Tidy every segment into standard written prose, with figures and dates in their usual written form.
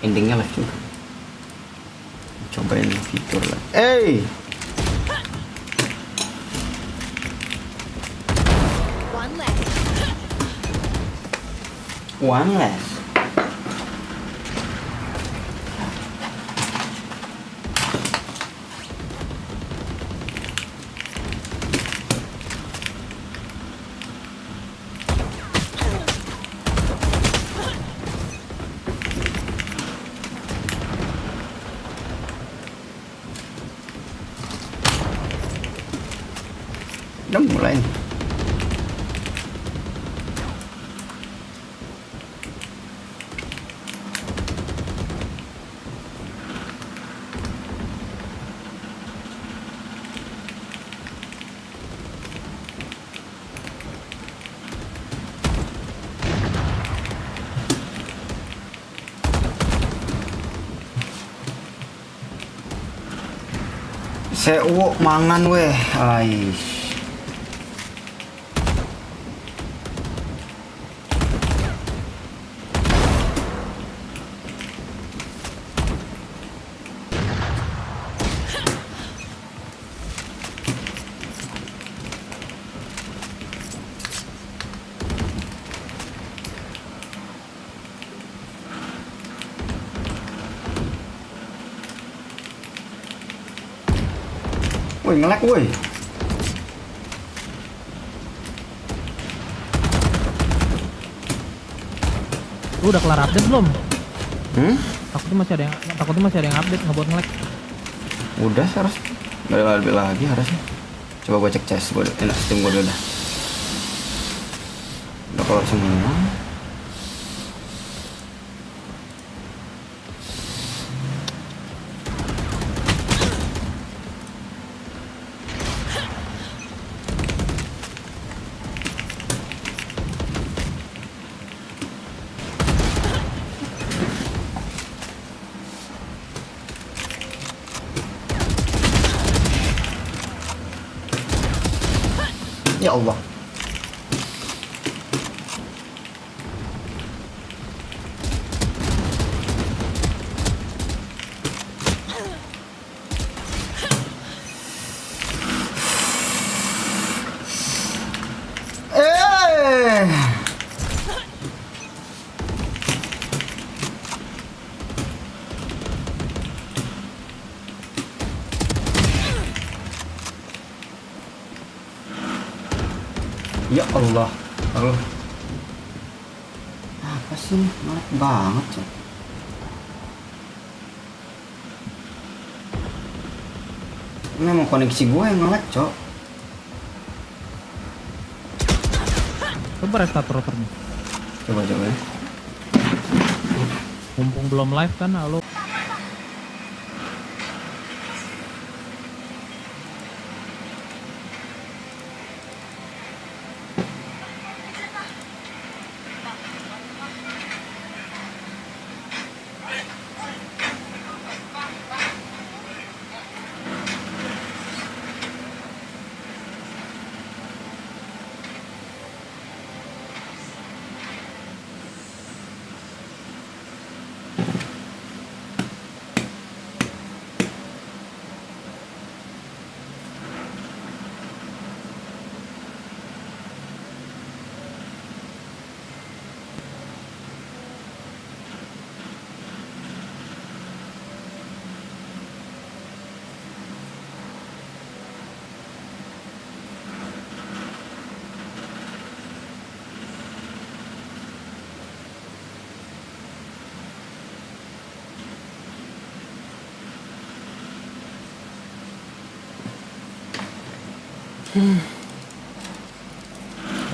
endingnya live juga. Cobain fitur lah. One less. Udah mulai nih. Sewo mangan weh, aish. Woi, nge-lag woi. Lu udah kelar update belum? Takutnya masih ada yang update ngebuat nge-lag. Udah harus balik lagi harusnya. Coba gua cek chest, gua enak Steam gua dulu dah. Udah keluar semua. Ya Allah. Ya Allah, apa sih ini? Ngelag banget coy. Ini emang koneksi gue yang ngelag cok. Coba restart routernya. Coba ya. Mumpung belum live kan, halo.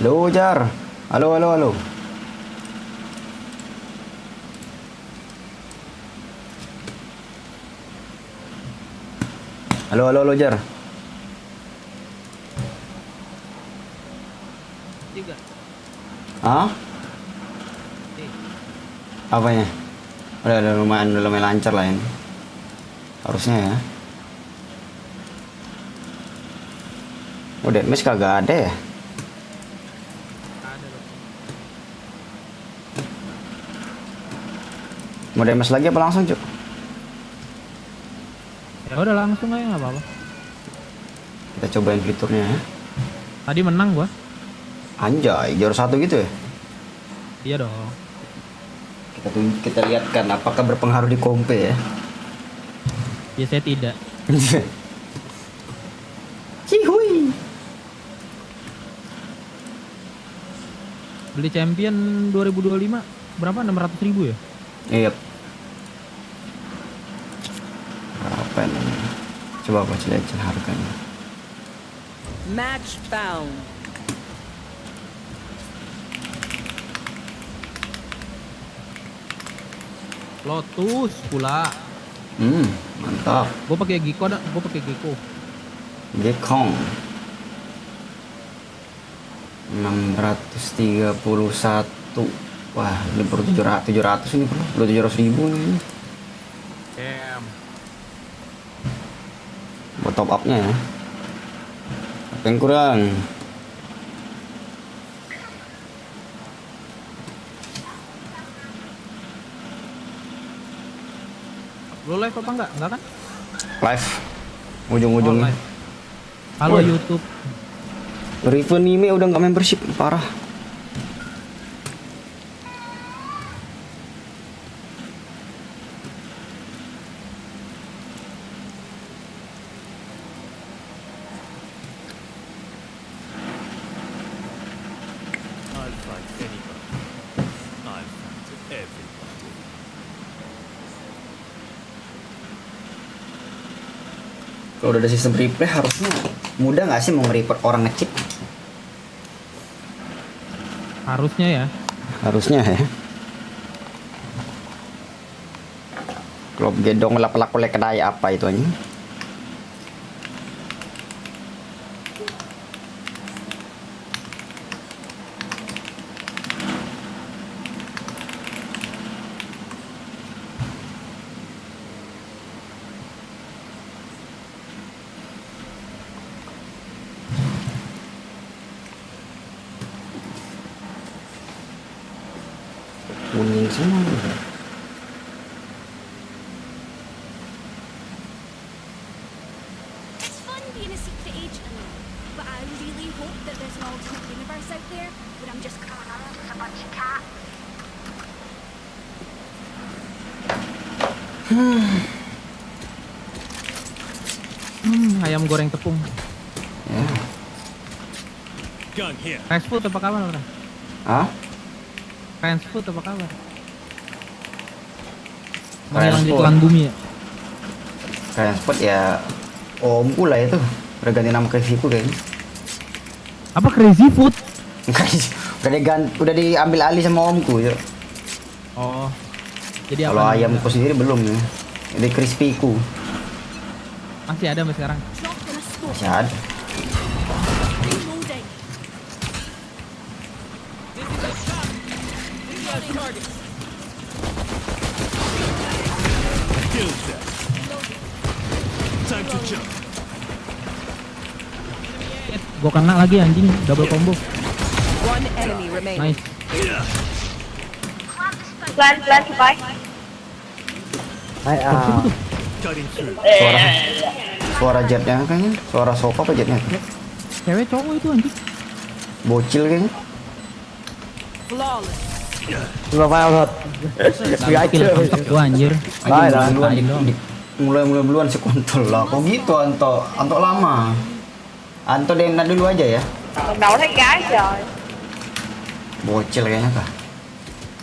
Halo Jar. Halo. Halo Jar. 3. Hah? Apanya? Udah lumayan lancar lah ini. Harusnya ya. Oh, damage kagak ada ya? Ada loh. Mau DMS lagi apa langsung, Cuk? Ya udah langsung aja nggak apa-apa. Kita cobain fiturnya ya. Tadi menang gua. Anjay, juara 1 gitu ya? Iya dong. Kita lihatkan apakah berpengaruh di kompe ya. Biasanya tidak. Cihui. Beli champion 2025 berapa? 600.000 ya? Iya. Berapa ini? Coba baca aja harganya. Match found. Lotus pula. Mantap. Gua pakai Gecko dah, gua pakai Gecko. Gekong 631. Wah, ini perlu 700 ini perlu 700.000 ini. Damn. Buat top up-nya ya. Apa yang kurang? Lu live apa enggak? Enggak kan? Live. Ujung-ujungnya. live. Halo Woi. YouTube. Review anime udah nggak membership, parah. I'll fight anybody. I'll fight everybody. Kalau udah ada sistem replay harusnya mudah nggak sih mau nge-report orang nge-cheat? Harusnya ya. Harusnya ya. Kalau gedong lap-lap oleh kedai apa itu aja? Kuning semua. It's fun being a secret agent, but I really hope that there's an alternate universe out there where I'm just growing up with a bunch of cats. Ayam goreng tepung. Ya. Gun here. Fast food apa kabar, orang? Ah? Fast food apa kabar? Fast Menghilang di food. telan bumi ya? Kayak spot ya. Omku lah itu. Udah ganti nama ke Viku kayaknya. Apa crazy food? Udah diambil alih sama omku ya. Oh. Jadi Kalau apa? ayamku sendiri belum ya. Ini crispyku Masih ada sampai sekarang. Drop in a smoke. masih ada. Reloading. Kill them. Time to jump. Gua kena lagi anjing, double combo. One enemy remaining. Nice. Plan bye. Cutting through. Suara jetnya kayaknya. Suara sofa apa jetnya? Cewek cowok itu anjing. Bocil kayaknya. Flawless. Kill konsep gua anjir. Anjing, mulai Tai duluan, doang. mulai duluan si kontol lah. Kok gitu Anto? Anto lama. Anto Dena dulu aja ya. Lần đầu thấy gái trời. Bocil kayaknya kah?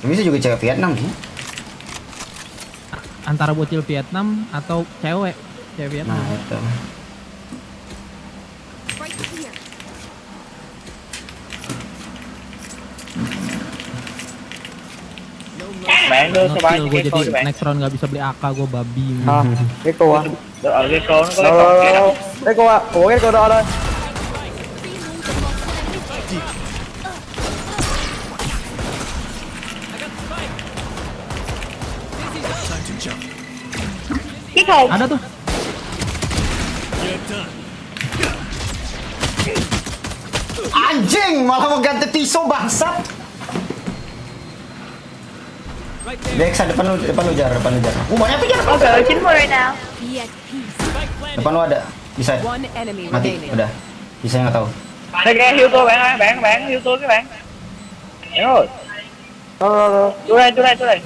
Bisa juga cewek Vietnam sih. Antara bocil Vietnam atau cewek Vietnam. Nah itu. Right here. Bạn đưa cho Ngekill bạn gua cái cô jadi cho bạn. next round gak bisa beli AK, gua babi. Cái cô á. Ở cái cô nó có cái Đâu cổng đâu kia đâu. đâu. Cái cô á. Ủa cái cô đó đây. Time to jump. Cái hồn. Ada tuh. You're done. Anjing, malah mau ganti pisau bangsat. DRX depan lu jar. Banyak tuh jar. Có cỡ 90 rồi nào. Be at peace. Depan lu ada. Bisa. One enemy Mati. remaining. Udah. Bisa nggak tahu. Đây nghe heal tôi bạn ơi, bạn heal tôi các bạn. Hiểu rồi. Tôi đây.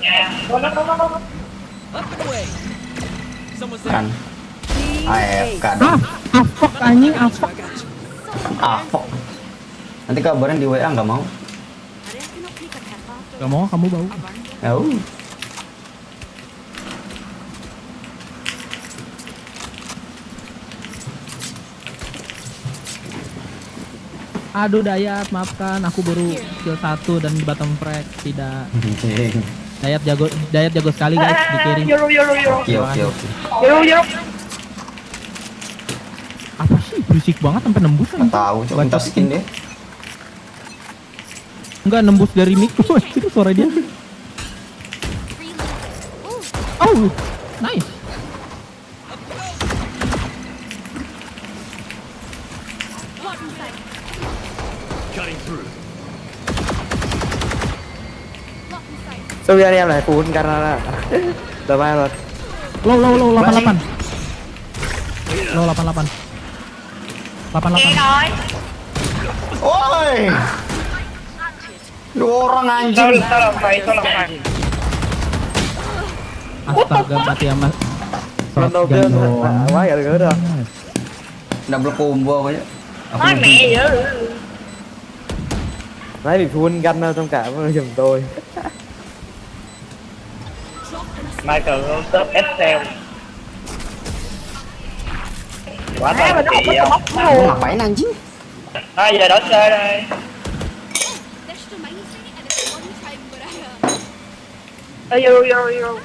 Up and away. Kan. Team AFK ace. dong. Fuck anjing, fuck. Fuck. Nanti kabarin di WA nggak mau. I reckon I'll take a pick after Gak mau, kamu bau. I burn it. Ya. Aduh Dayat, maafkan, aku baru kill 1 dan di bottom frag. Tidak. Anjing. Dayat jago sekali guys di kiri. Euro. Oke. Euro. Apa sih berisik banget sampai nembus kan? Nggak tahu, coba kita skin deh. Enggak nembus dari mic tuh, itu suara dia. Reload. Ooh, Oh, nice. what inside? Cutting through. What inside? Sau khi anh em lại full Canada. Tờ ba rồi. Low 88. Low 88. 88. Nói. Oi. Lu orang anjing. Tao làm mày. Astaga, mati sama Lần đầu tiên quá gỡ gỡ được. Double combo aja. Nói mẹ dữ. Nãy bị full gun trong cả giùm tôi. Michael top Excel. Quá Mà nó tao chị không có không? bóc Lu ngapain anjing? Giờ đổi chơi đây. This reminds me, and it's one time where I Euro.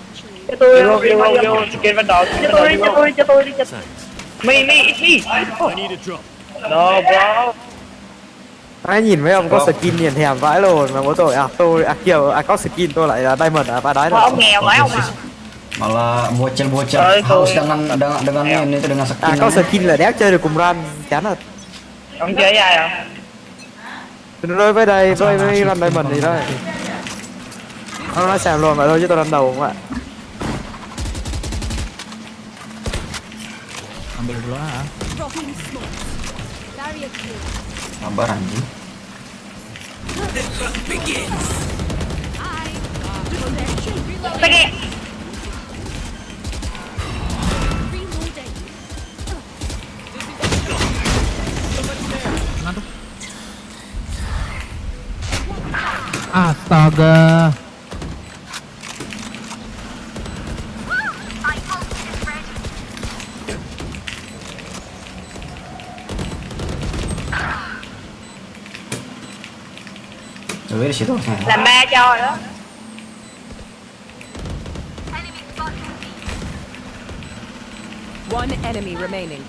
Cho tôi Euro. Skin văn đồ. Cho tôi đi. Thanks. Me. I need a drop. No bro. Ai nhìn mấy ông có skin nhìn thèm vãi luôn mà bố tôi có skin tôi lại là diamond à ba đái Thôi ông nghèo quá ông à. Malah bocil Ơi, haus tôi- dengan ini itu dengan skin. có skin là đéo chơi được cùng run chán thật. Ông chơi với ai à? Tôi với đây với run diamond gì đó. Ông nói xàm luôn vậy thôi chứ tôi run đầu không ạ. Ambil dulu ah. dropping smoke. Barrier clear. Sabar anjing. I protection. Reloading. Tôi nghe. Reloading. Mana tuh? Astaga. Dari situ. Làm ma cho rồi đó. One enemy remaining.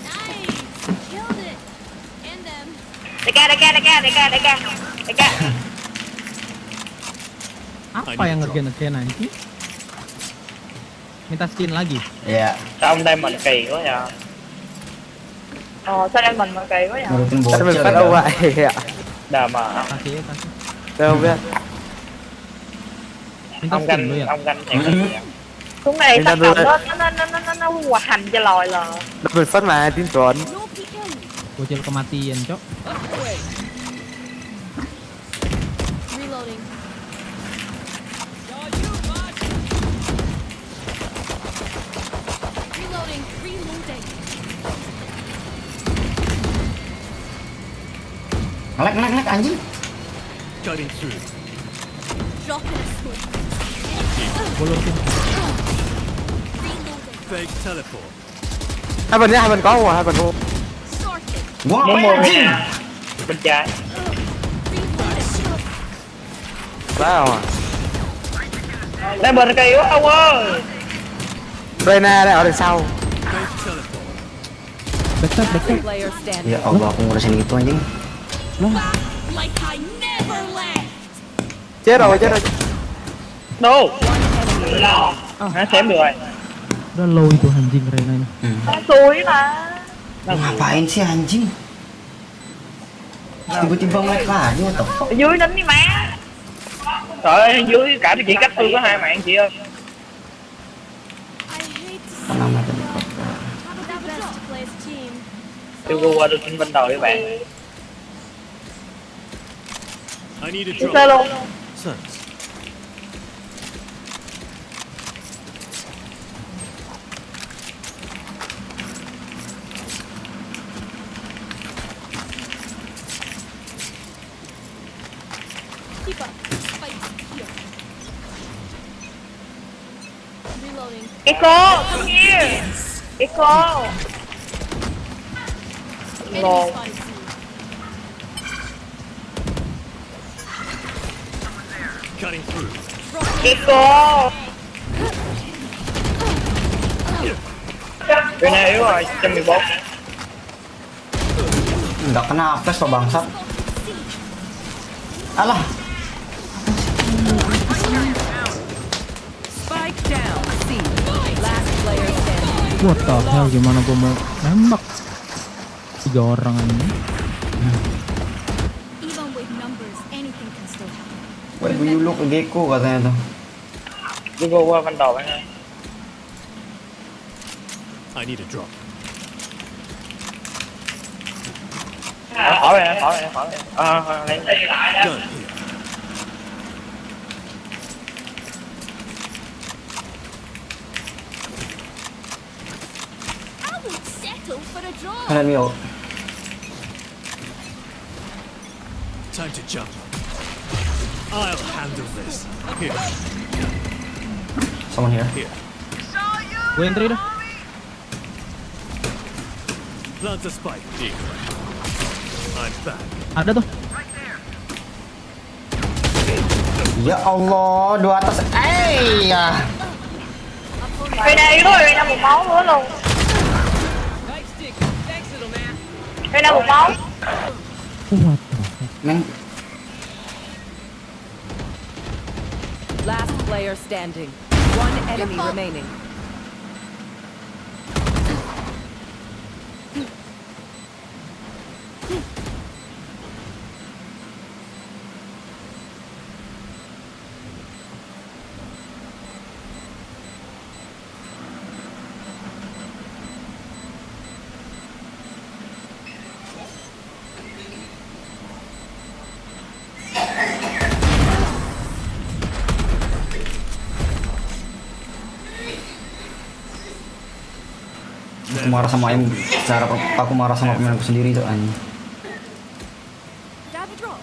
Nice. Killed it. And them. Đại ca. Apa yang ngergen anjing? Minta skin lagi. Ya, Sao ông đây mình kỳ quá vậy? Sao đây mình mà kỳ quá vậy? nurutin Sao mình bocil. phát đâu vậy ạ? Đờ mà Kasih. Đâu biết. Minta ông skin ganh lu ya. nhảy. Xuống đây tác động nó hoạt hành cho lòi là. Mình phát mà tin chuẩn. No peeking. Bocil kematian, Cok. Up and away. Reloading. Reloading. Reloading. Ngelek anjing. Cutting through. Dropping a smoke. Bolor tuh. Reloading. Fake teleport. Hai bên có không à? Hai bên không? Sorted. Gua Muốn ngapain mua anjing? nha. Bên trái. Reloading. Ra không à? Đây mình kỳ quá ông ơi. Reyna đây ở đằng sau. Fake teleport. Backstab. Player Ya standing. Allah, aku ngurusin gitu anjing. Like I never left. Chết rồi. Đâu? Nó xém được rồi. Udah low itu anjing Reina-nya. Xui mà. Ngapain sih anjing? Tiba-tiba ngeliat lagi, what the fuck? Ở dưới đánh đi má. Trời ơi, dưới cả chị cách tôi có 2 mạng chị ơi. I hate to see Pernah mati. have the best to play as a team. Tôi go qua được trên bên đầu đi bạn. I need a Chúng drop. ta luôn. Thanks. Keep up. Fight here. Reloading. Echo, come here. Echo. Enemy Lol. spotted C. Cutting through. Echo. Bên này yếu rồi, 114. Nggak kena akses loh bangsat. Alah, Spike down. C. Last player standing. What the hell, gimana gua mau nembak 3 orang ini? Even with numbers, anything can still happen. why do you look a gecko katanya tuh. Tôi go qua bên đầu bạn ơi. I need a drop. Khỏi rồi, khỏi rồi. Lấy. Gun here. I would settle for a draw. Let me out. Time to jump. I'll handle this. Here. Someone here. Here. Gue entry dah. Plant a spike. I'm back. Ada tuh. Ya Allah, dua atas. Ya. Bên này yếu rồi, bên này một máu nữa luôn. Bên này một máu. What the heck? Men, Last player standing. One enemy remaining. aku marah sama aku marah sama pemain aku sendiri tuh anjing. Grab a draw.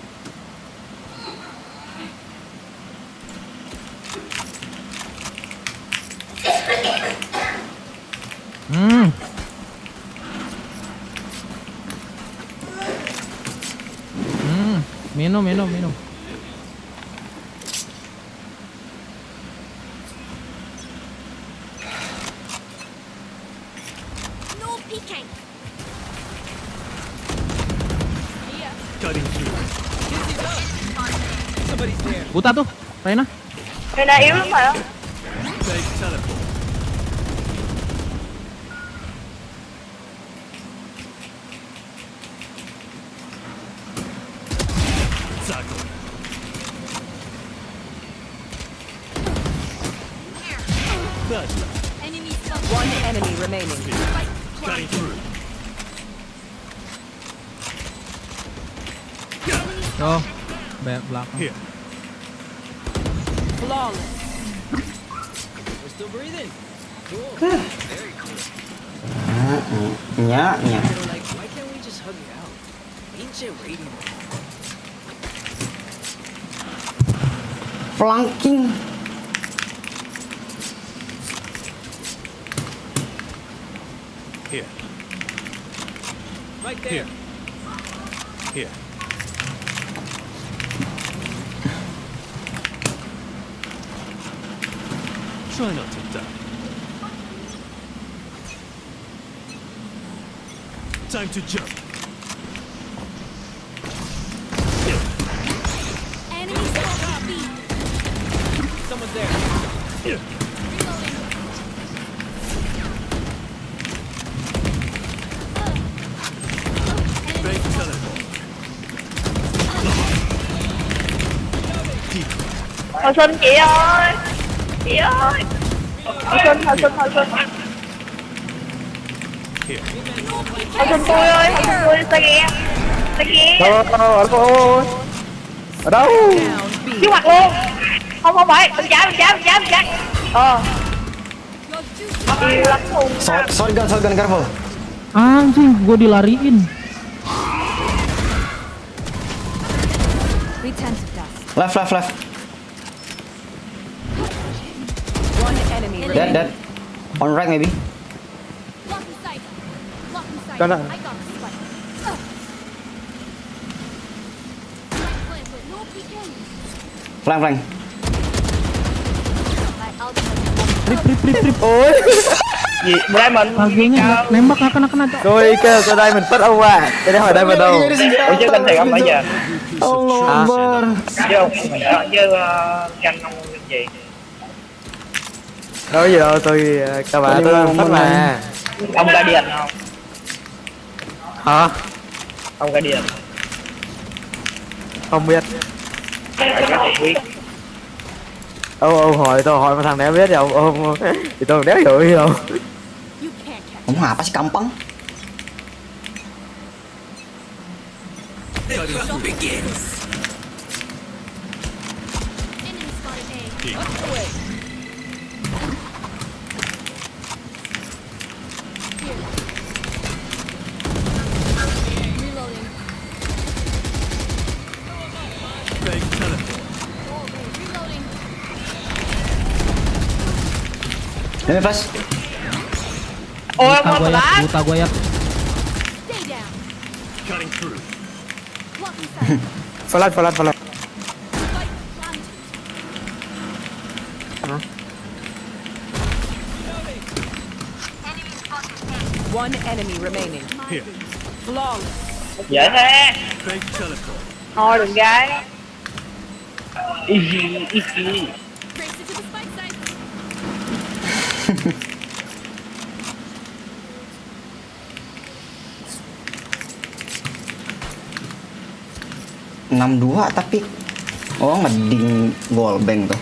Minum. No peeking. Cutting through. Buta tuh, Reina. Bên này yếu lắm rồi á. Fake teleport. Tackle. Third left. Enemy spotted. One enemy remaining. Cutting through. Tuh, belakang. Here. Flawless. Nya. Flanking. Here. Right there. Here. Try not to die. Time to jump. Enemy spotted B. Someone's there. Reloading. Hồi sinh chị ơi. Chị ơi. Hồi sinh. Hồi sinh tôi ơi, hồi sinh tôi sao nghe. Sao nghe. Đâu ở đâu? Down B. Trước mặt luôn. Không phải, bên trái. Yêu lắm luôn. Shotgun, careful. Anjing, gue dilariin. Retentive dust. Left. One enemy remaining. Dead. On right maybe. Lock inside. Con ạ. I got the spike. No peeking. Flank. My ultimate. Rip. Ôi. Gì? Diamond. Harganya nembak nggak kena. Rồi kêu cho đây mình mất ông à. Cái đấy hỏi đây mình đâu? Ủa chứ canh thiệt không nãy giờ? Allah À. Akbar. Chứ không, chứ canh không gì? Đâu gì đâu, tôi các bạn tôi đang mất mà. Ông Guardian không? Hả? Ông Guardian. Không biết. Phải có một biết. Ông hỏi tôi hỏi mà thằng này biết thì ông thì tôi đéo hiểu gì đâu. You can't catch. Ông hả pasti gampang. Enemy spotted A. Reloading. Fake teleport. Reloading. Let me flash. Ôi ông ơi, lá. Buta gue ya. Stay down. Cutting through. Lock inside. Flash. Spike planted. One enemy remaining. Here. Flawless. Dễ thế. Fake teleport. Thôi đừng gái. Easy. Trace it to the spike site. 62 tapi ngeding goal bank tuh.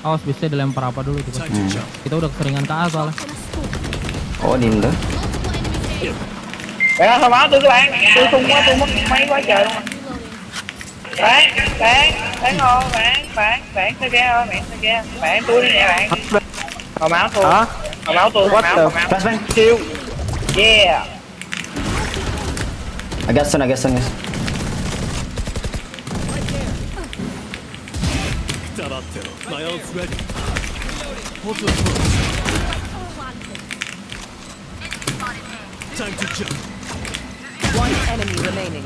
Awas bisa dilempar apa dulu tuh. Time to jump. Kita udah keseringan ke A soalnya. Oh dim tuh. Multiple enemies A. Bạn ơi, thông báo tôi các bạn. Tôi xung quá, tôi mất máy quá trời luôn. Reloading. Bạn ơi, bạn sao kia ơi, bạn sao kia. Bạn tôi đi nè bạn. Thông báo tôi. Hả? Thông báo tôi, What thông the- báo. Flashbang. Siêu. Yeah. I got stun guys. Tabattero. My ult's ready. Hold the phone. Time to jump. One enemy remaining.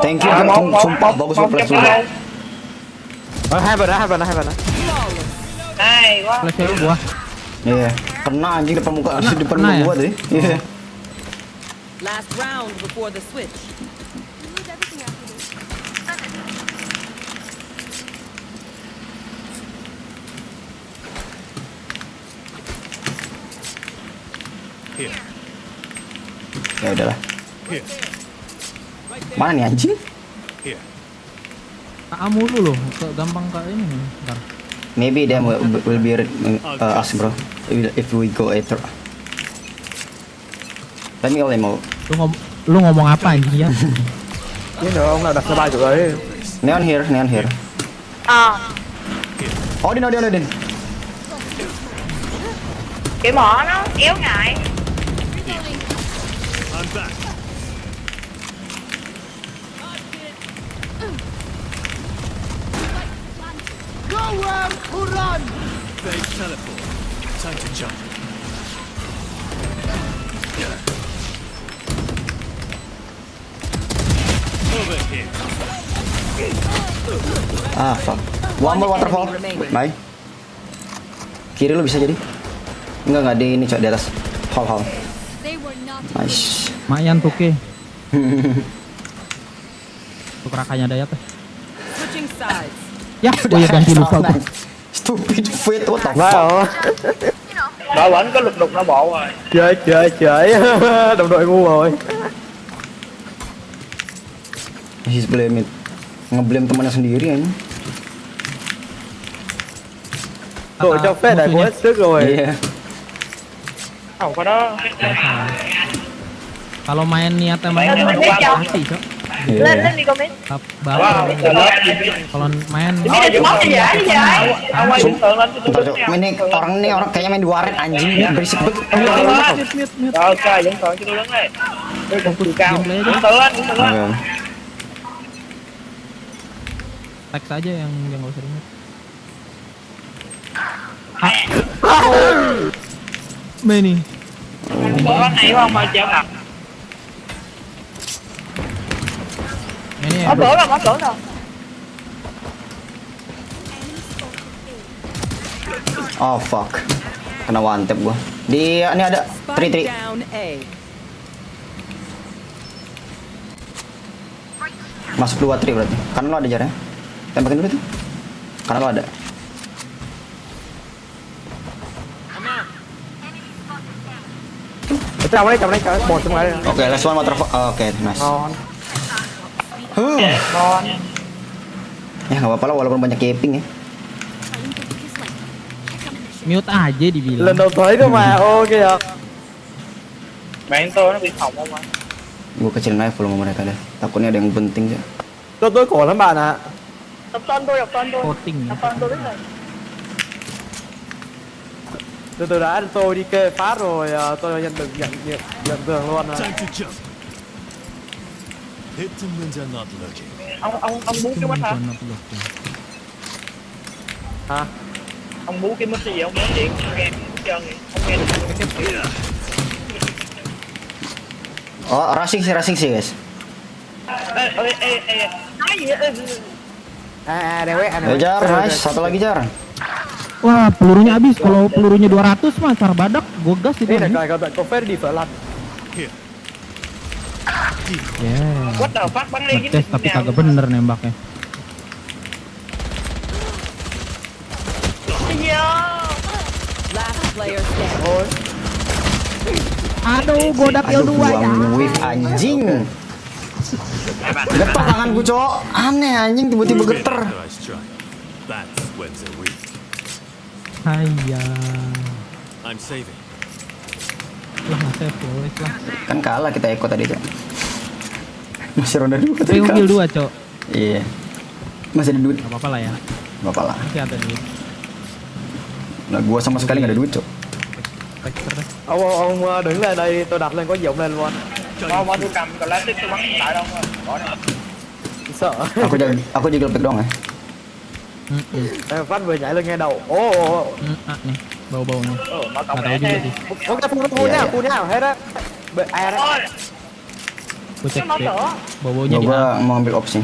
Thank you. Sumpah bagus Một flash trong dulu. Hai bên đó. Flawless. Hay quá. Flash hero gua. Iya. Kena anjing depan muka depan Kena muka ya? gua tadi. Iya. Last round before the switch. You lose everything after this. Here. Ya udahlah. Here. Mana nih anjing? Here. Ke A mulu loh, gampang ke ini. Bentar. Maybe them will be us bro. If we go after. Let me all Lu ngomong apa anjing ya? Chứ nữa ông nào đặt sơ bay tụi đấy. Neon here. Odin. Cái mỏ nó kéo ngại. I'm back. Fake teleport. Time to jump. Over here. Ah fuck. One more waterfall. Bye. Kiri lu bisa jadi. Enggak di ini cok di atas. Hall. They were not. Nice. Mayan tuh ke. Tuh kerakanya ada ya teh. Switching sides. Ya, gue ya ganti lupa gue. Stupid fit, what the Phải fuck? không? Đội vẫn có lục đục nó bộ rồi. Chơi đồng đội ngu rồi. He's blame it. Ngeblame temannya sendiri anjing. Đội cho phép này có hết sức rồi. Iya. Không có đó. Kalau main niatnya main Main mah aja. pasti, Cok. Iya. di komen. Bapak Wow, kalau main Ini ada mau ya, ya. awal dựng tượng lên cho tôi Bentar, đứng Cok. Ini orang kayaknya main di warnet anjing. Berisik banget. mute. Rồi ok, dựng tượng cho tôi đứng này. Đây còn chiều cao. Gameplay aja. Dựng tượng lên, dựng tượng lên. Oke. Teks aja yang nggak usah di-mute. Many. Có này không mà chèo mặt. Many ya. Mở cửa rồi, mở cửa rồi. Oh fuck. Kena one tap gua. Di ini ada Spike 3-3. down A. Masuk 2-3 berarti. Kanan lo ada jarnya. Tembakin dulu tuh. Kanan lo ada. Trong đấy, một trong đấy. Oke, last one waterfall. Oke, nice. Ngon. Ngon. Ya nggak apa-apa lah walaupun banyak caping ya. Mute aja dibilang. Lần đầu thấy thôi mà, ô kìa. Bạn tôi nó bị hỏng không anh? Gua kecilin aja volume mereka deh. Takutnya ada yang penting sih. Tôi khổ lắm bạn ạ. Đọc tên tôi. Voting. Đọc tên tôi biết rồi. Tôi đã tôi đi kê phát rồi, tôi đã nhận thưởng luôn. Time to jump. Hit them when they're not looking. Ông bú cái mắt hả? Hả? Ông bú cái mắt gì vậy? Ông nói chuyện không nghe trơn vậy? Không nghe được. Oh, rushing sih guys. Nói gì vậy? Đeo quét, Ya Jar, nice. Satu lagi Jar. Wah, pelurunya habis. Kalau pelurunya 200 mah cara badak gua gas itu. Đây là cài có phép đi phở lăn. Here. Yeah. What the fuck, bắn đi cái Ngetes tapi kagak bener nembaknya. Last player standing. Aduh, godak Aduh, buang wave anjing. Getar tangan gua, Cok. Aneh anjing tiba-tiba geter. Nice try. That's when they're weak. Hayya. I'm saving. Lah, save ya, wes lah. Kan kalah kita ikut tadi, Cok. Masih ronde 2 Trio kill 2, Cok. Iya. Masih ada duit. Gak apa-apa lah ya. Gak apa lah. Masih ada duit. Nah, gua sama sekali gak ada duit, Cok. Spectre deh. Ông đứng lên đây, tôi đặt lên có giọng lên luôn. Không, tôi cầm còn lá tích tôi bắn lại đâu mà. Bỏ này. Sợ. Aku jaga pick doang ya. Em phát vừa nhảy lên nghe đầu. Nih, bau-baunya. Mở cổng Nggak tahu lẻ juga thế. sih. Ông ta phun nha, hết á. Đấy. Gua cek Mở deh. cửa. Bau-baunya di Gua mau ambil opsi.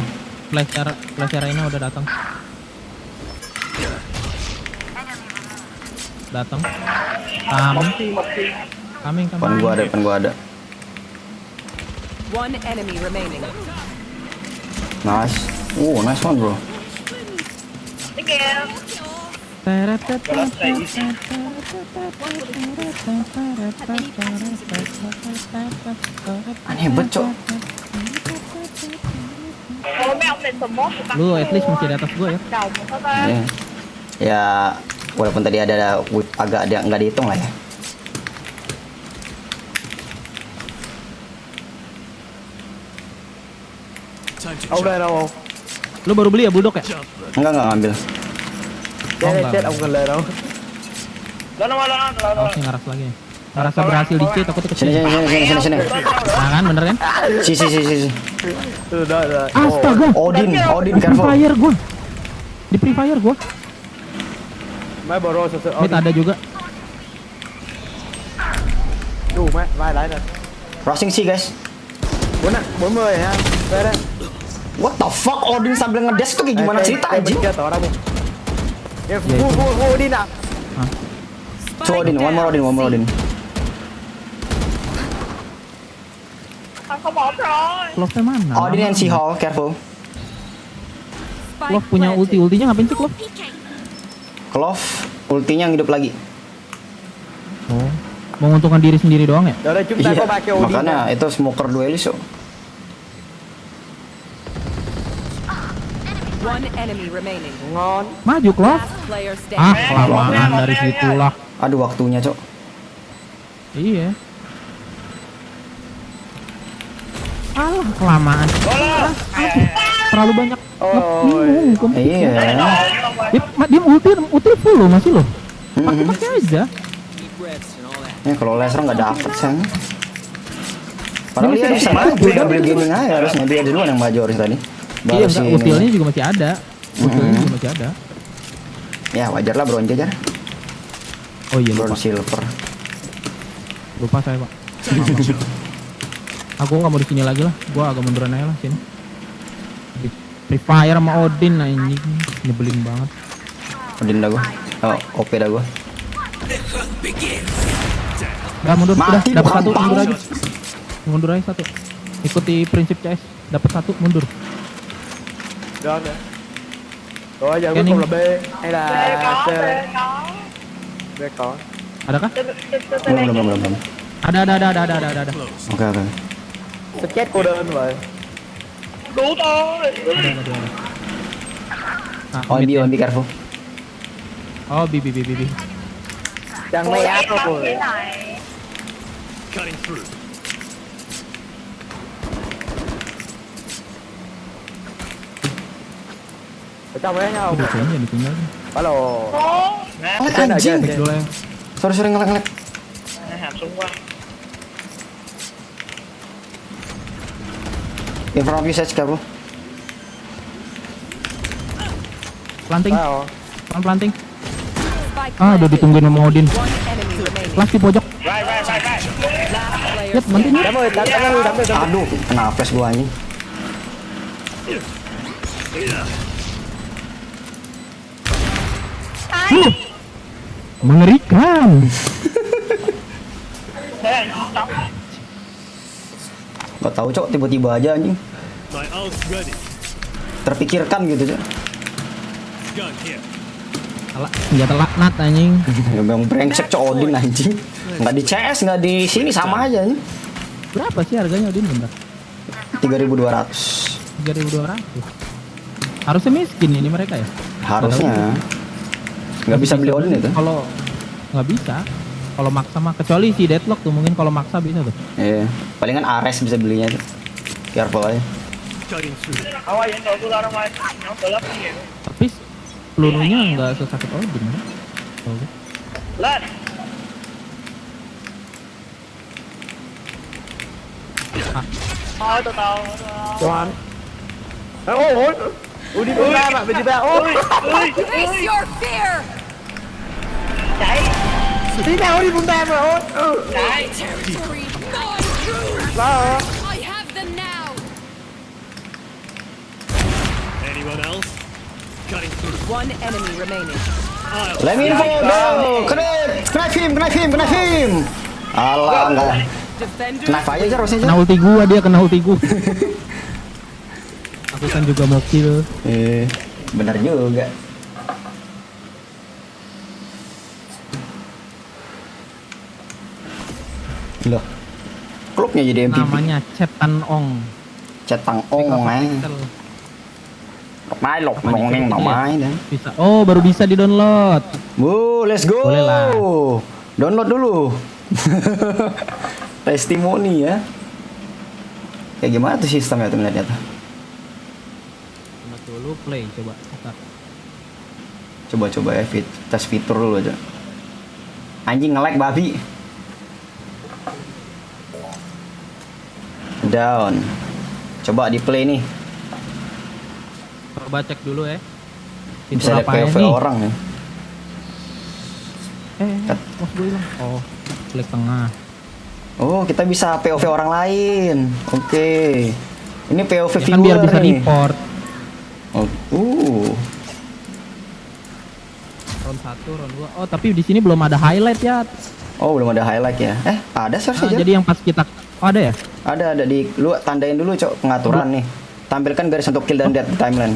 Flash Arena udah datang. Coming. Depan gua ada. One enemy remaining. Nice. Nice one, bro. Cái kìa. Aneh banget, Cok. Ôi mấy ông này smoke của Lu at least masih di atas gua ya. đầu một cái tên. Iya. Ya, walaupun tadi ada agak ada nggak dihitung lah ya. Time to Ông jump. đây đâu không? Lu baru beli ya bulldog ya? Jump. Enggak ngambil. Chết ông gần lên đâu. Lên đâu. Harusnya ngaras lagi ya. Ngerasa berhasil di cheat, takutnya Sini kecil. sini. Nah kan, bener kan? Si. Đợi. Astaga! Odin, Di careful. Free gua. Di Free Fire gua. Mấy bro sợ. Mid ada juga. Đủ mẹ, vai lái này. Rushing sih, guys. 40 ha. Về đây. What the fuck? Odin sambil ngedash tuh kayak gimana cerita anjing? Kia tỏ ra bụng. Odin à? So Odin, one more Odin. Không ổn rồi. Love-nya mana? Odin and She-Hulk, careful. Love punya ultinya ngapain sih Love? Clove, ultinya yang hidup lagi. Oh, menguntungkan diri sendiri doang ya? Giờ đây chúng ta Iya, có 3 cái Odin. makanya itu smoker duelis kok. One enemy remaining. Ngon. Maju Klov. Last player Ah, standing. kelamaan dari situlah. Aduh waktunya cok. Iya. Alah, kelamaan. Terlalu banyak. Ôi. Bingung. Iya. Dia ulti full loh, masih loh. Pakai aja. Ya kalau laser nggak dapet sayang. Padahal dia bisa maju, double gaming aja harusnya dia duluan yang maju harus tadi. Iya, si enggak, utilnya juga masih ada. Utilnya juga masih ada. Ya wajar lah bronze aja. Oh iya, lupa. Bronze silver. Lupa saya, Pak. Aku nggak mau di sini lagi lah. Gua agak munduran aja lah sini. Free Fire sama Odin anjing. Nyebelin banget. Odin dah gua. Oh, OP dah gua. Udah mundur, udah Mati dapat bukan satu, mundur pau. aja. Mundur aja satu. Ikuti prinsip CS, dapat satu, mundur. Đơn nữa. Rồi giờ cuối Cái cùng này- là B hay là C? B có. Adakah? Belum. Ada. Oke. Sắp chết cô đơn rồi. Cứu tôi. Ada. Nah, On mid ya. be careful. Oh, bi. Chẳng may áp đâu rồi. Thế này. Cutting through. Ở trong đấy nhau. Udah kayaknya di sini aja. Alo. Ô. Trên ở trên. Cek dulu ya. Sorry ngelek. Hàm xung quanh. In front of you, Sage, careful. Planting, Wow. planting. Spike Ah, udah planted. ditungguin sama Odin. One enemy remaining. Flash di pojok. Right. Last player Yap, bantuin ya. Đám ơi, đám ơi, đám ơi. Aduh, kena flash gua anjing. Mengerikan. Thế anh đóng. Gak tahu cok, tiba-tiba aja anjing. My ult's ready. Terpikirkan gitu cok. Gun here. Senjata laknat anjing. Memang brengsek cok Odin anjing. Nggak di CS, nggak di sini sama aja anjing. Berapa sih harganya Odin bentar? 3.200. 3.200. Harusnya miskin ini mereka ya? Harusnya. Nggak bisa beli Odin itu. Kalau nggak bisa, kalau maksa mah kecuali si Deadlock tuh mungkin kalau maksa bisa tuh. Iya. Palingan Ares bisa belinya tuh. Careful aja. Cutting through. Không ai dẫn đội tôi ra đâu ngoài. Nó từ lớp nhiều. Tapi pelurunya nggak sesakit Odin kan? Oke. Lên. Thôi từ từ. Toàn. Ôi. Ui đi ra bạn, đi ra. Ôi. Face your fear. Chạy. Tí nào đi bung ra rồi. Ôi. Chạy. Territory going through. Đó. I have them now. Anyone else? Cutting through. One enemy remaining. Let me info, no. Kena him. Alah, enggak. Defender. Kena aja aja harusnya. Kena ulti gua dia, kena ulti gua. Aku kan juga mau kill. Benar juga. Loh. Klubnya jadi MVP. Namanya Cetan Ong. Cetang ong Mai lộc nong neng bảo mai đấy. Bisa. Oh, baru bisa di-download. Wow, let's go. Boleh lah. Download dulu. Testimoni ya. Kayak gimana tuh sistemnya tuh ngeliatnya tuh? Download dulu, play coba. Start. Coba ya tes fitur dulu aja. Anjing nge-lag babi. Down. Coba di play nih. Coba cek dulu ya. Bisa lihat POV orang ya. Mas gue hilang. Oh, klik tengah. Oh, kita bisa POV orang lain. Oke. Ini POV Ya kan biar viewer bisa nih. report. Oh, Round 1, round 2. Oh, tapi di sini belum ada highlight ya. Oh, belum ada highlight ya. Ada search aja. Jadi yang pas kita ada ya? Ada di lu tandain dulu cok pengaturan nih. Tampilkan garis untuk kill dan death timeline.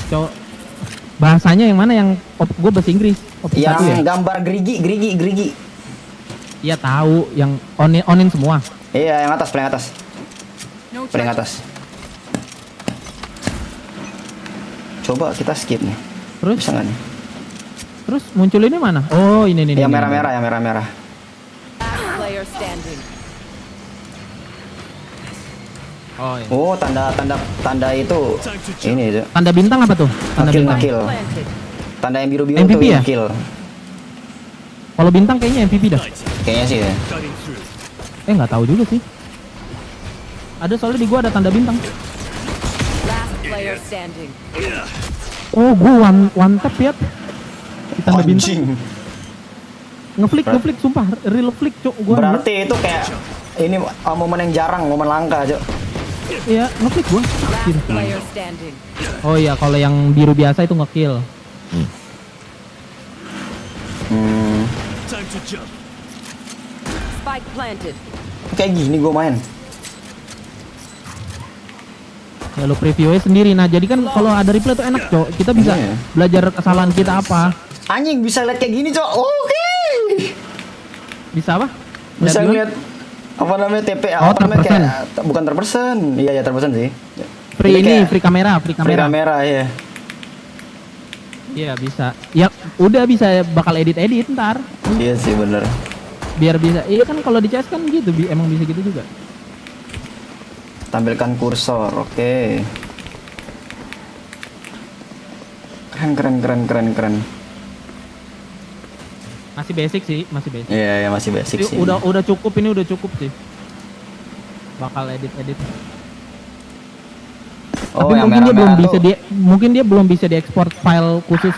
Cowok Bahasanya yang mana yang gue bahasa Inggris? Opsi Yang 1 ya? gambar gerigi. Iya tahu, yang onin semua. Iya, yang atas, paling atas. No Paling charge. atas. Coba kita skip nih. Terus Bisa nggak nih? terus muncul ini mana? Oh ini Yang ini. merah-merah, yang merah-merah. Last player standing. Oh iya. Oh, tanda itu. Ini itu. Tanda bintang apa tuh? Tanda bintang. Ngekill. Planted. Tanda yang biru-biru MVP tuh ya? kill. Kalau bintang kayaknya MVP dah. Kayaknya sih ya. Cutting through. Nggak tahu juga sih. Ada soalnya di gua ada tanda bintang. Last player standing. Oh gua one tap ya. Di tanda bintang. Anjing. Ngeflick sumpah real flick cok gua. Berarti itu kayak ini momen yang jarang, momen langka, Cok. Iya ngeflick gua. Last player standing. Oh iya kalau yang biru biasa itu ngekill. Time to jump. Spike planted. Kayak gini gue main. Ya lu previewnya sendiri. Nah jadi kan kalau ada replay tuh enak cok. Kita bisa Iya. belajar kesalahan kita apa. Anjing bisa lihat kayak gini, Cok. Oke. Bisa apa? Bisa Lihat ngeliat apa namanya TP Oh, apa namanya terpersen. kayak bukan terpersen. Iya ya terpersen sih. Free Jadi ini, kayak free kamera, free kamera ya. Iya bisa. Ya udah bisa bakal edit ntar. Iya sih bener. Biar bisa. Iya kan kalau di CS kan gitu, emang bisa gitu juga. Tampilkan kursor, oke. Keren. Masih basic sih, masih basic. Iya ya masih basic sih. Udah cukup ini udah cukup sih. Bakal edit. Oh, Tapi yang mungkin dia belum merah-merah bisa tuh. mungkin dia belum bisa diekspor file khusus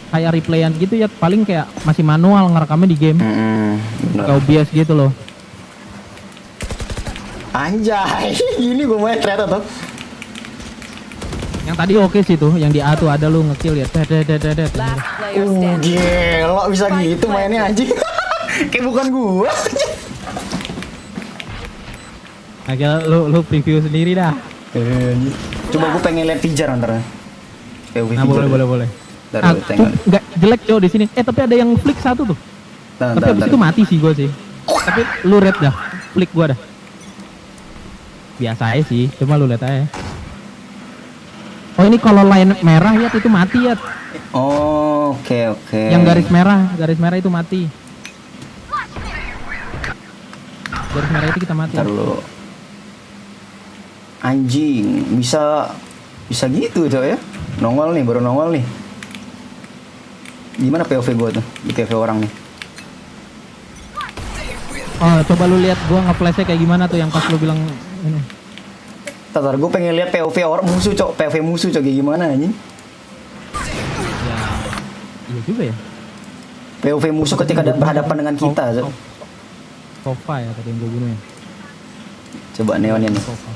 kayak replayan gitu ya, paling kayak masih manual ngerekamnya di game. Bener. Kayak OBS gitu loh. Anjay, ini gue main ternyata tuh. Yang tadi oke sih tuh, yang di A tuh ada lu ngekill ya. Last player standing. Gila bisa gitu mainnya anjing. Kayak bukan gua. Akhirnya lu preview sendiri dah. Coba gue pengen lihat Fijar antara. Nah, boleh. Ntar Ah, lu tengok. nggak jelek cowok di sini. Tapi ada yang flick satu tuh. Tapi abis itu mati sih gua sih. Tapi lu red dah, flick gua dah. Biasa aja sih, cuma lu lihat aja. Oh ini kalau line merah ya itu mati ya. Oh, oke. Yang garis merah itu mati. Garis merah itu kita mati. Ntar lu. Anjing, bisa gitu coy ya. Nongol nih, baru nongol nih. Gimana POV gua tuh? Di POV orang nih. Oh, coba lu lihat gua nge-flashnya kayak gimana tuh yang pas lu bilang ini. Ntar gue pengen lihat POV orang musuh cok, POV musuh cok kayak gimana anjing? Ya, iya juga ya. POV musuh ketika berhadapan dengan kita cok. Sofa ya tadi yang gua bunuh ya. Coba neonnya nih. Sofa.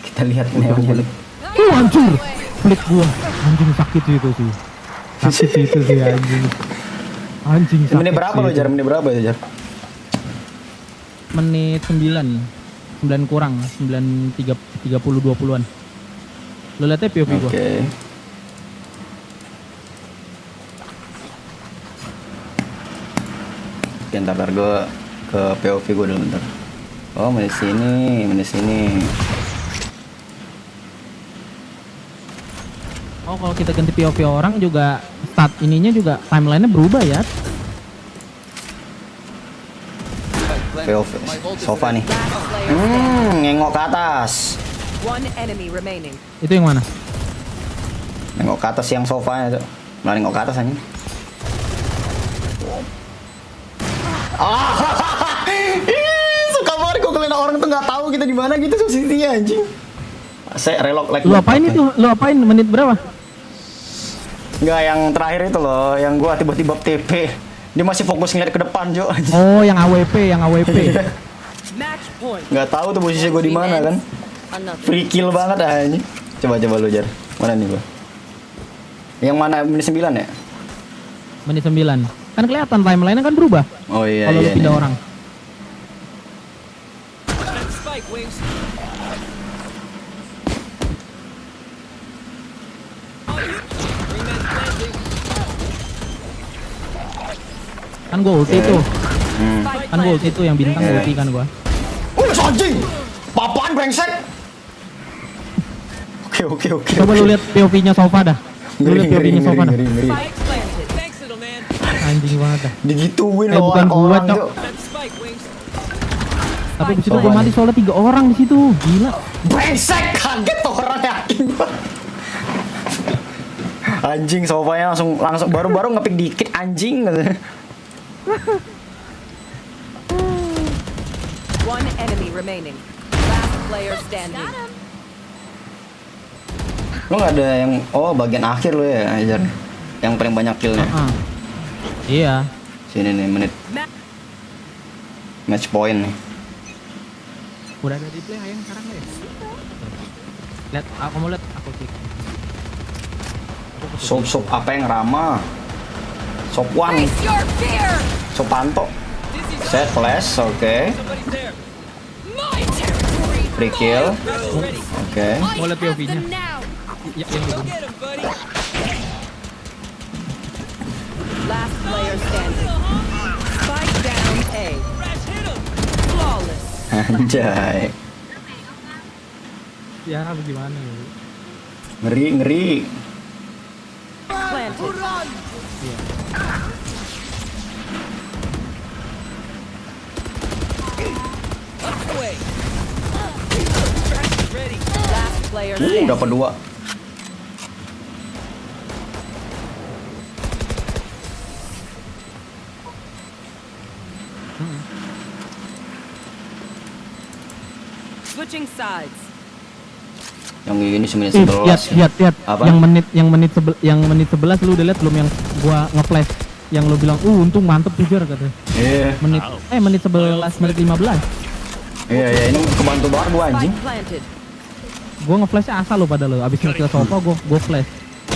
Kita lihat neonnya nih. Hancur. Flick gua. Anjing sakit sih itu sih. Sakit sih itu sih anjing. Anjing sakit. Menit berapa sih lo itu. Jar? Menit berapa itu Jar? Menit 9 kurang 9:30 20-an. Lu lihatnya POV gua. Oke. Oke, ntar gue ke POV gue dulu bentar. Oh, menit sini. Oh, kalau kita ganti POV orang juga start ininya juga timelinenya berubah ya. POV sofa nih. Last player standing. Nengok ke atas. One enemy remaining. Itu yang mana? Nengok ke atas yang sofanya tuh. Malah nengok ke atas aja. Suka banget kok kalian orang tuh nggak tahu kita di mana gitu posisinya anjing. Saya relok like. Lu apain itu? Lu apain menit berapa? Nggak, yang terakhir itu loh, yang gua tiba-tiba TP. Dia masih fokus ngeliat ke depan, Jo. Oh, yang AWP. Match point. Nggak tahu tuh posisi gua di mana kan. Another. Free kill banget anjing. Coba lu Jar. Mana nih gua? Yang mana menit 9 ya? Menit 9. Kan kelihatan timeline-nya kan berubah. Oh iya Kalau lu iya. pindah nih. orang. Spike wings. Kan gua ulti tuh. Spike Kan gua ulti planted. tuh yang bintang Iya. ulti kan gua. Anjing! Papaan brengsek! Oke. Coba lu lihat POV-nya Sofa dah. Lu lihat POV-nya Sofa dah. Ngeri. Spike planted. Thanks, little man. Anjing banget dah. Digituin Eh, loh bukan gua, orang, Cok. Cok. That's spike wings. Tapi di situ gua mati soalnya 3 orang di situ. Gila. Brengsek, kaget tuh orang yakin. Anjing, sofanya langsung baru-baru ngepick dikit anjing. One enemy remaining. Last player standing. Lo nggak ada yang bagian akhir lo ya, Ajar. Yang paling banyak killnya. Iya. Sini nih menit match point nih. Udah ada replay ayang sekarang ya? Lihat, aku mau lihat, aku klik. Sop apa yang ramah? Sop one, Face your fear. Sopanto. Set flash, oke. Somebody's there. My territory. Free kill, Ready. oke. Mau lihat POV-nya? Now. Ya, yang Go dibunuh. get him, buddy. Last player standing. Spike down A. Crash hit him. Flawless. Anjay, Ya, bagaimana ya? ngeri. Planted. Up the way. Crash is ready. Last player standing. Dapat 2. Switching sides. Yang ini semenit Ih, 11. lihat. Apa? Yang menit 11 lu udah lihat belum yang gua nge-flash yang lu bilang, untung mantep tuh Jar," katanya. Iya, Menit 11, menit 15. iya, ini kebantu banget gua anjing. Spike planted. Gua nge-flashnya asal lo pada lo. Abis nge-kill Sofa gua flash.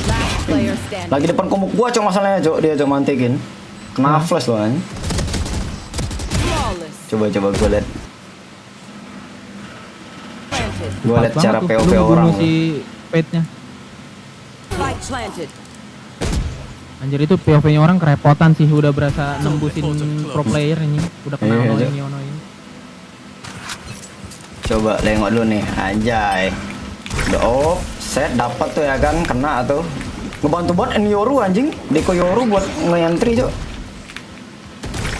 Last player standing. Lagi depan komuk gua, Cok, masalahnya, Cok. Dia Cok mantekin. Kena flash loh anjing. Flawless. Coba gua lihat. Planted. Gua lihat Pas cara banget tuh, POV lu orang. bunuh si Fate-nya. Spike planted. Anjir, itu POV-nya orang kerepotan sih, udah berasa nembusin pro player ini. Udah kenal Iya, ini ini. Coba lengok dulu nih, anjay. Udah set dapat tuh ya kan, kena tuh. Ngebantu banget Yoru anjing, Deko Yoru buat nge-entry, Cok.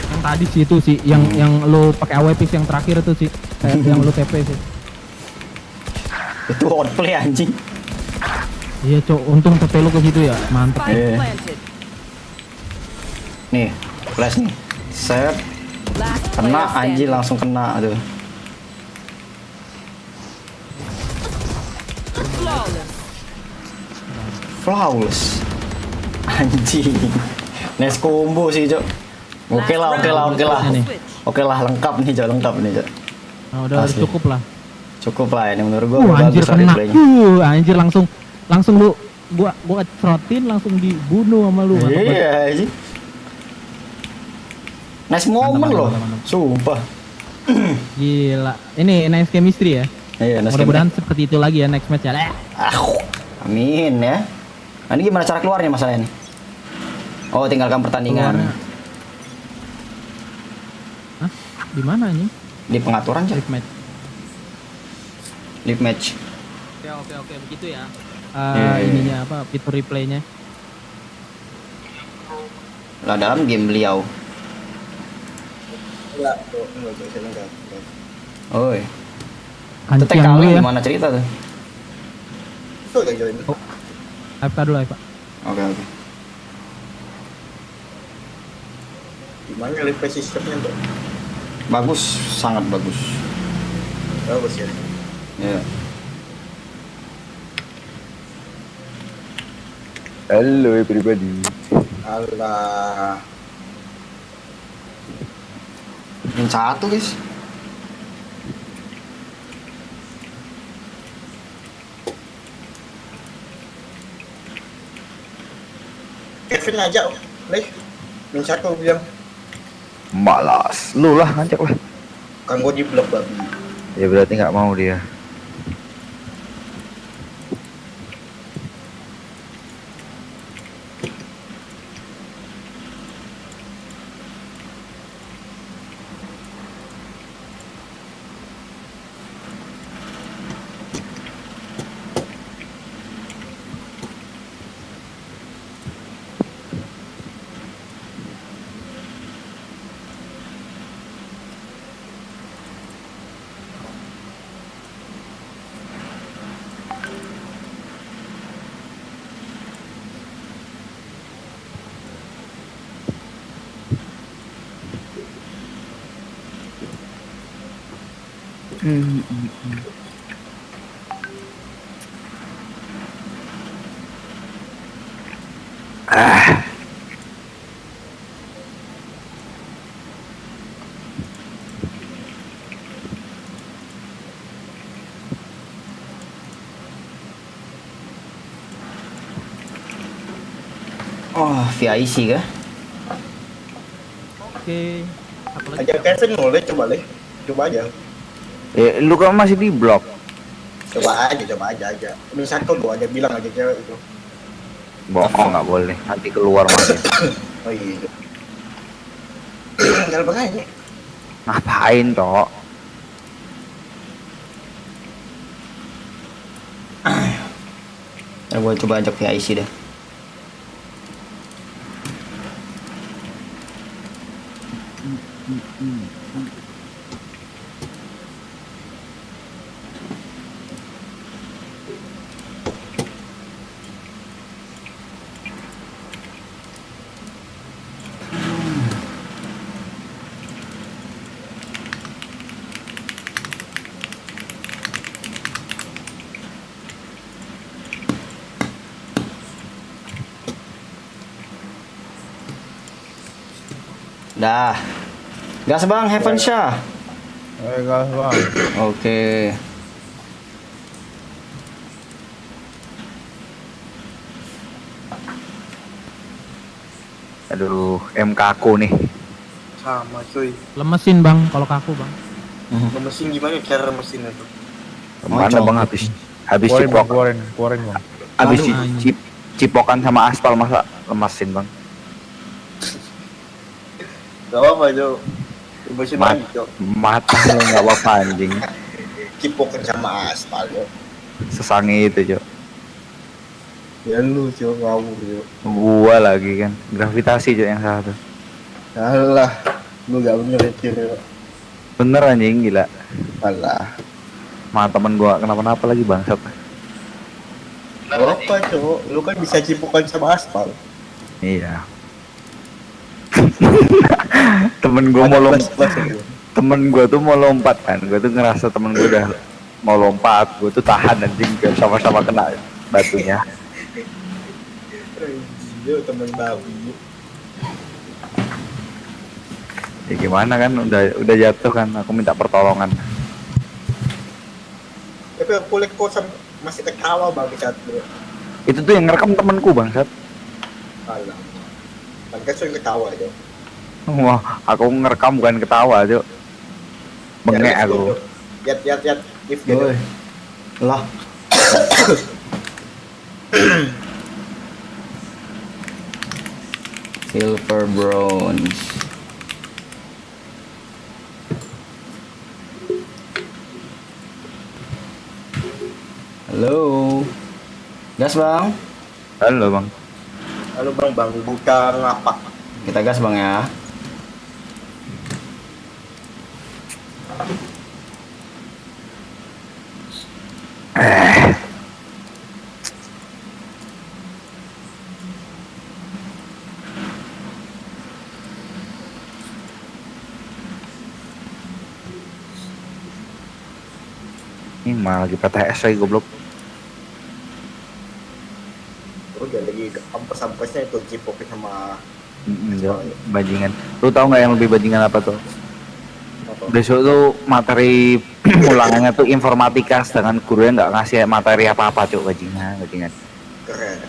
Yang tadi sih itu sih, yang lo pakai AWP yang terakhir itu sih, kayak yang lo TP sih. Itu outplay anjing. Iya Cok, untung TP lo ke situ ya, mantep. Spike Iya. planted. Nih, flash nih. Set, Last kena player anjing standing. langsung kena tuh. Flawless. Flawless. Anjing. Nice combo sih, Cok. Oke lah. Ini. Oke lah, lengkap nih, Cok, Nah, udah Asli. cukup lah. Cukup lah ini menurut gua Anjir bagus lah kena. replaynya. Anjir langsung lu gua cerotin langsung dibunuh sama lu. Mantap banget. Iya, anjing. Nice moment loh. mantap. Sumpah. Gila. Ini nice chemistry ya. Iya, nice Mudah-mudahan seperti itu lagi ya next match ya. Amin ya. Nah, ini gimana cara keluarnya masalahnya nih? Oh, tinggalkan pertandingan. Keluarnya. Hah? Di mana nih? Di pengaturan, Cok. Live match. Live match. Oke, begitu ya. Iya. Ininya apa? Fitur replaynya. Lah dalam game beliau. Oi. Itu Anjing TKW lu ya. gimana cerita tuh? AFK dulu ya, Pak. Oke. Gimana replay sistemnya tuh? Bagus, sangat bagus. Bagus ya. Ya. Halo everybody. Alah. Yang satu, guys. Kevin ngajak, Leh. Mencak aku bilang, Malas. Lu lah ngajak lah. kan gua di blok babi. Ya berarti nggak mau dia. Oh, VIC kah? Oke. Apa lagi? Ajak cancel boleh, coba deh. Coba aja. Lu kan masih di blok. Coba aja. Misal kau aja bilang aja cewek itu. Bohong nggak boleh. Nanti keluar masih. Oh iya. Jangan bengay. Ngapain toh? Ya, gue coba ajak VIC deh. Dah. Gas bang, Heaven Shah. Gas bang. Oke. Aduh, MK aku nih. Sama cuy. Lemesin bang, kalau kaku bang. Mesin gimana cara mesin itu? Mana bang habis cipok. Keluarin bang. Habis Aduh. cipokan sama aspal masa lemesin bang. Gak apa-apa Jo. Mesin lagi Jo. Mata lu nggak apa-apa anjing. Cipokan sama aspal Jo. Sesangi itu Jo. Ya lu Jo ngawur Jo. Gua lagi kan. Gravitasi Jo yang salah tuh. Alah, lu gak bener Jo. Bener anjing gila. Alah. Mah temen gua kenapa-napa lagi bangsat. Gak apa Jo. Lu kan bisa cipokan sama aspal. Iya. Temen gua mau lompat. Temen gua tuh mau lompat kan. Gua tuh ngerasa temen gua udah mau lompat. Gua tuh tahan anjing sama-sama kena batunya. Jo temen babi. Ya gimana kan udah jatuh kan. Aku minta pertolongan. Tapi kulit kosan masih ketawa bangsat bro. Itu tuh yang ngerekam temenku bangsat. Alah. Kan sering ketawa Jo. Wah, aku ngerekam bukan ketawa, Cuk. Bengek aku. Lihat. If Woi. Lah. Silver bronze. Halo. Gas bang. Halo, Bang. Halo bang, buka ngapa? Kita gas bang ya. Ini malah lagi PTS lagi goblok. Udah lagi ampes-ampesnya itu cipokin sama Bajingan. Lu tahu nggak yang lebih bajingan apa tuh? apa? Besok tuh materi ulangannya tuh informatika, sedangkan gurunya nggak ngasih materi apa-apa, Cuk. Bajingan. Keren.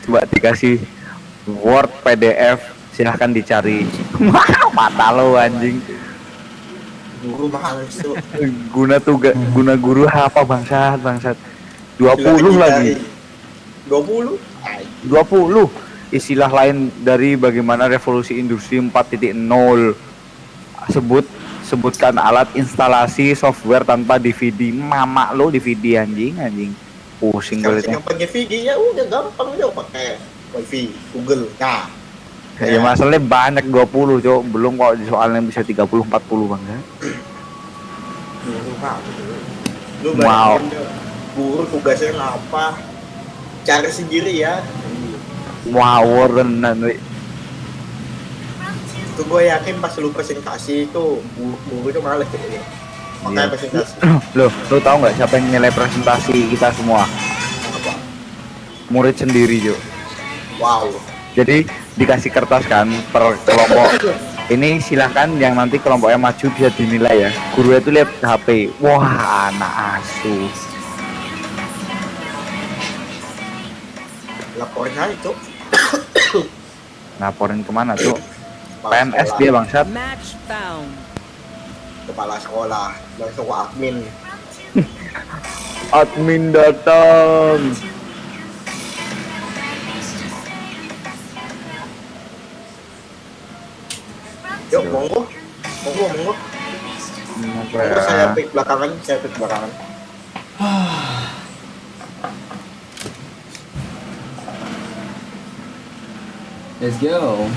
Coba dikasih Word, PDF, silahkan dicari. Mata lo anjing. Guru mahal itu. Guna guru apa bangsat. 20 lagi. 20? 20 istilah lain dari bagaimana revolusi industri 4.0. Sebutkan alat instalasi software tanpa DVD. Mama lo DVD anjing pusing Kalau kulitnya. yang pakai VG ya udah gampang aja pakai wifi Google. Nah, Ya masalahnya banyak 20, Cok. Belum kok di soalnya bisa 30 40 bang ya. Lu Wow. bayangin deh, guru tugasnya apa? Cari sendiri ya. Wow, renan. Itu gue yakin pas lu presentasi itu guru itu malas gitu. Makanya presentasi. Lo tau nggak siapa yang nilai presentasi kita semua? Apa? Murid sendiri, Jo. Wow. Jadi dikasih kertas kan per kelompok. Ini silahkan yang nanti kelompoknya maju bisa dinilai ya. Gurunya tuh lihat HP. Wah, anak asuh. Laporin aja tuh. Laporin kemana tuh? Kepala PNS sekolah. dia bangsat. Match found. Kepala sekolah langsung ke admin. Admin datang. Yuk, monggo. Monggo. Apa Monggo saya ya? pick belakangan, Let's go.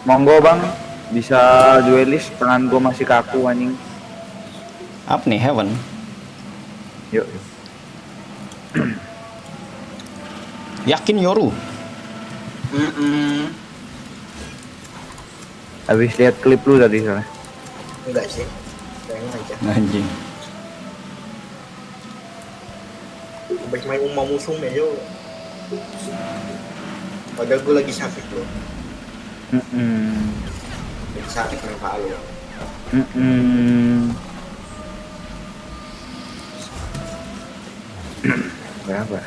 Monggo bang, bisa duelis. Tangan gua masih kaku anjing. Up nih Heaven. Yuk. Yakin Yoru? Habis lihat klip lu tadi soalnya. Enggak sih. Pengen aja. Anjing. Habis main umum musuh aja. Padahal gue lagi sakit loh. Lagi sakit main Valo. Berapa?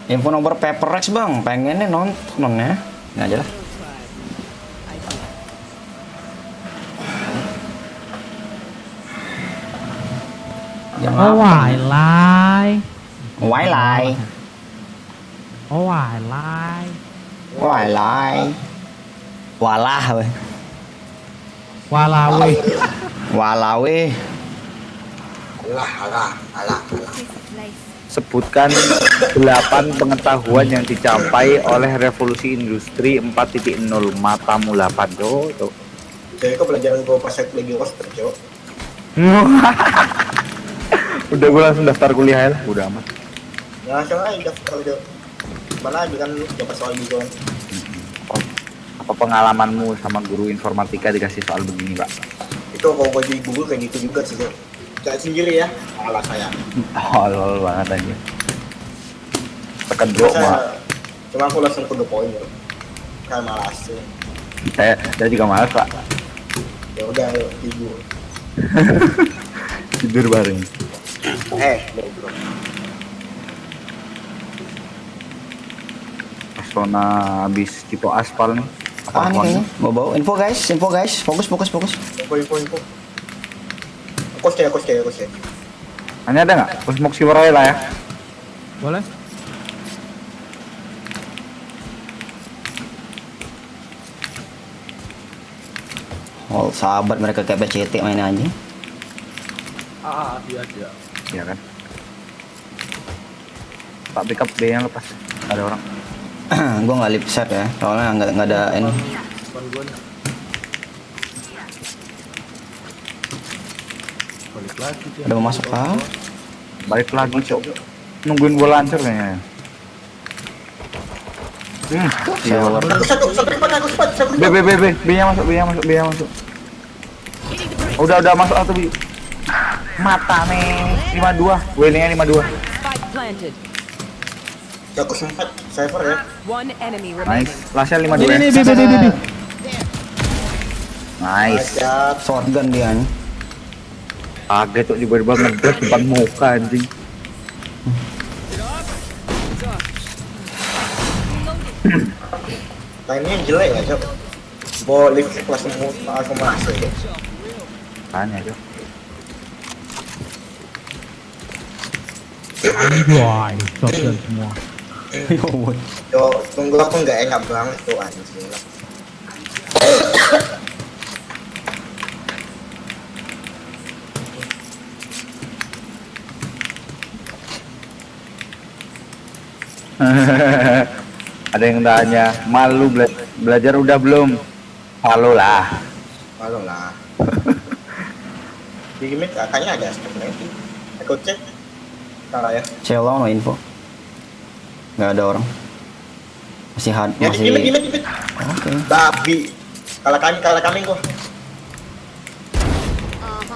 Info nomor Paper X bang, pengennya nonton ya. Ini aja lah. Jam Oh, apa? wailai. Wailai. Oh, wailai. Wailai. Walah weh. Walawe. Walawe. Alah. Taste of life. Sebutkan 8 pengetahuan yang dicapai oleh revolusi industri 4.0. Matamu 8 tuh. Jadi kok pelajaran gue pas lagi roster, Cok. Udah gue langsung daftar kuliah ya. Udah amat. Ya, langsung aja daftar, Cok. Mana aja kan dapat soal gitu kan. Apa pengalamanmu sama guru informatika dikasih soal begini, Pak? Itu kalau gue di Google kayak gitu juga sih, Cok. Cek sendiri ya. Alah saya. Lol banget aja. Tekan drop mah. Cuma aku langsung ke the point, Cok. Kayak malas sih. Saya juga malas, Pak. Ya udah, ayo tidur. Tidur bareng. Bro. Persona habis tipe aspal nih. Ah nih kayaknya. Bawa info guys. Fokus. Info. Aku stay. Hanya ada nggak? Smoke si Warai lah ya. Boleh? Oh sahabat mereka kayak BCT mainnya anjing. Iya. Iya kan. Tak pick up B yang lepas. Ada orang. Gua nggak lip set ya, soalnya nggak ada ini. Balik lagi dia. Ada mau masuk kah? Balik lagi, Cok. Nungguin bola lancar kayaknya. Iya. Satu B nya masuk. Udah masuk satu B. Mata nih 52. W-nya 52. Spike planted. aku sempat cyber ya. One enemy remaining. Nice. Lasnya 52. Ini B. Nice. Siap. Shotgun dia anjing. Kaget tuh tiba-tiba ngedrop depan muka anjing. Timenya jelek ya, Cok. Bawa lift kelas langsung masuk ya. Tanya, Cok. Anjay, shotgun semua. Yo, tunggu aku nggak enak banget tuh anjing. Ada yang tanya, malu belajar udah belum? Halo lah. Malu lah. Di mid kayaknya ada step nanti. Aku cek. Salah ya. Celong no info. Nggak ada orang. Masih Ya di mid. Oke. Babi. Kalah kami gua.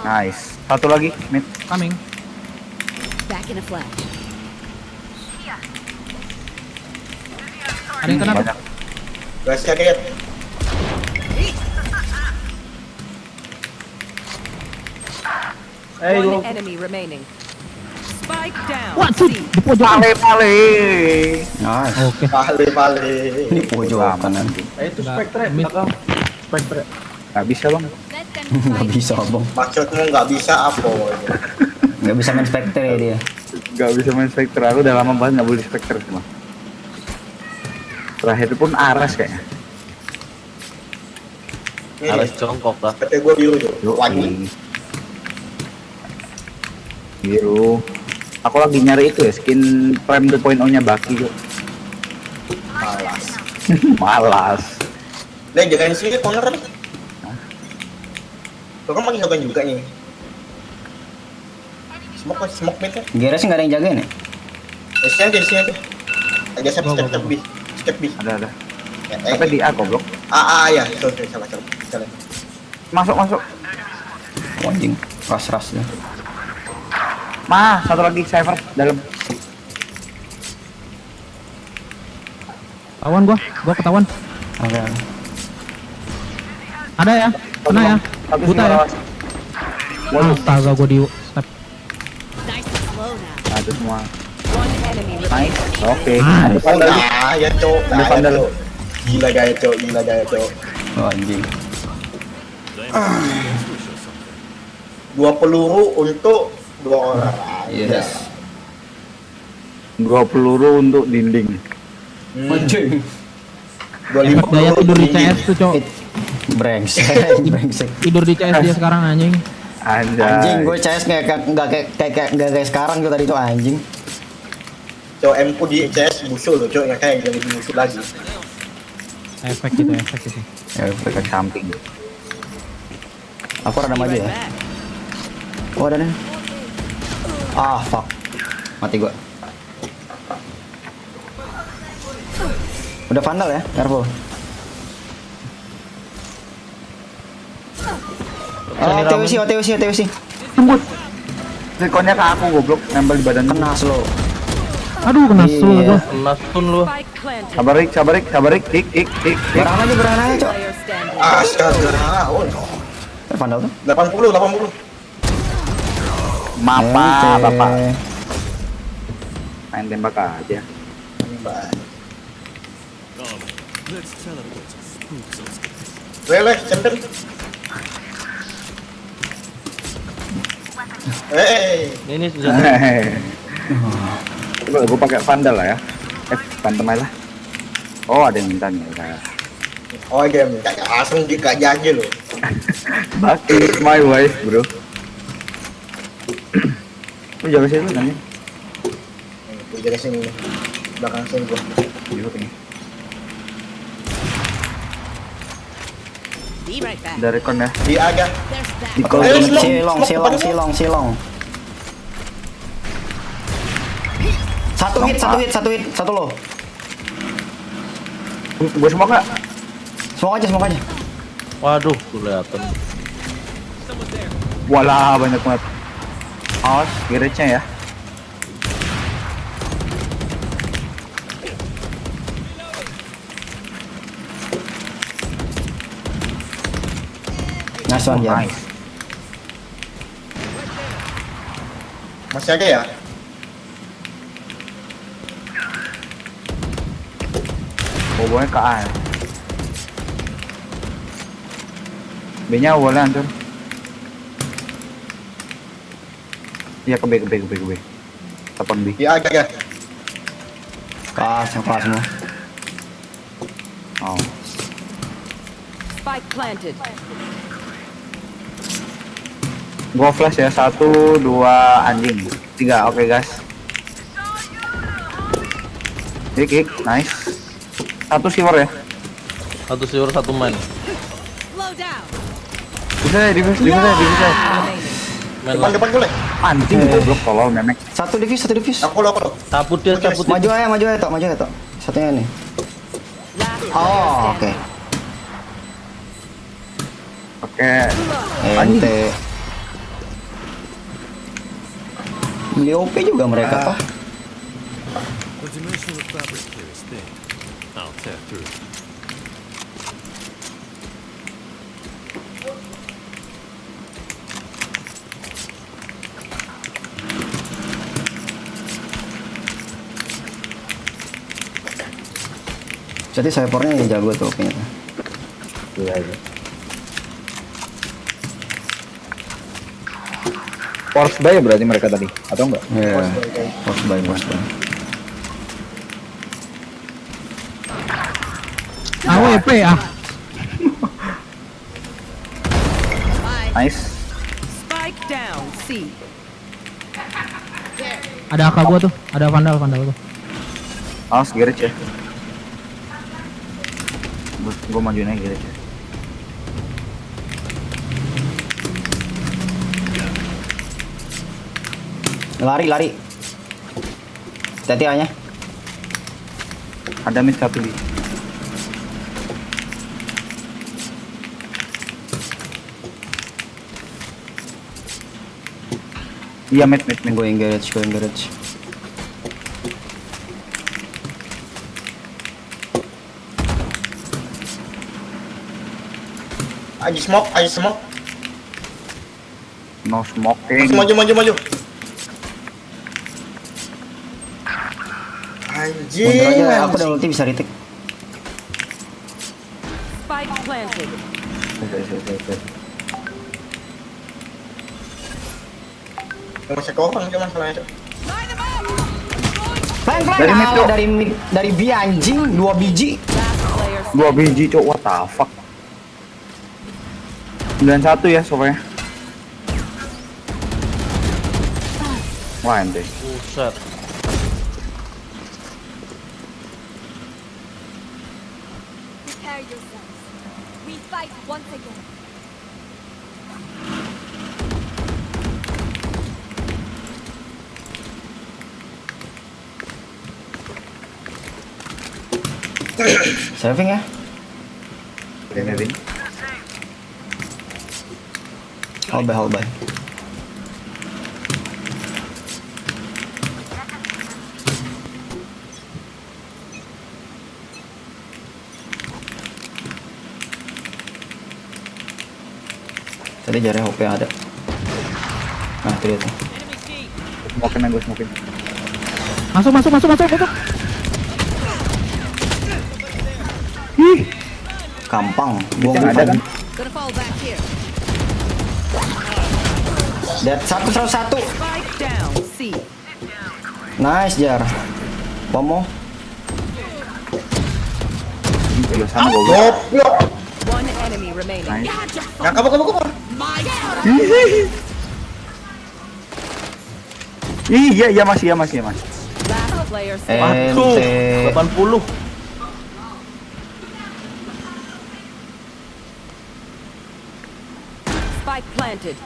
Nice. Satu lagi, mid. Coming. Back in a flash. Ada yang kena tuh. Banyak. Gas kaget. One enemy remaining. Spike down. Wah, tuh, C. di pojokan. Pale. Nice. Oke. Pale. Ini pojok kanan. Itu Spectre belakang. Spectre. Gak bisa bang. Let them Nggak fight. bisa bang. Maksudmu nggak bisa apa? Nggak bisa main Spectre ya dia. Gak bisa main Spectre. Aku udah lama banget gak boleh Spectre semua. Terakhir pun Aras kayaknya. Harus jongkok lah. Kata gua biru tuh. Yuk, Wajib. biru. Aku lagi nyari itu ya, skin Prime 2.0 nya Baki yuk. Malas. Malas. Lah jangan sini corner nih. Kau kan makin nyobain juga nih. Smoke mid kan? Geras nggak ada yang jagain ya? Sini aja. Aja step B. Step B. Ada. Ya, Tapi di A goblok. ya. Sorry, salah. Masuk. Oh, anjing. Ras ya. Satu lagi cyber dalam. Ketahuan gua ketahuan. Oke. Ada ya? Kena ya? Satu Buta ya? Astaga, gua di step. Nice and slow now. Ada semua. One enemy remaining. Nice. Oke. Nice. Ada pandal. Ya, Cok. Ada pandal. Gila gaya, Cok. Oh, anjing. 2 peluru untuk 2 orang. Yes. 2 peluru untuk dinding. Anjing. 25 Daya tidur di CS tuh, Cok. Brengsek. Tidur di CS dia sekarang anjing. Anjing, Anjay. gue CS nggak kayak sekarang tuh tadi tuh anjing. Cok, M ku di CS musuh loh, Cok. Yang kayak yang lebih musuh lagi. Efek itu. Ya, Dekat samping. aku rada maju Right ya. back. Oh, ada nih. Ah, fuck. Mati gua. Udah vandal ya, careful. TWC. Tunggu. Rekonnya ke aku goblok, nempel di badan. Kena slow. Aduh, kena slow Iya. gua. Kena stun lu. Spike planted. Sabarik. Ik. Berang aja, Cok. Player standing. Astaga. Oh, Vandal tuh. 80. Mapa, Ente. bapak. Main tembak aja. Let's teleport to spook those guys. Lele, center. Ini senjata. Coba gue pakai vandal lah ya. Phantom aja lah. Oh, ada yang minta nih. Oh, dia minta langsung gak jadi loh. Baki my wife, bro. Lu jaga sini lu nanti. Gue jaga sini nih. Belakang sini gua. Yuk ini. Be right back. Dari kon ya. Di aga. There's that. Di kon. Ayo, smoke. Silong. Satu hit, satu low. Gue semua kak. Smoke aja. Waduh, kelihatan. Walah banyak banget. Awas, geretnya ya. Nice one, ya. Nice. Masih ada ya? Bobanya ke A. B-nya awalnya hancur. Iya ke B. Tepan B. Di aga. Kelas semua. Oh. Spike planted. Gua flash ya, 1, 2, anjing 3, oke guys. Ik, nice. 1 silver ya. Satu siur, satu main. Slow down. Bisa ya, di bisa. Remaining. Depan boleh. Anjing goblok tolol memek. Satu diffuse. Aku lo. Cabut dia, cabut dia. Maju aja tok. Satunya nih. Last player Oh, oke. standing. Oke. Ente. Beli OP juga mereka toh. The dimensional fabric here is thin. I'll tear through. Jadi snipernya jago tuh OP-nya. Iya. Force buy berarti mereka tadi atau enggak? Iya. Force buy. AWP ah. Nice. Spike down. C. Ada AK gua tuh, ada vandal tuh. Awas garage ya. Gue majuin aja garage ya. Lari. Hati-hati A-nya. Ada mid satu di. Iya mid. Going garage. Aji smoke. No smoking. Maju. Mundur Anjing. aja, aku udah ulti bisa retake. Spike planted. Oke. Masih korang cuma masalahnya. Flank. Dari mid, Cok. Dari B anjing 2 biji. Last player standing. 2 biji cok, what the fuck. 91 ya soalnya. Wah ente. Buset. Prepare yourselves. We fight once again. Saving ya. Ini. Hold by. Tadi jarak HP ada. Nah, itu dia tuh. Smokin. Masuk. Gampang. Buang Yang ada kan? Gonna fall back here. Dead 101. Spike down. C. Nice Jar. Pomo. Ini sana goblok. Goblok. One enemy remaining. Nah, kamu. Iya masih. Last player standing. Ente. 80. Spike planted.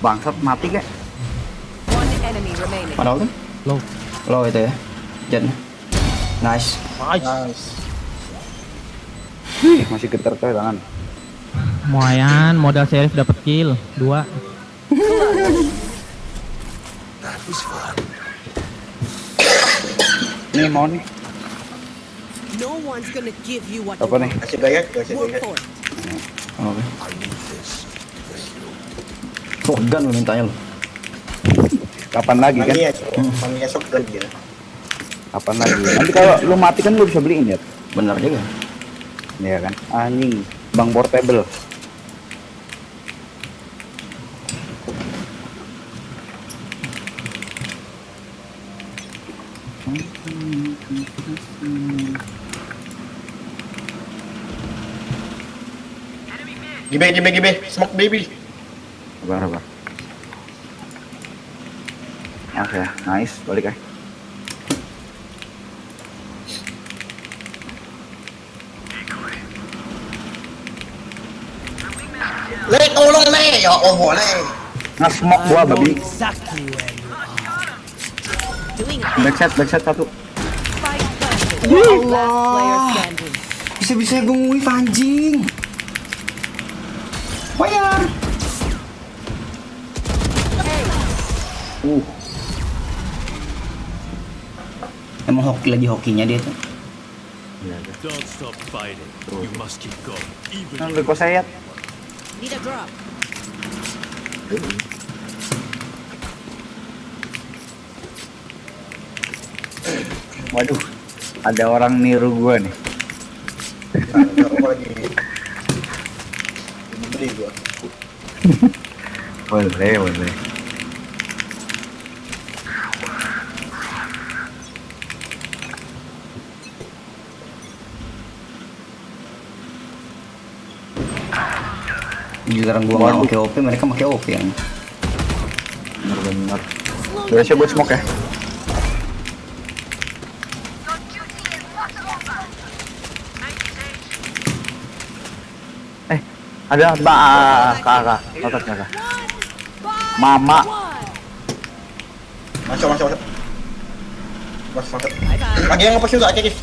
Bangsat mati kek. One enemy remaining. Mana tuh? Low itu ya. Jen. Nice. Nice. Masih getar coy tangan. Lumayan, modal sheriff dapat kill 2. Nih mau nih. No one's gonna give you what Apa nih? Kasih bayar. Work for it. Oke. Shotgun lu mintanya lu. Kapan lagi kan? Mania shotgun dia. Kapan lagi? Nanti kalau lu mati kan lu bisa beliin ya. Bener juga. Iya kan? Anjing, bang portable. Gibe, smoke baby. Sabar. Oke, nice, balik ya. Le, tolong le. Ya Allah le. Nge-smoke gua babi. Exactly where you are. Doing Backset satu. spike planted. Last player standing. Bisa-bisa gue nguif anjing. Bayar. Emang lagi hokinya dia tuh. Don't stop fighting. You must keep going. Even Kan udah sayat. Need a drop. Waduh, ada orang niru gua nih. Aku lagi beli gua. Boleh. Giliran gua nggak oke mereka pakai OP yang. Bener. Biasa buat smoke ya. Ada kakak. Mama. Masuk. Lagi yang ngepas juga aja guys.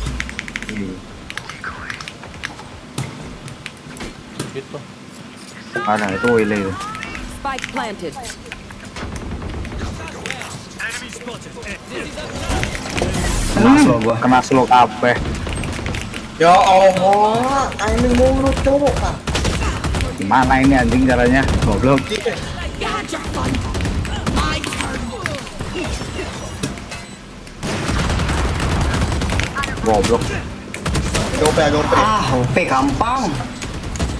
Mana itu Willy itu. Spike planted. Kena slow gua. Kena slow kabeh. Ya Allah, timing mulu cowok. Gimana ini anjing caranya? Goblok. Goblok. Agak OP. OP gampang.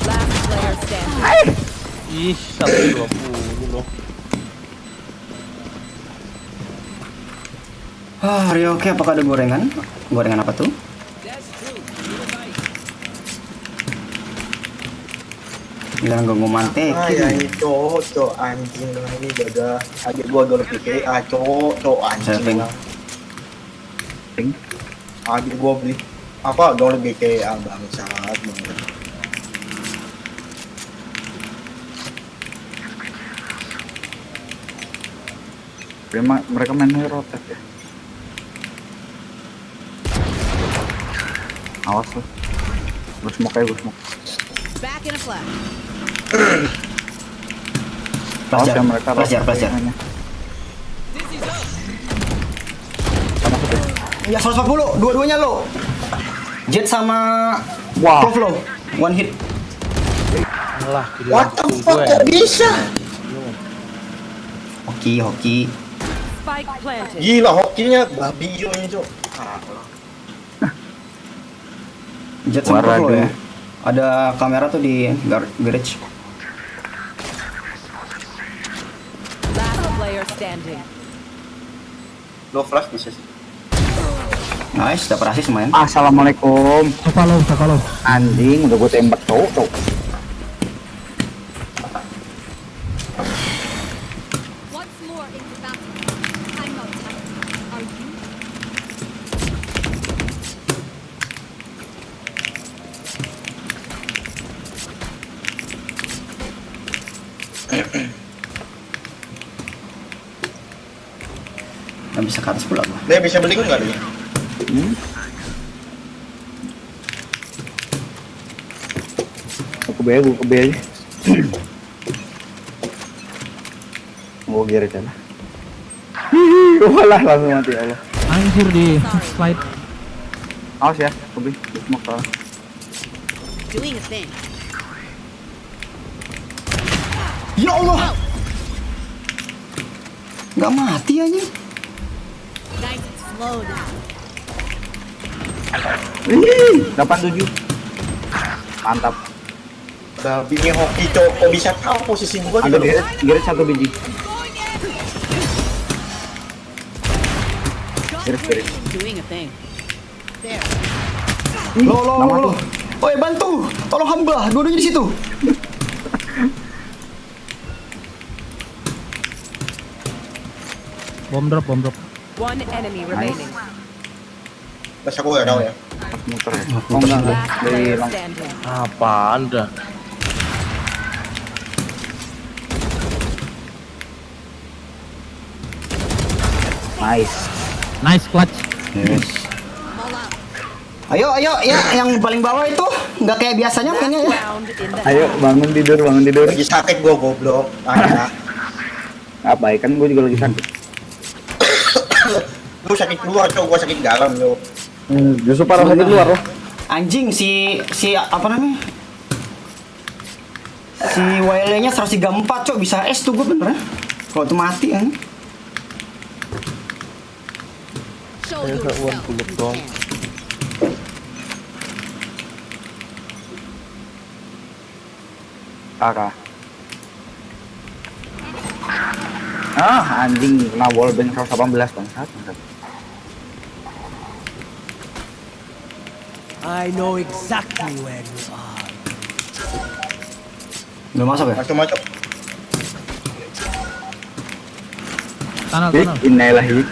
Last player standing. Ih, 120 loh. Rio, oke, apakah ada gorengan? Gorengan apa tuh? Jangan ganggu mantek. Ya ini cowok anjing lah ini jaga. Adik gua gol PK. Cowok anjing Serving. lah. Adik gua beli apa gol PK bangsat banget. Mereka mainnya rotate ya. Awas lu. Gue smoke. Back in a flash. Awas ya mereka Pelajar. mainnya. Sama tuh deh. Ya 140, dua-duanya lo. Jet sama Wah. Flow, one hit. Alah, What the fuck kok bisa? Hoki. Spike planted. Gila hokinya babi yo ini cok. Jet sama Warna Flow dulu. ya. Ada kamera tuh di garage. Last player standing. Lo flash bisa sih. Nice, dapat assist main. Assalamualaikum. Sakalo. Anjing udah gue tembak cowok. Once more into battle. I'm not tired. Are you? Nggak bisa ke atas pula gua. Dia bisa beli nggak dia? Aku B aja. Mau gear aja lah. Walah langsung mati Allah. Anjir di slide. Awas ya, Kobe. Smoke salah. Doing a thing. Ya Allah. Nggak mati aja. Nice and slow down. 87. Mantap. Babinya hoki cok. Kok bisa tahu posisi gua Ada gitu? gear 1 biji. Gear. Doing a thing. There. Lo. Oi, bantu. Tolong hamba. Dua-duanya di situ. Bom drop. One enemy remaining. Pas aku nggak tahu ya. Pas muter ya. Oh enggak. Last Dari player lang. standing. Apa anda? Nice clutch. Yes. Ayo, ya yang paling bawah itu nggak kayak biasanya mainnya ya. Round in the Ayo bangun tidur. Lagi sakit gua goblok. Ah, Apa kan gue juga lagi sakit. lu sakit keluar cok, gua sakit dalam yo. Justru parah sakit luar loh. Anjing si apa namanya? Si WL-nya 134 cok, bisa S tuh gue bener. Kalau tuh mati kan. show yourself. You can. Kakak. Anjing kena wallbang 118 bangsat. I know exactly where you are. Udah masuk ya? Masuk. Tunnel. Innalillahi.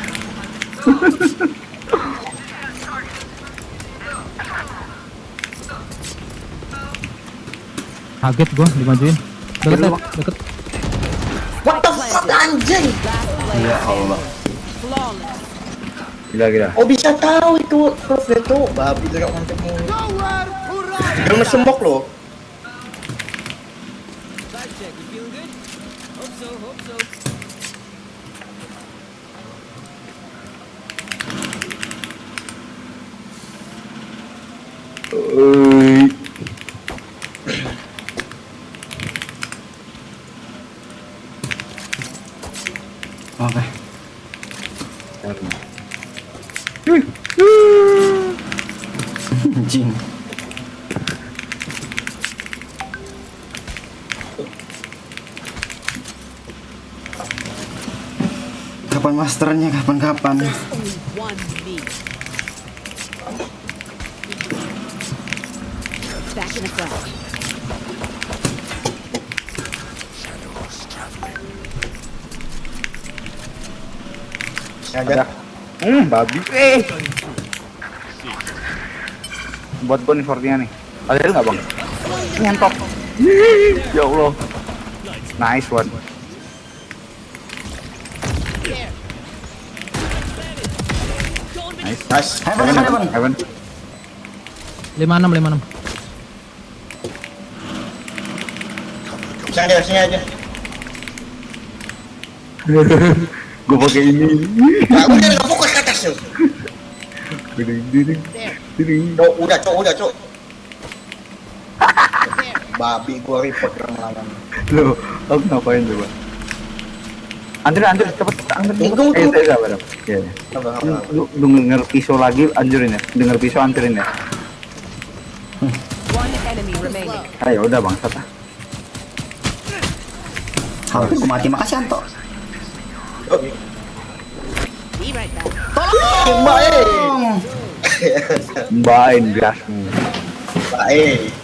Kaget gua dimajuin. Deket. What the fuck anjing? Iya Allah. Flawless. Gila. Oh bisa tahu itu prof itu babi tuh yang mantep mulu. Jangan mesembok loh. Oke. Anjing. Kapan masternya? Kapan? There's only one me. Back in the front. Ada. Babi. Buat gue nih sortinya nih. Ada nggak bang? Nyentok. Ya Allah. Nice one. Nice. Heaven. 56. Sini aja. Gue pakai ini. Nah, udah nggak fokus ke atas tuh. Udah cok. Babi gua report lama-lama. Loh, aku ngapain coba? Anjir, cepet. Tunggu. Sabar. Iya. Lu denger pisau lagi, anjurin ya. Denger pisau anjurin ya. One enemy remaining. Ayo udah bangsat ah. Hampir gue mati, makasih Anto. Be right back. Mbain gasmu. Baik.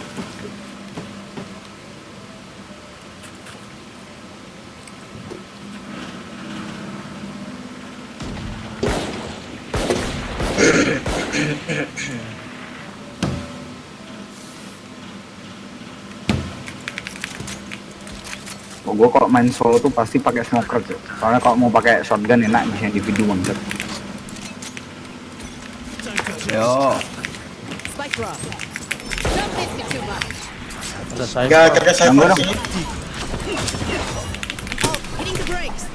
Gue kalau main solo tuh pasti pakai smoker tuh. Soalnya kalau mau pakai shotgun enak bisa individu bangsat. Yo. Spike drop. Don't miss it too much. Gak ada saya Ambil dong. sini. Oh, hitting the brakes.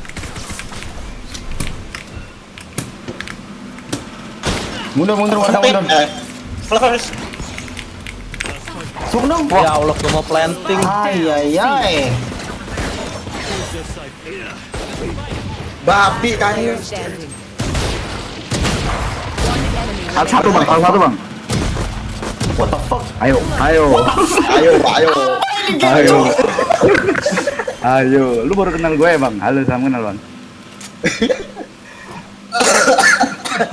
Mundur. Flowers. Suk dong. Ya Allah, gue mau planting. Ay. Babi kan. Player standing. One enemy remaining. Satu bang. What the fuck? Ayo. Lu baru kenal gue ya bang? Halo, salam kenal bang.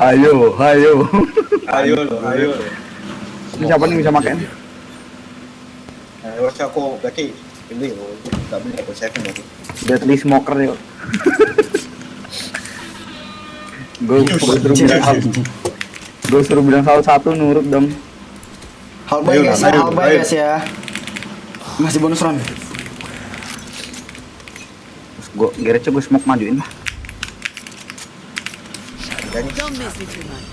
Ayo. Ayo. Ini siapa nih bisa makan? Harus aku berarti ini nggak beli aku saya berarti. Deadly smoker yuk. Gue suruh bilang salah satu nurut dong. Hal baik guys ya. Masih bonus round. Terus gue smoke majuin lah. Jadi Don't miss me too much.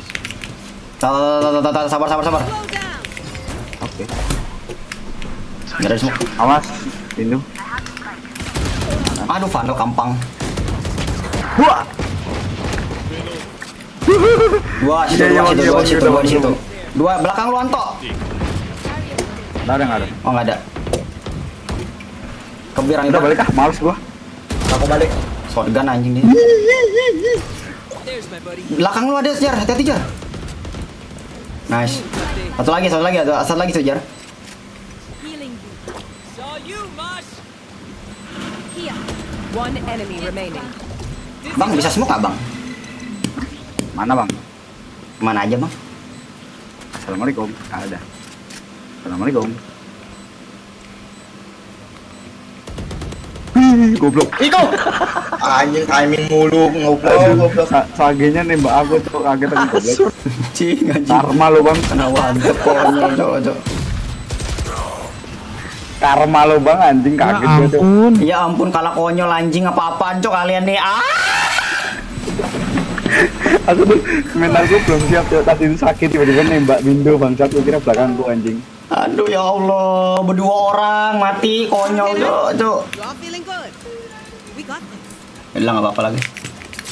Sabar. Slow down. Oke. Nggak ada smoke. Awas, Indo. Aduh, Vandal kampang. Wah. Dua situ. Dua belakang lu, Anto. Nggak ada. Oh, nggak ada. Kebirang Udah balik ah, males gua. aku balik. Shotgun anjing dia. Belakang lu ada, Jar. Hati-hati, Jar. Nice. Satu lagi tuh, Jar. Healing you. Saw you, Mosh. Here. One enemy remaining. Bang, bisa smoke nggak, Bang? Mana bang? Mana aja, Bang? Assalamualaikum. Ada. Assalamualaikum. Goblok. Iko. Anjing timing mulu ngobrol. Sagenya nembak aku tuh kaget aku goblok. Cing, anjing. Karma lo bang. Kena wantep konyol, Cok. Karma lo bang anjing Ya kaget gua tuh. ampun. Ya ampun, kalah konyol anjing apa-apaan, Cok, kalian nih. Aku tuh mental gue belum siap tuh, tadi itu sakit tiba-tiba nembak window bangsat, gue kira belakangku anjing. Aduh ya Allah, berdua orang mati konyol, Cok. You all feeling good? We got this. Udah nggak apa-apa lagi.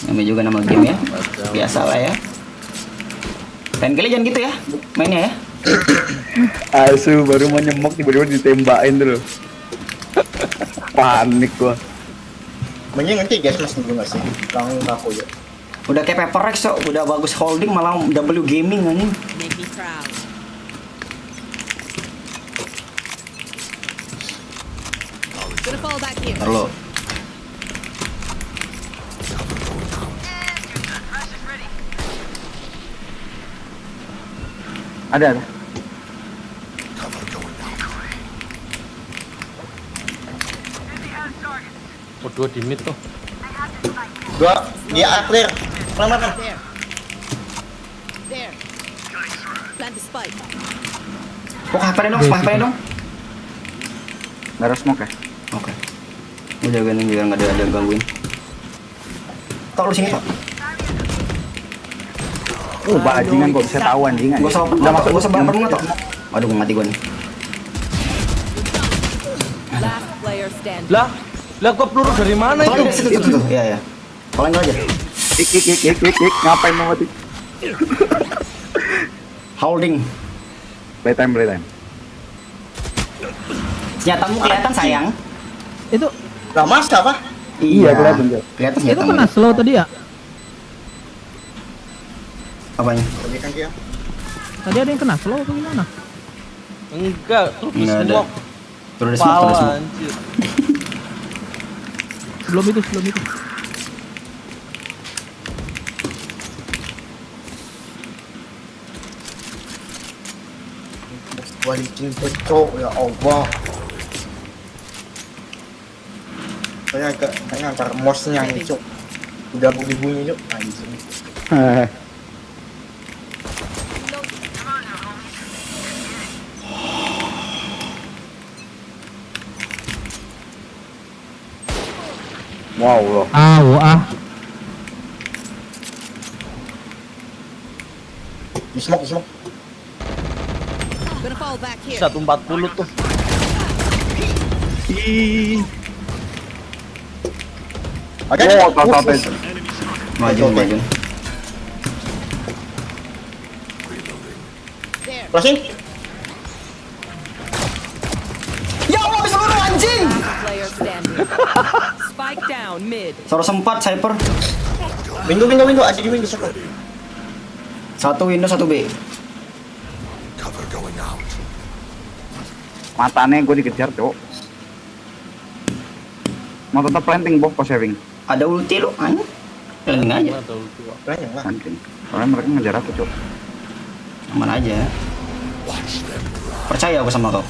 Namanya juga nama game ya. Biasa lah ya. Lain kali jangan gitu ya mainnya ya. Asu baru mau nyemok tiba-tiba ditembakin tuh loh. Panik gua. Mending nanti guys mas dulu nggak sih? Langsung aku ya. Udah kayak Paper Rex, Cok. Udah bagus holding malah W gaming anjing. Make me proud. Gonna fall back here. Perlu. Ada. Berdua di mid tuh. Dua dia clear. Selamat. There. There. Plant the spike. Kok HP dong, HP dong. Nggak ada smoke ya? Oke. Lu jaga nih biar nggak ada yang gangguin. Tok lu sini, Tok. Bajingan kok bisa tahu anjing anjing. Gua usah Udah masuk, gua usah bumper nggak, Tok. Aduh, gua mati gua nih. Last player standing. Lah kok peluru dari mana Tolong itu? di situ tuh. Iya. Tolong aja. Ik, ngapain mau mati? Holding. Playtime. Senjatamu kelihatan, sayang. Itu Lah mas apa? Iya, kelihatan, Cok. Kelihatan itu senjatamu. kena slow tadi ya? Apanya? Bagi kan dia. Tadi ada yang kena slow atau gimana? Enggak, terus di Nggak ada. smoke. Terus di smoke. Pala anjir. Sebelum itu. Balikin pecok ya Allah. Kayaknya antar mosnya nih cok. Udah bunyi cok. Anjing. Wow loh. Di smoke. Gonna fall back here. 140 tuh. Ada. Sampai. Maju. There. Flashing. Ya Allah, bisa lu anjing. Player standing. Spike down mid. Soro sempat Cypher. Window. Ada di window satu. Satu Windows, satu B. Matanya gue dikejar, Cok. Mau tetap planting, Bob, saving. Ada ulti lu, anjing. Landing aja. Ada ulti, Pak. Banyak lah. Planting. Soalnya mereka ngejar aku, Cok. Aman aja. Percaya aku sama kau.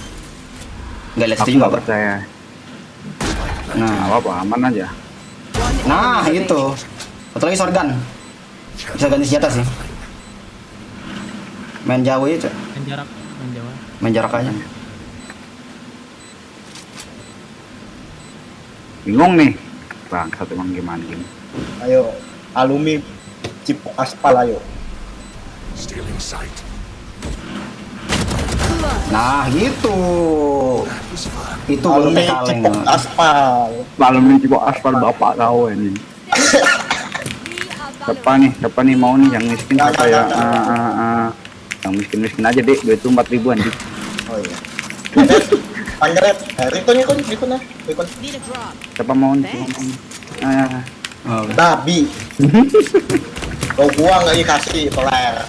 Enggak lihat Aku situ juga, nggak Pak. percaya. Nah, Nggak apa-apa, aman aja. nah itu. Satu lagi shotgun. Bisa ganti senjata sih. Main jauh ya, Cok. Main jarak, Main jarak aja. Bingung nih. Bangsat emang gimana gini. Ayo alumi cipok aspal ayo. Nah gitu. Itu Malam belum ini kaleng. cipok aspal. Malam ini coba aspal bapak kau ini. Siapa nih mau nih yang miskin apa ya? Yang miskin aja deh, duit itu 4.000 anjing. Oh iya. Panggret, Rikon nah. Need a drop. Siapa mau nih? Oh, Babi. Kau buang nggak dikasih peler.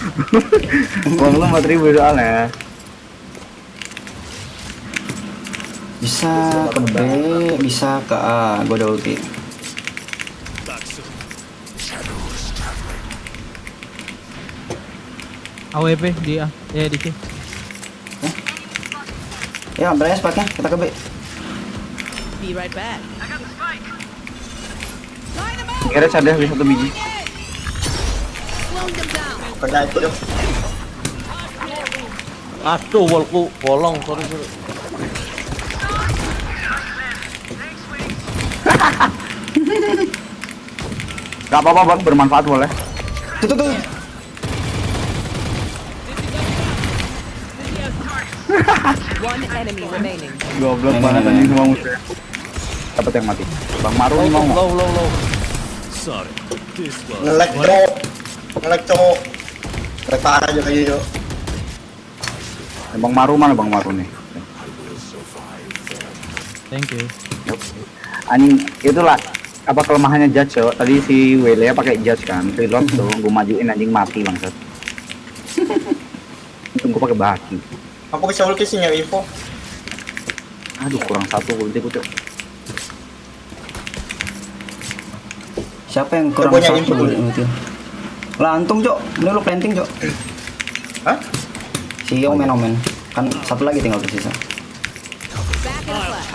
Uang lu 4.000 soalnya. bisa ke B, bisa ke A. Gue udah ulti. AWP di A, ya di C. Ya, berani spotnya. Kita ke B. Be right back. Kira ada di 1 biji. Slowing them down. Kena itu dong. Aduh, wallku bolong, sorry. Gak apa-apa bang, bermanfaat boleh. Tuh. One enemy remaining. Goblok banget anjing semua musuhnya. Dapat yang mati. Bang Maru nih mau. Low. Sorry, this was Ngelek cowok. Retar aja kayak gitu. Bang Maru mana Bang Maru nih? Thank you. Anjing itulah apa kelemahannya Judge yo. Tadi si Wele pakai Judge kan, reload tuh, gue majuin anjing mati bangsat. Tunggu pakai baki. Aku bisa ulti sih nyari info. Aduh kurang 1 ulti ku cok. Siapa yang kurang Coba nyari satu info. ulti? Lantung, Cok. Ini lu planting, Cok. Hah? Si Omen. Kan satu lagi tinggal tersisa. Back in flash.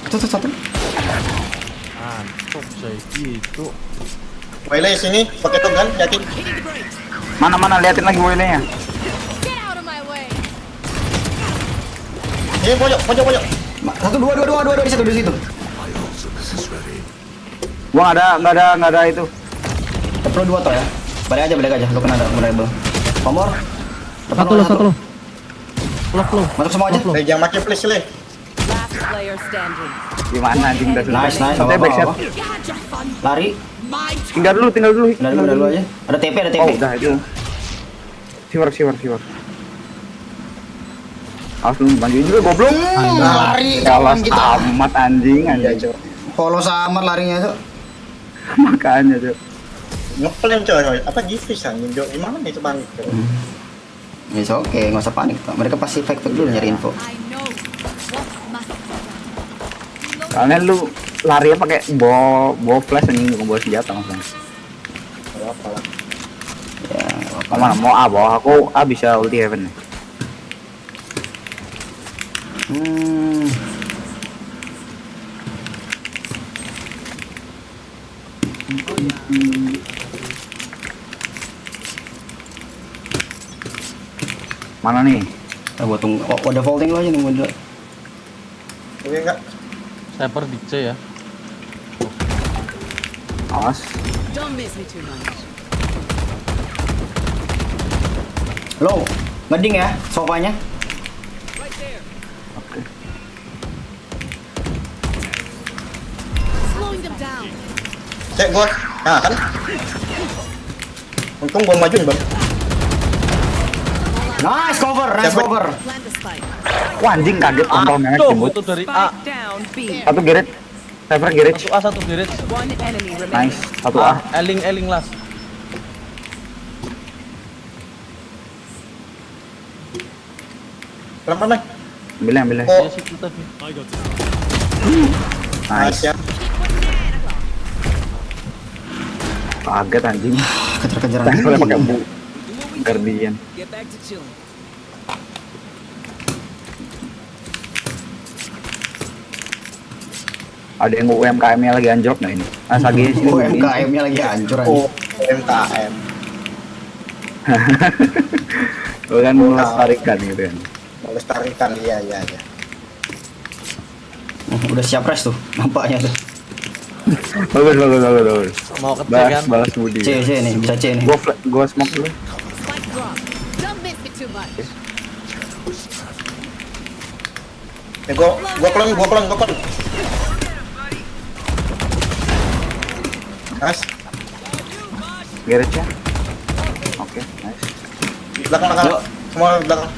Tuh satu. Antuk saya gitu. Wele sini pakai togan yakin. Mana liatin lagi Wele-nya. Get out of my way. Ini pojok. Satu, dua di situ. Gua nggak ada itu. Perlu 2 toh ya. Balik aja. Lu kena ada reliable. Komor. Satu lo. Lock. Masuk semua aja. Lock. Jangan makin please le. Last player standing. Gimana anjing udah Nice. selesai. Apa Backshot. Gotcha fun. Lari. My Tinggal dulu. Udah dulu aja. Ada TP. Oh udah itu. Siwar. Harus lu bantuin juga goblok. Lari Kalah kawan kita. amat anjing. Polos amat larinya, Cok. Makanya tuh. Ngeklaim coy. Apa givis anjing Jo? Gimana nih coba nih. Ya, oke, nggak usah panik, Pak. Mereka pasti fake dulu nyari info. I know what must be done. Soalnya lu lari pakai bawa flash anjing bukan bawa senjata langsung. Apa lah. Ya, nggak apa-apa. Mana mau A bawa aku A bisa ulti heaven nih. Mana nih? Gua tunggu. Oh, udah folding lu aja nunggu dulu. Oke enggak? Sniper di C ya. Awas. Don't miss me too much. Lo, ngeding ya sofanya. Slowing them down. Cek gua. Nah kan. Untung gua maju nih bang. Nice cover. Plant the spike. Wah anjing kaget kontol memek Tuh, jemput. itu dari A. Spike down B. Satu garage. Cyber garage. Satu A, satu Girit. One enemy remaining. Nice. Satu A. Eling las. Pelan-pelan. Ambil. Oh, Ya situ tadi. I got this. nice ya. Kaget anjing. Kejar-kejaran Tadi boleh pakai gini. bu. Guardian. Get back to chilling. Ada yang UMKM-nya lagi anjlok nggak ini? Sagi sini. UMKM-nya lagi hancur aja. Oh, MKM. Bukan melestarikan gitu kan. Melestarikan iya. Udah siap res tuh, nampaknya tuh. Bagus. Mau ke C Balas, kan? balas Budi. C nih, bisa C nih. Gua smoke dulu. Spike drop. Don't miss it too much. Gua pelan. Nice. Garage ya. Oke, nice. Belakang. Semua belakang.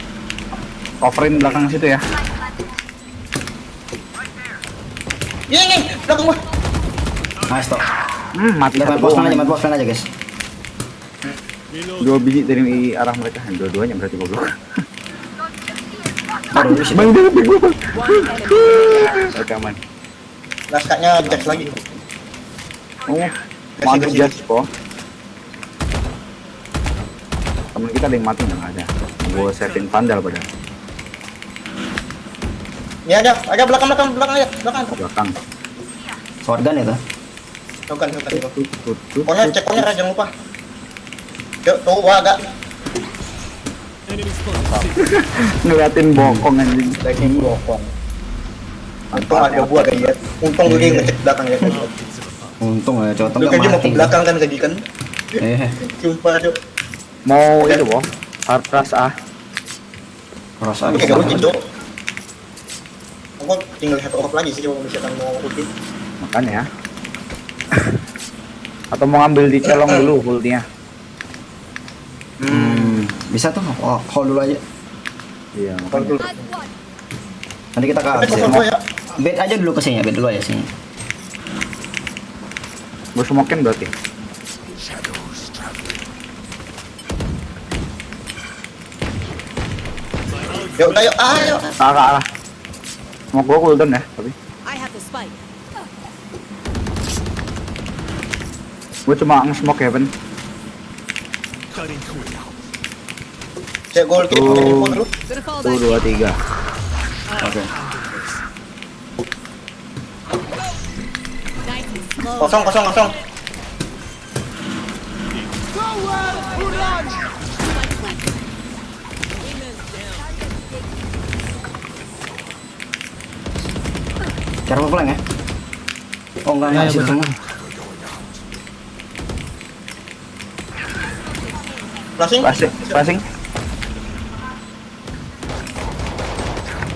Coverin belakang situ ya. Ini belakang gua. Nice toh. Mati Kita main satu box plan aja guys. 2 biji dari arah mereka. Dua-duanya berarti goblok. Baru dulu sih. Bang dia lebih gua. One enemy. Oke aman. Naskahnya judge lagi. Oh, mau judge kok. Temen kita ada yang mati nggak ada. Gua setting vandal padahal. Ini ada belakang aja, belakang. Belakang. Shotgun itu. Bukan. Pokoknya cekonnya jangan lupa. Yuk, tuh agak Enemy spotted. Ngeliatin bokong anjing. daging bokong. Untung ada buah kayak ya. Untung gue ngecek belakang ya. Untung ya, cowok Lu nggak kayak mau mati. ke belakang kan tadi kan. Sumpah tuh. Mau itu boh. Hard rush ah. Cross Tapi aja. kayak ulti dong. Aku tinggal satu orang lagi sih kalau misalkan mau ulti. Makanya. Atau mau ngambil di celong dulu ultinya. Bisa tuh. Oh, hold dulu aja. Iya, Kalau makanya. dulu. Nanti kita ke Tapi abis ya. kosong ya. Bait aja dulu ke sini ya, bait dulu aja sini. Gue smokin berarti. Yuk, ayo. Arah. Mau gue cooldown ya, tapi I have the spike. gue cuma nge-smoke ya, Ben. Cutting through. Cek gol kiri pakai info dulu. Gonna fall 1, back. 2, 3. Oke. Nice and slow. Kosong. Cara pelan ya. Oh enggak, Ya, situ betul. semua. Passing.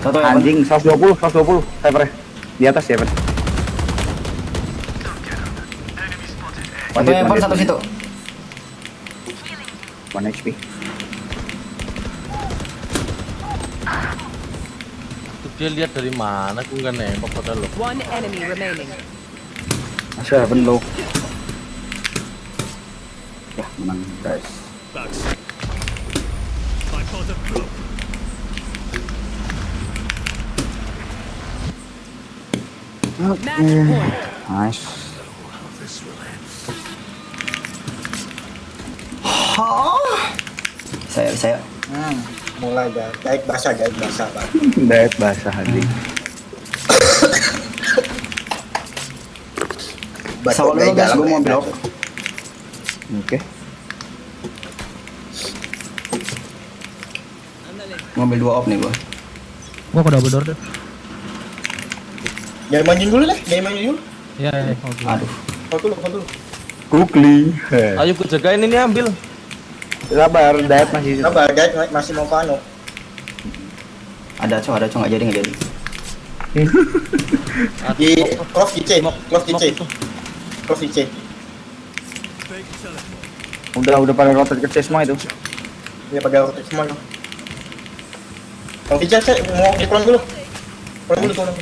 Satu ya, Anjing, 120. Cyber di atas ya, Ben. satu handphone, satu situ. 1 HP. Dia lihat dari mana? Aku nggak nembak padahal loh. One enemy remaining. Masih Ben low. Ya, menang guys. Backs. My part of group. Match point. Nice. Saya. Mulai gaib basah Bang. Diet basah anjing. Sawal dulu guys, gue mau blok. Oke. Ngambil 2 op nih gua. Gua ke double door deh. Jangan mainin dulu deh, Ya, oke. Aduh. Kau dulu. Kukli. Ayo ku jagain ini ambil. Sabar, diet masih. Sabar, gaib masih mau pano. Ada cowok nggak jadi. Di close di C. Fake teleport. Udah pada rotate ke C semua itu. Dia pakai rotate semua. Kalau Vijay saya mau pulang dulu. Pulang.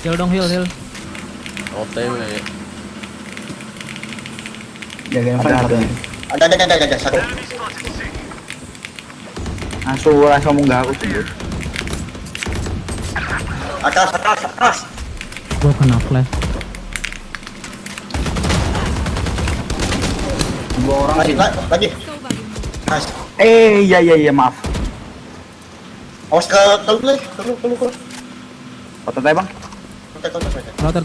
Heal dong, heal. OTW. Jagain fan satunya. Ada satu. Langsung munggah aku sih. Atas. Gua kena flash. 2 orang sih. Lagi. Nice. Iya maaf. Awas ke telur. Foto teh bang. Rotor.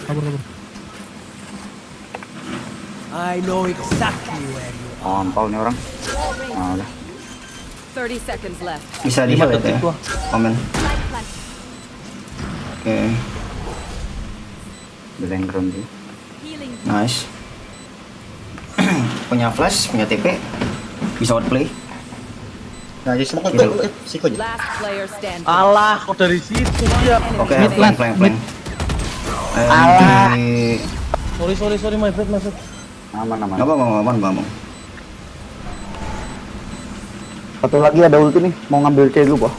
Kabur. I know exactly where you Kontol nih orang. Udah. 30 seconds left. Bisa di heal itu ya. gua. Komen. Oke. Belengkron sih. Healing. Nice. Punya flash, punya TP, bisa outplay. Nah, jadi semua Gitu. siko aja. Last player standing. Alah, kok dari situ ya? Oke, Mid flank, left, flank. Alah. Sorry, my bad. Aman. Nggak apa. Satu lagi ada ulti nih, mau ngambil C dulu, Bang.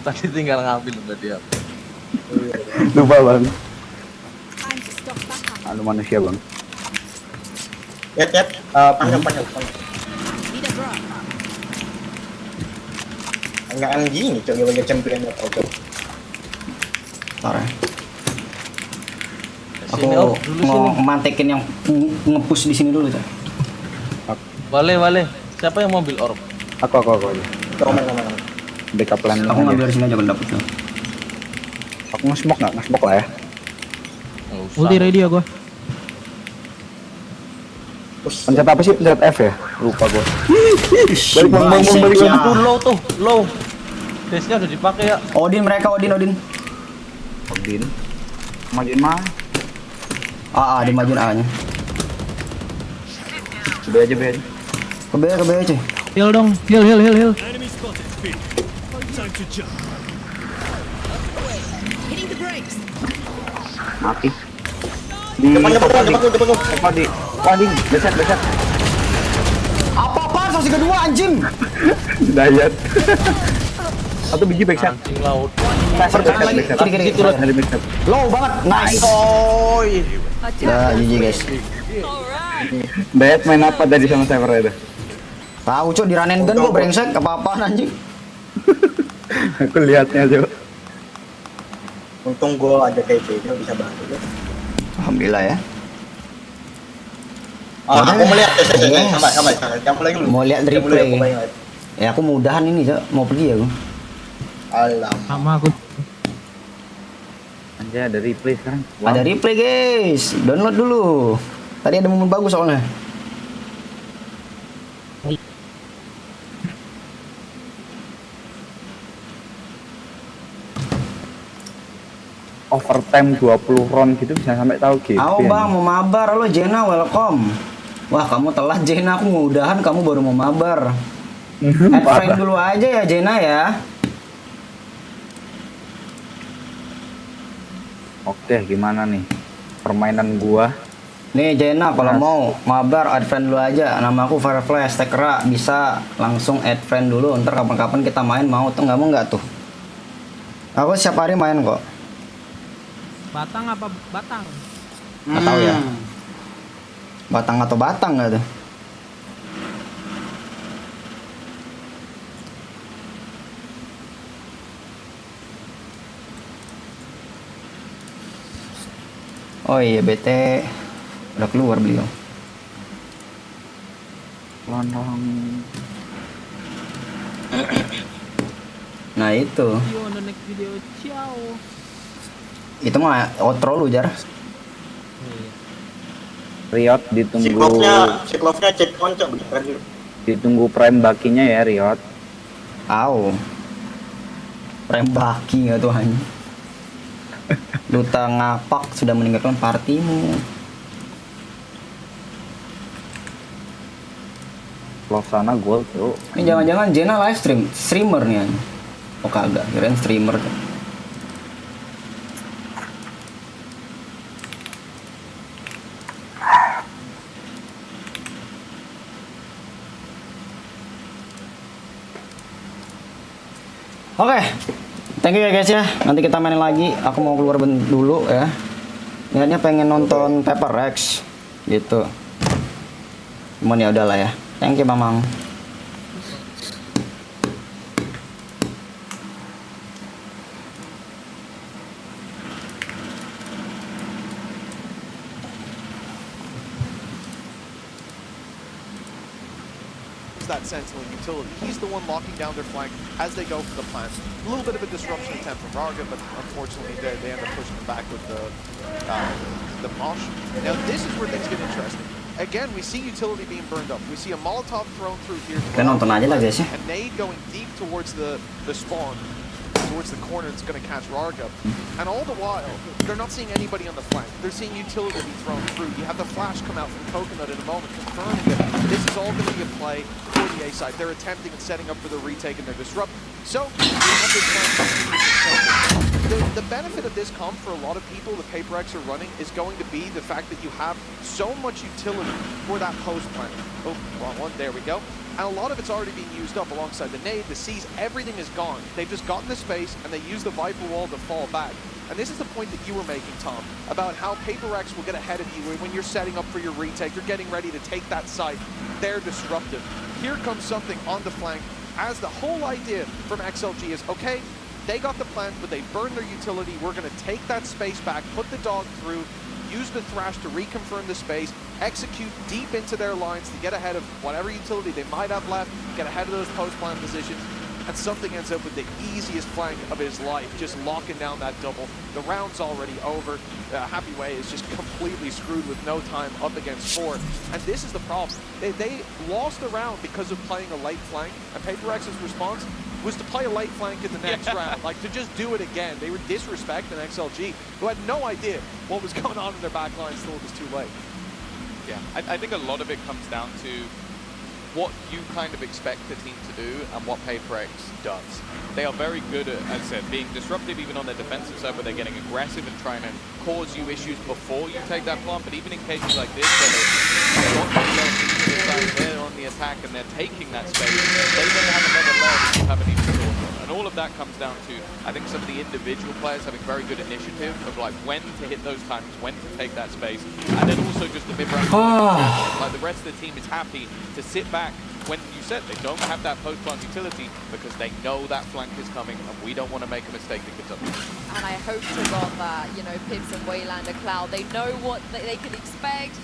Tadi tinggal ngambil udah dia. Lupa, Bang. Time to stock back up. Anu manusia, Bang. Panjang. Need a drop. Enggak anjing nih, coba bagi champion atau coba. Ntar ya. Aku Sini, Om, dulu mau sini. mantekin yang nge-push di sini dulu, Cak. Wale. Siapa yang mau ambil orb? Aku aja. Komen. Backup plan Aku ngambil dari sini aja kan dapet tuh. Aku nge-smoke nggak? Nge-smoke lah ya. Nggak usah. Ulti ready ya gua. Pencet apa sih? Pencet F ya? Lupa gua. Balik. Itu low. Base-nya udah dipakai ya. Odin mereka, Odin. Odin. Majuin mah. Dimajuin A-nya. B aja. Ke B aja. Heal dong. Heal. Enemy spotted. B. Time to jump. Hitting the brakes. Mati. Di Depan. di. Odin, beset. Apa-apaan sesi kedua anjing? Dayat. Satu biji backshot. Anjing laut. Kanan lagi, kiri. Low banget, nice. Dah, GG guys. Dayat main apa tadi sama server itu? Tahu cok di run and gun gua brengsek, apa-apaan anjing. Aku lihatnya aja. Untung gua ada TP, dia bisa bantu gua. Alhamdulillah ya. Aku melihat sama. Yang lagi dulu. Mau lihat replay. Ya aku mudahan ini cok, mau pergi aku. Alam. Sama aku. Anjay ada replay sekarang. Ada replay guys, download dulu. Tadi ada momen bagus soalnya. Overtime 20 round gitu bisa sampai tahu gitu. Ayo bang, mau mabar lo Jena, welcome. Wah kamu telat Jena, aku mudahan kamu baru mau mabar. Add friend dulu aja ya Jena ya. Oke, gimana nih permainan gua? Nih Jena kalau mau mabar add friend dulu aja. Nama aku Firefly Stekra, bisa langsung add friend dulu. Ntar kapan-kapan kita main, mau tuh nggak tuh. Aku setiap hari main kok. Batang apa batang? Nggak tahu ya. Batang atau batang nggak tuh? Oh iya BT udah keluar beliau. Landang. Nah itu. See you on the next video. Ciao. Itu mah outro lu Jar. Riot ditunggu. Siklovnya cek konco bener. Ditunggu prime bakinya ya Riot. Au. Rem baki nggak tuh hanya. Duta ngapak sudah meninggalkan partimu. Losana gold tuh. Ini jangan-jangan Jena live streamer nih hanya. Oh kagak, kirain streamer. Oke, thank you ya guys ya. Nanti kita main lagi. Aku mau keluar dulu ya. Niatnya pengen nonton DRX gitu. Cuman ya udahlah ya. Thank you Mamang. That sentinel utility. He's the one locking down their flank as they go for the plant. A little bit of a disruption attempt from Raga, but unfortunately they end up pushing him back with the mosh. Now this is where things get interesting. Again, we see utility being burned up. We see a Molotov thrown through here. Kita nonton aja lah guys ya. A nade going deep towards the spawn. towards the corner that's going to catch Rarga. And all the while, they're not seeing anybody on the flank. They're seeing utility be thrown through. You have the flash come out from Coconut in a moment, confirming that this is all going to be a play for the A side. They're attempting and setting up for the retake and their disrupt. So, the benefit of this comp for a lot of people the Paper X are running is going to be the fact that you have so much utility for that post plant. Oh, wrong one, there we go. And a lot of it's already being used up alongside the nade, the C's, everything is gone. They've just gotten the space and they use the Viper Wall to fall back. And this is the point that you were making, Tom, about how Paper X will get ahead of you when you're setting up for your retake, you're getting ready to take that site. They're disruptive. Here comes something on the flank, as the whole idea from XLG is, okay, they got the plant, but they burned their utility. We're going to take that space back, put the dog through, use the Thrash to reconfirm the space, execute deep into their lines to get ahead of whatever utility they might have left, get ahead of those post-plant positions, and something ends up with the easiest flank of his life, just locking down that double. The round's already over. Happy Way is just completely screwed with no time up against 4. And this is the problem. They lost the round because of playing a late flank, and Paper X's response was to play a late flank in the next round, like to just do it again. They were disrespecting XLG, who had no idea what was going on in their back line until it was too late. Yeah, I think a lot of it comes down to what you kind of expect the team to do and what Paper X does. They are very good at, as I said, being disruptive even on their defensive side, where they're getting aggressive and trying to cause you issues before you take that plant. But even in cases like this, where they're on the attack and they're taking that space, they then have another layer that you haven't even thought of. And all of that comes down to, I think, some of the individual players having very good initiative of like when to hit those times, when to take that space, and then also just the mid-range. Like the rest of the team is happy to sit back when you said they don't have that post-plant utility because they know that flank is coming and we don't want to make a mistake that gets up. And I hope to God that, you know, Pips and Wayland and Cloud, they know what they can expect.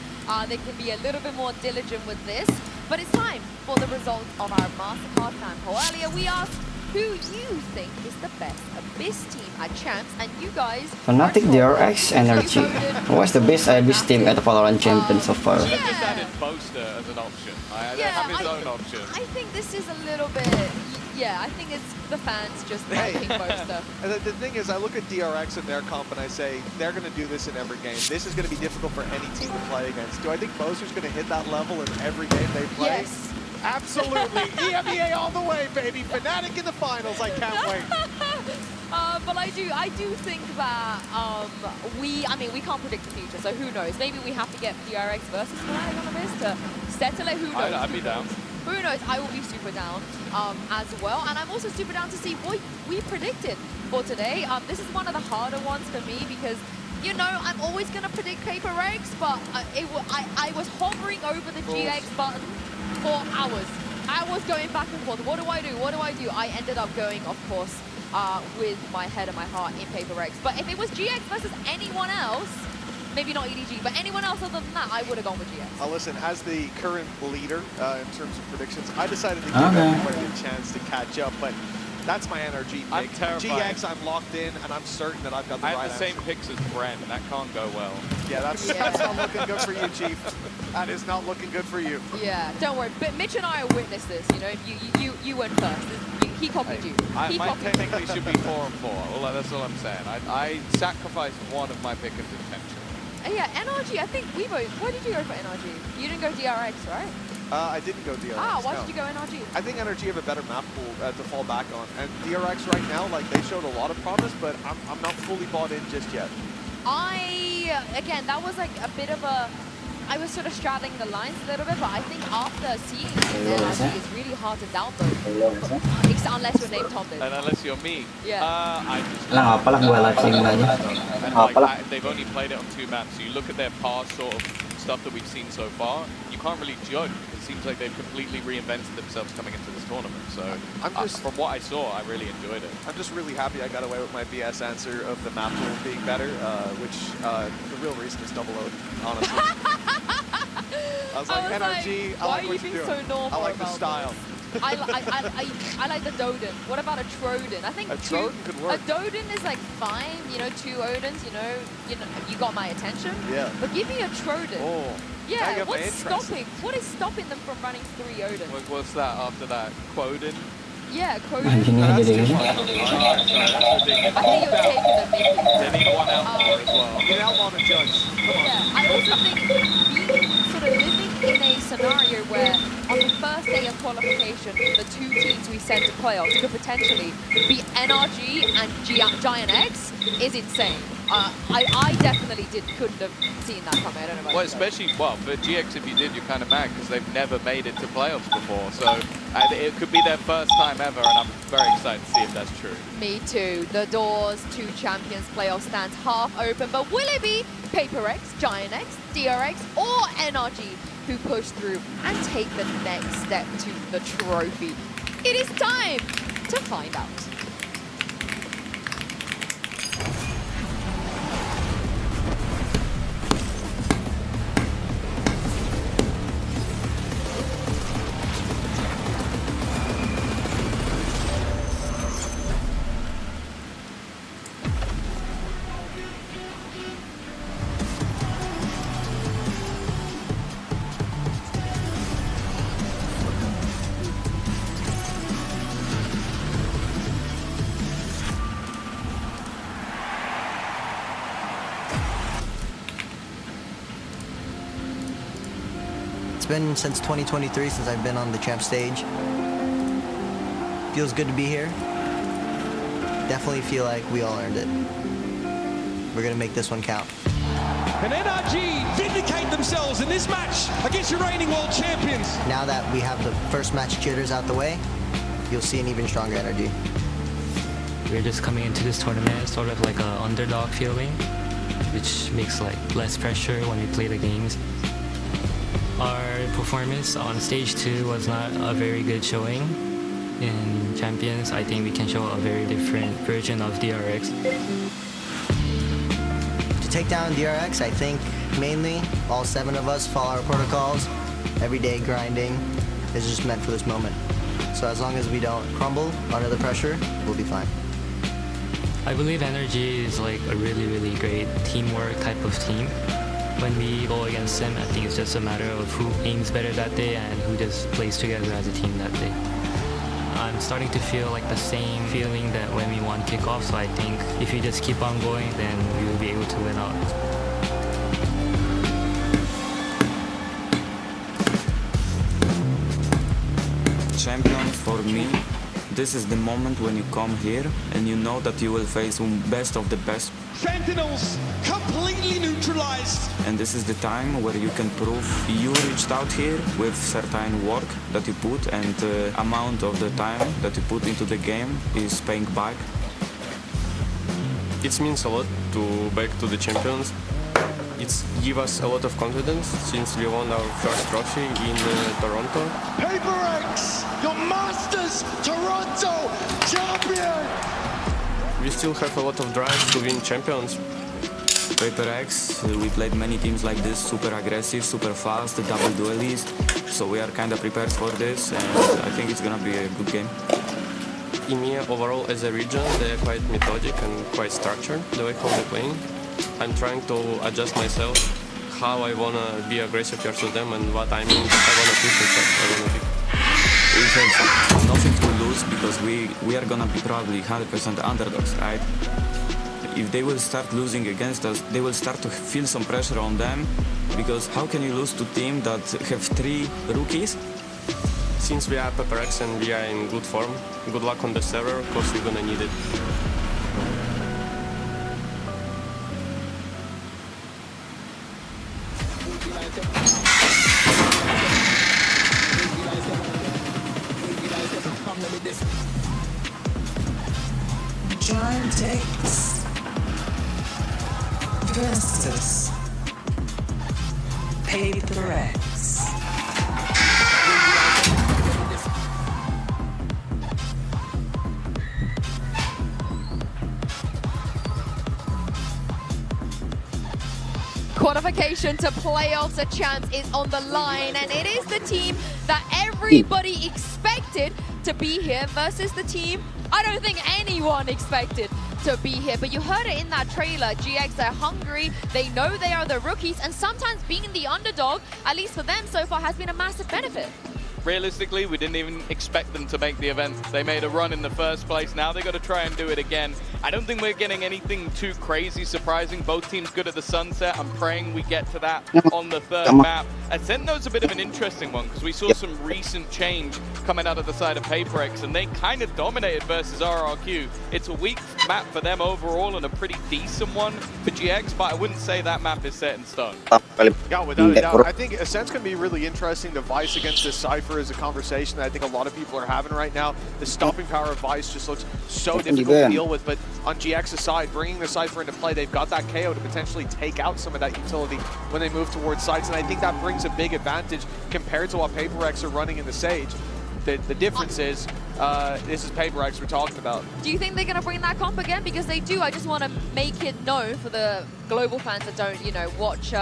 They can be a little bit more diligent with this. But it's time for the results of our MasterCard fan poll. Earlier we asked who you think is the best Abyss team at Champs, and you guys... Fnatic, DRX, NRG. What's the best Abyss team at the VALORANT Champion so far? I just added Boaster as an option. They have his own option. I think this is a little bit... Yeah, I think it's the fans just liking Boaster. And the thing is, I look at DRX and their comp and I say, they're going to do this in every game. This is going to be difficult for any team to play against. Do I think Boaster's going to hit that level in every game they play? Yes. Absolutely. EMEA all the way, baby. Fnatic in the finals. I can't wait. But I do think that we can't predict the future, so who knows? Maybe we have to get DRX versus Fnatic on the list to settle it. Who knows? I'd be down. Who knows? I will be super down as well, and I'm also super down to see what we predicted for today. This is one of the harder ones for me because, you know, I'm always gonna predict Paper X, but I was hovering over the GX button for hours. I was going back and forth. What do I do? What do I do? I ended up going, of course, with my head and my heart in Paper X. But if it was GX versus anyone else, maybe not EDG, but anyone else other than that, I would have gone with GX. Listen, as the current leader in terms of predictions, I decided to give everybody a chance to catch up, but that's my NRG pick. I'm terrified. GX, I'm locked in, and I'm certain that I've got the right I have the same answer. picks as Bren, and that can't go well. Yeah, that's not looking good for you, Chief. That is not looking good for you. Yeah, don't worry. But Mitch and I witnessed this. You know, you went first. He copied you. Mine technically should be 4-4. Well, that's all I'm saying. I sacrificed one of my pickers intentionally. Yeah, NRG. I think we both. Why did you go for NRG? You didn't go DRX, right? I didn't go DRX. Why did you go NRG? I think NRG have a better map pool to fall back on, and DRX right now, like they showed a lot of promise, but I'm not fully bought in just yet. Again, that was like a bit of a. I was sort of straddling the lines a little bit, but I think after seeing NRG, it's really hard to doubt them. Unless you're named Thomas. And unless you're me. Yeah. Lah, apalah gue live streaming aja. They've only played it on 2 maps, so you look at their past sort of stuff that we've seen so far, you can't really judge. It seems like they've completely reinvented themselves coming into this tournament. So from what I saw, I really enjoyed it. I'm just really happy I got away with my BS answer of the map pool being better, which the real reason is double O, honestly. I was like, NRG, I like what you're doing. So normal I like the style. I like the Doden. What about a Troden? I think a Troden could work. A Doden is like fine, you know, 2 Odins, you know, you got my attention. Yeah. But give me a Troden. Oh. Yeah, what's stopping? What is stopping them from running 3 Odins? What's that after that? Quoden? Yeah, Crow. Gini aja deh. I think you're taking the mickey. They need one outlaw as well. Get outlaw and judge. Come on. Yeah, I also think being sort of living in a scenario where on the first day of qualification, the two teams we send to playoffs could potentially be NRG and Giant X is insane. I definitely couldn't have seen that coming. I don't know about Well, you guys. especially, well, for GX, if you did, you're kind of mad because they've never made it to playoffs before. So it could be their first time ever, and I'm very excited to see if that's true. Me too. The doors to Champions playoff stands half open, but will it be Paper X, Giant X, DRX, or NRG who push through and take the next step to the trophy? It is time to find out. It's been since 2023 since I've been on the champ stage. Feels good to be here. Definitely feel like we all earned it. We're gonna make this one count. And NRG vindicate themselves in this match against your reigning world champions. Now that we have the first match jitters out the way, you'll see an even stronger energy. We're just coming into this tournament sort of like an underdog feeling, which makes like less pressure when we play the games. Our performance on stage 2 was not a very good showing. In Champions, I think we can show a very different version of DRX. To take down DRX, I think mainly all 7 of us follow our protocols. Everyday grinding is just meant for this moment. So as long as we don't crumble under the pressure, we'll be fine. I believe NRG is like a really, really great teamwork type of team. When we go against them, I think it's just a matter of who aims better that day and who just plays together as a team that day. I'm starting to feel like the same feeling that when we won kickoff, so I think if we just keep on going, then we will be able to win out. Champions, for me, this is the moment when you come here and you know that you will face best of the best. Sentinels completely neutralized. And this is the time where you can prove you reached out here with certain work that you put, and the amount of the time that you put into the game is paying back. It means a lot to back to the champions. It's give us a lot of confidence since we won our first trophy in Toronto. Paper X, your Masters Toronto champion. We still have a lot of drive to win champions. Paper X, we played many teams like this, super aggressive, super fast, double duelist. So we are kind of prepared for this, and I think it's gonna be a good game. EMEA overall as a region, they are quite methodic and quite structured, the way how they're playing. I'm trying to adjust myself, how I wanna be aggressive versus them and what I mean, I wanna push myself. We have nothing to lose because we are gonna be probably 100% underdogs, right? If they will start losing against us, they will start to feel some pressure on them, because how can you lose to a team that have 3 rookies? Since we are Paper X and we are in good form, good luck on the server, of course we're gonna need it. Giant X versus Paper X. Qualification to playoffs, a chance is on the line, and it is the team that everybody expected to be here versus the team I don't think anyone expected to be here. But you heard it in that trailer, GX, they're hungry, they know they are the rookies, and sometimes being the underdog, at least for them so far, has been a massive benefit. realistically, we didn't even expect them to make the event. They made a run in the first place. Now they got to try and do it again. I don't think we're getting anything too crazy surprising. Both teams good at the sunset. I'm praying we get to that on the third map. Ascendo's a bit of an interesting one because we saw some recent change coming out of the side of PaperX, and they kind of dominated versus RRQ. It's a weak map for them overall and a pretty decent one for GX, but I wouldn't say that map is set in stone. Yeah, without a doubt. I think Ascent's going to be really interesting. The Vice against this Cypher is a conversation that I think a lot of people are having right now. The stopping power of Vice just looks so difficult to deal with, but on GX's side, bringing the Cypher into play, they've got that KO to potentially take out some of that utility when they move towards sites, and I think that brings a big advantage compared to what PaperX are running in the Sage. The difference is, this is PaperX we're talking about. Do you think they're going to bring that comp again? Because they do. I just want to make it known for the global fans that don't, you know, watch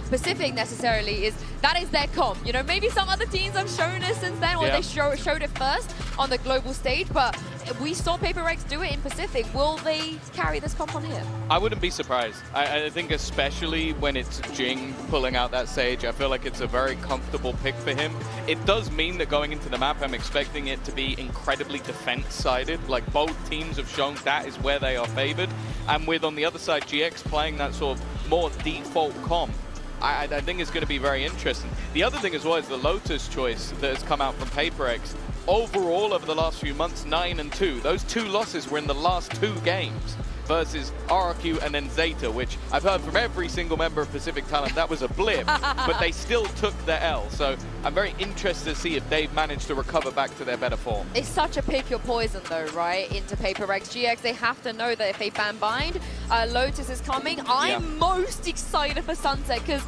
Pacific necessarily, is that is their comp. You know, maybe some other teams have shown it since then, or they showed it first on the global stage, but we saw PaperX do it in Pacific. Will they carry this comp on here? I wouldn't be surprised. I think especially when it's Jing pulling out that Sage, I feel like it's a very comfortable pick for him. It does mean that going into the map, I'm expecting it to be incredibly defense-sided. Like, both teams have shown that is where they are favored. And with, on the other side, GX playing that sort of more default comp, I think it's going to be very interesting. The other thing as well is the Lotus choice that has come out from PaperX. Overall, over the last few months, 9-2. Those 2 losses were in the last 2 games versus RRQ and then Zeta, which I've heard from every single member of Pacific Talent that was a blip, but they still took the L. So I'm very interested to see if they've managed to recover back to their better form. It's such a pick your poison though, right, into PaperX. GX, they have to know that if they ban bind, Lotus is coming. I'm most excited for Sunset because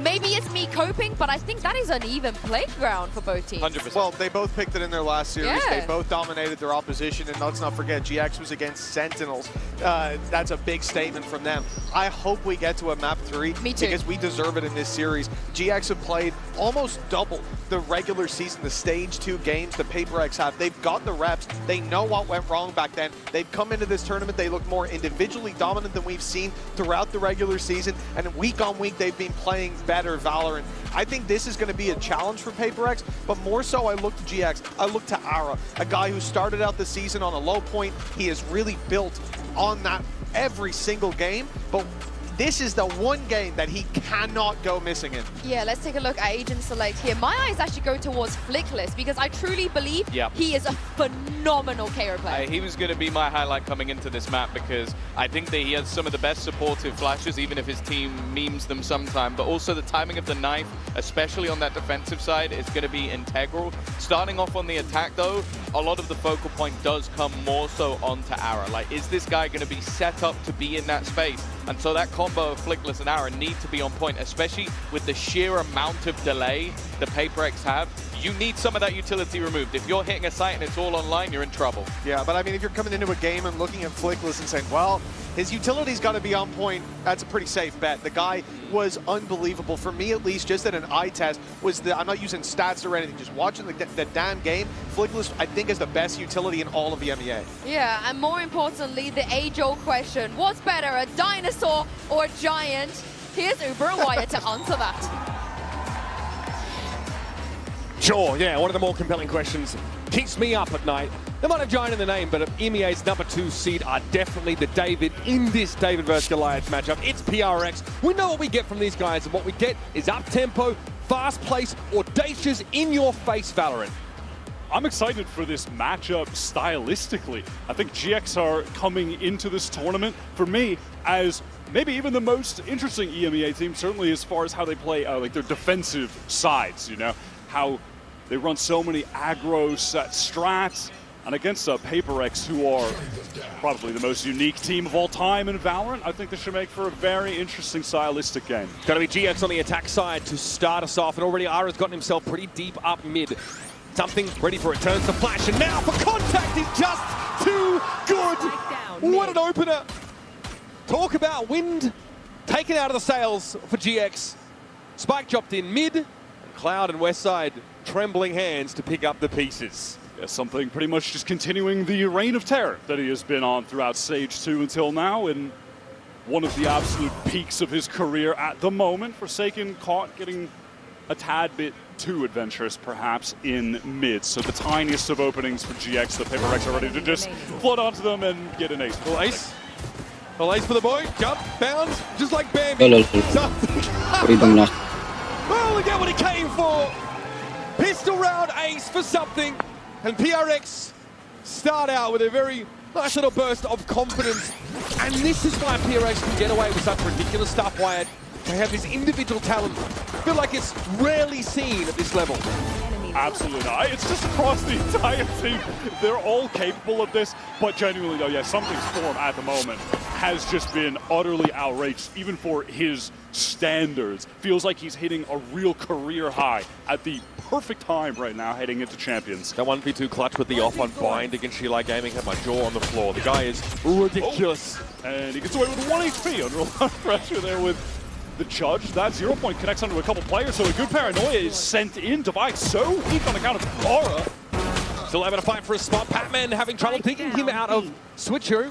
maybe it's me coping, but I think that is an even playground for both teams. 100%. Well, they both picked it in their last series. Yeah. They both dominated their opposition, and let's not forget, GX was against Sentinels. That's a big statement from them. I hope we get to a map 3. Me too. Because we deserve it in this series. GX have played almost double the regular season, the stage 2 games the PaperX have. They've got the reps. They know what went wrong back then. They've come into this tournament. They look more individually dominant than we've seen throughout the regular season, and week on week they've been playing better Valorant. I think this is going to be a challenge for PaperX, but more so I look to GX. I look to Ara, a guy who started out the season on a low point. He has really built on that every single game, but this is the one game that he cannot go missing in. Yeah, let's take a look at Agent Select here. My eyes actually go towards Flickless because I truly believe he is a phenomenal KO player. He was going to be my highlight coming into this map because I think that he has some of the best supportive flashes, even if his team memes them sometime. But also the timing of the knife, especially on that defensive side, is going to be integral. Starting off on the attack, though, a lot of the focal point does come more so onto Ara. Like, is this guy going to be set up to be in that space? And so that combo of Flickless and Ara need to be on point, especially with the sheer amount of delay the PaperX have. You need some of that utility removed. If you're hitting a site and it's all online, you're in trouble. Yeah, but I mean, if you're coming into a game and looking at Flickless and saying, well, his utility's got to be on point, that's a pretty safe bet. The guy was unbelievable. For me, at least, just at an eye test, I'm not using stats or anything, just watching the damn game. Flickless, I think, is the best utility in all of the MEA. Yeah, and more importantly, the age-old question, what's better, a dinosaur or a giant? Here's Uber and Wyatt to answer that. Sure, yeah, one of the more compelling questions. Keeps me up at night. They might have giant in the name, but MEA's number 2 seed are definitely the David in this David versus Goliath matchup. It's PRX. We know what we get from these guys, and what we get is up-tempo, fast-paced, audacious, in-your-face Valorant. I'm excited for this matchup stylistically. I think GX are coming into this tournament, for me, as maybe even the most interesting EMEA team, certainly as far as how they play like their defensive sides, you know, how they run so many aggro set strats, and against PaperX, who are probably the most unique team of all time in Valorant, I think this should make for a very interesting stylistic game. Going to be GX on the attack side to start us off, and already Ara's gotten himself pretty deep up mid. Something ready for it, turns the flash, and now for contact is just too good. What an opener. Talk about wind taken out of the sails for GX. Spike dropped in mid, and Cloud and Westside trembling hands to pick up the pieces. Yeah, something pretty much just continuing the reign of terror that he has been on throughout Stage 2 until now, and one of the absolute peaks of his career at the moment. Forsaken caught getting a tad bit too adventurous, perhaps, in mid. So the tiniest of openings for GX, the Paper Rex are ready to just flood onto them and get an ace. Well, ace. Well, ace for the boy. Jump, bounce, just like Bambi. Well, we get what he came for. Pistol round ace for something. And PRX start out with a very nice little burst of confidence. And this is why PRX can get away with such ridiculous stuff, Wyatt. They have this individual talent. I feel like it's rarely seen at this level. Absolutely not. It's just across the entire team. They're all capable of this, but genuinely though, yeah, something's form at the moment has just been utterly outrageous, even for his standards. Feels like he's hitting a real career high at the perfect time right now heading into Champions. That 1v2 clutch with the off on bind against Sheila Gaming had my jaw on the floor. The guy is ridiculous. Oh. And he gets away with 1 HP under a lot of pressure there with the Judge. That 0 point connects onto a couple players, so a good paranoia is sent in. Divide so weak on account of Aura. Still able to fight for a spot. Pac-Man having trouble picking him out of Switcher.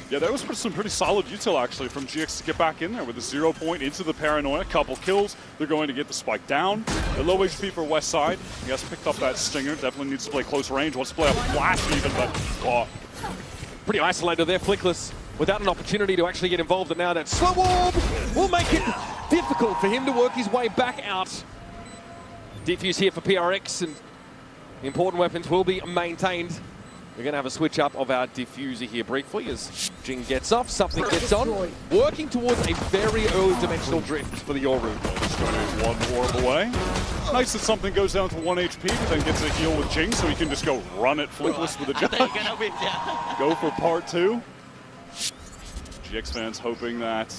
Yeah, that was some pretty solid util actually from GX to get back in there with a 0 point into the paranoia. Couple kills. They're going to get the spike down. The low HP for West Side. He has picked up that stinger. Definitely needs to play close range. Wants to play a flash even, but pretty isolated there, Flickless, without an opportunity to actually get involved. And now that slow orb will make it difficult for him to work his way back out. Defuse here for PRX, and the important weapons will be maintained. We're going to have a switch up of our diffuser here briefly as Jing gets off, something gets on, working towards a very early dimensional drift for the Yoru. Just going to one orb away. Nice that something goes down to 1 HP, but then gets a heal with Jing, so he can just go run it Flickless with a Judge. Go for part 2. GX fans hoping that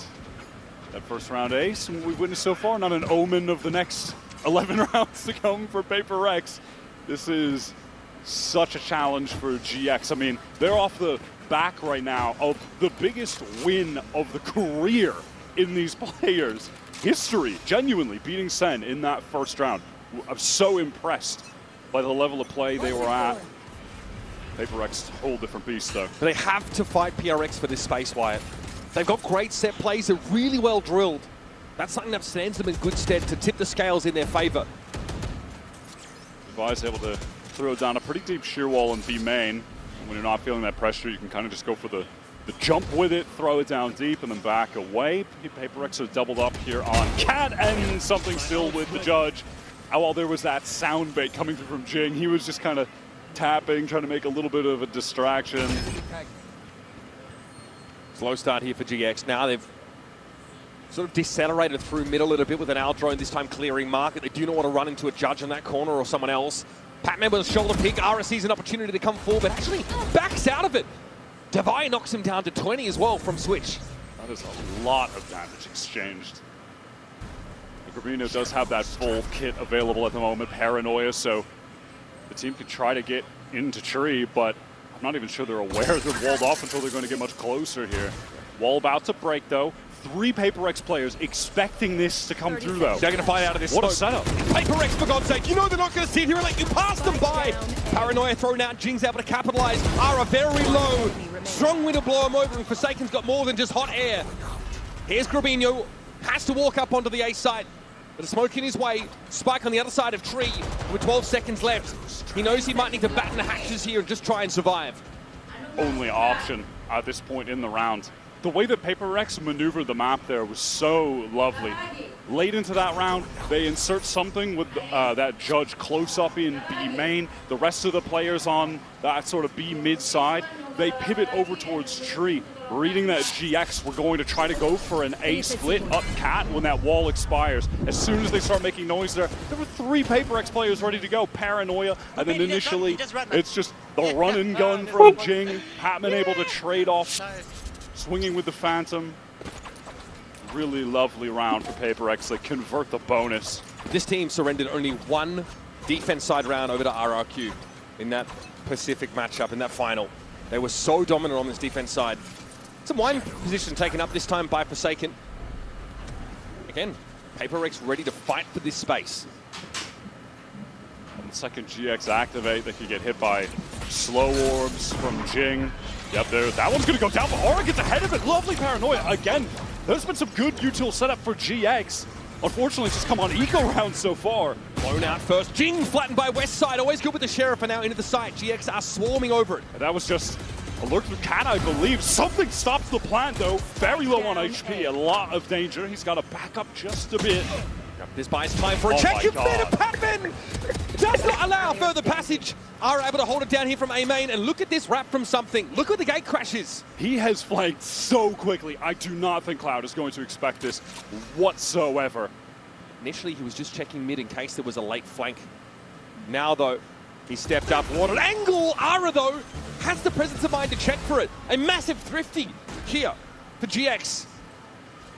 first round ace, and we've witnessed so far, not an omen of the next 11 rounds to come for Paper Rex. This is such a challenge for GX. I mean, they're off the back right now of the biggest win of the career in these players' history, genuinely beating Sen in that first round. I'm so impressed by the level of play they were at. Paper Rex, whole different beast though. But they have to fight PRX for this space, Wyatt. They've got great set plays, they're really well drilled. That's something that stands them in good stead to tip the scales in their favor. Device able to throw down a pretty deep shear wall in B main. And when you're not feeling that pressure, you can kind of just go for the jump with it, throw it down deep, and then back away. Paper Rex are doubled up here on Cat, and something still with the Judge. While there was that sound bait coming through from Jing, he was just kind of tapping, trying to make a little bit of a distraction. Slow start here for GX. Now they've sort of decelerated through mid a little bit with an out drone, this time clearing market. They do not want to run into a Judge in that corner or someone else. Pac-Man with a shoulder pick. Ara sees an opportunity to come forward, but actually backs out of it. Devi knocks him down to 20 as well from Switch. That is a lot of damage exchanged. Grabino does have that full kit available at the moment, Paranoia, so the team could try to get into tree, but I'm not even sure they're aware they're walled off until they're going to get much closer here. Wall about to break though. 3 Paper X players expecting this to come through though. They're going to fight out of this. What smoke. a setup. Paper X, for God's sake, you know they're not going to sit here and let you pass them by. Paranoia thrown out, Jing's able to capitalize. Ara very low. Strong wind to blow him over, and Forsaken's got more than just hot air. Here's Grabino, has to walk up onto the A side. But a smoke in his way, Spike on the other side of tree with 12 seconds left. He knows he might need to batten the hatches here and just try and survive. Only option at this point in the round. The way that Paper X maneuvered the map there was so lovely. Late into that round, they insert something with that Judge close up in B main. The rest of the players on that sort of B mid side, they pivot over towards tree. Reading that GX, we're going to try to go for an A split up Cat when that wall expires. As soon as they start making noise there were 3 Paper X players ready to go. Paranoia, and then initially it's just the run and gun from Jing. Patman able to trade off, swinging with the Phantom. Really lovely round for Paper X. They convert the bonus. This team surrendered only 1 defense side round over to RRQ in that Pacific matchup, in that final. They were so dominant on this defense side. Some wine position taken up this time by Forsaken. Again, Paper X ready to fight for this space. On the second GX activate, they could get hit by slow orbs from Jing. Yep, there. That one's going to go down, but Aura gets ahead of it. Lovely Paranoia. Again, there's been some good util setup for GX. unfortunately just come on eco rounds so far. Blown out first. Jing flattened by West Side. Always good with the Sheriff, and now into the site. GX are swarming over it. And that was just a lurk through cat, I believe. Something stops the plant, though. Very low on HP. A lot of danger. He's got to back up just a bit. This buys time for a check. And Patman does not allow further passage. Are able to hold it down here from A main. And look at this wrap from something. Look where the gate crashes. He has flanked so quickly. I do not think Cloud is going to expect this whatsoever. Initially, he was just checking mid in case there was a late flank. Now, though, he stepped up. What an angle! Ara, though, has the presence of mind to check for it. A massive thrifty here for GX.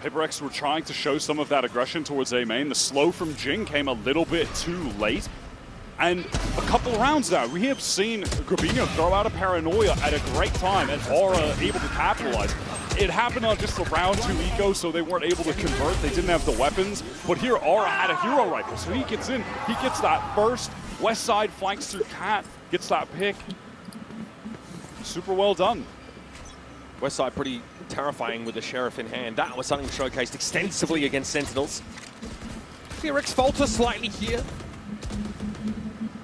PaperX were trying to show some of that aggression towards A main. The slow from Jing came a little bit too late. And a couple rounds now, we have seen Grabinho throw out a Paranoia at a great time, and Aura able to capitalize. It happened on just the round 2 eco, so they weren't able to convert. They didn't have the weapons. But here, Aura had a hero rifle, so he gets in. He gets that first. West Side flanks through Cat, gets that pick. Super well done. West Side pretty terrifying with the Sheriff in hand. That was something showcased extensively against Sentinels. DRX falter slightly here.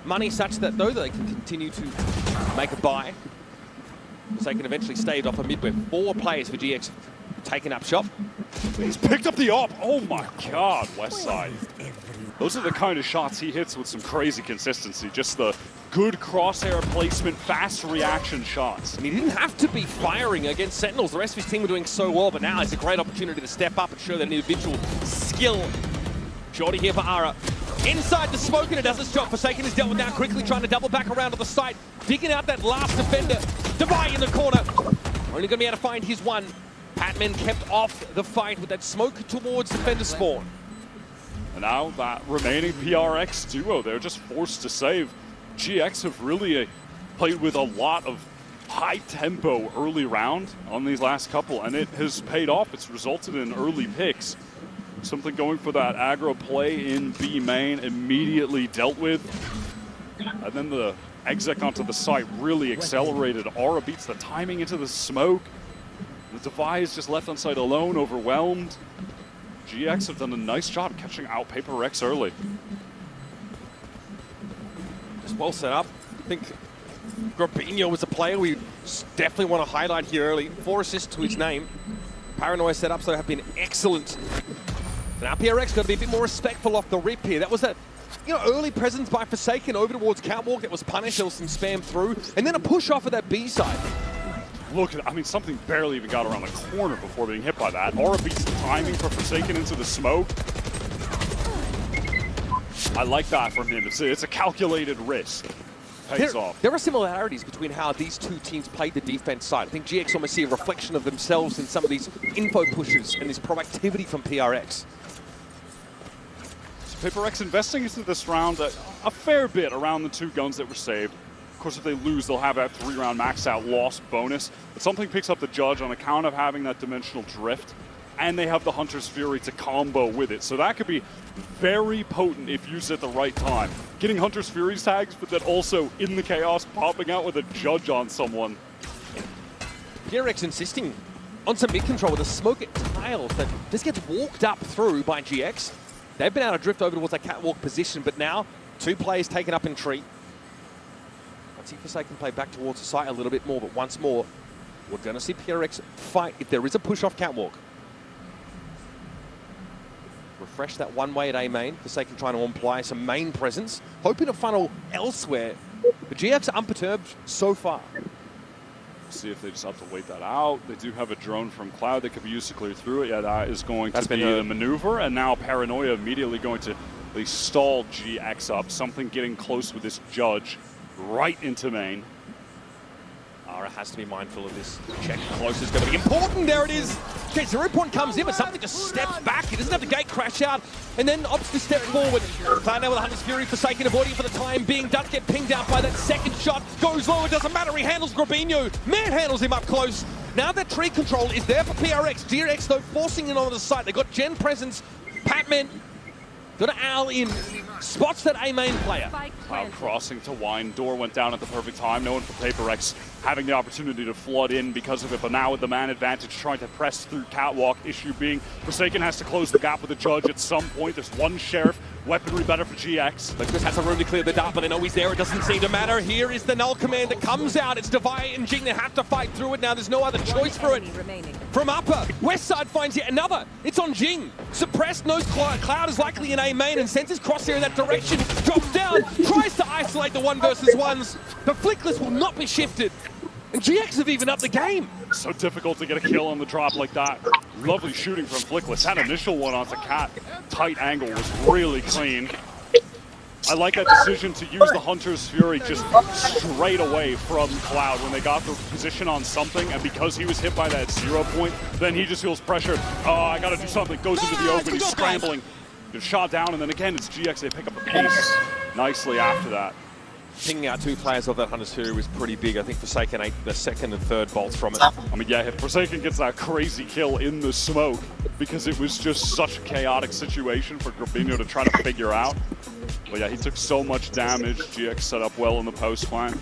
Money such that, though, they can continue to make a buy. So they can eventually stave off a mid where 4 players for GX have taken up shop. He's picked up the op. Oh my God, West Side. Those are the kind of shots he hits with some crazy consistency. Just the good crosshair placement, fast reaction shots. And he didn't have to be firing against Sentinels. The rest of his team were doing so well, but now it's a great opportunity to step up and show that individual skill. Jordy here for Ara. Inside the smoke, and it does its job. Forsaken is dealt with now quickly, trying to double back around to the site. Digging out that last defender. Devi in the corner. Only going to be able to find his one. Patman kept off the fight with that smoke towards defender spawn. And now that remaining PRX duo, they're just forced to save. GX have really played with a lot of high tempo early round on these last couple, and it has paid off. It's resulted in early picks. Something going for that aggro play in B main, immediately dealt with. And then the exec onto the site really accelerated. Aura beats the timing into the smoke. The Devi is just left on site alone, overwhelmed. GX have done a nice job catching out PaperX early. Just well set up. I think Grabinho was a player we definitely want to highlight here early. 4 assists to his name. Paranoia setups, though, have been excellent. Now PRX got to be a bit more respectful off the rip here. That was a early presence by Forsaken over towards Catwalk that was punished. There was some spam through. And then a push off of that B side. Look, I mean, something barely even got around the corner before being hit by that. Aura beats the timing for Forsaken into the smoke. I like that from him. It's a calculated risk. Pays off. There are similarities between how these two teams played the defense side. I think GX almost see a reflection of themselves in some of these info pushes and this proactivity from PRX. So PaperX investing into this round a fair bit around the 2 guns that were saved. Of course, if they lose, they'll have that 3-round maxed out loss bonus. But something picks up the judge on account of having that dimensional drift. And they have the Hunter's Fury to combo with it. So that could be very potent if used at the right time. Getting Hunter's Fury's tags, but then also in the chaos, popping out with a judge on someone. PRX insisting on some mid-control with a smoke at tiles that just gets walked up through by GX. They've been able to drift over towards that catwalk position, but now 2 players taken up in tree. Let's see if Forsaken play back towards the site a little bit more, but once more, we're going to see PRX fight if there is a push off catwalk. Refresh that one way at A main. Forsaken trying to apply some main presence, hoping to funnel elsewhere. The GX are unperturbed so far. See if they just have to wait that out. They do have a drone from Cloud that could be used to clear through it. Yeah, that is going to be the maneuver. And now Paranoia immediately going to at least stall GX up. Something getting close with this judge right into main. Ara has to be mindful of this. Check close is going to be important. There it is. Okay, 0 point comes in, but something just steps back. He doesn't have the gate crash out, and then opts to step forward. Cloud now with a Hunter's Fury, Forsaken avoiding for the time being. Does get pinged out by that second shot. Goes low, it doesn't matter. He handles Grabinho. Manhandles him up close. Now that tree control is there for PRX. DRX, though, forcing in on the site. They got Gen presence. Patman got an owl in. spots that A main player. Cloud crossing to Wine. Door went down at the perfect time. No one for PaperX having the opportunity to flood in because of it. But now with the man advantage trying to press through Catwalk, issue being Forsaken has to close the gap with the Judge at some point. There's one Sheriff. Weaponry better for GX. Liquid has a room to clear the dart, but they know he's there. It doesn't seem to matter. Here is the null command that comes out. It's Devi and Jing. They have to fight through it now. There's no other choice for it. From upper, West side finds yet another. It's on Jing. Suppressed, knows Cloud is likely in A main and sends his crosshair in that direction. Drops down, tries to isolate the 1 versus 1s. The Flickless will not be shifted. And GX have even upped the game. So difficult to get a kill on the drop like that. Lovely shooting from Flickless. That initial one onto Cat. Tight angle was really clean. I like that decision to use the Hunter's Fury just straight away from Cloud when they got the position on something, and because he was hit by that 0 point, then he just feels pressured. Oh, I gotta do something. Goes into the open, he's scrambling. Gets shot down, and then again, it's GX. They pick up the pace nicely after that. Pinging out 2 players of that Hunter's Fury was pretty big. I think Forsaken ate the 2nd and 3rd bolts from it. I mean, yeah, if Forsaken gets that crazy kill in the smoke, because it was just such a chaotic situation for Grabinho to try to figure out. But yeah, he took so much damage. GX set up well in the post flank.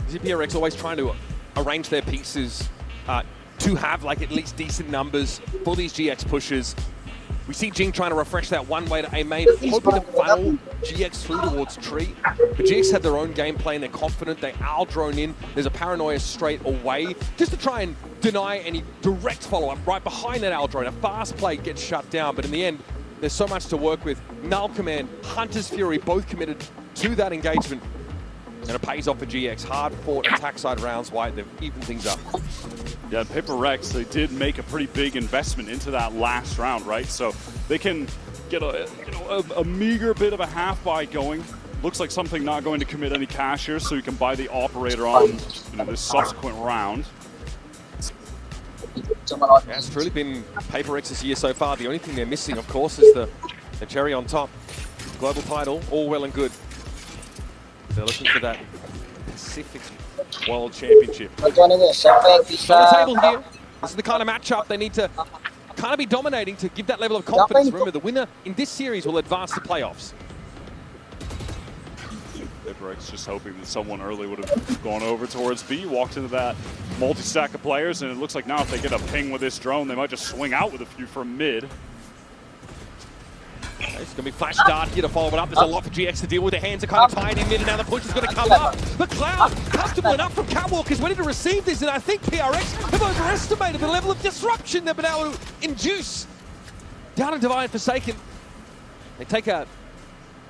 DRX always trying to arrange their pieces to have like at least decent numbers for these GX pushes. We see Jing trying to refresh that one way to A main, hoping to funnel GX through towards Tree. But GX have their own gameplay and they're confident. They owl drone in. There's a paranoia straight away just to try and deny any direct follow-up right behind that owl drone. A fast play gets shut down, but in the end, there's so much to work with. Null Command, Hunter's Fury, both committed to that engagement. And it pays off for GX. Hard fought attack side rounds wide. They've evened things up. Yeah, PaperX, they did make a pretty big investment into that last round, right? So they can get a meager bit of a half buy going. Looks like something not going to commit any cash here, so you can buy the operator on this subsequent round. Yeah, it's truly been PaperX's year so far. The only thing they're missing, of course, is the cherry on top. Global title, all well and good. They're looking for that Pacific World Championship. On the table here, this is the kind of matchup they need to kind of be dominating to give that level of confidence. Remember, the winner in this series will advance to playoffs. PaperX just hoping that someone early would have gone over towards B, walked into that multi-stack of players, and it looks like now if they get a ping with this drone, they might just swing out with a few from mid. Okay, it's going to be flash dart here to follow it up. There's a lot for GX to deal with. Their hands are kind of tied in mid, and now the push is going to come up. The Cloud, comfortable enough from Catwalk, is ready to receive this, and I think PRX have overestimated the level of disruption they've been able to induce. Down in Divine Forsaken. They take a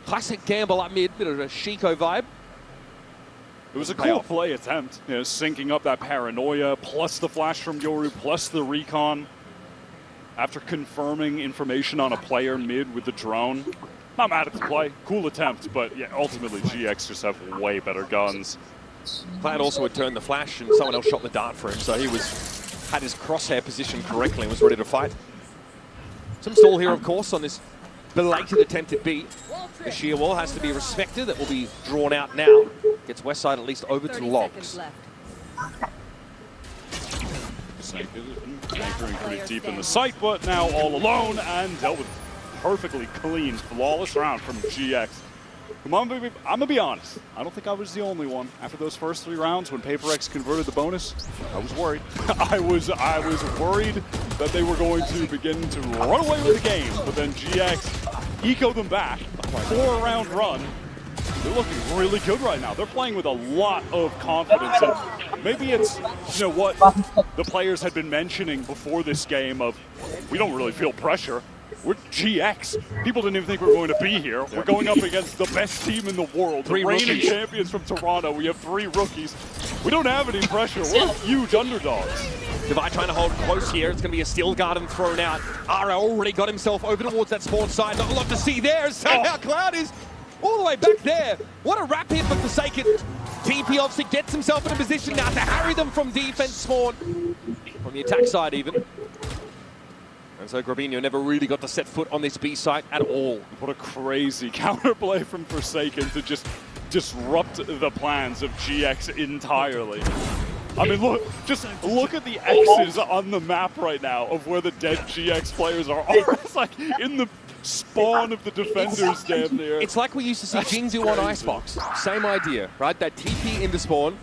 classic gamble up mid, bit of a Chico vibe. It was a cool play attempt, syncing up that paranoia, plus the flash from Yoru, plus the recon. After confirming information on a player mid with the drone. Not mad at the play, cool attempt, but yeah, ultimately GX just have way better guns. Cloud also had turned the flash and someone else shot the dart for him, so he had his crosshair positioned correctly and was ready to fight. Some stall here, of course, on this belated attempt at B. The sheer wall has to be respected. That will be drawn out now. Gets West Side at least over to logs. Anchoring pretty deep in the site, but now all alone and dealt with perfectly clean, flawless round from GX. Come on, baby. I'm gonna be honest. I don't think I was the only one. After those first 3 rounds, when PaperX converted the bonus, I was worried. I was worried that they were going to begin to run away with the game, but then GX ecoed them back. 4-round run. They're looking really good right now. They're playing with a lot of confidence, and maybe it's what the players had been mentioning before this game of we don't really feel pressure. We're GX. People didn't even think we were going to be here. We're going up against the best team in the world, the reigning champions from Toronto. We have 3 rookies. We don't have any pressure. We're huge underdogs. Devi trying to hold close here. It's going to be a steel garden thrown out. Ara already got himself over towards that spawn side. Not a lot to see there. Somehow Cloud is all the way back there. What a wrap hit for Forsaken. TP obviously gets himself in a position now to harry them from defense spawn. From the attack side even. And so Grabinho never really got to set foot on this B site at all. What a crazy counterplay from Forsaken to just disrupt the plans of GX entirely. I mean, look at the X's on the map right now of where the dead GX players are. It's like in the spawn of the defenders down there. It's like we used to see Jing do on Icebox. Same idea, right? That TP into spawn.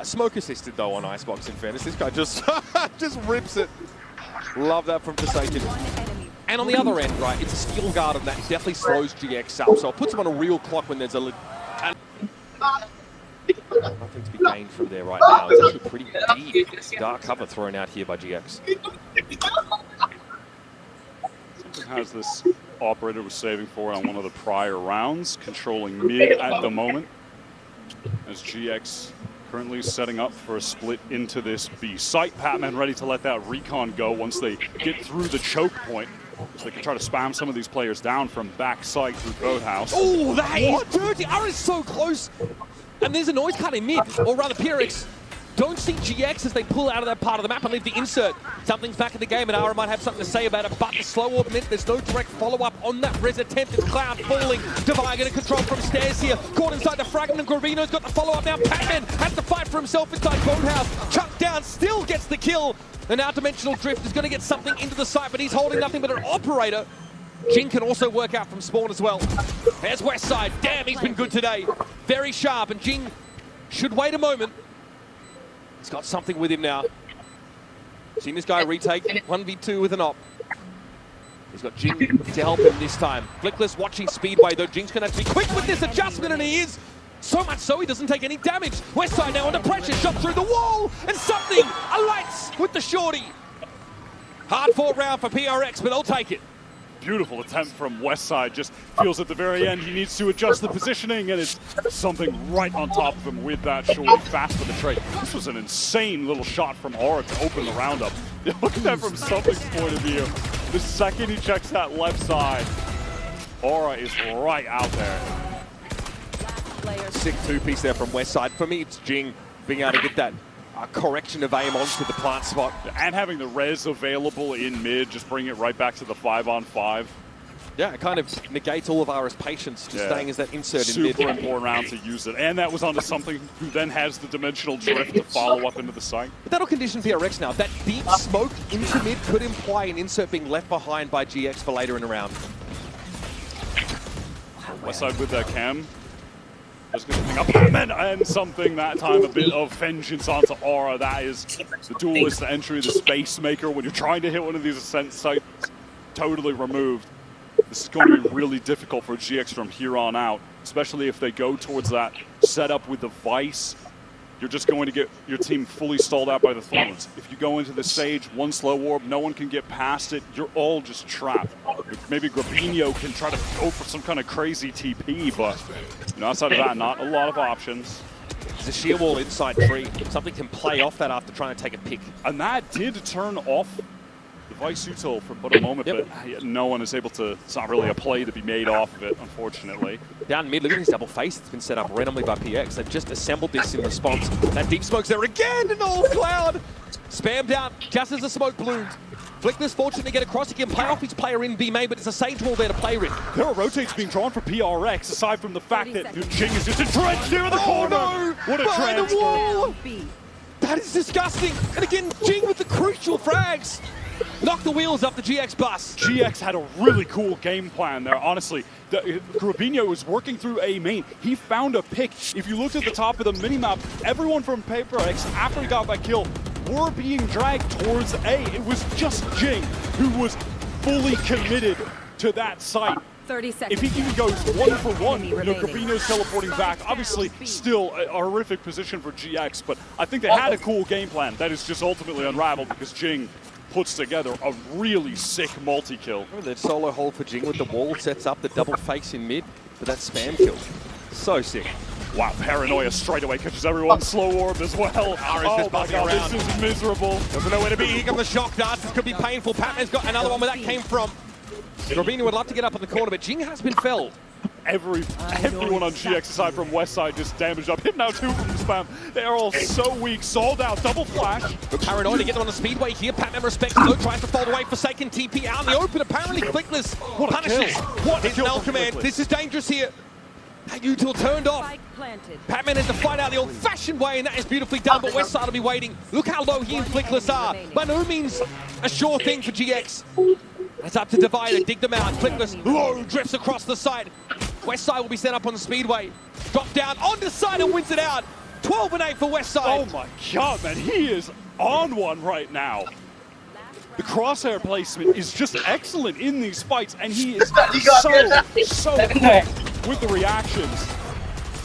Smoke assisted though on Icebox, in fairness. This guy just just rips it. Love that from Forsaken. And on the other end, right, it's a steel guard, and that definitely slows GX up. So it puts him on a real clock when there's a... Nothing to be gained from there right now. It's actually pretty deep. Dark cover thrown out here by GX. Something has this operator was saving for on one of the prior rounds, controlling mid at the moment. As GX currently setting up for a split into this B site. Patman ready to let that recon go once they get through the choke point. So they can try to spam some of these players down from backside through Boathouse. Oh, that is dirty. Ara is so close. And there's a noise cut in mid, or rather PRX. Don't see GX as they pull out of that part of the map and leave the insert. Something's back in the game, and Ara might have something to say about it, but the slow orb meant there's no direct follow-up on that res attempt. It's Cloud falling. Divine getting control from stairs here. Caught inside the fragment, and Gravino's got the follow-up now. Patman has to fight for himself inside Boathouse. Chucked down, still gets the kill. And now Dimensional Drift is going to get something into the site, but he's holding nothing but an operator. Jing can also work out from spawn as well. There's Westside. Damn, he's been good today. Very sharp, and Jing should wait a moment. He's got something with him now. Seen this guy retake 1v2 with an op. He's got Jing to help him this time. Flickless watching Speedway, though Jing's going to have to be quick with this adjustment, and he is. So much so he doesn't take any damage. Westside now under pressure, shot through the wall, and something alights with the shorty. Hard fought round for PRX, but they'll take it. Beautiful attempt from Westside. Just feels at the very end he needs to adjust the positioning, and it's something right on top of him with that shorty. Fast for the trade. This was an insane little shot from Aura to open the roundup. Look at that from something's point of view. The second he checks that left side, Aura is right out there. Sick two-piece there from Westside. For me, it's Jing being able to get that correction of aim onto the plant spot. And having the res available in mid, just bring it right back to the 5-on-5. Yeah, it kind of negates all of Ara's patience, just staying as that insert in mid. Super important round to use it. And that was onto something who then has the Dimensional Drift to follow up into the site. But that'll condition PRX now. That deep smoke into mid could imply an insert being left behind by GX for later in the round. Westside with that cam. Just going to pick up Batman and something that time, a bit of vengeance onto Aura. That is the duelist entry, the space maker. When you're trying to hit one of these ascent sites, totally removed. This is going to be really difficult for GX from here on out, especially if they go towards that setup with the Vice. You're just going to get your team fully stalled out by the Thorns. If you go into the stage, one slow orb, no one can get past it, you're all just trapped. Maybe Gravino can try to go for some kind of crazy TP, but outside of that, not a lot of options. There's a sheer wall inside tree. Something can play off that after trying to take a pick. And that did turn off the Vice Util for but a moment, but no one is able to, it's not really a play to be made off of it, unfortunately. Down mid, look at this double face that's been set up randomly by PX. They've just assembled this in response. That deep smoke's there again, and all Cloud spammed out just as the smoke bloomed. Flickless fortunate to get across. He can play off his player in B main, but it's a Sage wall there to play with. There are rotates being drawn for PRX, aside from the fact that Jing is just entrenched here in the corner. No! What a Behind the transfer. wall! That is disgusting. And again, Jing with the crucial frags. Knock the wheels off the GX bus. GX had a really cool game plan there, honestly. Gravino was working through A main. He found a pick. If you looked at the top of the minimap, everyone from PaperX, after he got that kill, were being dragged towards A. It was just Jing who was fully committed to that site. 30 seconds. If he even goes 1-for-1, Gravino's teleporting back. Obviously, still a horrific position for GX, but I think they had a cool game plan that is just ultimately unraveled because Jing puts together a really sick multi-kill. The solo hold for Jing with the wall sets up the double face in mid for that spam kill. So sick. Wow, Paranoia straight away catches everyone slow orb as well. Oh my god, this is miserable. Doesn't know where to be. Here comes the shock darts. This could be painful. Patman's got another one where that came from. Gravino would love to get up on the corner, but Jing has been felled. Everyone on GX aside from Westside just damaged up. Hit now two from the spam. They are all so weak. Sold out. Double flash. But Paranoid to get them on the speedway here. Patman respects though. Tries to fold away. Forsaken TP out in the open. Apparently Flickless punishes. What is Null Command? This is dangerous here. That util turned off. Patman had to fight out the old-fashioned way, and that is beautifully done, but Westside will be waiting. Look how low he and Flickless are. By no means a sure thing for GX. It's up to Divider, dig them out. Flickless, low, drifts across the side. Westside will be set up on the speedway. Drop down onto side and wins it out. 12 and 8 for Westside. Oh my god, man, he is on one right now. The crosshair placement is just excellent in these fights, and he is so quick with the reactions.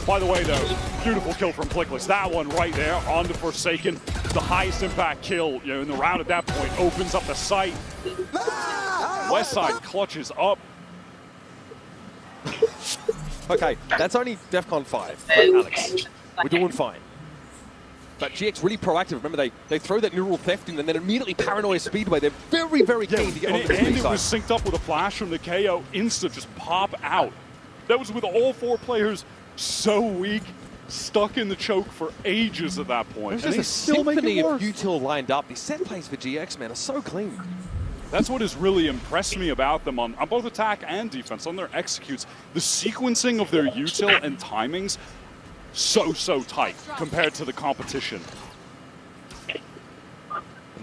By the way, though, beautiful kill from Flickless. That one right there onto Forsaken. The highest impact kill, in the round at that point opens up the sight. Westside clutches up. Okay, that's only DEFCON 5, Alex. We're doing fine. But GX really proactive. Remember, they throw that neural theft in and then immediately Paranoia Speedway. They're very, very keen to get on the And it side. was synced up with a flash from the KO. Insta just pop out. That was with all 4 players so weak, stuck in the choke for ages at that point. There's just a symphony of util lined up. These set plays for GX, man, are so clean. That's what has really impressed me about them on both attack and defense, on their executes. The sequencing of their util and timings, so tight compared to the competition.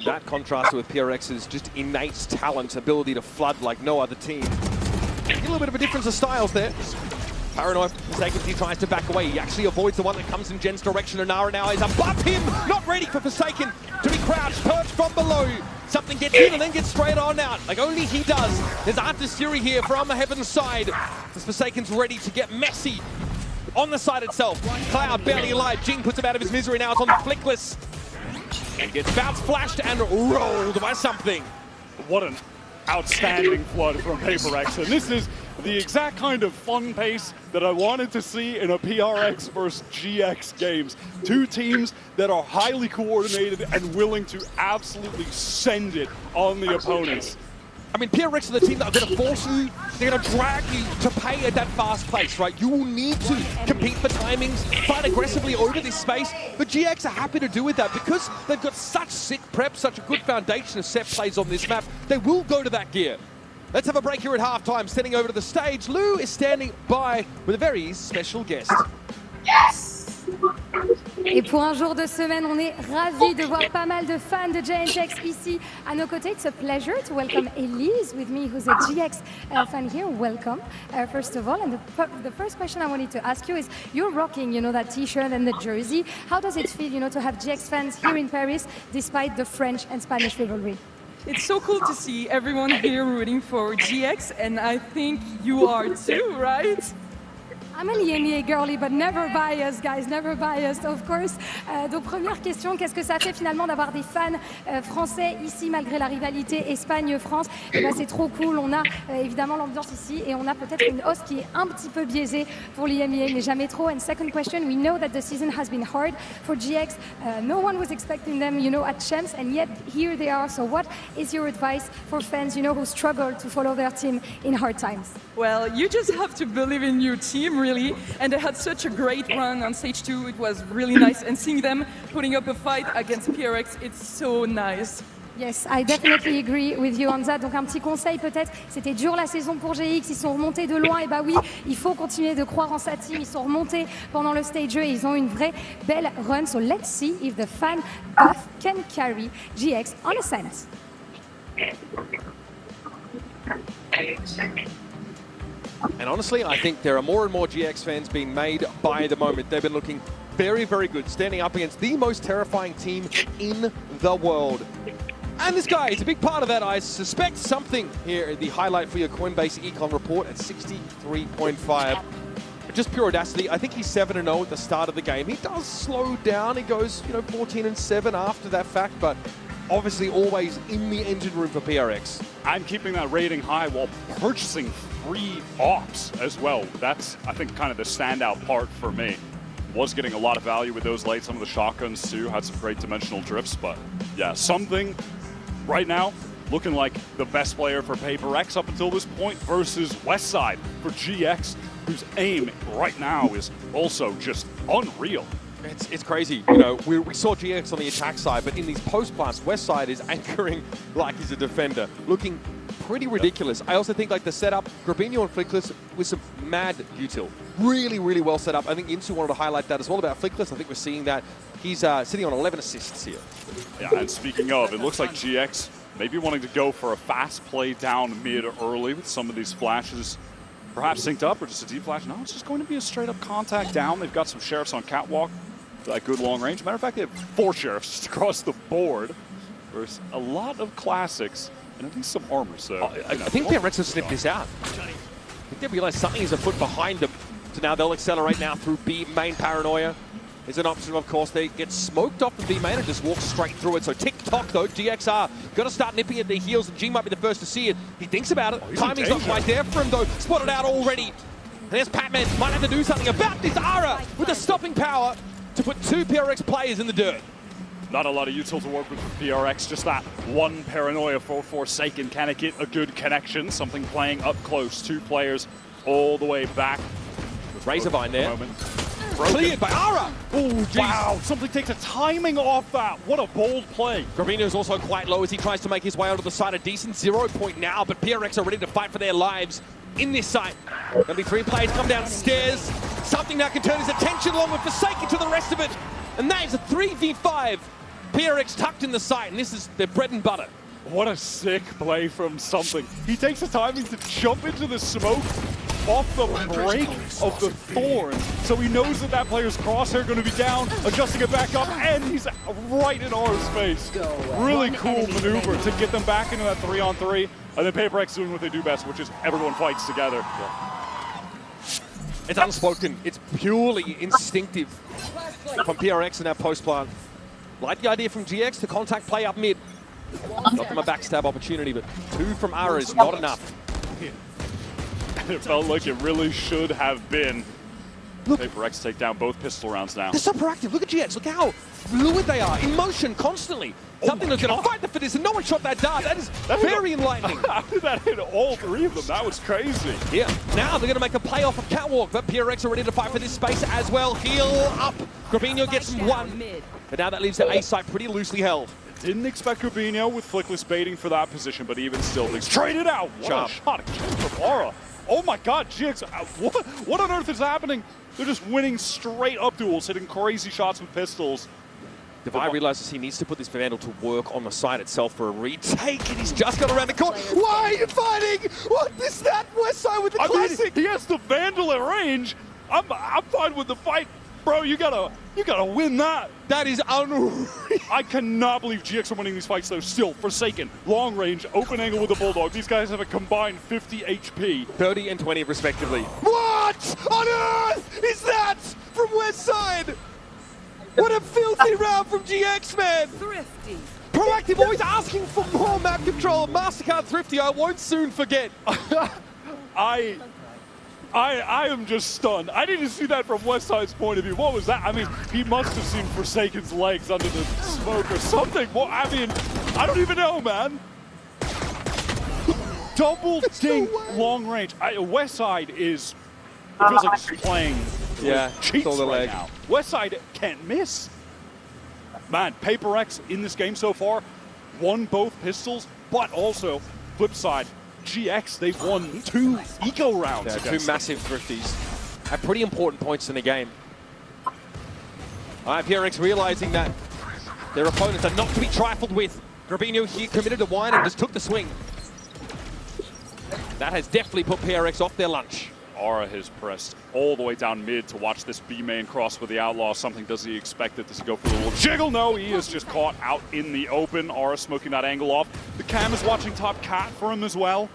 That contrast with PRX's just innate talent, ability to flood like no other team. A little bit of a difference of styles there. Paranoid, Forsaken, he tries to back away. He actually avoids the one that comes in Jen's direction. And Nara now is above him. Not ready for Forsaken to be crouched, perched from below. Something gets in and then gets straight on out, like only he does. There's Artis Fury here from the Heaven's side. As Forsaken's ready to get messy on the side itself. Cloud barely alive. Jing puts him out of his misery. Now it's on Flickless. He gets bounced, flashed, and rolled by something. What an outstanding flood from PaperX. And this is the exact kind of fun pace that I wanted to see in a PRX versus GX games. 2 teams that are highly coordinated and willing to absolutely send it on the opponents. I mean, PRX are the team that are going to force you, they're going to drag you to pay at that fast pace, right? You will need to compete for timings, fight aggressively over this space, but GX are happy to do with that because they've got such sick prep, such a good foundation of set plays on this map. They will go to that gear. Let's have a break here at halftime. Standing over to the stage, Lou is standing by with a very special guest. Yes! Et pour un jour de semaine, on est ravis de voir pas mal de fans de GX ici à nos côtés. It's a pleasure to welcome Elise with me, who's a GX fan here. Welcome, first of all. And the first question I wanted to ask you is, you're rocking, that T-shirt and the jersey. How does it feel, to have GX fans here in Paris, despite the French and Spanish rivalry? It's so cool to see everyone here rooting for GX, and I think you are too, right? I'm a lié girly, but never biased, guys, never biased, of course. Donc, première question, qu'est-ce que ça fait finalement d'avoir des fans français ici, malgré la rivalité Espagne-France? Et ben, c'est trop cool, on a évidemment l'ambiance ici, et on a peut-être une hausse qui est un petit peu biaisée pour l'IMEA, mais jamais trop. And second question, we know that the season has been hard for GX. No one was expecting them, at champs, and yet here they are. So what is your advice for fans, who struggle to follow their team in hard times? Well, you just have to believe in your team, really. And they had such a great run on stage 2. It was really nice. And seeing them putting up a fight against PRX, it's so nice. Yes, I definitely agree with you on that. Donc un petit conseil peut-être, c'était dur la saison pour GX, ils sont remontés de loin, et bah oui, il faut continuer de croire en sa team, ils sont remontés pendant le stage 2 et ils ont une vraie belle run. So let's see if the fan buff can carry GX on Ascent. And honestly, I think there are more and more GX fans being made by the moment. They've been looking very, very good, standing up against the most terrifying team in the world. And this guy is a big part of that. I suspect something here. The highlight for your Coinbase Econ report at 63.5. Just pure audacity. I think he's 7-0 at the start of the game. He does slow down. He goes, 14-7 after that fact, but obviously always in the engine room for PRX. And keeping that rating high while purchasing 3 ops as well. That's, I think, kind of the standout part for me. Was getting a lot of value with those late. Some of the shotguns, too, had some great dimensional drifts. But, yeah, something right now looking like the best player for PaperX up until this point versus Westside for GX, whose aim right now is also just unreal. It's crazy. We saw GX on the attack side, but in these post-plants, Westside is anchoring like he's a defender, looking pretty ridiculous. I also think the setup, Grabinho and Flickless with some mad util. Really, really well set up. I think Insu wanted to highlight that as well about Flickless. I think we're seeing that. He's sitting on 11 assists here. Yeah, and speaking of, it looks like GX maybe wanting to go for a fast play down mid early with some of these flashes perhaps synced up or just a deep flash. No, it's just going to be a straight up contact down. They've got some sheriffs on catwalk, that good long range. Matter of fact, they have 4 sheriffs just across the board. There's a lot of classics and at least some armor. So I think DRX have snipped this out. I think they realize something is afoot behind them. So now they'll accelerate now through B main. Paranoia is an option, of course. They get smoked off the B main and just walk straight through it. So tick-tock, though. GXR got to start nipping at their heels, and G might be the first to see it. He thinks about it. Timing's not quite there for him, though. Spotted out already. And there's Patman. Might have to do something about this. Ara with the stopping power to put 2 PRX players in the dirt. Not a lot of util to work with PRX, just that one Paranoia for Forsaken. Can it get a good connection? Something playing up close. 2 players all the way back. Razorvine there. Cleared by Ara! Oh, geez. Wow, something takes the timing off that. What a bold play. Gravino's also quite low as he tries to make his way onto the side. A decent 0 point now, but PRX are ready to fight for their lives in this site. There'll be 3 players come downstairs. Something that can turn his attention along with Forsaken to the rest of it. And that is a 3v5. PRX tucked in the site, and this is their bread and butter. What a sick play from Something. He takes the timing to jump into the smoke off the break of the thorn, so he knows that that player's crosshair going to be down, adjusting it back up, and he's right in Aura's face. Really cool maneuver to get them back into that 3-on-3, and then PaperX doing what they do best, which is everyone fights together. Yeah. It's unspoken. It's purely instinctive from PRX in that post plant. Like the idea from GX to contact play up mid. Got them a backstab opportunity, but 2 from Ara is not enough. It felt like it really should have been. PaperX take down both pistol rounds now. They're so proactive. Look at GX. Look how fluid they are. In motion constantly. Something that's going to fight the fittest, and no one shot that dart. That is very enlightening. How did that hit all 3 of them? That was crazy. Yeah. Now they're going to make a play off of catwalk, but PRX are ready to fight for this space as well. Heal up. Gravino gets 1. But now that leaves the A site pretty loosely held. Didn't expect Gravino with Flickless baiting for that position, but even still, they traded out. What a shot again from Aura. Oh my god, GX, what on earth is happening? They're just winning straight up duels, hitting crazy shots with pistols. Devi realizes he needs to put this Vandal to work on the site itself for a retake, and he's just got around the corner. Why are you fighting? What is that? West side with the classic? He has the Vandal at range. I'm fine with the fight. Bro, you gotta win that. That is unreal. I cannot believe GX are winning these fights though. Still, Forsaken, long range, open angle with the Bulldog. These guys have a combined 50 HP. 30 and 20 respectively. What on earth is that from West Side? What a filthy round from GX, man. Thrifty. Proactive, always asking for more map control. MasterCard Thrifty, I won't soon forget. I am just stunned. I didn't see that from West Side's point of view. What was that? I mean, he must have seen Forsaken's legs under the smoke or something. Well, I mean, I don't even know, man. Double dink long range. West Side is, it feels like he's playing cheats right now. West Side can't miss. Man, PaperX in this game so far won both pistols, but also, flip side, GX, they've won 2 eco rounds. Yeah, 2 massive thrifties at pretty important points in the game. All right, PRX realizing that their opponents are not to be trifled with. Gravino here committed to wine and just took the swing. That has definitely put PRX off their lunch. Aura has pressed all the way down mid to watch this B main cross with the Outlaw. Something, does he expect it to go for the little jiggle? No, he is just caught out in the open. Aura smoking that angle off. The cam is watching top cat for him as well.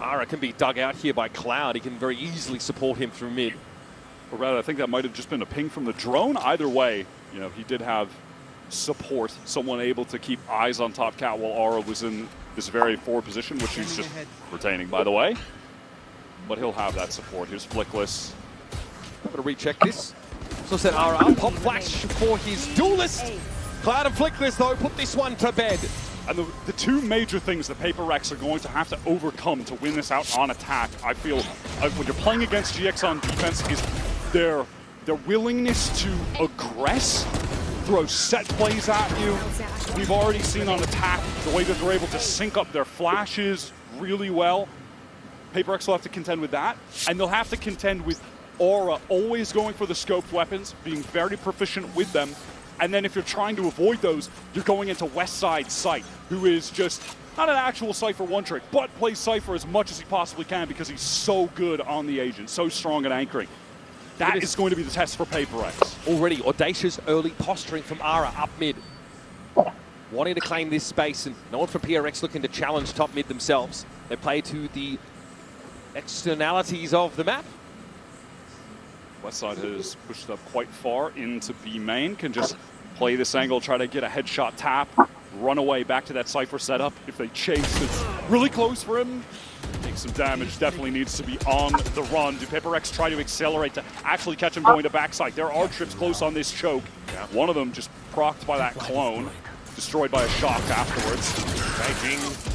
Aura can be dug out here by Cloud. He can very easily support him through mid. Or rather, I think that might have just been a ping from the drone. Either way, you know, he did have support, someone able to keep eyes on top cat while Aura was in this very forward position, which he's just retaining, by the way. But he'll have that support. Here's Flickless. I'm going to recheck this. So said Aura, pop flash for his duelist. Cloud and Flickless, though, put this one to bed. And the 2 major things that PaperX are going to have to overcome to win this out on attack, I feel, when you're playing against GX on defense, is their willingness to aggress, throw set plays at you. We've already seen on attack the way that they're able to sync up their flashes really well. PaperX will have to contend with that, and they'll have to contend with Aura always going for the scoped weapons, being very proficient with them, And then if you're trying to avoid those, you're going into West Side Sight, who is just not an actual Cypher one trick, but plays Cypher as much as he possibly can because he's so good on the agent, so strong at anchoring. That is going to be the test for Paper X. Already audacious early posturing from Ara up mid. Wanting to claim this space, and no one from PRX looking to challenge top mid themselves. They play to the externalities of the map. Westside has pushed up quite far into B main, can just play this angle, try to get a headshot tap, run away back to that Cypher setup. If they chase, it's really close for him. Take some damage, definitely needs to be on the run. Do Paper X try to accelerate to actually catch him going to backside? There are trips close on this choke. One of them just procced by that clone, destroyed by a shock afterwards. Beijing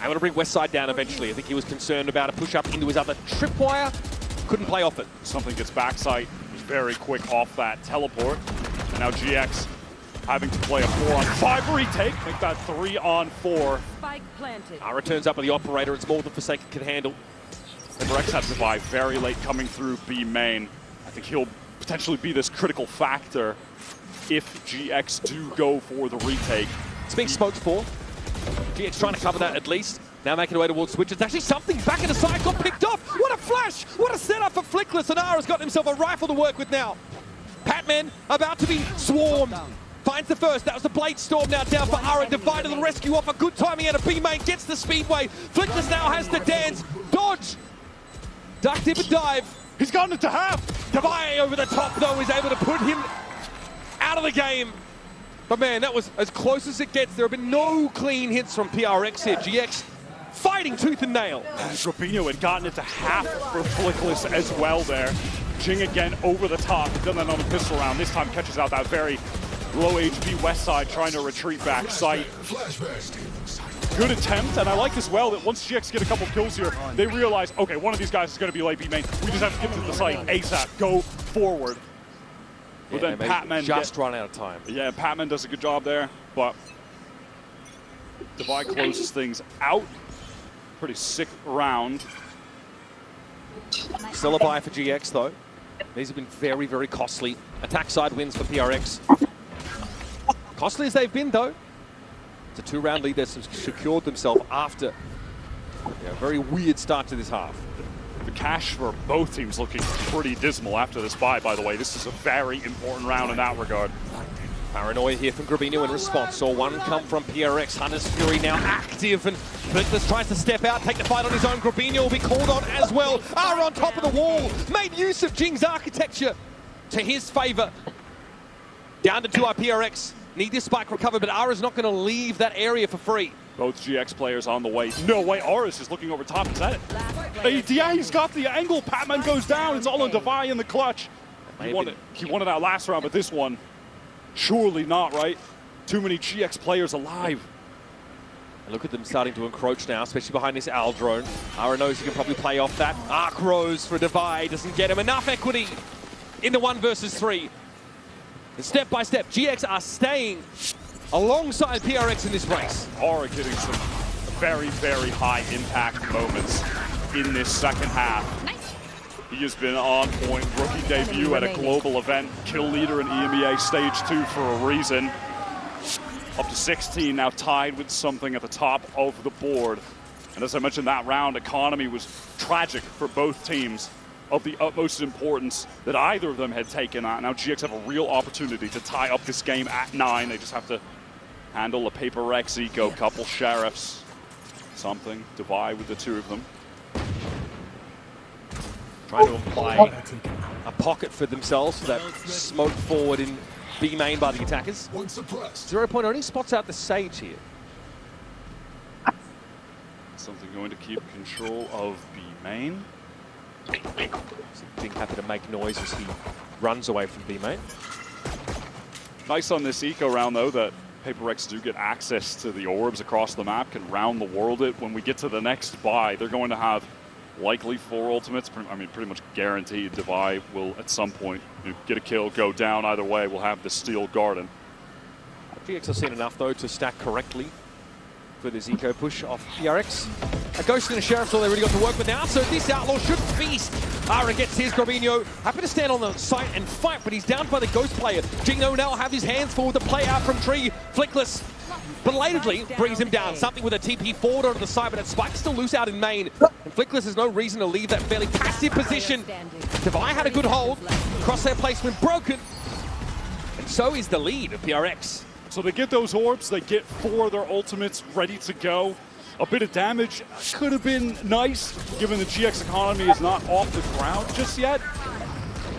able to bring Westside down eventually. I think he was concerned about a push up into his other tripwire. Couldn't play off it. Something gets backside very quick off that teleport. And now GX having to play a 4-on-5 retake, make that 3-on-4. Spike planted. Returns up with the operator. It's more than Forsaken can handle. Paper X had to survive very late coming through B main. I think he'll potentially be this critical factor if GX do go for the retake. It's being smoked for. GX trying to cover that at least. Now making their way towards switch. It's actually something back in the side, got picked off. What a flash! What a setup for Flickless. And Ara's got himself a rifle to work with now. Patman about to be swarmed. Finds the first. That was the Blade Storm now down for Ara. Divide to the rescue off a good timing out of B main. Gets the Speedway. Flickless now has to dance. Dodge. Duck, dip, and dive. He's gotten it to half. Divide over the top though is able to put him out of the game. But man, that was as close as it gets. There have been no clean hits from PRX here. GX fighting tooth and nail. Robinho had gotten it to half for Flickless as well there. Jing again over the top. Done that on the pistol round. This time catches out that very low HP West Side trying to retreat back sight. Good attempt, and I like as well that once GX get a couple kills here, they realize, okay, one of these guys is going to be late B main. We just have to get to the site ASAP. Go forward. But then Patman just run out of time. Yeah, Patman does a good job there, but Divide closes things out. Pretty sick round. Still a buy for GX though. These have been very, very costly. Attack side wins for PRX. Costly as they've been though. It's a 2-round lead they've secured themselves after a very weird start to this half. The cash for both teams looking pretty dismal after this buy, by the way. This is a very important round in that regard. Paranoia here from Grabino in response. Saw one come from PRX. Hunter's Fury now active, and Flickless tries to step out, take the fight on his own. Grabino will be called on as well. Ara on top of the wall. Made use of Jing's architecture to his favor. Down to 2 PRX. Need this spike recovered, but Ara's not going to leave that area for free. Both GX players on the way. No way, Aris is looking over top. Is that it? Yeah, he's got the angle. Patman goes down. It's all on Devi in the clutch. He won it out last round, but this one, surely not, right? Too many GX players alive. And look at them starting to encroach now, especially behind this Al drone. Ara knows he can probably play off that. Arc Rose for Devi doesn't get him enough equity in the 1 versus 3. And step by step, GX are staying alongside PRX in this race. Ara getting some very, very high impact moments in this second half. He has been on point. Rookie debut at a global event. Kill leader in EMEA Stage 2 for a reason. Up to 16, now tied with something at the top of the board. And as I mentioned, that round economy was tragic for both teams. Of the utmost importance that either of them had taken on. Now GX have a real opportunity to tie up this game at 9. They just have to handle a Paper X eco, couple sheriffs, something, divide with the 2 of them. Trying to apply a pocket for themselves for that smoke forward in B main by the attackers. 0 point only spots out the Sage here. Something going to keep control of B main. Being happy to make noise as he runs away from B main. Nice on this eco round though that Paper X do get access to the orbs across the map, can round the world it. When we get to the next buy, they're going to have likely 4 ultimates. I mean, pretty much guaranteed Devi will at some point get a kill, go down. Either way, we'll have the Steel Garden. GX have seen enough though to stack correctly for this eco push off PRX. A Ghost and a Sheriff's all they really got to work with now, so this Outlaw should feast. Ara gets his, Grabinho happy to stand on the site and fight, but he's down by the Ghost player. Jingo now have his hands full with the play out from Tree. Flickless belatedly brings him down. Something with a TP forward onto the side, but that Spike's still loose out in main. And Flickless has no reason to leave that fairly passive position. Devi had a good hold. Crosshair placement broken. And so is the lead of PRX. So they get those orbs, they get 4 of their ultimates ready to go. A bit of damage could have been nice, given the GX economy is not off the ground just yet.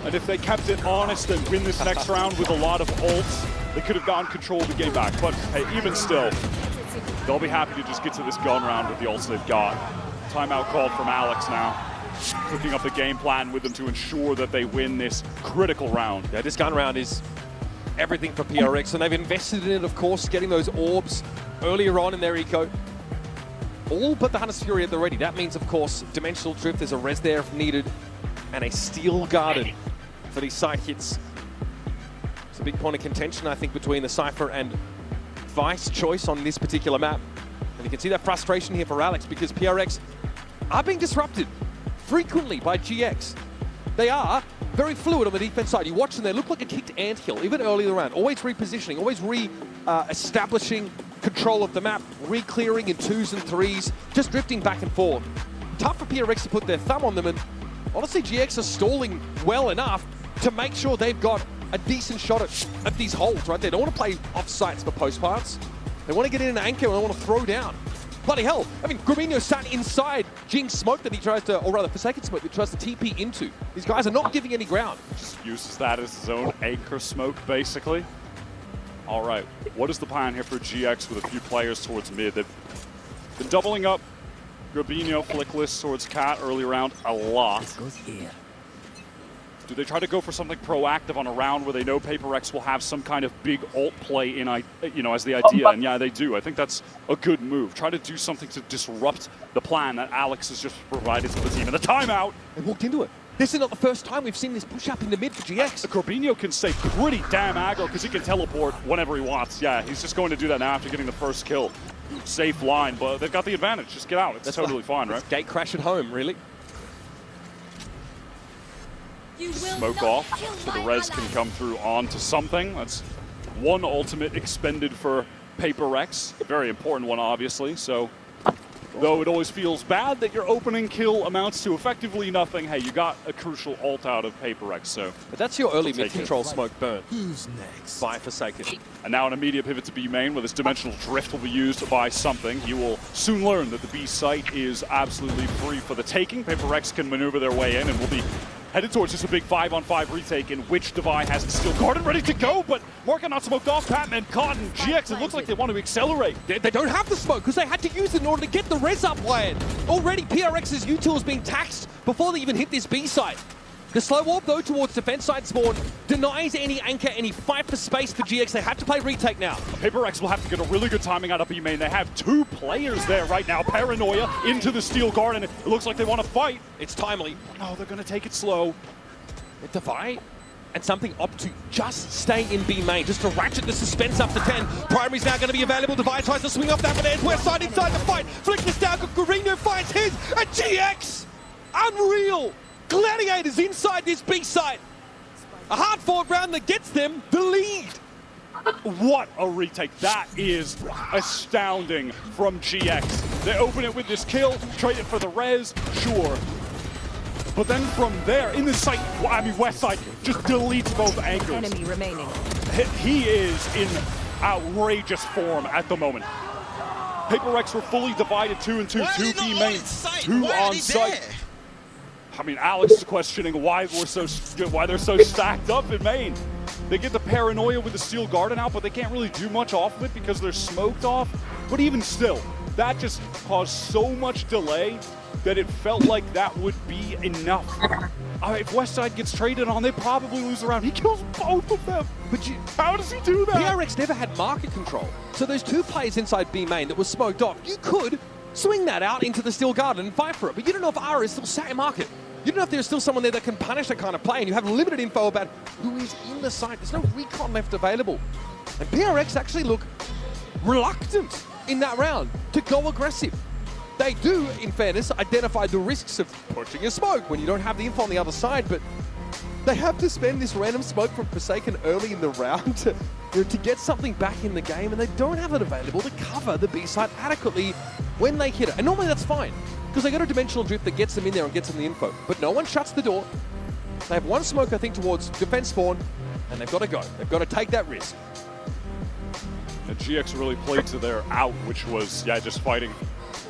And if they kept it honest and win this next round with a lot of ults, they could have gotten control of the game back. But hey, even still, they'll be happy to just get to this gun round with the ults they've got. Timeout called from Alex now. Cooking up the game plan with them to ensure that they win this critical round. Yeah, this gun round is everything for PRX, and they've invested in it, of course, getting those orbs earlier on in their eco. All but the Hunter's Fury at the ready. That means, of course, Dimensional Drift, there's a res there if needed, and a Steel Garden for these side hits. It's a big point of contention, I think, between the Cypher and Vice choice on this particular map. And you can see that frustration here for Alex, because PRX are being disrupted frequently by GX. They are very fluid on the defense side. You watch them, they look like a kicked anthill, even early in the round. Always repositioning, always establishing control of the map, re-clearing in 2s and 3s, just drifting back and forth. Tough for PRX to put their thumb on them, and honestly, GX are stalling well enough to make sure they've got a decent shot at these holes, right? They don't want to play off sites for post parts. They want to get in an anchor and they want to throw down. Bloody hell, I mean, Grabinho sat inside Jing's smoke that he tries to, or rather Forsaken smoke that he tries to TP into. These guys are not giving any ground. Just uses that as his own anchor smoke, basically. All right, what is the plan here for GX with a few players towards mid? They've been doubling up Grabinho, Flickless towards Cat early round a lot. Do they try to go for something proactive on a round where they know PaperX will have some kind of big ult play in, as the idea? And yeah, they do. I think that's a good move. Try to do something to disrupt the plan that Alex has just provided to the team. And the timeout! They walked into it. This is not the first time we've seen this push up in the mid for GX. Grabinho can stay pretty damn aggro because he can teleport whenever he wants. Yeah, he's just going to do that now after getting the first kill. Safe line, but they've got the advantage. Just get out. It's totally fine, right? Gate crash at home, really. Smoke off, so the res can come through onto something. That's one ultimate expended for PaperX. Very important one, obviously. So, though it always feels bad that your opening kill amounts to effectively nothing, hey, you got a crucial ult out of PaperX, so... But that's your early mid-control smoke burn. Who's next? By Forsaken. And now an immediate pivot to B main, where this Dimensional Drift will be used by something. You will soon learn that the B site is absolutely free for the taking. PaperX can maneuver their way in and will be headed towards just a big 5-on-5 retake in which Devi has the Steel Garden ready to go, but Morgan not smoked off. Patman, Cotton, GX, it looks like they want to accelerate. They don't have the smoke because they had to use it in order to get the res up land. Already PRX's util is being taxed before they even hit this B site. The slow warp, though, towards defense side spawn denies any anchor, any fight for space for GX. They have to play retake now. PaperX will have to get a really good timing out of B main. They have 2 players there right now. Paranoia into the Steel Garden. It looks like they want to fight. It's timely. No, they're going to take it slow. Devi and something opt to just stay in B main, just to ratchet the suspense up to 10. Primary's now going to be available. Devi tries to swing off that, but there's West side inside the fight. Flick this down, Guarino finds his, and GX! Unreal! Gladiators inside this B site. A hard-fought round that gets them the lead. What a retake. That is astounding from GX. They open it with this kill, trade it for the res, sure. But then from there, in the site, West side just deletes both anchors. Enemy remaining. He is in outrageous form at the moment. PaperX were fully divided 2 and 2, 2 B main, 2 on site. I mean, Alex is questioning why they're so stacked up in main. They get the Paranoia with the Steel Garden out, but they can't really do much off of it because they're smoked off. But even still, that just caused so much delay that it felt like that would be enough. If Westside gets traded on, they probably lose the round. He kills both of them. But how does he do that? PRX never had market control. So those 2 players inside B main that were smoked off, you could swing that out into the Steel Garden and fight for it. But you don't know if Ara is still sat in market. You don't know if there's still someone there that can punish that kind of play, and you have limited info about who is in the site. There's no recon left available. And PRX actually look reluctant in that round to go aggressive. They do, in fairness, identify the risks of pushing a smoke when you don't have the info on the other side, but they have to spend this random smoke from Forsaken early in the round to get something back in the game, and they don't have it available to cover the B side adequately when they hit it. And normally that's fine, because they got a dimensional drift that gets them in there and gets them the info. But no one shuts the door. They have one smoke, I think, towards defense spawn, and they've got to go. They've got to take that risk. And GX really played to their out, which was, yeah, just fighting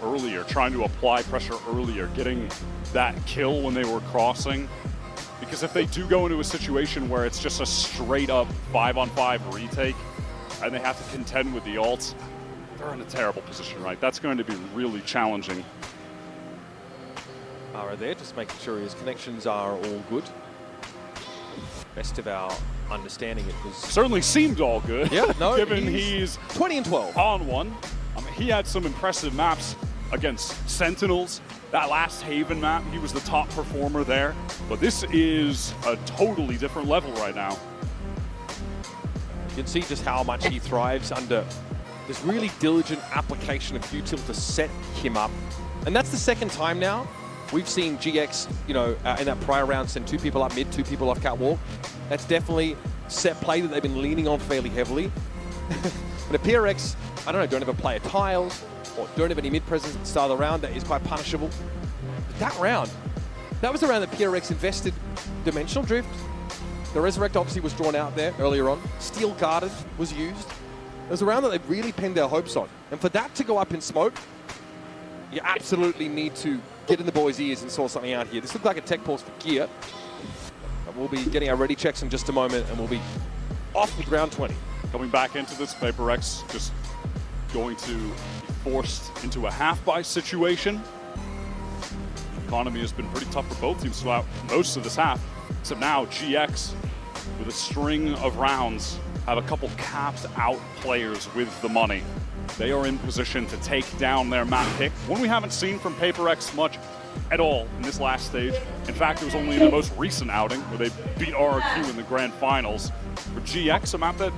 earlier, trying to apply pressure earlier, getting that kill when they were crossing. Because if they do go into a situation where it's just a straight up 5-on-5 retake and they have to contend with the ults, they're in a terrible position, right? That's going to be really challenging. Ara there, just making sure his connections are all good. Best of our understanding, it was... Certainly seemed all good. Yeah, no, given he's 20 and 12 on one. I mean, he had some impressive maps against Sentinels. That last Haven map, he was the top performer there. But this is a totally different level right now. You can see just how much he thrives under this really diligent application of util to set him up. And that's the second time now we've seen GX, you know, in that prior round send 2 people up mid, 2 people off catwalk. That's definitely set play that they've been leaning on fairly heavily. But a PRX, I don't know, don't have a player tiles, or don't have any mid presence at the start of the round, that is quite punishable. But that round, that was the round that PRX invested dimensional drift. The Resurrect obviously was drawn out there earlier on. Steel Guarded was used. It was a round that they really pinned their hopes on. And for that to go up in smoke, you absolutely need to get in the boys' ears and sort something out here. This looked like a tech pause for Gear. But we'll be getting our ready checks in just a moment, and we'll be off with round 20. Coming back into this, PaperX just going to be forced into a half-buy situation. The economy has been pretty tough for both teams throughout most of this half, except now GX, with a string of rounds, have a couple capped out players with the money. They are in position to take down their map pick, one we haven't seen from PaperX much at all in this last stage. In fact, it was only in the most recent outing where they beat RRQ in the grand finals. For GX, a map that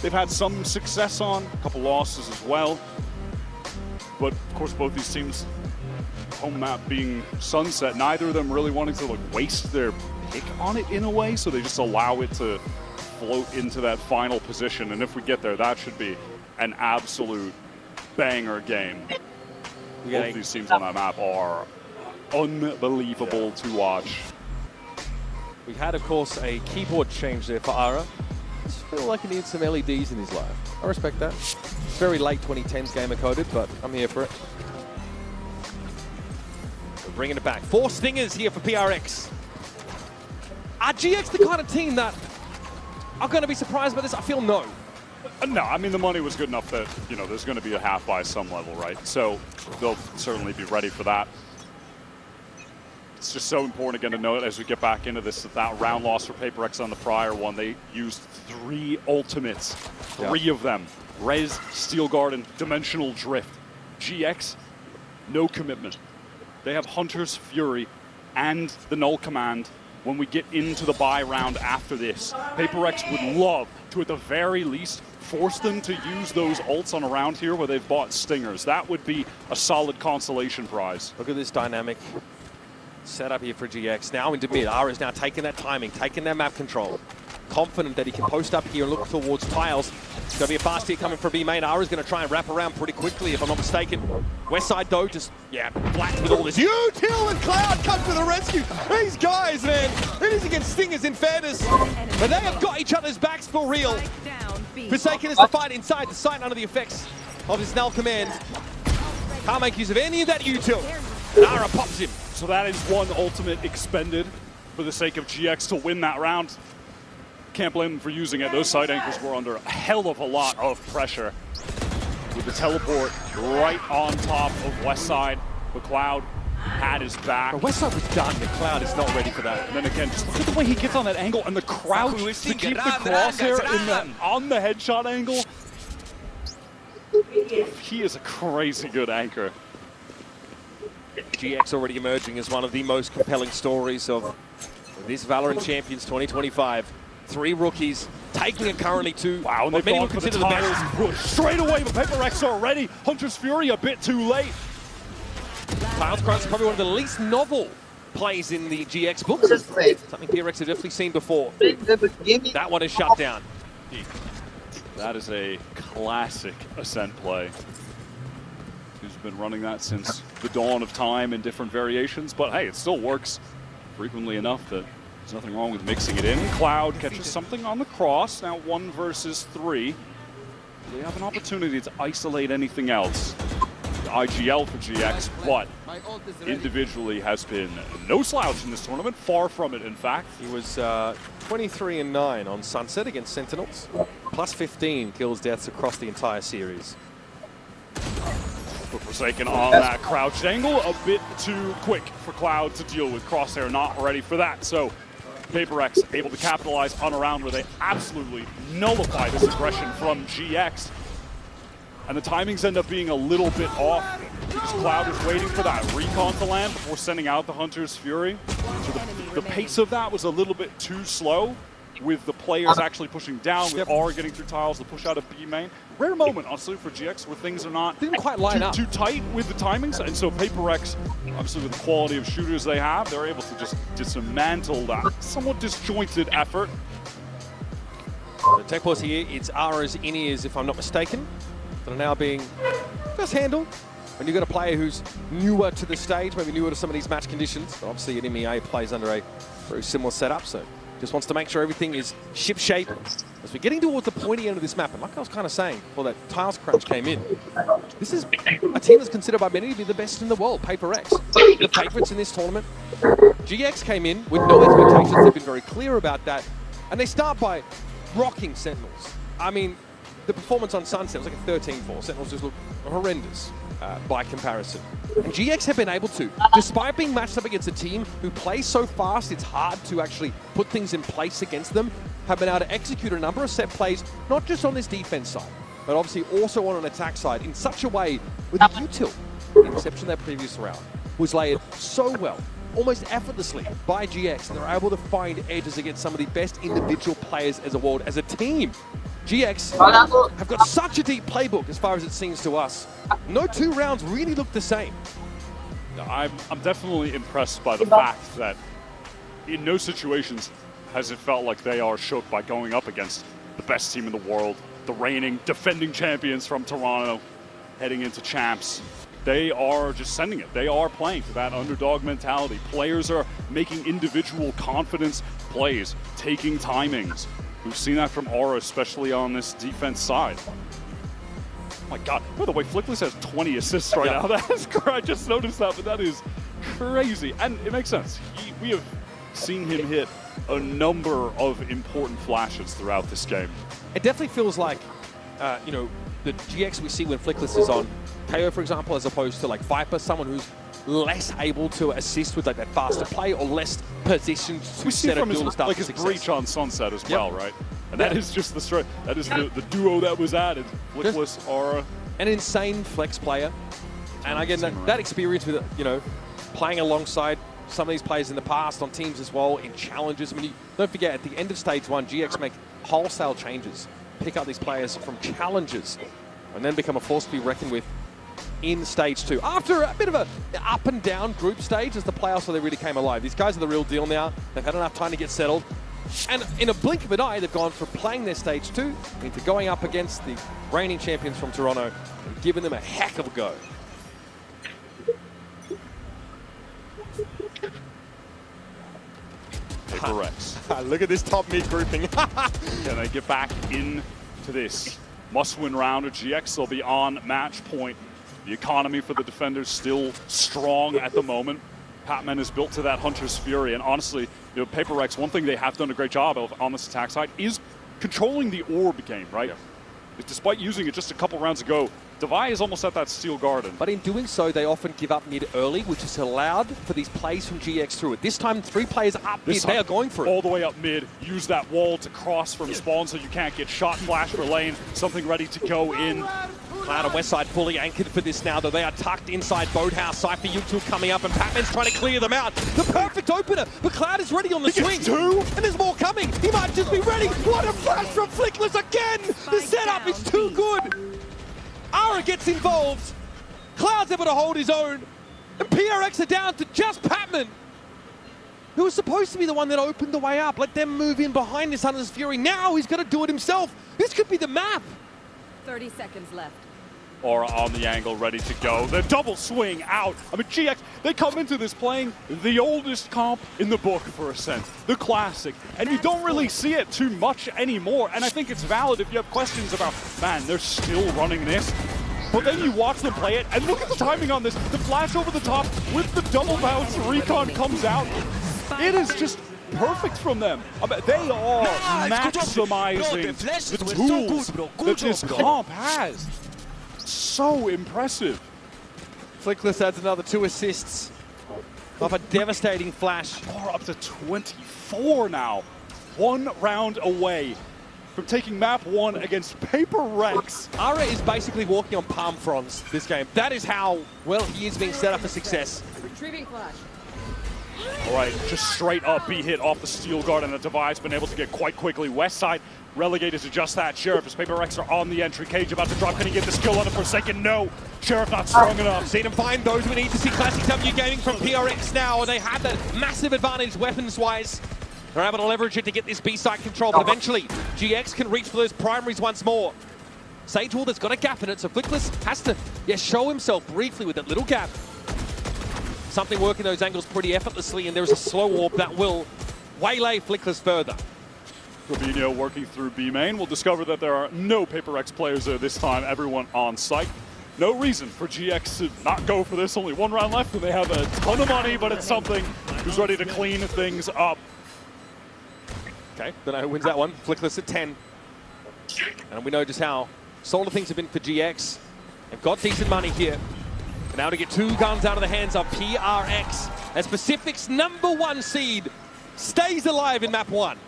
they've had some success on, a couple losses as well. But of course, both these teams, home map being Sunset, neither of them really wanting to like waste their pick on it in a way, so they just allow it to float into that final position. And if we get there, that should be an absolute banger game. Both of these teams on that map are unbelievable to watch. We had, of course, a keyboard change there for Ara. I just feel like he needs some LEDs in his life. I respect that. It's very late 2010s gamer coded, but I'm here for it. We're bringing it back. 4 stingers here for PRX. Are GX the kind of team that are going to be surprised by this? I feel no. No, I mean, the money was good enough that, you know, there's going to be a half by some level, right? So they'll certainly be ready for that. It's just so important again to note as we get back into this, that round loss for PaperX on the prior one, they used 3 ultimates, 3 of them. Res, Steel Garden, Dimensional Drift. GX, no commitment. They have Hunter's Fury and the Null Command. When we get into the buy round after this, PaperX would love to, at the very least, force them to use those ults on a round here where they've bought Stingers. That would be a solid consolation prize. Look at this dynamic setup here for GX. Now into mid. Ara is now taking that timing, taking that map control. Confident that he can post up here and look towards tiles. It's going to be a fast hit coming from B main. Ara's going to try and wrap around pretty quickly, if I'm not mistaken. West side, though, just, yeah, black with all this. Util and Cloud come to the rescue. These guys, man, it is against Stingers in fairness. But they have got each other's backs for real. Forsaken is to fight inside the site under the effects of his Null Command. Can't make use of any of that Util. Ara pops him. So that is one ultimate expended for the sake of GX to win that round. Can't blame them for using it. Those side anchors were under a hell of a lot of pressure. With the teleport right on top of West Side, the Cloud had his back. The West Side was done. The Cloud is not ready for that. And then again, just look at the way he gets on that angle and the crouch to keep the crosshair on the headshot angle. He is a crazy good anchor. GX already emerging as one of the most compelling stories of this VALORANT Champions 2025. 3 rookies taking it currently to wow, and they've gone for the titles push straight away, but PaperX already. Hunter's Fury a bit too late. Tiles Crunch is probably one of the least novel plays in the GX books. Something PRX have definitely seen before. That one is shut down. That is a classic Ascent play. He's been running that since the dawn of time in different variations, but hey, it still works frequently enough that there's nothing wrong with mixing it in. Cloud catches something on the cross, now 1 versus 3. They have an opportunity to isolate anything else. The IGL for GX, but individually has been no slouch in this tournament, far from it in fact. He was 23-9 on Sunset against Sentinels, plus 15 kills deaths across the entire series. But Forsaken on that crouched angle, a bit too quick for Cloud to deal with. Crosshair not ready for that, so PaperX able to capitalize on a round where they absolutely nullify this aggression from GX. And the timings end up being a little bit off because Cloud is waiting for that recon to land before sending out the Hunter's Fury. So the pace of that was a little bit too slow with the players actually pushing down, with R getting through tiles to push out a B main. Rare moment, honestly, for GX where things are not didn't quite line up too tight with the timings. And so PaperX, obviously with the quality of shooters they have, they're able to just dismantle that somewhat disjointed effort. The tech pause here, it's Ara's in-ears, if I'm not mistaken, that are now being just handled. When you've got a player who's newer to the stage, maybe newer to some of these match conditions, but obviously an MEA plays under a very similar setup, so just wants to make sure everything is ship-shape as we're getting towards the pointy end of this map. And like I was kind of saying before that Tiles Crunch came in, this is a team that's considered by many to be the best in the world, PaperX. The favourites in this tournament. GX came in with no expectations. They've been very clear about that. And they start by rocking Sentinels. I mean, the performance on Sunset was like a 13-4. Sentinels just look horrendous by comparison. And GX have been able to, despite being matched up against a team who plays so fast, it's hard to actually put things in place against them, have been able to execute a number of set plays, not just on this defense side, but obviously also on an attack side in such a way with the util, the inception of that previous round, was layered so well, almost effortlessly by GX, and they're able to find edges against some of the best individual players as a world, as a team. GX have got such a deep playbook as far as it seems to us. No 2 rounds really look the same. I'm definitely impressed by the fact that in no situations has it felt like they are shook by going up against the best team in the world, the reigning, defending champions from Toronto, heading into champs. They are just sending it. They are playing for that underdog mentality. Players are making individual confidence plays, taking timings. We've seen that from Aura, especially on this defense side. Oh my God, by the way, Flickless has 20 assists right now. That is correct. I just noticed that, but that is crazy. And it makes sense. We have seen him hit a number of important flashes throughout this game. It definitely feels like, you know, the GX we see when Flickless is on, KO, for example, as opposed to like Viper, someone who's less able to assist with like that faster play or less positioned to set a duel start like his breach on Sunset as well, right? And that is just the strength. That is the duo that was added. Flickless, Aura. An insane flex player. And again, that experience with, you know, playing alongside some of these players in the past on teams as well, in challenges. I mean, don't forget, at the end of stage 1, GX make wholesale changes, pick up these players from challenges, and then become a force to be reckoned with in stage 2. After a bit of a up and down group stage as the playoffs where they really came alive. These guys are the real deal now. They've had enough time to get settled. And in a blink of an eye, they've gone from playing their stage 2 into going up against the reigning champions from Toronto and giving them a heck of a go. PaperX. Look at this top mid grouping. Can they get back into this must-win round of GX? They'll be on match point. The economy for the defenders still strong at the moment. Patman is built to that Hunter's Fury, and honestly, you know, PaperX, one thing they have done a great job of on this attack side is controlling the orb game, right? Yeah. Despite using it just a couple rounds ago, Devi is almost at that steel garden. But in doing so, they often give up mid early, which has allowed for these plays from GX through it. This time, 3 players up mid, they are going for it. All the way up mid, use that wall to cross from spawn so you can't get shot, flash for lane, something ready to go in. Cloud on West Side fully anchored for this now, though they are tucked inside Boathouse. Cypher U2 coming up, and Patman's trying to clear them out. The perfect opener, but Cloud is ready on the swing. 2, and there's more coming. He might just be ready. What a flash from Flickless again! The setup is too good. Ara gets involved. Cloud's able to hold his own. And PRX are down to just Patman, who was supposed to be the one that opened the way up. Let them move in behind this Hunter's Fury. Now he's got to do it himself. This could be the map. 30 seconds left. Aura on the angle, ready to go. The double swing out. I mean, GX, they come into this playing the oldest comp in the book for Ascent, the classic. And you don't really see it too much anymore. And I think it's valid if you have questions about, man, they're still running this. But then you watch them play it, and look at the timing on this. The flash over the top with the double bounce, Recon comes out. It is just perfect from them. I mean, they are maximizing the tools that this comp has. So impressive. Flickless adds another 2 assists off a devastating flash. We're up to 24 now. 1 round away from taking map 1 against Paper Rex. Ara is basically walking on palm fronds this game. That is how well he is being set up for success. Retrieving flash. All right, just straight up B hit off the steel guard, and the device been able to get quite quickly. West side relegated to just that. Sheriff, as Paper Rex are on the entry. Cage about to drop. Can he get the skill on a Forsaken? No. Sheriff not strong enough. Seen him find those we need to see. Classic W gaming from PRX now, and they have that massive advantage weapons-wise. They're able to leverage it to get this B-side control, but eventually GX can reach for those primaries once more. Sage Wall, there's got a gap in it, so Flickless has to show himself briefly with that little gap. Something working those angles pretty effortlessly, and there's a slow warp that will waylay Flickless further. Rubinho working through B main. We'll discover that there are no Paper X players there this time, everyone on site. No reason for GX to not go for this. Only 1 round left, and they have a ton of money, but it's something who's ready to clean things up. Okay, Deno wins that one. Flickless at 10. And we know just how solid things have been for GX. They've got decent money here. And now to get 2 guns out of the hands of PRX as Pacific's #1 seed stays alive in map 1.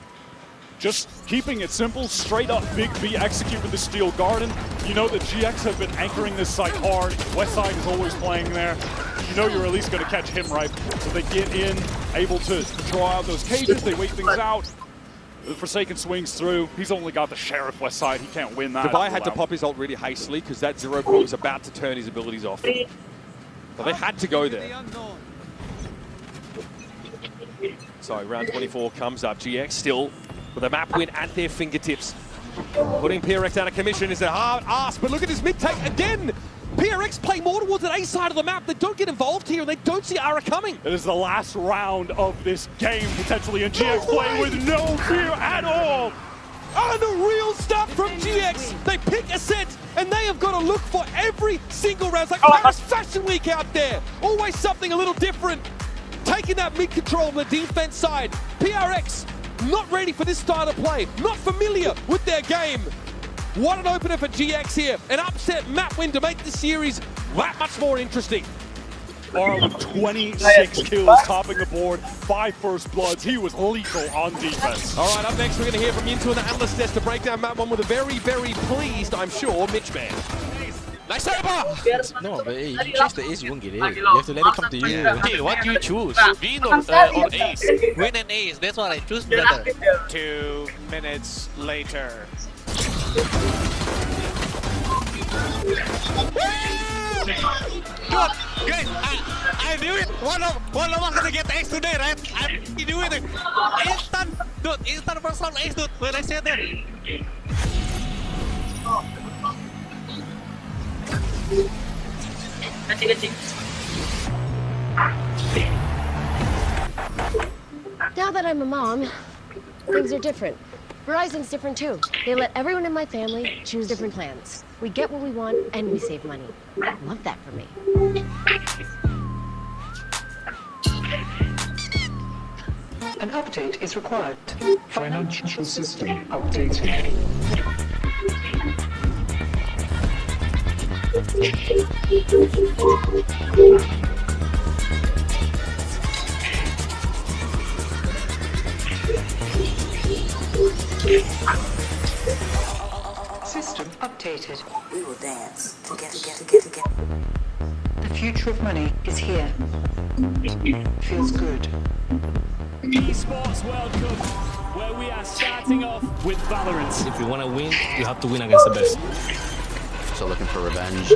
Just keeping it simple, straight up Big B execute with the Steel Garden. You know that GX have been anchoring this site hard. Westside is always playing there. You know you're at least going to catch him right. So they get in, able to draw out those cages, they wait things out. The Forsaken swings through. He's only got the Sheriff Westside. He can't win that. Dubai had to pop his ult really hastily because that 0 point was about to turn his abilities off. But they had to go there. So round 24 comes up. GX still with a map win at their fingertips. Putting PRX out of commission is a hard ask, but look at his mid take again. PRX play more towards an A side of the map. They don't get involved here, and they don't see Ara coming. It is the last round of this game, potentially, and GX play with no fear at all. And the real stuff from GX. They pick Ascent, and they have got to look for every single round. It's like Paris Fashion Week out there. Always something a little different. Taking that mid-control on the defense side. PRX not ready for this style of play. Not familiar with their game. What an opener for GX here. An upset map win to make the series that much more interesting. Aura with 26 kills, topping the board, 5 first bloods. He was lethal on defense. All right, up next, we're going to hear from Into the analyst desk to break down map 1 with a very, very pleased, I'm sure, Mitch Man. Nice saber! No, but hey, you chase the ace, you won't get it. You have to let it come to you. Okay, what do you choose? Win or ace? Win an ace, that's what I choose, brother. 2 minutes later. Good, great. I knew it. One of us gonna get the ace today, right? I knew it. Instant, dude. Instant first round ace, dude. When I said that. Now that I'm a mom, things are different. Verizon's different too. They let everyone in my family choose different plans. We get what we want and we save money. I love that for me. An update is required. Financial system updated. System updated. We will dance together. The future of money is here. Feels good. Esports World Cup, where we are starting off with VALORANT. If you want to win, you have to win against the best. So looking for revenge.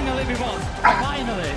Finally we won. Finally.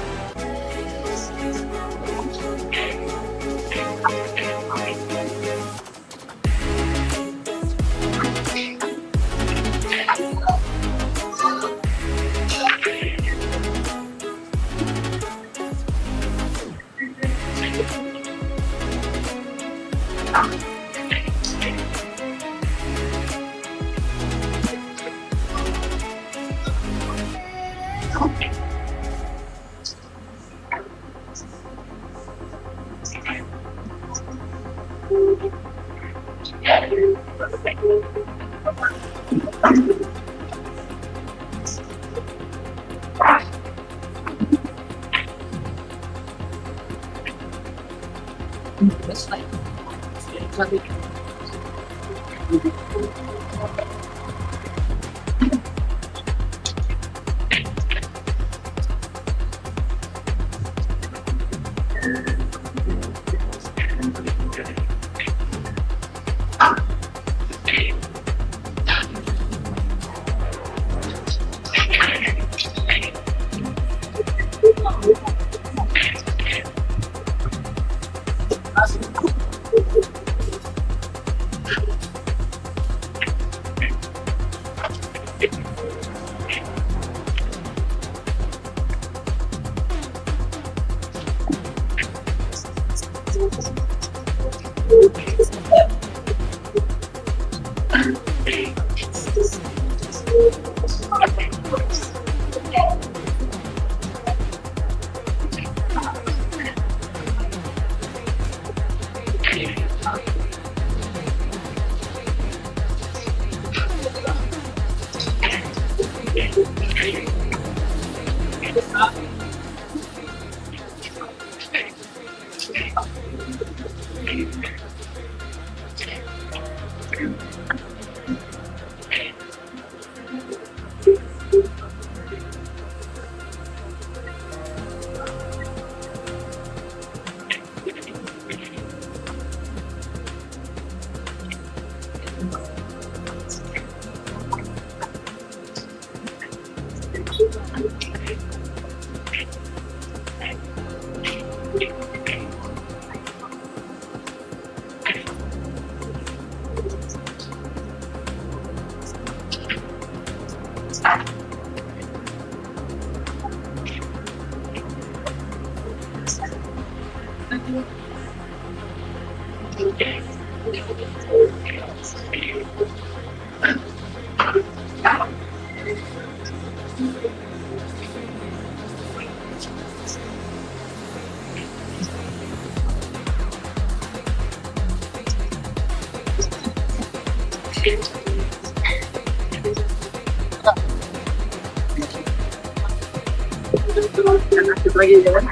lagi kan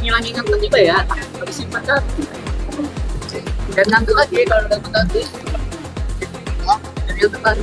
ngilang-ngilang tiba ya habis simpan kan dan nanti lagi kalau udah nanti jadi itu kan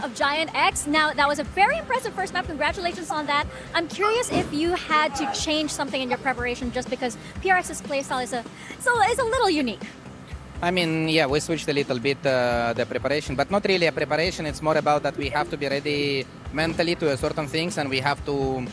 of Giant X. Now, that was a very impressive first map. Congratulations on that. I'm curious if you had to change something in your preparation just because PRX's playstyle is a little unique. I mean, yeah, we switched a little bit the preparation, but not really a preparation. It's more about that we have to be ready mentally to certain things, and we have to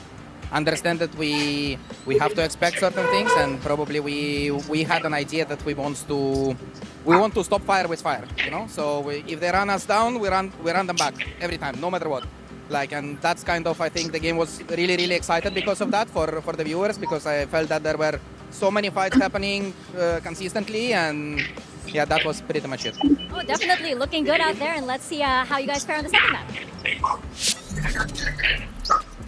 understand that we have to expect certain things, and probably we had an idea that we want to stop fire with fire, you know. So if they run us down, we run them back every time, no matter what. Like, and that's kind of, I think the game was really excited because of that for the viewers, because I felt that there were so many fights happening consistently, and yeah, that was pretty much it. Oh, definitely looking good out there, and let's see how you guys fare on the second map.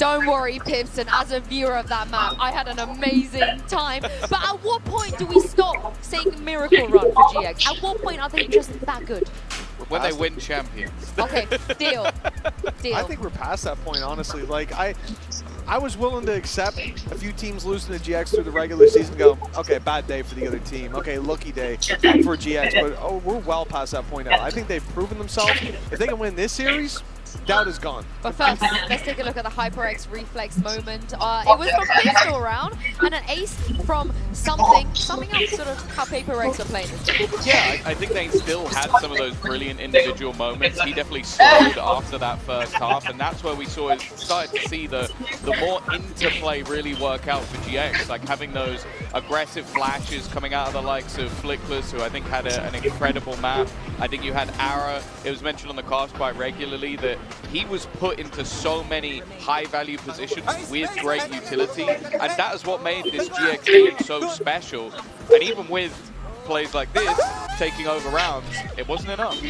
Don't worry, Pipston, as a viewer of that map, I had an amazing time. But at what point do we stop saying miracle run for GX? At what point are they just that good? When they win champions. Okay, deal. I think we're past that point, honestly. Like, I was willing to accept a few teams losing to GX through the regular season, go, okay, bad day for the other team. Okay, lucky day for GX, but oh, we're well past that point now. I think they've proven themselves. If they can win this series, doubt is gone. But first, let's take a look at the HyperX reflex moment. It was from pistol round and an ace from summing up sort of how PaperX are playing this game. Yeah, I think they still had some of those brilliant individual moments. He definitely slowed after that first half, and that's where we started to see the more interplay really work out for GX, like having those aggressive flashes coming out of the likes of Flickless, who I think had an incredible map. I think you had Ara, it was mentioned on the cast quite regularly that he was put into so many high-value positions with great utility, and that is what made this GX team so special. And even with plays like this, taking over rounds, it wasn't enough.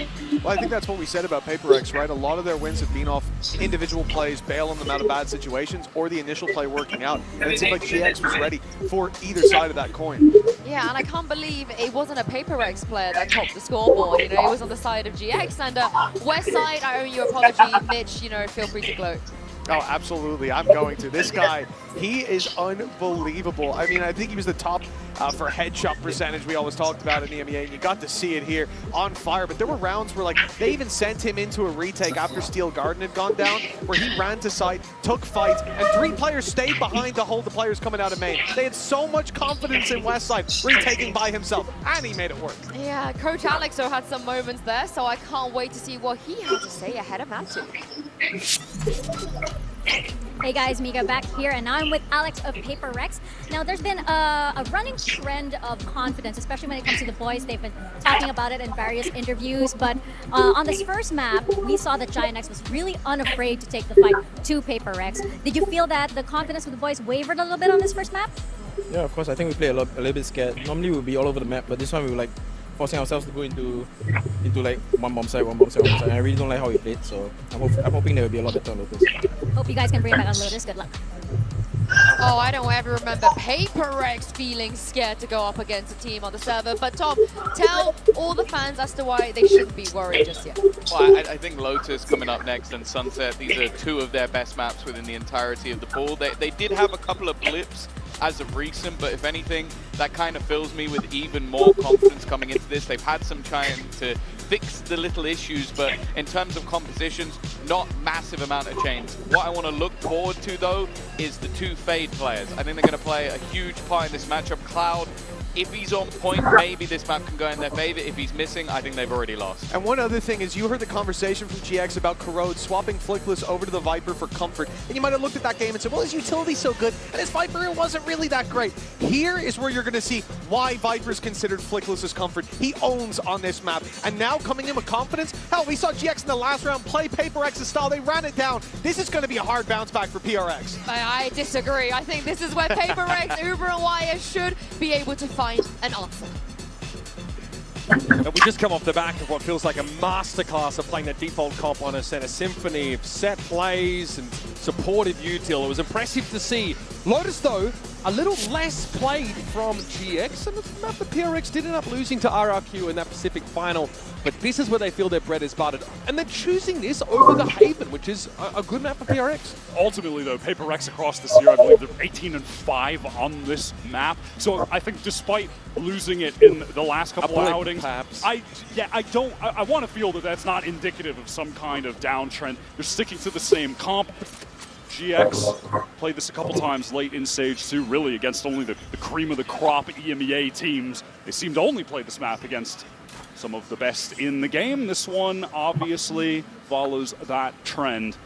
Well, I think that's what we said about PaperX, right? A lot of their wins have been off individual plays, bailing them out of bad situations, or the initial play working out. And it seemed like GX was ready for either side of that coin. Yeah, and I can't believe it wasn't a PaperX player that topped the scoreboard. You know, it was on the side of GX. And West Side, I owe you an apology. Mitch, you know, feel free to gloat. Oh, absolutely. I'm going to. This guy, he is unbelievable. I mean, I think he was the top for headshot percentage we always talked about in EMEA, and you got to see it here on fire. But there were rounds where, like, they even sent him into a retake after Steel Garden had gone down, where he ran to site, took fight, and 3 players stayed behind to hold the players coming out of main. They had so much confidence in Westside, retaking by himself, and he made it work. Yeah, Coach Alexo had some moments there, so I can't wait to see what he had to say ahead of Matsu. Hey guys, Mika back here, and I'm with Alex of PaperX. Now, there's been a running trend of confidence, especially when it comes to the boys. They've been talking about it in various interviews, but on this first map, we saw that Giant X was really unafraid to take the fight to PaperX. Did you feel that the confidence of the boys wavered a little bit on this first map? Yeah, of course. I think we play a little bit scared. Normally, we'll be all over the map, but this one we were like forcing ourselves to go into like one bomb side. And I really don't like how we played, so I'm hoping there will be a lot better on Lotus. Hope you guys can bring it back on Lotus. Good luck. Oh, I don't ever remember PaperX feeling scared to go up against a team on the server. But Tom, tell all the fans as to why they shouldn't be worried just yet. Well, I think Lotus coming up next and Sunset, these are 2 of their best maps within the entirety of the pool. They did have a couple of blips as of recent, but if anything, that kind of fills me with even more confidence coming into this. They've had some trying to fix the little issues, but in terms of compositions, not massive amount of change. What I want to look forward to, though, is the 2 Fade players. I think they're going to play a huge part in this matchup. Cloud, if he's on point, maybe this map can go in their favor. If he's missing, I think they've already lost. And one other thing is, you heard the conversation from GX about Corrode swapping Flickless over to the Viper for comfort. And you might have looked at that game and said, well, his utility's so good, and his Viper wasn't really that great. Here is where you're going to see why Viper's considered Flickless's comfort. He owns on this map. And now coming in with confidence, hell, we saw GX in the last round play PaperX's style. They ran it down. This is going to be a hard bounce back for PRX. I disagree. I think this is where PaperX, Uber, and Wire should be able to find an answer. And we just come off the back of what feels like a masterclass of playing that default comp on us and a symphony of set plays and supportive util. It was impressive to see. Lotus, though, a little less played from GX, and the map that PRX did end up losing to RRQ in that Pacific final. But this is where they feel their bread is buttered. And they're choosing this over the Haven, which is a good map for PRX. Ultimately, though, PaperX across this year, I believe they're 18-5 on this map. So I think despite losing it in the last couple of outings, perhaps. I want to feel that that's not indicative of some kind of downtrend. They're sticking to the same comp. GX played this a couple times late in Stage 2, really against only the cream of the crop EMEA teams. They seem to only play this map against some of the best in the game. This one obviously follows that trend.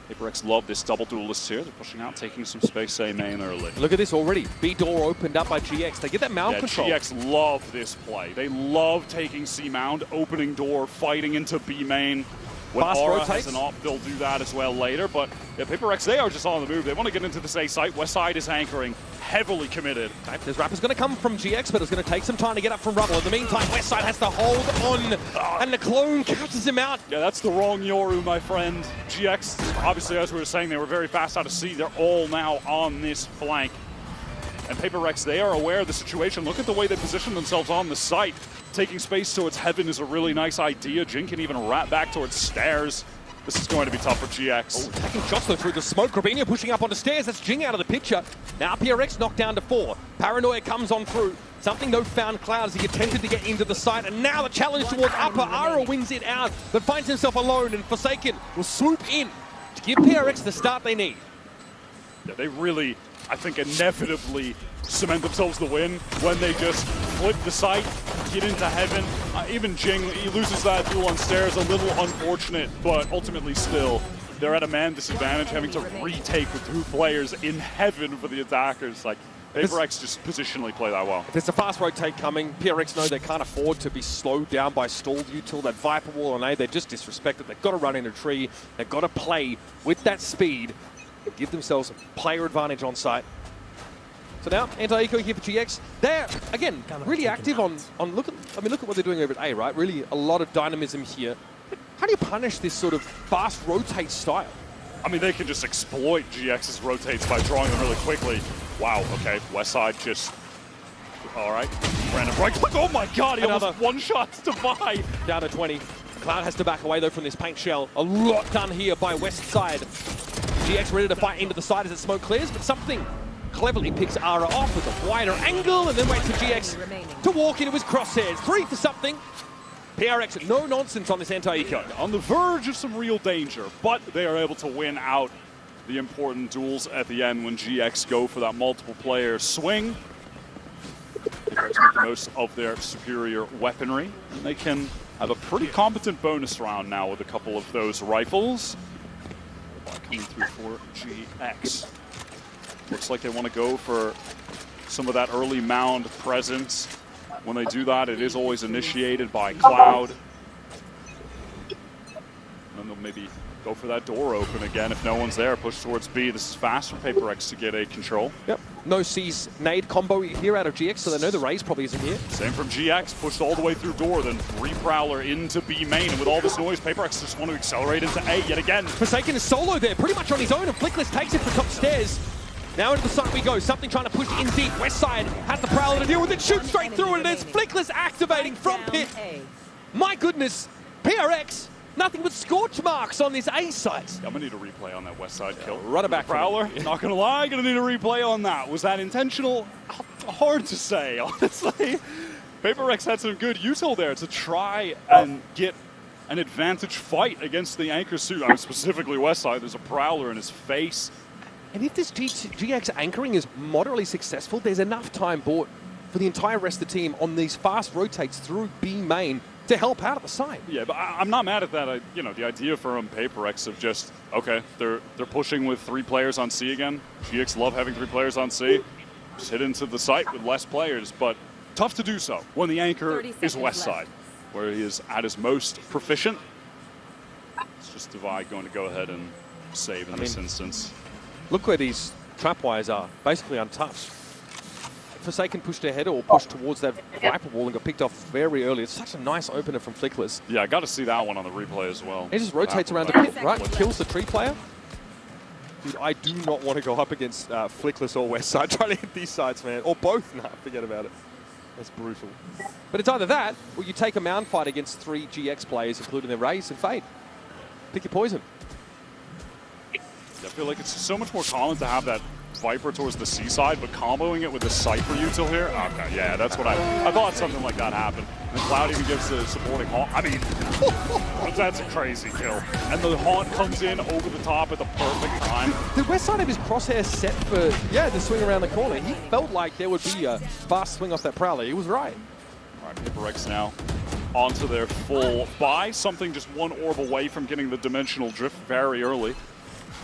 PaperX love this double duelist here. They're pushing out, taking some space A main early. Look at this already. B door opened up by GX. They get that mound control. GX love this play. They love taking C mound, opening door, fighting into B main. When Fast Aura rotates. has an op, they'll do that as well later. But yeah, Paper X, they are just on the move. They want to get into this A site. Westside is anchoring, heavily committed. Okay, this Rapper's going to come from GX, but it's going to take some time to get up from Rubble. In the meantime, Westside has to hold on, and the clone catches him out. Yeah, that's the wrong Yoru, my friend. GX, obviously, as we were saying, they were very fast out of C. They're all now on this flank. And Paper X, they are aware of the situation. Look at the way they position themselves on the site. Taking space towards Heaven is a really nice idea. Jin can even rat back towards Stairs. This is going to be tough for GX. Oh, taking shots though through the smoke. Robinho pushing up on the stairs. That's Jing out of the picture. Now PRX knocked down to 4. Paranoia comes on through. Something no found cloud as he attempted to get into the site. And now the challenge towards upper. Ara wins it out, but finds himself alone. And Forsaken will swoop in to give PRX the start they need. Yeah, they really, I think, inevitably cement themselves the win when they just flip the site, get into Heaven. Even Jing, he loses that duel on Stairs, a little unfortunate, but ultimately still, they're at a man disadvantage, having to retake with 2 players in Heaven for the attackers. Like, Paper X just positionally play that well. If there's a fast rotate coming, PRX know they can't afford to be slowed down by stalled util. That Viper Wall on A, they're just disrespected. They've got to run in a tree. They've got to play with that speed and give themselves a player advantage on site. So now, anti-eco here for GX. They're, again, really active on look at what they're doing over at A, right? Really a lot of dynamism here. How do you punish this sort of fast rotate style? I mean, they can just exploit GX's rotates by drawing them really quickly. Wow, okay, Westside just, all right. Random right click, oh my God, he almost one-shots to buy. Down to 20. Cloud has to back away though from this paint shell. A lot done here by Westside. GX ready to fight into the side as the smoke clears, but something cleverly picks Ara off with a wider angle and then waits for GX to walk into his crosshairs. 3 for something. PRX, no nonsense on this anti-eco. On the verge of some real danger, but they are able to win out the important duels at the end when GX go for that multiple player swing. PRX make the most of their superior weaponry, and they can have a pretty competent bonus round now with a couple of those rifles. Coming through for GX. Looks like they want to go for some of that early mound presence. When they do that, it is always initiated by Cloud. And they'll maybe go for that door open again if no one's there. Push towards B. This is fast for Paper X to get a control. Yep. No C's nade combo here out of GX, so they know the raise probably isn't here. Same from GX. Pushed all the way through door, then re-prowler into B main. And with all this noise, Paper X just want to accelerate into A yet again. Forsaken is solo there, pretty much on his own, and Flickless takes it for top stairs. Now into the site we go. Something trying to push in deep. Westside has the prowler to deal with it. Shoots straight through it. And it's Flickless activating from pit. My goodness. PRX. Nothing but scorch marks on this A site. I'm going to need a replay on that Westside kill. Run it back. Prowler. Not going to lie. Going to need a replay on that. Was that intentional? Hard to say, honestly. Paper X had some good util there to try and get an advantage fight against the anchor suit. I mean, specifically Westside. There's a prowler in his face. And if this GX anchoring is moderately successful, there's enough time bought for the entire rest of the team on these fast rotates through B main to help out at the side. Yeah, but I'm not mad at that. You know, the idea from Paper X of just, okay, they're pushing with 3 players on C again. GX love having 3 players on C. Just hit into the site with less players, but tough to do so when the anchor is Westside, where he is at his most proficient. It's just Divide going to go ahead and save in this instance. Look where these trap wires are, basically untouched. Forsaken pushed ahead or pushed towards that Viper wall and got picked off very early. It's such a nice opener from Flickless. Yeah, I got to see that one on the replay as well. He just rotates around the pit, right? Kills the tree player. Dude, I do not want to go up against Flickless or Westside trying to hit these sides, man. Or both. Nah, forget about it. That's brutal. But it's either that, or you take a mound fight against 3 GX players, including their Raze and Fade. Pick your poison. I feel like it's so much more common to have that Viper towards the seaside, but comboing it with the Cypher util here? Okay, yeah, that's what I thought something like that happened. And then Cloud even gives the supporting haunt. I mean, that's a crazy kill. And the haunt comes in over the top at the perfect time. The west side of his crosshair set for, the swing around the corner. He felt like there would be a fast swing off that Prowler. He was right. All right, Paper X now onto their full buy. Something just 1 orb away from getting the dimensional drift very early.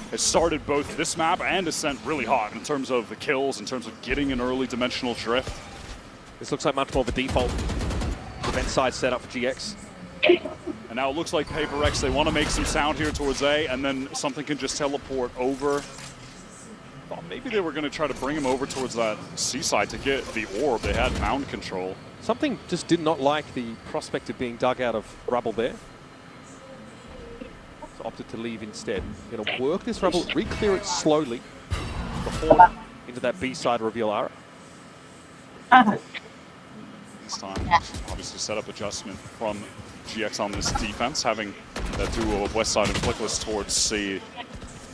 It started both this map and Ascent really hot in terms of the kills, in terms of getting an early dimensional drift. This looks like much more of a default event side setup for GX. And now it looks like Paper Rex, they want to make some sound here towards A, and then something can just teleport over. Thought maybe they were going to try to bring him over towards that seaside to get the orb. They had mound control. Something just did not like the prospect of being dug out of rubble there. So opted to leave instead. Going to work this rubble, re-clear it slowly before into that B-side reveal Ara. This time, obviously set-up adjustment from GX on this defense, having that duo of Westside and Flickless towards C.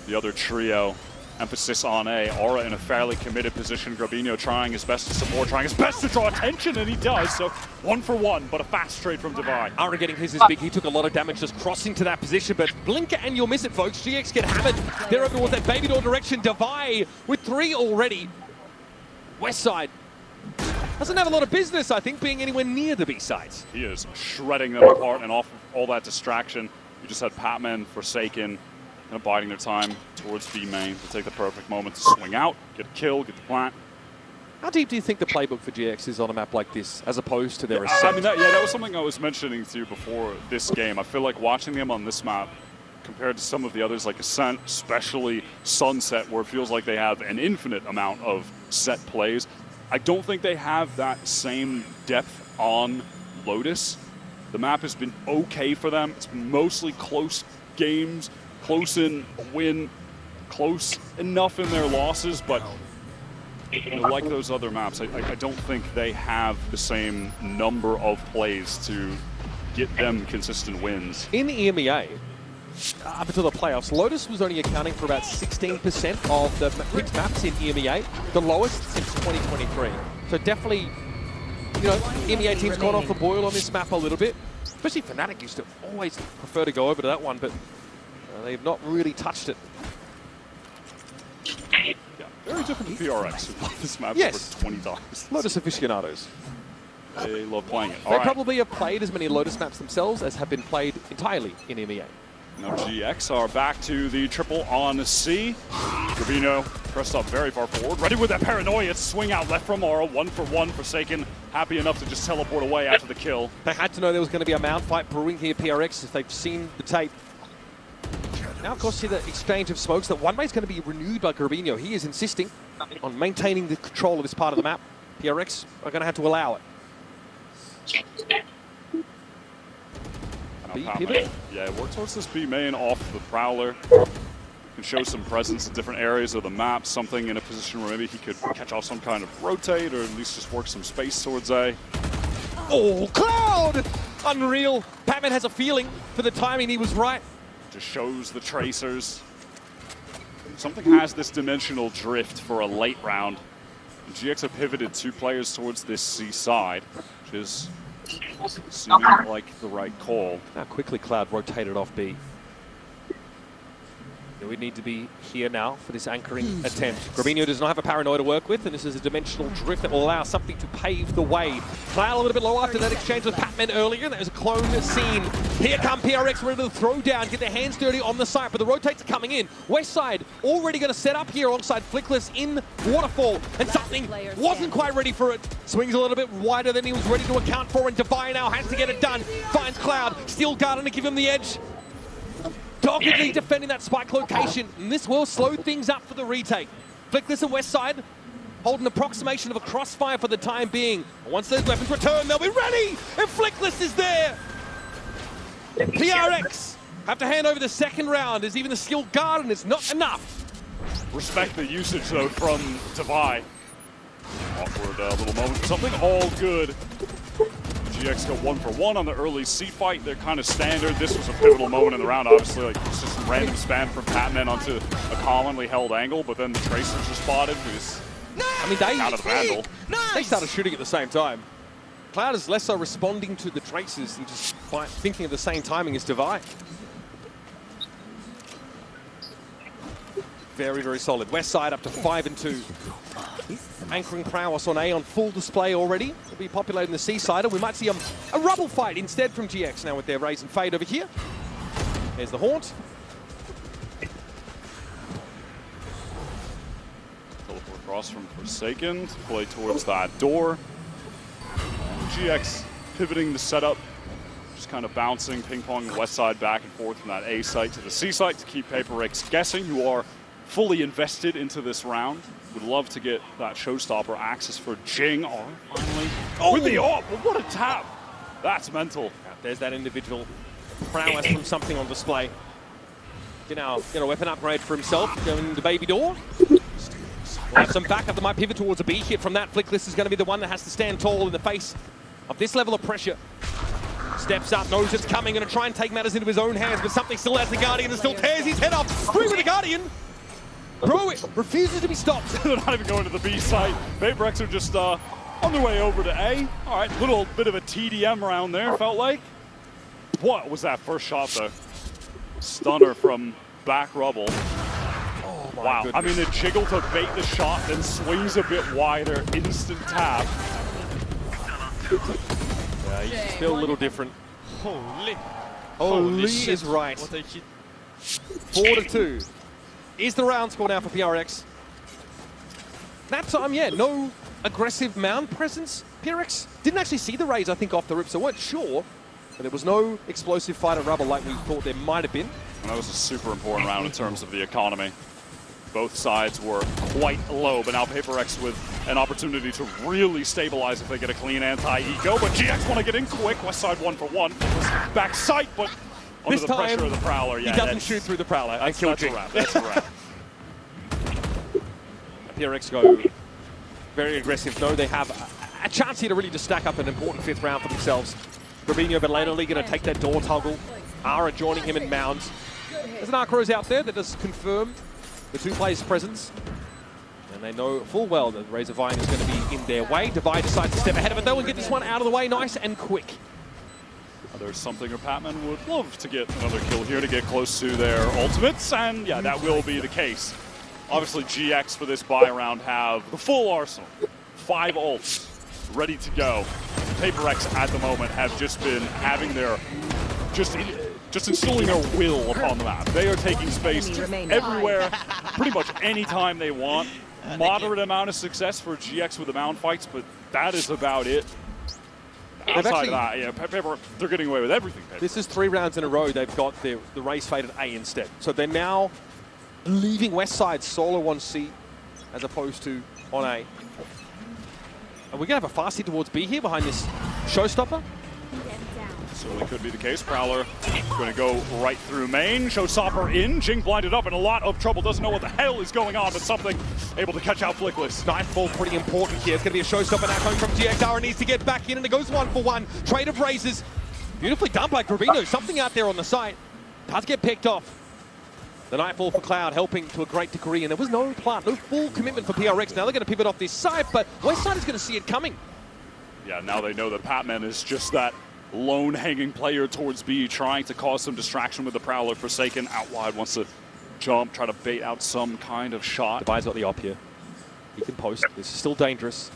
The other trio, emphasis on A. Aura in a fairly committed position. Grabinho trying his best to support, trying his best to draw attention, and he does. So 1 for 1, but a fast trade from Divide. Ara getting his is big. He took a lot of damage just crossing to that position, but blinker and you'll miss it, folks. GX get hammered. They're over towards that baby door direction. Divide with 3 already. Westside doesn't have a lot of business, I think, being anywhere near the B-sides. He is shredding them apart, and off of all that distraction, you just had Patman, Forsaken, and biding their time towards B main to take the perfect moment to swing out, get a kill, get the plant. How deep do you think the playbook for GX is on a map like this, as opposed to their I mean, that was something I was mentioning to you before this game. I feel like watching them on this map, compared to some of the others like Ascent, especially Sunset, where it feels like they have an infinite amount of set plays, I don't think they have that same depth on Lotus. The map has been okay for them. It's been mostly close games, close in a win, close enough in their losses, but like those other maps, I don't think they have the same number of plays to get them consistent wins. In the EMEA, up until the playoffs, Lotus was only accounting for about 16% of the picked maps in EMEA, the lowest since 2023. So definitely, you know, EMEA teams gone off the boil on this map a little bit. Especially Fnatic used to always prefer to go over to that one, but they've not really touched it. Yeah, very different to DRX, who played this map Yes. over 20 times. Lotus aficionados. They love playing it. They probably have played as many Lotus maps themselves as have been played entirely in EMEA. Now GX are back to the triple on C. Gravino pressed up very far forward, ready with that paranoia. Swing out left from Aura, 1 for 1. Forsaken, happy enough to just teleport away after the kill. They had to know there was going to be a mount fight brewing here, PRX, if they've seen the tape. Now, of course, see the exchange of smokes. That one way is going to be renewed by Gravino. He is insisting on maintaining the control of this part of the map. PRX are going to have to allow it. B pivot? Yeah, work towards this B main off the Prowler. Can show some presence in different areas of the map, something in a position where maybe he could catch off some kind of rotate or at least just work some space towards A. Oh, Cloud! Unreal. Patman has a feeling for the timing. He was right. Just shows the tracers. Something has this dimensional drift for a late round. And GX have pivoted 2 players towards this C side, which is seeming like the right call. How quickly Cloud rotated off B. We need to be here now for this anchoring attempt. Grabinho does not have a paranoia to work with, and this is a dimensional drift that will allow something to pave the way. Cloud a little bit low after that exchange with Patman earlier. That was a clone scene. Here come PRX ready to throw down, get their hands dirty on the site, but the rotates are coming in. Westside already going to set up here alongside Flickless in Waterfall, and something wasn't quite ready for it. Swings a little bit wider than he was ready to account for, and Divine now has to get it done. Finds Cloud, Steel Garden to give him the edge. Doggedly defending that spike location, and this will slow things up for the retake. Flickless and Westside hold an approximation of a crossfire for the time being. Once those weapons return, they'll be ready, and Flickless is there. PRX have to hand over the second round, as even the Steel Garden is not enough. Respect the usage, though, from Divide. Awkward little moment for something. All good. GX go 1 for 1 on the early C fight. They're kind of standard. This was a pivotal moment in the round. Obviously, like, it's just a random spam from Patman onto a commonly held angle, but then the tracers are spotted. I mean, out of the vandal. They started shooting at the same time. Cloud is less so responding to the traces and just thinking of the same timing as Divide. Very, very solid. Westside up to 5 and 2. Anchoring prowess on A on full display already. Will be populating the seaside, and we might see a rubble fight instead from GX now with their raise and fade over here. There's the haunt. Teleport across from Forsaken to play towards that door. GX pivoting the setup. Just kind of bouncing, ping-pong the west side back and forth from that A site to the C site to keep PaperX guessing, who are fully invested into this round. Would love to get that showstopper access for Jing. Oh, finally. With the AWP, what a tap. That's mental. There's that individual prowess from something on display. Get a weapon upgrade for himself, going to Baby Door. We'll have some backup that might pivot towards a B hit from that. Flickless is going to be the one that has to stand tall in the face of this level of pressure. Steps up, knows it's coming, going to try and take matters into his own hands, but something still has the Guardian and still tears his head off. Through with the Guardian. Bro, it refuses to be stopped. They're not even going to the B site. PaperX are just on their way over to A. All right, little bit of a TDM round there, felt like. What was that first shot, though? Stunner from back rubble. Oh, my wow. goodness. I mean, the jiggle to bait the shot, then swings a bit wider, instant tap. Yeah, he's still a little different. Holy. Holy shit. is right. What a hit. 4-2 is the round score now for PRX. That time, yeah, no aggressive mound presence. PRX didn't actually see the raise, I think, off the rip, so weren't sure. But there was no explosive fight at rubble like we thought there might have been. And that was a super important round in terms of the economy. Both sides were quite low, but now PaperX with an opportunity to really stabilize if they get a clean anti-eco. But GX want to get in quick. West side 1-for-1. Back sight, but under the pressure of the Prowler. Yeah, he doesn't shoot through the Prowler and kill Jing. That's a wrap. PRX go very aggressive. No, they have a chance here to really just stack up an important 5th round for themselves. Gravino, but lately going to take that door toggle. Ara joining him in mounds. There's an Arcros out there that does confirm the 2 players' presence. And they know full well that Razor Vine is going to be in their way. Divide decides to step ahead of it though and get this one out of the way nice and quick. There's something where Patman would love to get another kill here to get close to their ultimates, and yeah, that will be the case. Obviously, GX for this buy round have the full arsenal. 5 ults ready to go. PaperX at the moment have just been having their, just installing their will upon the map. They are taking space everywhere, pretty much any time they want. Moderate amount of success for GX with the mound fights, but that is about it. Outside of that, yeah, Paper, they're getting away with everything. Paper. This is 3 rounds in a row they've got the race faded A instead. So they're now leaving West Side solo on C as opposed to on A. And we're going to have a fast hit towards B here behind this showstopper. Certainly could be the case. Prowler going to go right through main. Showstopper in. Jing blinded up in a lot of trouble. Doesn't know what the hell is going on, but something able to catch out Flickless. Nightfall pretty important here. It's going to be a showstopper now coming from GXR. Needs to get back in, and it goes 1-for-1. Trade of raises. Beautifully done by Gravino. Something out there on the site. Does get picked off. The Nightfall for Cloud helping to a great degree, and there was no plant, no full commitment for PRX. Now they're going to pivot off this side, but West Side is going to see it coming. Yeah, now they know that Patman is just that lone hanging player towards B, trying to cause some distraction with the Prowler. Forsaken out wide, wants to jump, try to bait out some kind of shot. Devi's got the op here. He can post. This is still dangerous.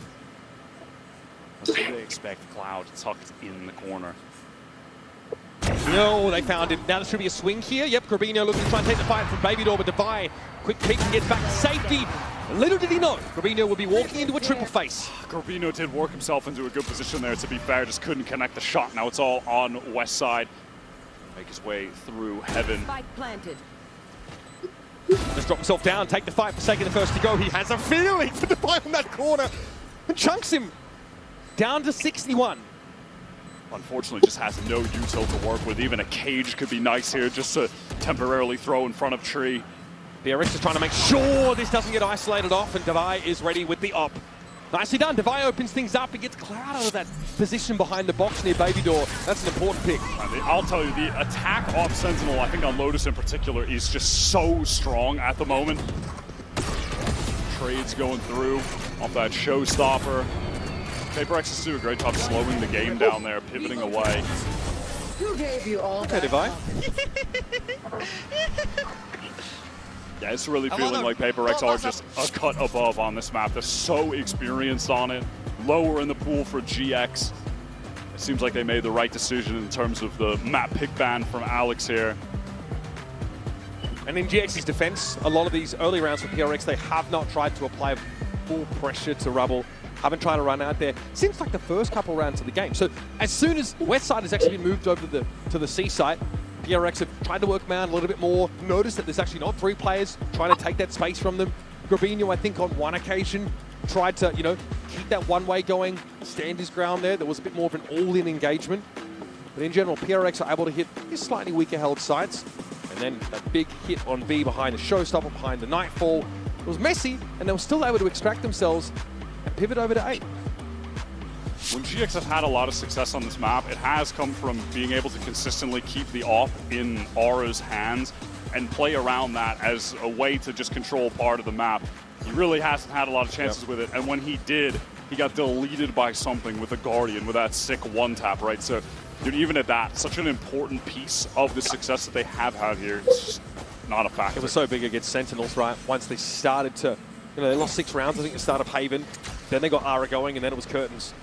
What do they expect? Cloud tucked in the corner. No, they found him. Now there should be a swing here. Yep, Gravino looking to try and take the fight from Baby Door, but Devi, quick peek and gets back to safety. Little did he know, Gravino will be walking into a triple face. Gravino did work himself into a good position there, to be fair, just couldn't connect the shot. Now it's all on West Side. Make his way through heaven. Spike planted. Just drop himself down, take the fight for Forsaken the first to go. He has a feeling for the fight on that corner and chunks him down to 61. Unfortunately, just has no util to work with. Even a cage could be nice here, just to temporarily throw in front of tree. DRX is trying to make sure this doesn't get isolated off, and Devi is ready with the op. Nicely done. Devi opens things up and gets Cloud out of that position behind the box near Baby Door. That's an important pick. I'll tell you, the attack off Sentinel, I think on Lotus in particular, is just so strong at the moment. Trades going through off that showstopper. PaperX is doing a great job slowing the game down there, pivoting away. Who gave you all okay, Devi. Yeah, it's really feeling like PaperX are just a cut above on this map. They're so experienced on it. Lower in the pool for GX. It seems like they made the right decision in terms of the map pick ban from Alex here. And in GX's defense, a lot of these early rounds for PRX, they have not tried to apply full pressure to rubble. haven't tried to run out there since like the first couple rounds of the game. So as soon as Westside has actually been moved over to the C site, DRX have tried to work them out a little bit more, noticed that there's actually not 3 players trying to take that space from them. Grabinho, I think on one occasion, tried to, you know, keep that one-way going, stand his ground there. There was a bit more of an all-in engagement. But in general, PRX are able to hit his slightly weaker held sites. And then a big hit on B behind the showstopper, behind the Nightfall. It was messy, and they were still able to extract themselves and pivot over to 8. When GX has had a lot of success on this map, it has come from being able to consistently keep the AWP in Aura's hands and play around that as a way to just control part of the map. He really hasn't had a lot of chances with it, and when he did, he got deleted by something with the Guardian, with that sick one-tap, right? So, dude, even at that, such an important piece of the success that they have had here, it's just not a factor. It was so big against Sentinels, right? Once they started to, you know, they lost 6 rounds, I think, at the start of Haven. Then they got Ara going, and then it was Curtains.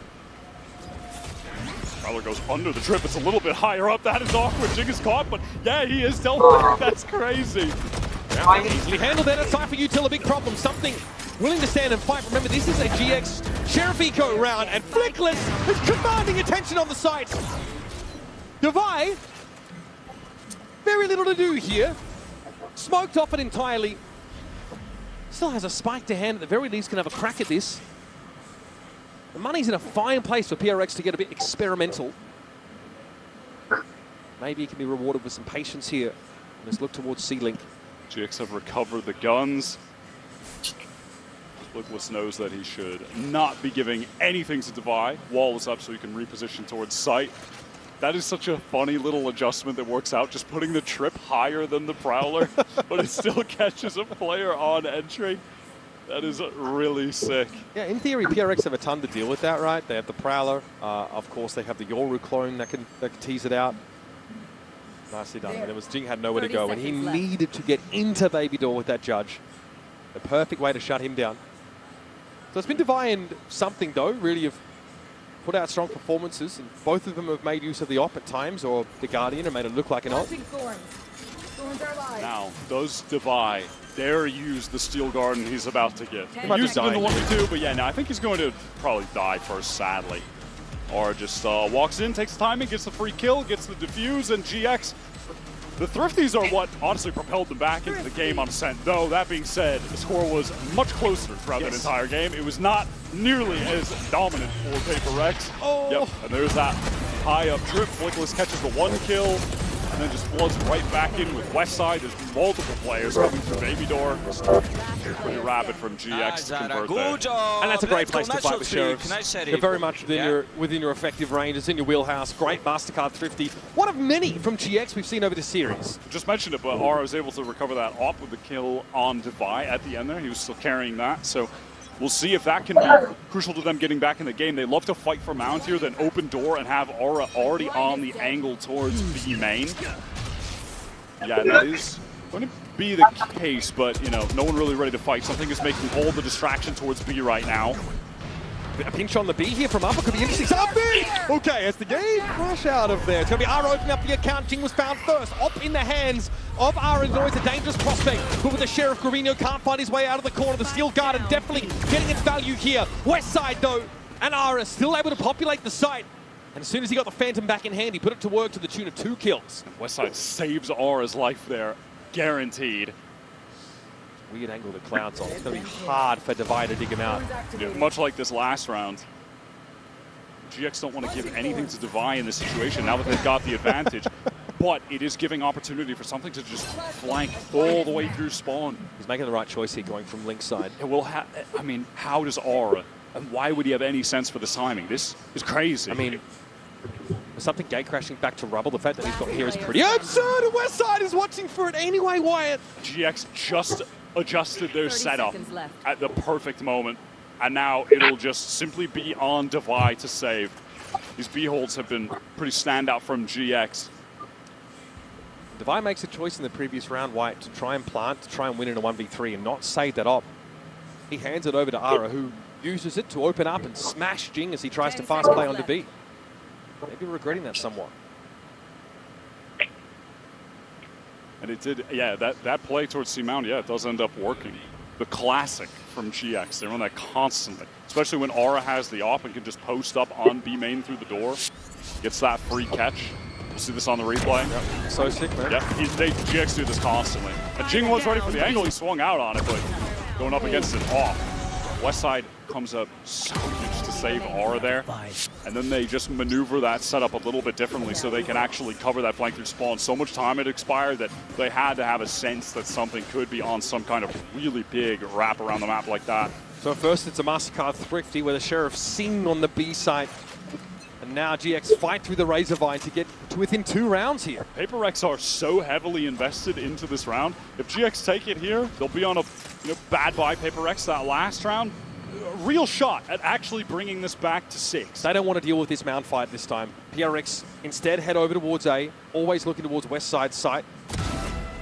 Prowler goes under the trip. It's a little bit higher up. That is awkward. Jing is caught, but yeah, he is stealth. That's crazy. Yeah, easily handled that. It's time for Util, a big problem. Something willing to stand and fight. Remember, this is a GX Sheriff Eco round, and Flickless is commanding attention on the site. Devi, very little to do here. Smoked off it entirely. Still has a spike to hand. At the very least, can have a crack at this. The money's in a fine place for PRX to get a bit experimental. Maybe he can be rewarded with some patience here. Let's look towards C-Link. GX have recovered the guns. Flickless knows that he should not be giving anything to Devi. Wall is up so he can reposition towards sight. That is such a funny little adjustment that works out, just putting the trip higher than the Prowler, but it still catches a player on entry. That is really sick. Yeah, in theory, PRX have a ton to deal with that, right? They have the Prowler. Of course, they have the Yoru clone that can tease it out. Nicely done. And it was Jing had nowhere to go, and he needed to get into Baby Door with that judge. The perfect way to shut him down. So it's been Devi and something, though, really have put out strong performances, and both of them have made use of the op at times, or the Guardian, and made it look like an op. Now, does Devi dare use the Steel Garden he's about to get? He might used be it in the dying. 1v2, but yeah, no, I think he's going to probably die first, sadly. Or just walks in, takes the timing, gets the free kill, gets the defuse, and GX. The Thrifties are what honestly propelled them back into the game on Ascent. Though, that being said, the score was much closer throughout that entire game. It was not nearly as dominant for Paper Rex. Oh. Yep, and there's that high up trip. Flickless catches the 1 kill. And then just floods right back in with Westside. There's multiple players coming through Baby Door. Pretty rapid from GX to convert that. And that's a great place to fight with Sheriffs. You're very much within your effective range. It's in your wheelhouse. Great MasterCard Thrifty. One of many from GX we've seen over this series. Just mentioned it, but Aura was able to recover that op with the kill on Devi at the end there. He was still carrying that. So we'll see if that can be crucial to them getting back in the game. They love to fight for Mount here, then open door and have Aura already on the angle towards B main. Yeah, that is going to be the case, but, you know, no one really ready to fight. Something is making all the distraction towards B right now. A pinch on the B here from Upper could be interesting. Something! Okay, as the game rush out of there. It's going to be Ara opening up the account. Jing was found first. Op in the hands of Ara is always a dangerous prospect. But with the Sheriff, Grabinho can't find his way out of the corner. The Steel Garden definitely getting its value here. Westside, though, and Ara still able to populate the site. And as soon as he got the Phantom back in hand, he put it to work to the tune of 2 kills. Westside saves Aura's life there. Guaranteed. Weird angle the Cloud's on. It's going to be hard for Devi to dig him out. Yeah, much like this last round. GX don't want to give anything to Devi in this situation now that they've got the advantage. But it is giving opportunity for something to just flank all the way through spawn. He's making the right choice here going from Link's side. Yeah, well, I mean, how does Aura, and why would he have any sense for the timing? This is crazy. I mean, something gate crashing back to rubble. The fact that he's got here is pretty absurd, and Westside is watching for it anyway, Wyatt. GX just adjusted their setup at the perfect moment, and now it'll just simply be on Devi to save. These B-holds have been pretty standout from GX. Devi makes a choice in the previous round, Wyatt, to try and plant, to try and win in a 1v3 and not save that op. He hands it over to Ara, who uses it to open up and smash Jing as he tries to fast play onto B. Maybe regretting that somewhat. And it did, yeah, that play towards C-Mount, yeah, it does end up working. the classic from GX. They run that constantly, especially when Aura has the op and can just post up on B main through the door. Gets that free catch. We'll see this on the replay. Yep. So sick, man. Yep, GX do this constantly. And Jing was ready for the angle. He swung out on it, but going up against it off. Westside comes up so huge to save Aura there. And then they just maneuver that setup a little bit differently so they can actually cover that flank through spawn. So much time had expired that they had to have a sense that something could be on some kind of really big wrap around the map like that. So first it's a MasterCard Thrifty with a Sheriff Sing on the B side. And now GX fight through the Razor Vine to get to within 2 rounds here. Paper Rex are so heavily invested into this round. If GX take it here, they'll be on a bad bye Paper Rex that last round. A real shot at actually bringing this back to 6. They don't want to deal with this mount fight this time. PRX instead head over towards A, always looking towards West Side site.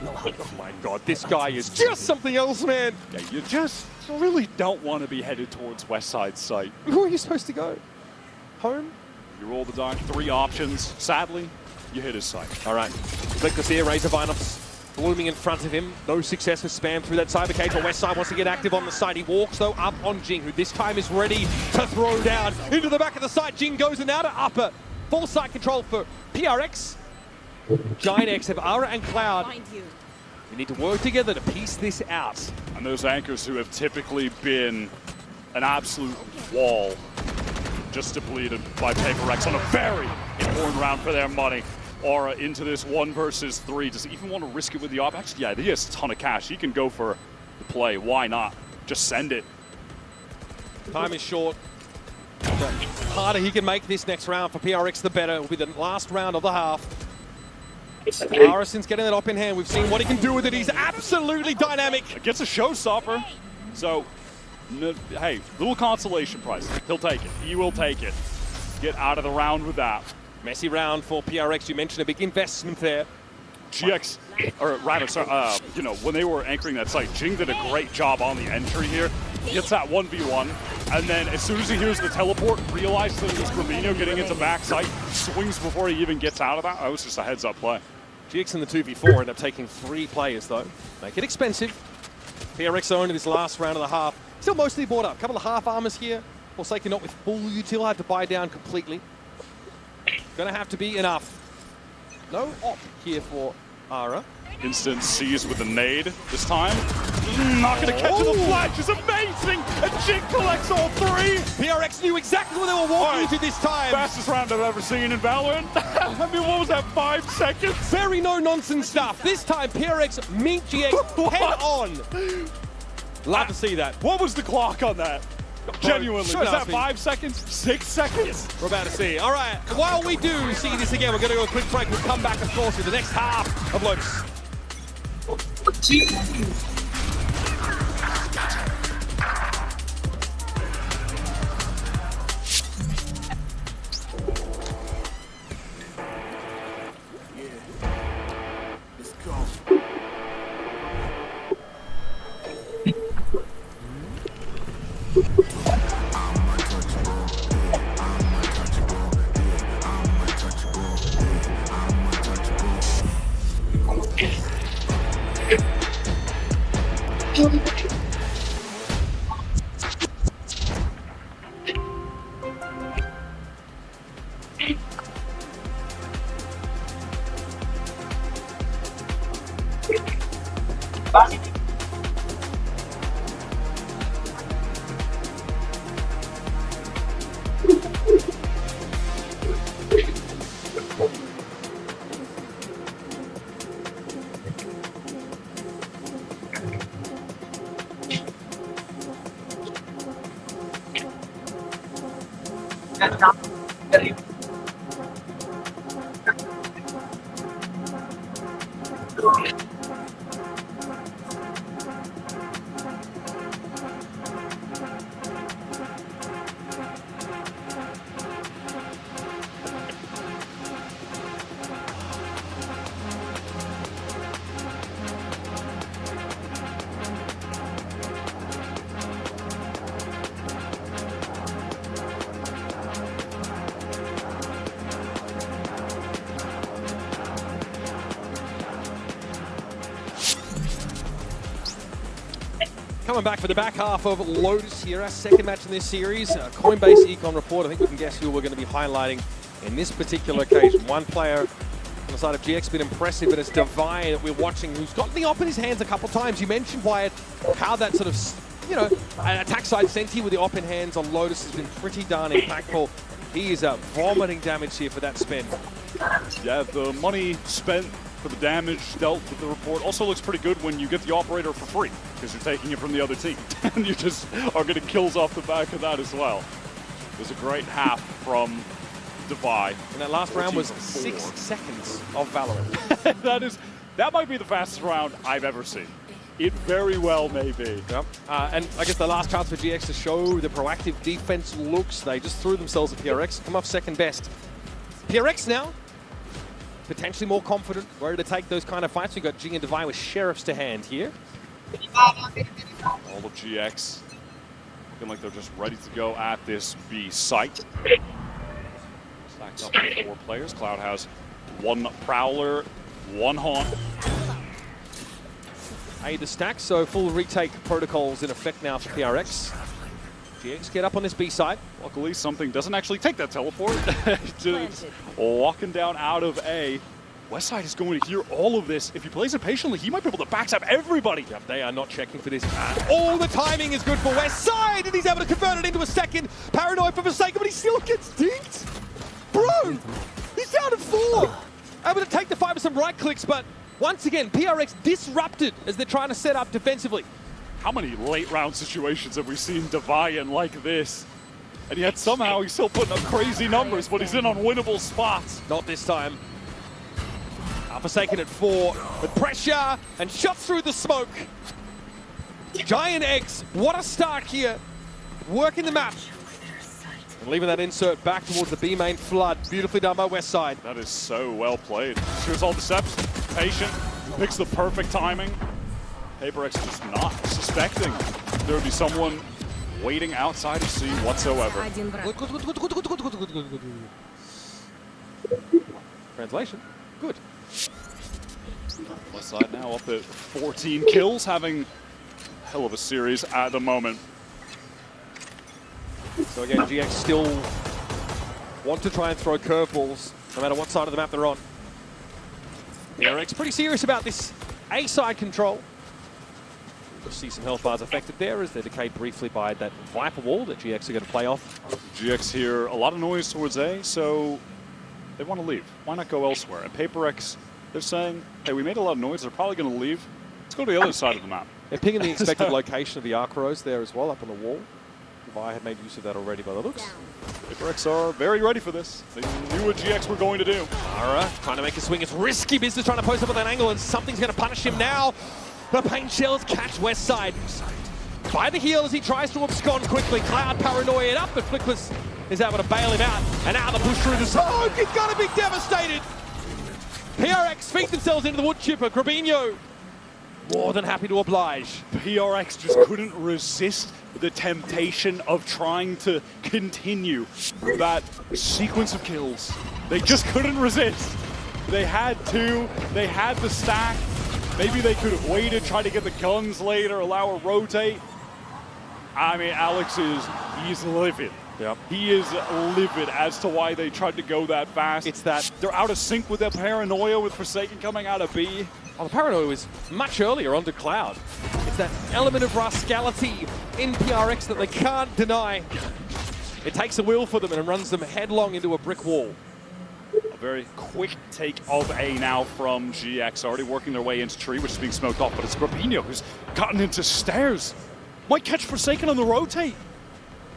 Oh my god, this guy is just something else, man. Yeah, you just really don't want to be headed towards West Side site. Who are you supposed to go? Home? You roll the die, 3 options. Sadly, you hit his site. All right. Click to see a Razor Vine blooming in front of him. No success with spam through that cyber cage. But Westside wants to get active on the side. He walks, though, up on Jing, who this time is ready to throw down into the back of the site. Jing goes and out to upper. Full site control for PRX. Giant X have Aura and Cloud. We need to work together to piece this out. And those anchors who have typically been an absolute wall, just depleted by Paper Rex on a very important round for their money. Aura into this 1 versus 3. Does he even want to risk it with the op? Actually, yeah, he has a ton of cash. He can go for the play. Why not? Just send it. Time is short. The harder he can make this next round for PRX, the better. It will be the last round of the half. Harrison's getting that op in hand. We've seen what he can do with it. He's absolutely dynamic. It gets a showstopper. So, hey, little consolation prize. He'll take it. He will take it. Get out of the round with that. Messy round for PRX. You mentioned a big investment there. GX, or rather, sorry, when they were anchoring that site, Jing did a great job on the entry here. He gets that 1v1, and then as soon as he hears the teleport, realizes that it was Gramino getting into back site, swings before he even gets out of that. That was just a heads-up play. GX in the 2v4 end up taking 3 players, though. Make it expensive. PRX own in this last round of the half. Still mostly bought up. A couple of half armors here. Forsaken not with full util, had to buy down completely. Gonna have to be enough. No op here for Aura. Instant sees with the nade this time. Not gonna catch it. The flash is amazing! And Jing collects all 3! PRX knew exactly what they were walking into this time. Fastest round I've ever seen in Valorant. I mean, what was that, 5 seconds? Very no-nonsense stuff. This time, PRX meet GX head on. Love to see that. What was the clock on that? Genuinely, was that 5 seconds? 6 seconds? Yes, we're about to see. All right, while we do see this again, we're going to go a quick break. We'll come back, of course, with the next half of Lotus. coming back for the back half of Lotus here, our second match in this series. Coinbase Econ Report, I think we can guess who we're going to be highlighting in this particular occasion. One player on the side of GX been impressive, but it's Divine that we're watching, who's got the op in his hands a couple times. You mentioned, Wyatt, how that sort of, you know, attack side Senti with the op in hands on Lotus has been pretty darn impactful. He is vomiting damage here for that spend. Yeah, the money spent for the damage dealt with the report also looks pretty good when you get the operator for free, because you're taking it from the other team. And you just are getting kills off the back of that as well. There's a great half from Divide. And that last round was 6 seconds of Valorant. that might be the fastest round I've ever seen. It very well may be. Yep. And I guess the last chance for GX to show the proactive defense looks. They just threw themselves at PRX, come off second best. PRX now, potentially more confident, ready to take those kind of fights. We've got Jing and Divine with sheriffs to hand here. All of GX looking like they're just ready to go at this B site. Stacked up with 4 players. Cloud has 1 Prowler, 1 Haunt. The stack, so full retake protocols in effect now for PRX. GX get up on this B side. Luckily, something doesn't actually take that teleport. Just walking down out of A. Westside is going to hear all of this. If he plays it patiently, he might be able to backstab everybody. Yep, they are not checking for this. All the timing is good for Westside, and he's able to convert it into a second. Paranoid for Forsaken, but he still gets dinked. Bro, he's down to 4. Able to take the 5 with some right clicks, but once again, PRX disrupted as they're trying to set up defensively. How many late round situations have we seen Deviant like this? And yet somehow he's still putting up crazy numbers, but he's in unwinnable spots. Not this time. Forsaken at 4 with pressure and shots through the smoke. Giant eggs, what a start here. Working the map. And leaving that insert back towards the B main flood. Beautifully done by Westside. That is so well played. Shows all the steps, patient, picks the perfect timing. PaperX is just not suspecting there would be someone waiting outside of C whatsoever. Translation, good. West side now up at 14 kills, having a hell of a series at the moment. So again, GX still want to try and throw curveballs, no matter what side of the map they're on. DRX pretty serious about this A side control. You'll see some health bars affected there as they're decayed briefly by that Viper wall that GX are going to play off. GX hear a lot of noise towards A, so they want to leave. Why not go elsewhere? And PaperX, they're saying, hey, we made a lot of noise, they're probably going to leave. Let's go to the other side of the map. They're pinging the expected location of the arc rows there as well, up on the wall. I had made use of that already by the looks. PaperX are very ready for this. They knew what GX were going to do. Ara trying to make a swing. It's risky business trying to post up at that angle, and something's going to punish him now. The paint shells catch Westside by the heel as he tries to abscond quickly. Cloud paranoid up, but Flickless is able to bail him out. And now the push through the zone. He's going to be devastated. PRX feed themselves into the wood chipper. Grabinho more than happy to oblige. PRX just couldn't resist the temptation of trying to continue that sequence of kills. They just couldn't resist. They had to, they had the stack. Maybe they could have waited, tried to get the guns later, allow a rotate. I mean, Alex he's livid. Yep. He is livid as to why they tried to go that fast. It's that they're out of sync with their paranoia with Forsaken coming out of B. Oh, the paranoia was much earlier onto Cloud. It's that element of rascality in PRX that they can't deny. It takes a will for them and runs them headlong into a brick wall. A very quick take of A now from GX, already working their way into tree, which is being smoked off, but it's Grabinho who's gotten into stairs. Might catch Forsaken on the rotate.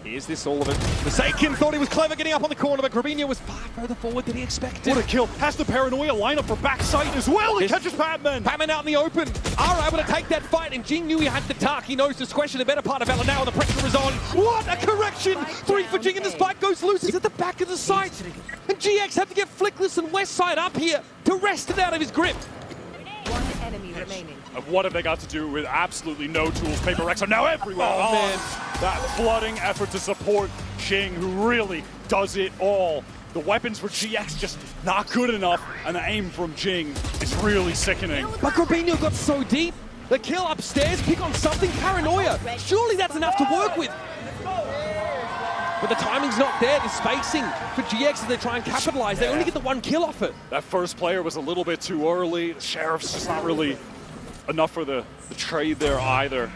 Here's this all of it. Forsaken thought he was clever getting up on the corner, but Grabinho was far further forward than he expected. What a kill. Has the paranoia line up for backside as well. He catches Patman. Patman out in the open. Ara able to take that fight, and Jing knew he had the dark. He knows to question the better part of Valor now, and the pressure is on. What a correction! 3 for Jing, and the spike goes loose. It's at the back of the site. And GX had to get Flickless and Westside up here to wrest it out of his grip. One enemy remaining. And what have they got to do with absolutely no tools? PaperX are now everywhere. Oh, man. That flooding effort to support Jing, who really does it all. The weapons for GX just not good enough, and the aim from Jing is really sickening. But Grabinho got so deep. The kill upstairs, pick on something, paranoia. Surely that's enough to work with. But the timing's not there, the spacing for GX as they try and capitalize. They only get the one kill off it. That first player was a little bit too early. The Sheriff's just not really enough for the trade there either.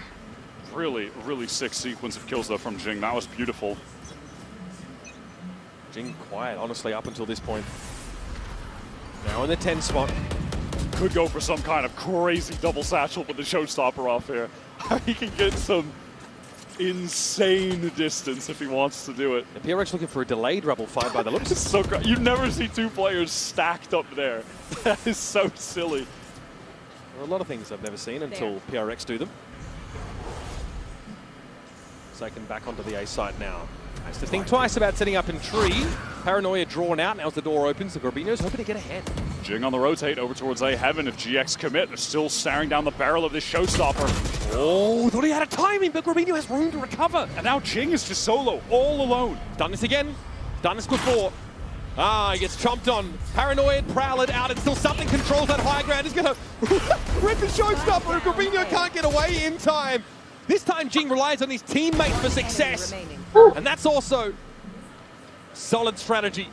Really, really sick sequence of kills though from Jing. That was beautiful. Jing quiet, honestly, up until this point. Now in the 10 spot. Could go for some kind of crazy double satchel with the showstopper off here. He can get some insane distance if he wants to do it. And PRX looking for a delayed rebel fight by the looks. It's so great. You never see two players stacked up there. That is so silly. There are a lot of things I've never seen until PRX do them. Second back onto the A site now. Has to think twice about setting up in tree. Paranoia drawn out. Now as the door opens, the Gorbino's hoping to get ahead. Jing on the rotate over towards A Heaven. If GX commit, they're still staring down the barrel of this showstopper. Oh, thought he had a timing, but Gorbino has room to recover. And now Jing is just solo, all alone. Done this again. Done this before. Ah, he gets chomped on. Paranoid, Prowler out. It's still something controls that high ground. He's going to rip the showstopper, and Gorbino can't get away in time. This time, Jing relies on his teammates for success. And that's also solid strategy.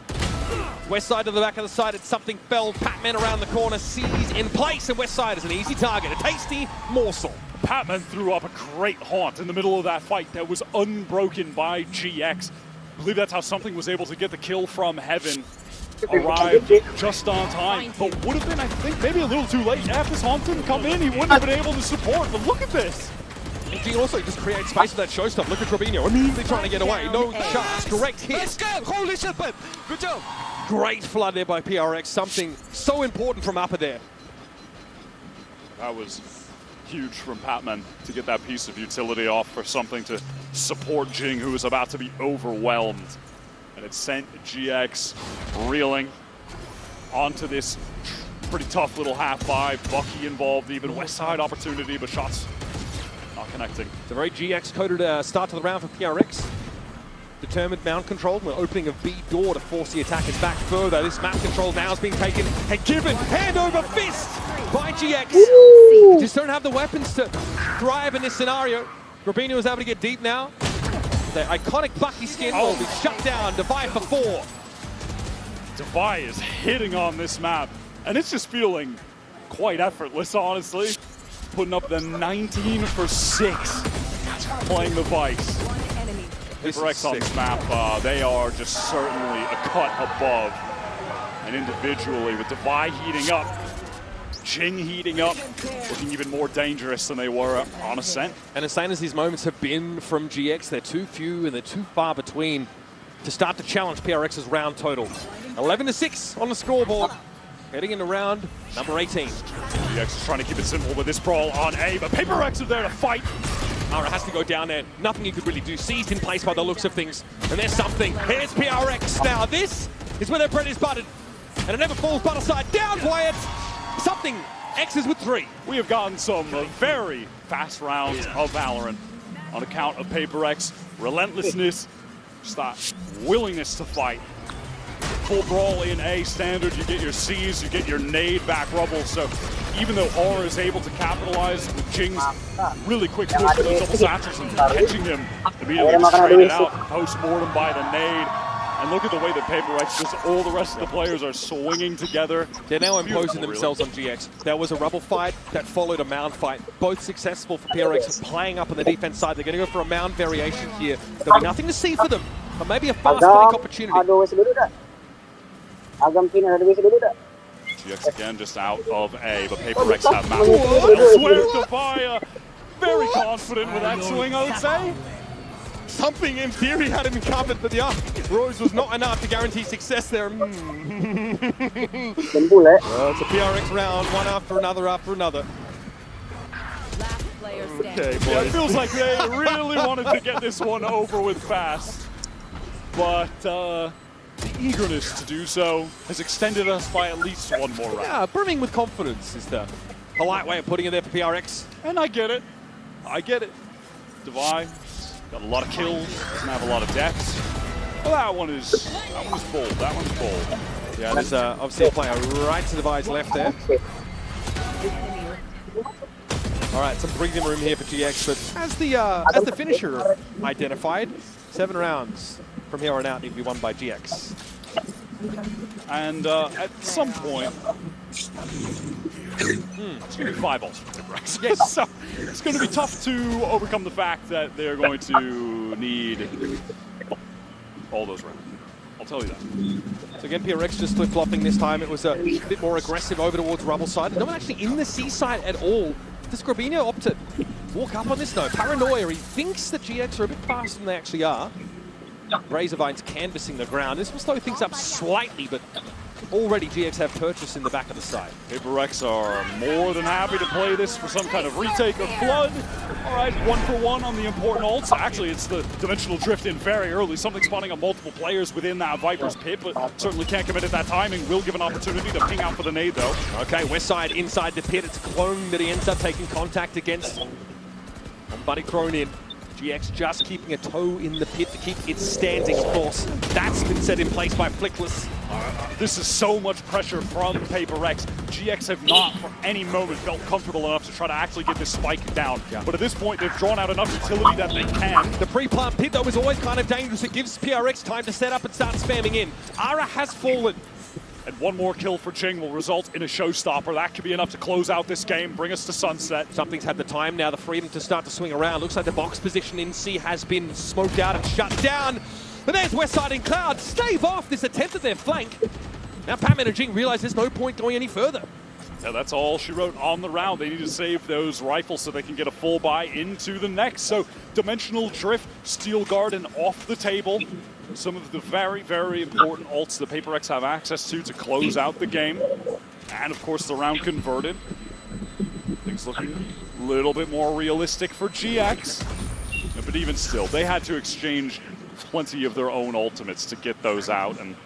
West side to the back of the side, it's something fell. Patman around the corner, sees in place, and West side is an easy target, a tasty morsel. Patman threw up a great haunt in the middle of that fight that was unbroken by GX. I believe that's how something was able to get the kill from Heaven. Arrived just on time, but would have been, I think, maybe a little too late. Yeah, if this haunt didn't come in, he wouldn't have been able to support, but look at this. Jing also just creates space for that showstopper. Look at Gorbino immediately trying to get away. No chance, direct hit. Let's go! Holy shit, man! Good job! Great flood there by PRX, something so important from upper there. That was huge from Patman to get that piece of utility off for something to support Jing, who was about to be overwhelmed. And it sent GX reeling onto this pretty tough little half-5. Bucky involved, even West Side opportunity, but shots not connecting. It's a very GX-coded start to the round for PRX. Determined mount control, we're opening a B door to force the attackers back further. This map control now is being taken and given hand over fist by GX. They just don't have the weapons to thrive in this scenario. Gorbino is able to get deep now. The iconic Bucky skin will be shut down. Devi for 4. Devi is hitting on this map, and it's just feeling quite effortless, honestly. Putting up the 19 for 6, playing the Vice. VALORANT on this map, they are just certainly a cut above. And individually, with Devi heating up, Jing heating up, looking even more dangerous than they were on Ascent. And insane as these moments have been from GX, they're too few and they're too far between to start to challenge PRX's round total. 11-6 on the scoreboard, heading into round number 18. GX is trying to keep it simple with this brawl on A, but PaperX are there to fight. Ara has to go down there. Nothing he could really do. Seized in place by the looks of things. And there's something. Here's PRX now. This is where their bread is buttered. And it never falls butter side. Down, Wyatt. Something. X's with 3. We have gotten some very fast rounds of Valorant on account of PaperX. Relentlessness, just that willingness to fight. Full brawl in A standard, you get your C's, you get your nade back rubble. So even though Aura is able to capitalize with Jing's really quick push with the double satchels and catching him immediately straight out, post-mortem by the nade. And look at the way that PaperX, just all the rest of the players are swinging together. They're now imposing themselves on GX. There was a rubble fight that followed a mound fight. Both successful for PRX, playing up on the defense side. They're going to go for a mound variation here. There'll be nothing to see for them, but maybe a fast-break opportunity. GX again just out of A, but PaperX have map elsewhere. Devi, very confident with that swing, I would say. Something in theory had him covered, but the Rose was not enough to guarantee success there. Well, it's a PRX round, one after another after another. Okay, boys. Yeah, it feels like they really wanted to get this one over with fast. But the eagerness to do so has extended us by at least one more round. Yeah, brimming with confidence is the polite way of putting it there for PRX. And I get it. I get it. Devi got a lot of kills, doesn't have a lot of deaths. Well, that one is bold. That one's bold. Yeah, there's obviously a player right to Devi's left there. All right, some breathing room here for GX, but as the finisher identified, 7 rounds from here on out need to be won by GX. And at some point, it's going to be 5 ults for DRX. Yes. So it's going to be tough to overcome the fact that they're going to need all those rounds. I'll tell you that. So again, PRX just flip-flopping this time. It was a bit more aggressive over towards Rubble side. No one actually in the C side at all. Does Grabino opt to walk up on this though? Paranoia, he thinks that GX are a bit faster than they actually are. Razorvine's canvassing the ground. This will slow things up slightly, but already GX have purchase in the back of the side. PaperX are more than happy to play this for some kind of retake of Flood. All right, 1-for-1 on the important ults. Actually, it's the Dimensional Drift in very early. Something spawning on multiple players within that Viper's pit, but certainly can't commit at that timing. Will give an opportunity to ping out for the nade, though. Okay, Westside inside the pit. It's a clone that he ends up taking contact against. Buddy thrown in. GX just keeping a toe in the pit to keep it standing, of course. That's been set in place by Flickless. This is so much pressure from PaperX. GX have not, for any moment, felt comfortable enough to try to actually get this spike down. Yeah. But at this point, they've drawn out enough utility that they can. The pre-plant pit, though, is always kind of dangerous. It gives PRX time to set up and start spamming in. Ara has fallen. And one more kill for Jing will result in a showstopper. That could be enough to close out this game, bring us to sunset. Something's had the time now, the freedom to start to swing around. Looks like the box position in C has been smoked out and shut down. But there's Westside in Cloud. Stave off this attempt at their flank. Now Batman and Jing realize there's no point going any further. Yeah, that's all she wrote on the round. They need to save those rifles so they can get a full buy into the next. So Dimensional Drift, Steel Garden off the table. Some of the very, very important ults that PaperX have access to close out the game. And of course the round converted. Things looking a little bit more realistic for GX. But even still, they had to exchange plenty of their own ultimates to get those out. And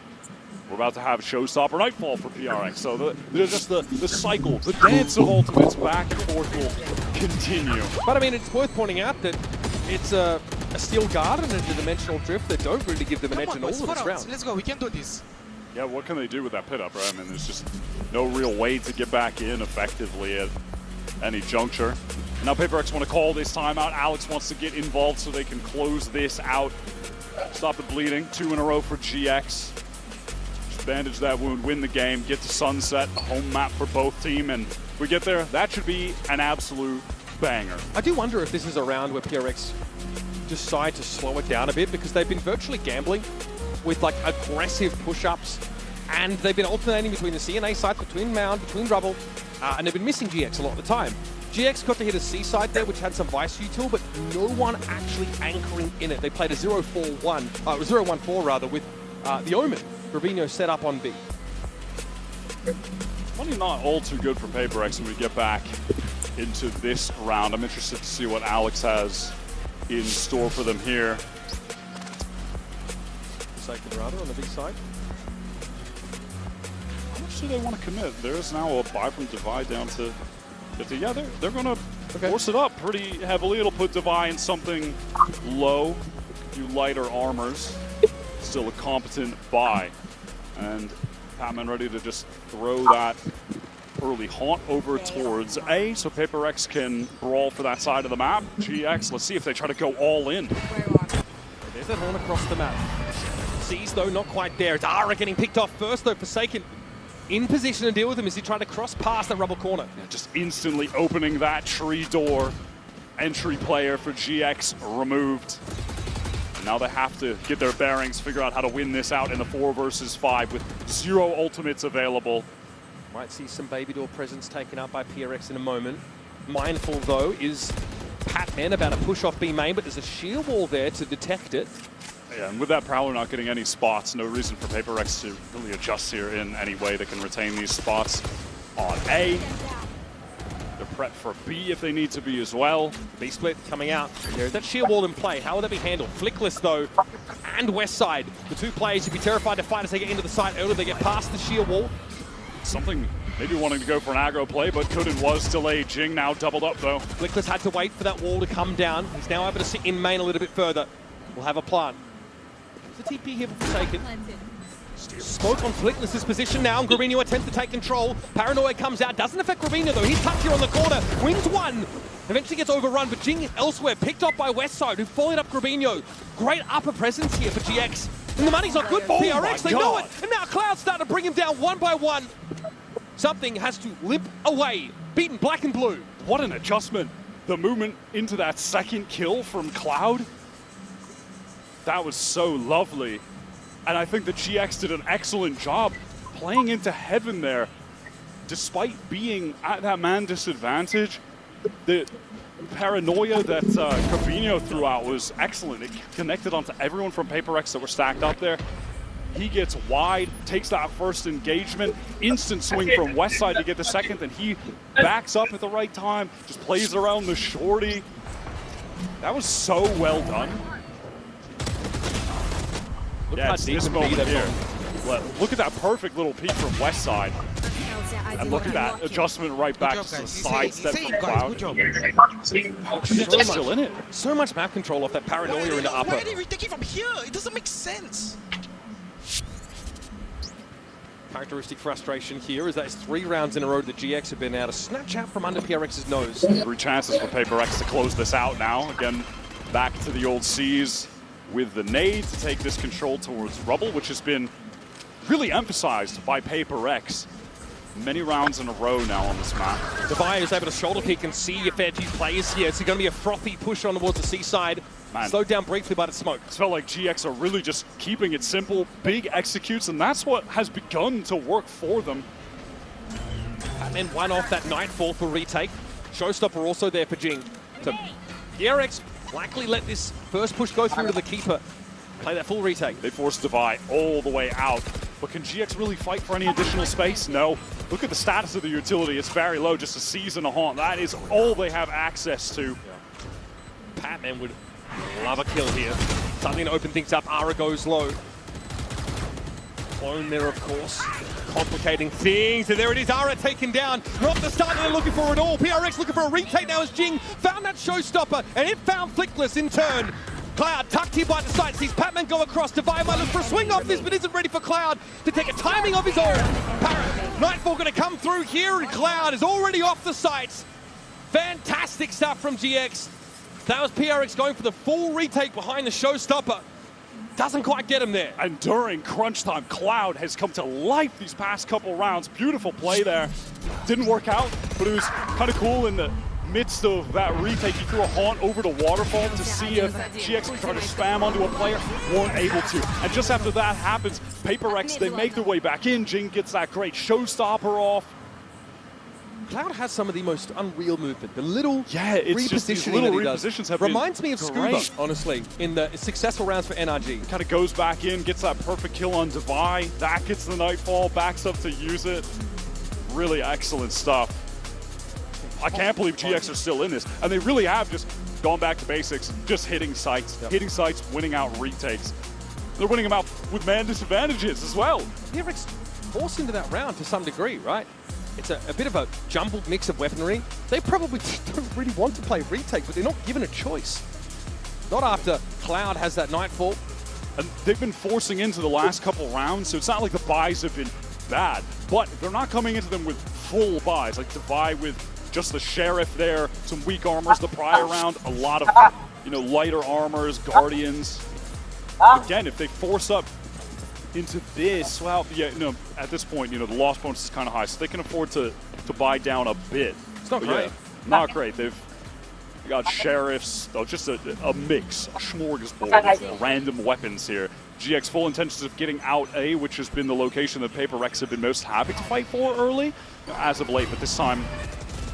we're about to have Showstopper Nightfall for PRX. So just the cycle, the dance of ultimates back and forth will continue. But I mean, it's worth pointing out that it's a Steel Garden and a Dimensional Drift that don't really give them an edge in all of this round. Let's go, we can do this. Yeah, what can they do with that pit up, right? I mean, there's just no real way to get back in effectively at any juncture. Now PaperX want to call this timeout. Alex wants to get involved so they can close this out. Stop the bleeding. 2 in a row for GX. Just bandage that wound, win the game, get to sunset, a home map for both team, and if we get there, that should be an absolute banger. I do wonder if this is a round where PRX decide to slow it down a bit, because they've been virtually gambling with like aggressive push-ups, and they've been alternating between the C and A sides, between Mound, between Rubble, and they've been missing GX a lot of the time. GX got to hit a C side there, which had some Vice util, but no one actually anchoring in it. They played a 0-1-4 rather, with the Omen. Rubino set up on B. Money not all too good for PaperX when we get back into this round. I'm interested to see what Alex has in store for them here. Second rather on the B side. How much do they want to commit? There's now a buy from Divide down to 50. Yeah, they're going to force it up pretty heavily. It'll put Divide in something low, a few lighter armors. Still a competent buy. And Patman ready to just throw that early haunt over towards A, so PaperX can brawl for that side of the map. GX, let's see if they try to go all in. There's that horn across the map. C's though not quite there. It's Ara getting picked off first though. Forsaken in position to deal with him as he tried to cross past that Rubble corner. Yeah, just instantly opening that tree door. Entry player for GX removed. And now they have to get their bearings, figure out how to win this out in the 4 versus 5 with 0 ultimates available. Might see some Baby Door presence taken up by PRX in a moment. Mindful, though, is Patman about to push off B main, but there's a shield wall there to detect it. Yeah, and with that Prowler not getting any spots, no reason for PaperX to really adjust here in any way. They can retain these spots on A. They're prepped for B if they need to be as well. B split coming out. There's that shield wall in play. How will that be handled? Flickless, though, and Westside. The 2 players would be terrified to fight as they get into the site early. They get past the shield wall. Something maybe wanting to go for an aggro play, but couldn't, was delayed. Jing now doubled up though. Flickless had to wait for that wall to come down. He's now able to sit in main a little bit further. We'll have a plant. There's a TP here for Forsaken. Smoke on Flickless's position now, and Gravino attempts to take control. Paranoia comes out, doesn't affect Gravino though. He's tucked here on the corner, wins one. Eventually gets overrun, but Jing is elsewhere, picked up by Westside, who followed up Gravino. Great upper presence here for GX. And the money's not good for PRX, they know it. And now Cloud starting to bring him down one by one. Something has to limp away, beaten black and blue. What an adjustment. The movement into that second kill from Cloud. That was so lovely. And I think the GX did an excellent job playing into heaven there. Despite being at that man disadvantage, the paranoia that Gravino threw out was excellent. It connected onto everyone from PaperX that were stacked up there. He gets wide, takes that first engagement, instant swing from Westside to get the second, and he backs up at the right time, just plays around the shorty. That was so well done. Yeah, it's this moment here. Look at that perfect little peek from Westside. And look at that adjustment right back to the sidestep from Cloud. Still in it. So much map control off that paranoia in the upper. Why did we take it from here? It doesn't make sense. Characteristic frustration here is that it's 3 rounds in a row that GX have been able to snatch out from under PRX's nose. 3 chances for PaperX to close this out now. Again, back to the old C's with the nade to take this control towards Rubble, which has been really emphasized by PaperX. Many rounds in a row now on this map. Devaya is able to shoulder pick and see if Edgy plays here. It's going to be a frothy push on towards the seaside. Man. Slowed down briefly by the smoke. It felt like GX are really just keeping it simple, big executes, and that's what has begun to work for them. And then one off that Nightfall for retake. Showstopper also there for Jing. So DRX likely let this first push go through to the keeper. Play that full retake. They forced Devi all the way out. But can GX really fight for any additional space? No. Look at the status of the utility. It's very low, just a seize and a haunt. That is all they have access to. Yeah. Patman would love a kill here. Something to open things up. Ara goes low. Clone there, of course. Complicating things. And there it is. Ara taken down. Not the start they're looking for at all. PRX looking for a retake now as Jing found that showstopper. And it found Flickless in turn. Cloud tucked here by the side, sees Patman go across. Devi might look for a swing off this, but isn't ready for Cloud to take a timing of his own. Nightfall going to come through here, and Cloud is already off the sights. Fantastic stuff from GX. That was PRX going for the full retake behind the showstopper. Doesn't quite get him there. And during crunch time, Cloud has come to life these past couple rounds. Beautiful play there. Didn't work out, but it was kind of cool in the midst of that retake. He threw a haunt over the waterfall to see if GX could try to spam onto a player. Weren't able to. And just after that happens, PaperX, they make their way back in. Jing gets that great showstopper off. Cloud has some of the most unreal movement. The little it's just these little repositions have reminds me of great. Scuba, honestly, in the successful rounds for NRG. Kind of goes back in, gets that perfect kill on Devi. That gets the Nightfall, backs up to use it. Really excellent stuff. I can't believe GX are still in this. And they really have just gone back to basics, just hitting sites. Hitting sites, winning out retakes. They're winning them out with man disadvantages as well. DRX forced into that round to some degree, right? It's a bit of a jumbled mix of weaponry. They probably don't really want to play retake, but they're not given a choice. Not after Cloud has that Nightfall. And they've been forcing into the last couple rounds, so it's not like the buys have been bad, but they're not coming into them with full buys, like Devi with just the Sheriff there, some weak armors the prior round, a lot of, lighter armors, Guardians. Again, if they force up into this, well, at this point, the loss bonus is kind of high, so they can afford to buy down a bit. It's not great. Not great. They've got Sheriffs, just a mix, a smorgasbord of random weapons here. GX full intentions of getting out A, which has been the location that PaperX have been most happy to fight for early, as of late, but this time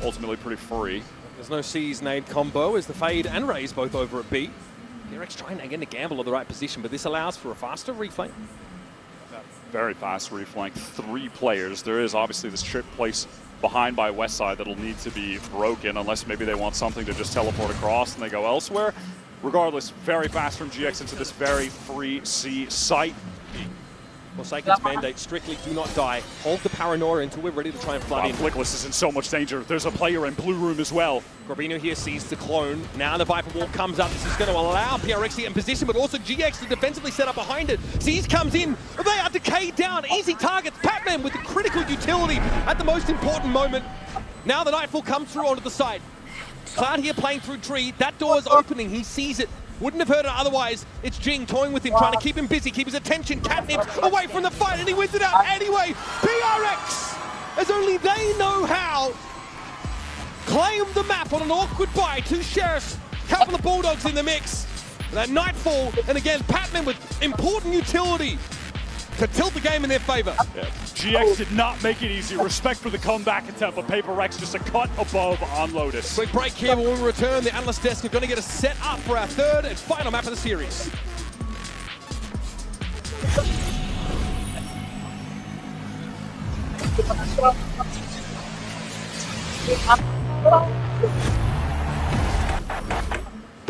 ultimately pretty free. There's no C's nade combo as the Fade and Raze both over at B. DRX trying again to gamble on the right position, but this allows for a faster reflank. Very fast reflank, 3 players. There is obviously this trick place behind by Westside that'll need to be broken unless maybe they want something to just teleport across and they go elsewhere. Regardless, very fast from GX into this very free C site. Forsaken's mandate, strictly do not die. Hold the paranoia until we're ready to try and flood in. Flickless is in so much danger. There's a player in blue room as well. Grabino here sees the clone. Now the Viper Wall comes up. This is going to allow PRX to get in position, but also GX to defensively set up behind it. Z's comes in. They are decayed down. Easy targets. Patman with the critical utility at the most important moment. Now the Nightfall comes through onto the side. Cloud here playing through tree. That door is opening. He sees it. Wouldn't have heard it otherwise. It's Jing toying with him, trying to keep him busy, keep his attention, catnips away from the fight, and he wins it out anyway. PRX, as only they know how, claim the map on an awkward buy. Two Sheriffs, couple of Bulldogs in the mix. That Nightfall, and again, Patman with important utility to tilt the game in their favor. Yeah. GX did not make it easy. Respect for the comeback attempt, but Paper Rex just a cut above on Lotus. Quick break here, but when we return, the analyst desk are going to get us set up for our third and final map of the series.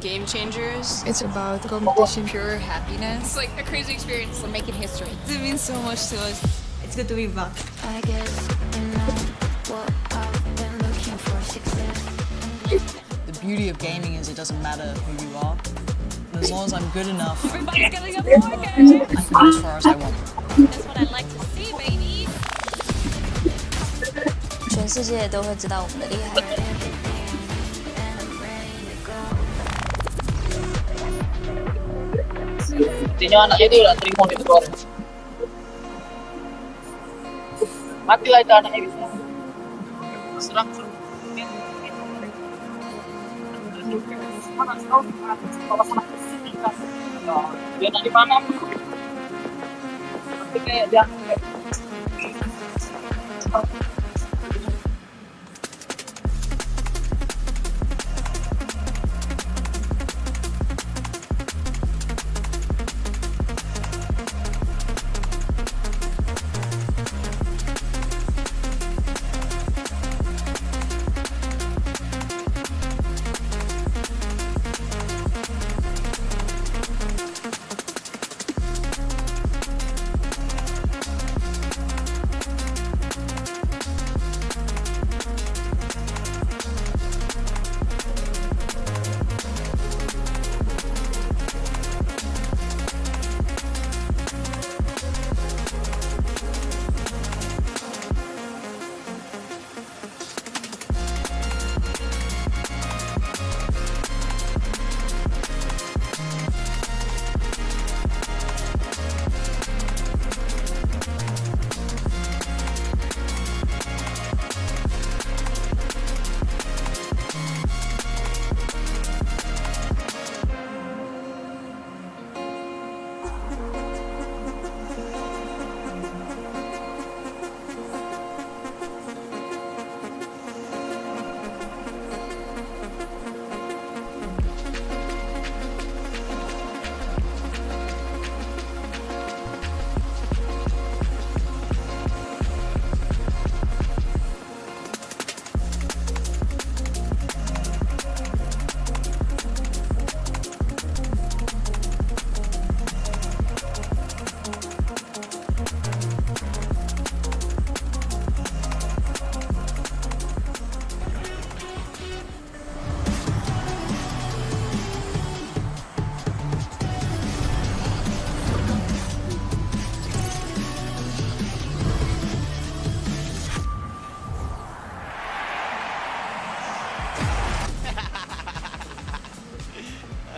Game changers. It's about competition, pure happiness. It's like a crazy experience. We're making history. It means so much to us. It's good to be back. I guess you know what I've been looking for, success. The beauty of gaming is it doesn't matter who you are. And as long as I'm good enough, Everybody's getting a mortgage. I can go as far as I want. That's what I like to see, baby. 全世界都会知道我们的厉害。Intinya anaknya itu udah terima di luar. Matilah itu anaknya bisa. Serang. Dia nanti mana? Nanti kayak dia.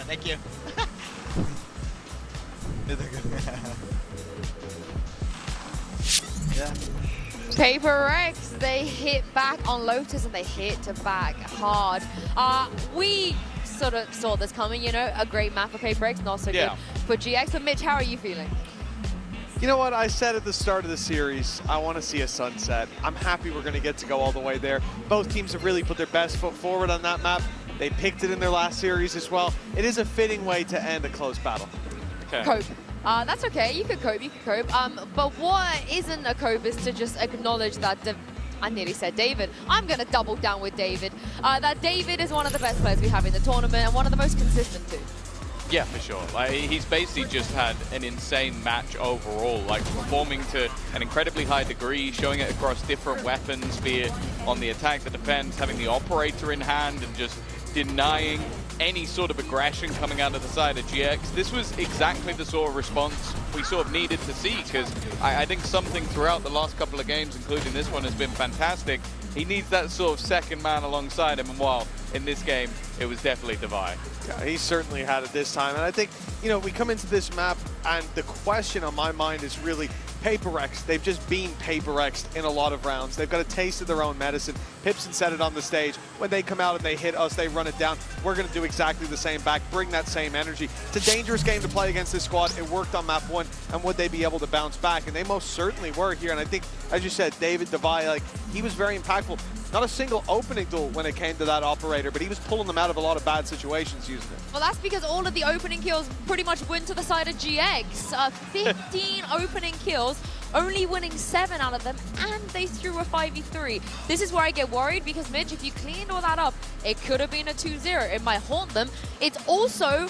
Thank you. Yeah. Paper Rex, they hit back on Lotus and they hit back hard. We sort of saw this coming, you know, a great map for Paper Rex, not so good for GX. But Mitch, how are you feeling? You know what, I said at the start of the series, I want to see a sunset. I'm happy we're going to get to go all the way there. Both teams have really put their best foot forward on that map. They picked it in their last series as well. It is a fitting way to end a close battle. Okay. Cope. That's okay, you could cope, but what isn't a cope is to just acknowledge that, I nearly said David. I'm going to double down with David. That David is one of the best players we have in the tournament and one of the most consistent too. Yeah, for sure. Like, he's basically just had an insane match overall, like performing to an incredibly high degree, showing it across different weapons, be it on the attack, the defense, having the operator in hand, and just denying any sort of aggression coming out of the side of GX. This was exactly the sort of response we sort of needed to see, because I think something throughout the last couple of games, including this one, has been fantastic. He needs that sort of second man alongside him, and while in this game, it was definitely Divide. Yeah, he certainly had it this time, and I think, you know, we come into this map, and the question on my mind is really PaperX. They've just been PaperX'd in a lot of rounds. They've got a taste of their own medicine. Pipson said it on the stage. When they come out and they hit us, they run it down. We're going to do exactly the same back, bring that same energy. It's a dangerous game to play against this squad. It worked on map 1, and would they be able to bounce back? And they most certainly were here, and I think, as you said, David Divide, like, he was very impactful. Not a single opening duel when it came to that operator, but he was pulling them out of a lot of bad situations using it. Well, that's because all of the opening kills pretty much went to the side of GX. 15 opening kills, only winning 7 out of them, and they threw a 5v3. This is where I get worried, because Mitch, if you cleaned all that up, it could have been a 2-0. It might haunt them. It's also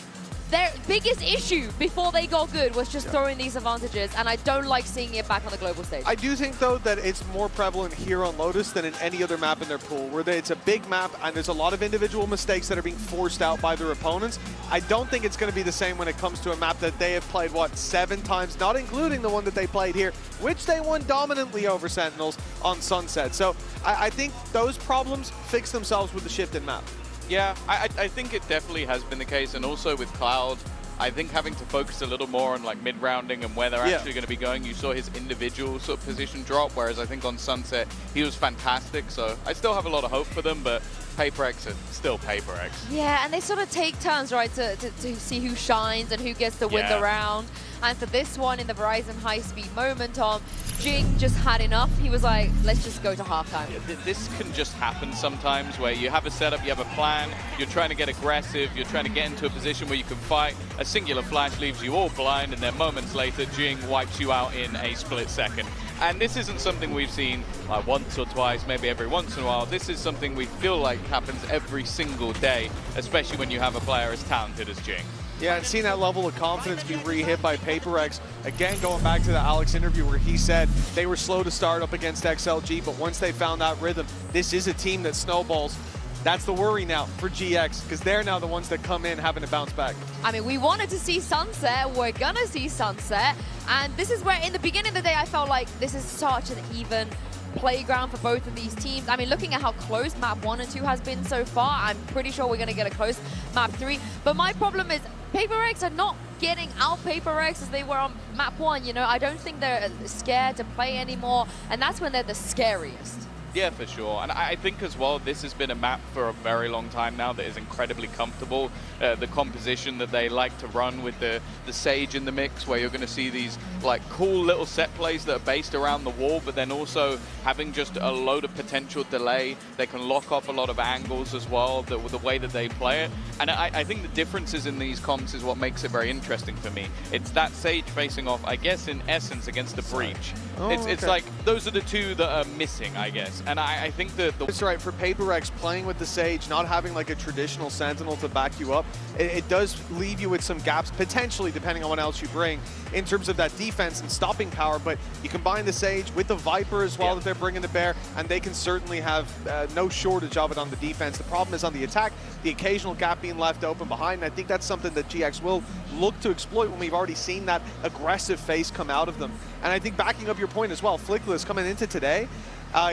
their biggest issue before they got good was just throwing these advantages, and I don't like seeing it back on the global stage. I do think, though, that it's more prevalent here on Lotus than in any other map in their pool, where it's a big map and there's a lot of individual mistakes that are being forced out by their opponents. I don't think it's going to be the same when it comes to a map that they have played, what, 7 times, not including the one that they played here, which they won dominantly over Sentinels on Sunset. So I think those problems fix themselves with the shift in map. Yeah, I think it definitely has been the case, and also with Cloud, I think having to focus a little more on like mid-rounding and where they're actually going to be going. You saw his individual sort of position drop, whereas I think on Sunset he was fantastic, so I still have a lot of hope for them, but PaperX are still PaperX. Yeah, and they sort of take turns, right, to see who shines and who gets to win the round. And for this one, in the Verizon high-speed momentum, Jing just had enough. He was like, let's just go to halftime. Yeah, this can just happen sometimes, where you have a setup, you have a plan, you're trying to get aggressive, you're trying to get into a position where you can fight. A singular flash leaves you all blind, and then moments later, Jing wipes you out in a split second. And this isn't something we've seen like once or twice, maybe every once in a while. This is something we feel like happens every single day, especially when you have a player as talented as Jing. Yeah, and seeing that level of confidence be re-hit by PaperX, again, going back to the Alex interview where he said they were slow to start up against XLG, but once they found that rhythm, this is a team that snowballs. That's the worry now for GX, because they're now the ones that come in having to bounce back. I mean, we wanted to see Sunset, we're gonna see Sunset, and this is where, in the beginning of the day, I felt like this is such an even playground for both of these teams. I mean, looking at how close map 1 and 2 has been so far, I'm pretty sure we're going to get a close map 3. But my problem is PaperX are not getting out PaperX as they were on map 1, you know. I don't think they're scared to play anymore, and that's when they're the scariest. Yeah, for sure. And I think as well, this has been a map for a very long time now that is incredibly comfortable. The composition that they like to run with the Sage in the mix, where you're going to see these like cool little set plays that are based around the wall, but then also having just a load of potential delay. They can lock off a lot of angles as well, with the way that they play it. And I think the differences in these comps is what makes it very interesting for me. It's that Sage facing off, I guess, in essence, against the Breach. It's like, those are the two that are missing, I guess. And I think that That's right, for PaperX, playing with the Sage, not having like a traditional Sentinel to back you up, it does leave you with some gaps, potentially, depending on what else you bring, in terms of that defense and stopping power. But you combine the Sage with the Viper as well that they're bringing to bear, and they can certainly have no shortage of it on the defense. The problem is on the attack, the occasional gap being left open behind, and I think that's something that GX will look to exploit when we've already seen that aggressive face come out of them. And I think, backing up your point as well, Flickless coming into today,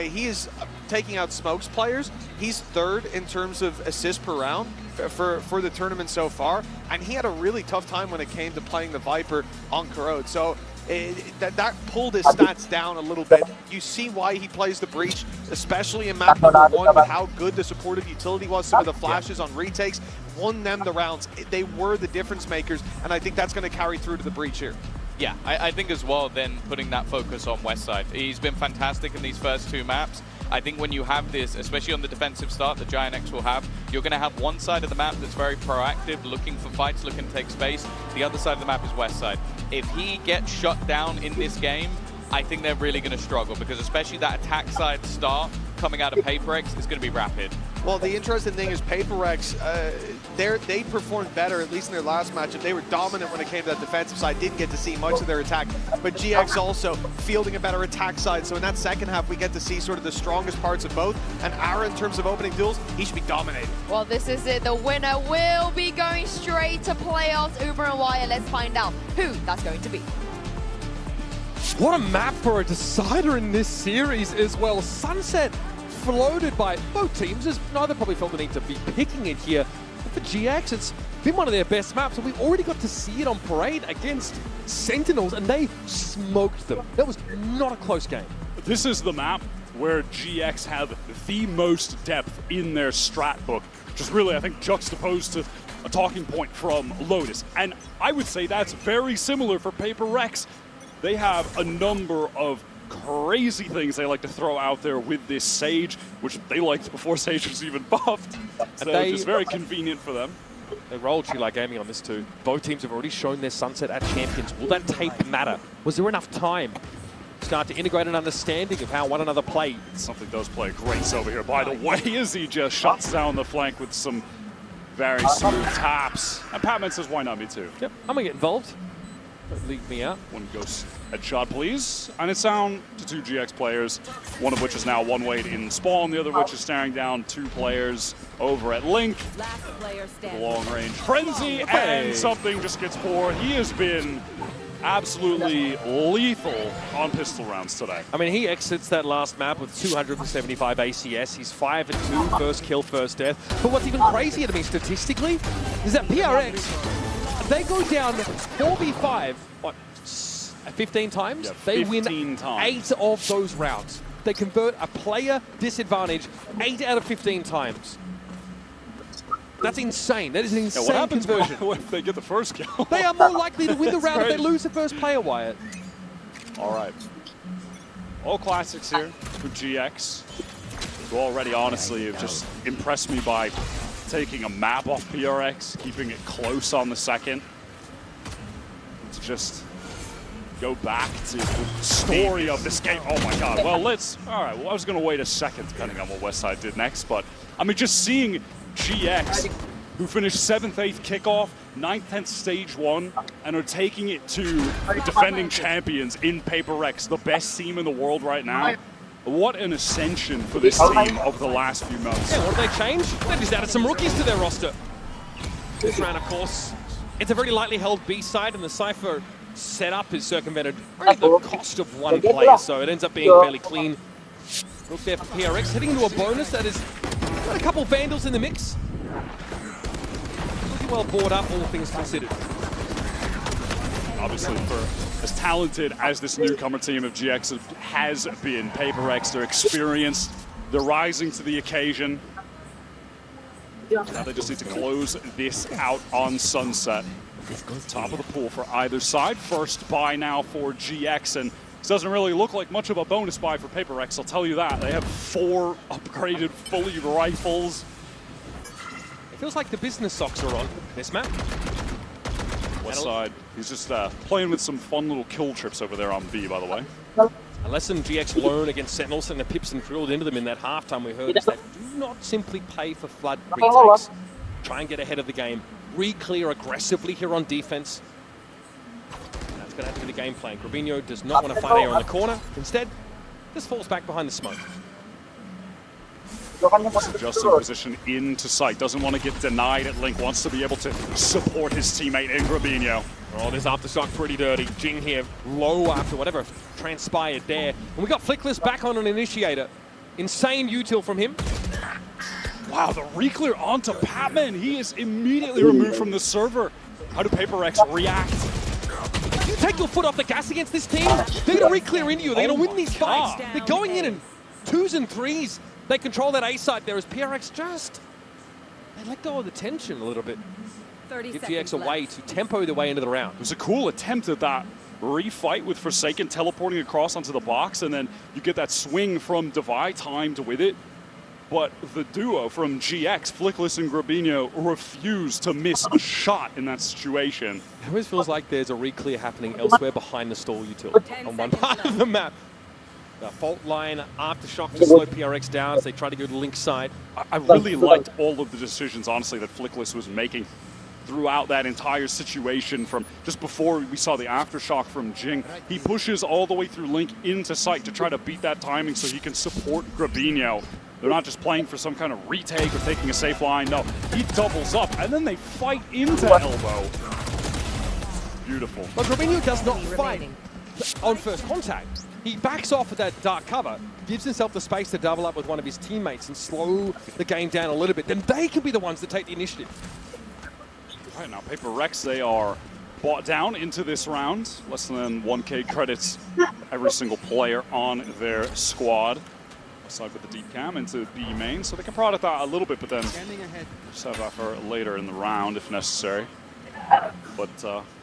he is taking out Smokes players. He's 3rd in terms of assists per round for the tournament so far, and he had a really tough time when it came to playing the Viper on Corrode. So that pulled his stats down a little bit. You see why he plays the Breach, especially in map number 1, with how good the supportive utility was. Some of the flashes on retakes won them the rounds. They were the difference makers, and I think that's going to carry through to the Breach here. Yeah, I think as well, then putting that focus on Westside. He's been fantastic in these first 2 maps. I think when you have this, especially on the defensive start that Giant X will have, you're going to have one side of the map that's very proactive, looking for fights, looking to take space. The other side of the map is Westside. If he gets shut down in this game, I think they're really going to struggle, because especially that attack side start coming out of PaperX is going to be rapid. Well, the interesting thing is PaperX, they performed better, at least in their last matchup. They were dominant when it came to that defensive side, didn't get to see much of their attack. But GX also fielding a better attack side. So in that second half, we get to see sort of the strongest parts of both. And Ara, in terms of opening duels, he should be dominating. Well, this is it. The winner will be going straight to playoffs. Uber and Wire, let's find out who that's going to be. What a map for a decider in this series as well. Sunset floated by both teams, as neither probably felt the need to be picking it here. But for GX, it's been one of their best maps, and we've already got to see it on Parade against Sentinels, and they smoked them. That was not a close game. This is the map where GX have the most depth in their strat book, which is really, I think, juxtaposed to a talking point from Lotus. And I would say that's very similar for PaperX. They have a number of crazy things they like to throw out there with this Sage, which they liked before Sage was even buffed. So it's very convenient for them. They rolled Chila Gaming on this too. Both teams have already shown their Sunset at Champions. Will that tape matter? Was there enough time to start to integrate an understanding of how one another played? Something does play great over here, by the way, as he just shuts down the flank with some very smooth taps. And Patman says, why not me too? Yep, I'm gonna get involved. Don't leave me out. One goes headshot, please. And it's down to 2 GX players, one of which is now one way in spawn, the other of which is staring down 2 players over at Link. Last player standing. Long range frenzy, and something just gets poured. He has been absolutely lethal on pistol rounds today. I mean, he exits that last map with 275 ACS. He's 5-2, first kill, first death. But what's even crazier to me statistically is that PRX, they go down 4v5, what, 15 times? Yeah, they 15 win times. 8 of those rounds. They convert a player disadvantage 8 out of 15 times. That's insane. That is an insane what happens conversion. when they get the first kill? They are more likely to win the round if they lose the first player, Wyatt. All right. All classics here for GX, who already, honestly, have just impressed me by taking a map off PRX, keeping it close on the second. To just go back to the story of this game. Oh my god. Well, all right, well, I was going to wait a second, depending on what Westside did next, but I mean, just seeing GX, who finished 7th, 8th kickoff, 9th, 10th stage 1, and are taking it to the defending champions in PaperX, the best team in the world right now. What an ascension for this team over the last few months. Yeah, what have they changed? They just added some rookies to their roster. This round, of course, it's a very lightly held B-side, and the Cypher setup is circumvented really at the cost of 1 player, so it ends up being fairly clean. Look there for PRX, heading into a bonus that is got a couple Vandals in the mix. Pretty well bought up, all things considered. Obviously, for as talented as this newcomer team of GX has been, PaperX, they're experienced, they're rising to the occasion. Now they just need to close this out on Sunset. Top of the pool for either side. First buy now for GX, and this doesn't really look like much of a bonus buy for PaperX, I'll tell you that. They have 4 upgraded fully rifles. It feels like the business socks are on this map. West side, he's just playing with some fun little kill trips over there on B, by the way. A lesson GX learned against Sentinels, and the Pipson drilled into them in that halftime we heard is that do not simply play for flood retakes. Try and get ahead of the game. Re-clear aggressively here on defense. That's going to have to be the game plan. Grabinho does not want to fight air on the corner. Instead, just falls back behind the smoke. Adjusting position into sight. Doesn't want to get denied at Link. Wants to be able to support his teammate in Grabinho. Oh, this aftershock pretty dirty. Jing here low after whatever transpired there. And we got Flickless back on an initiator. Insane util from him. Wow, the re-clear onto Patman. He is immediately removed from the server. How do PaperX react? If you take your foot off the gas against this team, they're going to re-clear into you. They're going to win these fights. They're going in 2s and 3s. They control that A site there as PRX just, they let go of the tension a little bit. 30 Give seconds GX a way to tempo their way into the round. It was a cool attempt at that refight with Forsaken teleporting across onto the box, and then you get that swing from Devi timed with it. But the duo from GX, Flickless and Grabinho, refuse to miss a shot in that situation. It always feels like there's a re-clear happening elsewhere behind the stall util on one part of the map. The fault line aftershock to slow PRX down as they try to go to link side. I really liked all of the decisions, honestly, that Flickless was making throughout that entire situation. From just before we saw the aftershock from Jing, he pushes all the way through link into sight to try to beat that timing so he can support Grabinho. They're not just playing for some kind of retake or taking a safe line. No, he doubles up and then they fight into elbow. Beautiful. But Grabinho does not fight on first contact. He backs off with that dark cover, gives himself the space to double up with one of his teammates and slow the game down a little bit. Then they can be the ones that take the initiative. All right, now Paper Rex, they are bought down into this round. Less than 1K credits every single player on their squad. Aside with the deep cam into B main, so they can product that a little bit, but then just have that for later in the round if necessary. But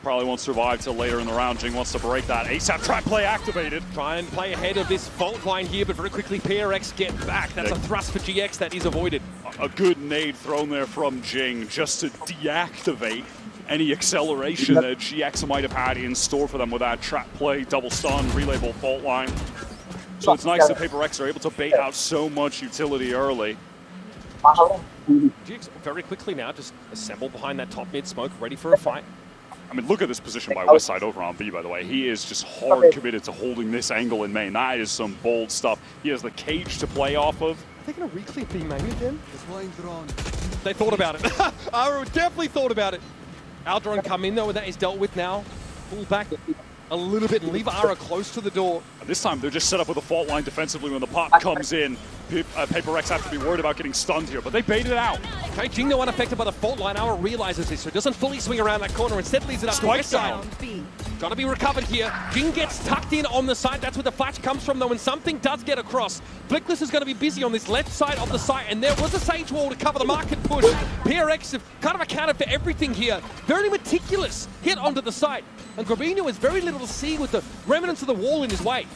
probably won't survive till later in the round. Jing wants to break that. ASAP trap play activated. Try and play ahead of this fault line here, but very quickly PRX get back. That's a thrust for GX that is avoided. A good nade thrown there from Jing just to deactivate any acceleration that GX might have had in store for them with that trap play, double stun, relay ball fault line. So it's nice that Paper Rex are able to bait out so much utility early. GX very quickly now just assemble behind that top mid smoke, ready for a fight. I mean, look at this position by Westside over on B, by the way. He is just hard committed to holding this angle in main. That is some bold stuff. He has the cage to play off of. Are they going to re-clear B main again? They thought about it. Aru definitely thought about it. Aldron come in though, and that is dealt with now. Pull back a little bit and leave Ara close to the door. And this time they're just set up with a fault line defensively when the pop comes in. Paper Rex have to be worried about getting stunned here, but they bait it out. Okay, Jing no unaffected by the fault line. Ara realizes this, so doesn't fully swing around that corner. Instead leaves it up to west side. Gotta be recovered here. Jing gets tucked in on the side. That's where the flash comes from though, when something does get across. Flickless is gonna be busy on this left side of the site, and there was a Sage Wall to cover the market push. PRX have kind of accounted for everything here. Very meticulous hit onto the site. And Grabinho has very little to see with the remnants of the wall in his way.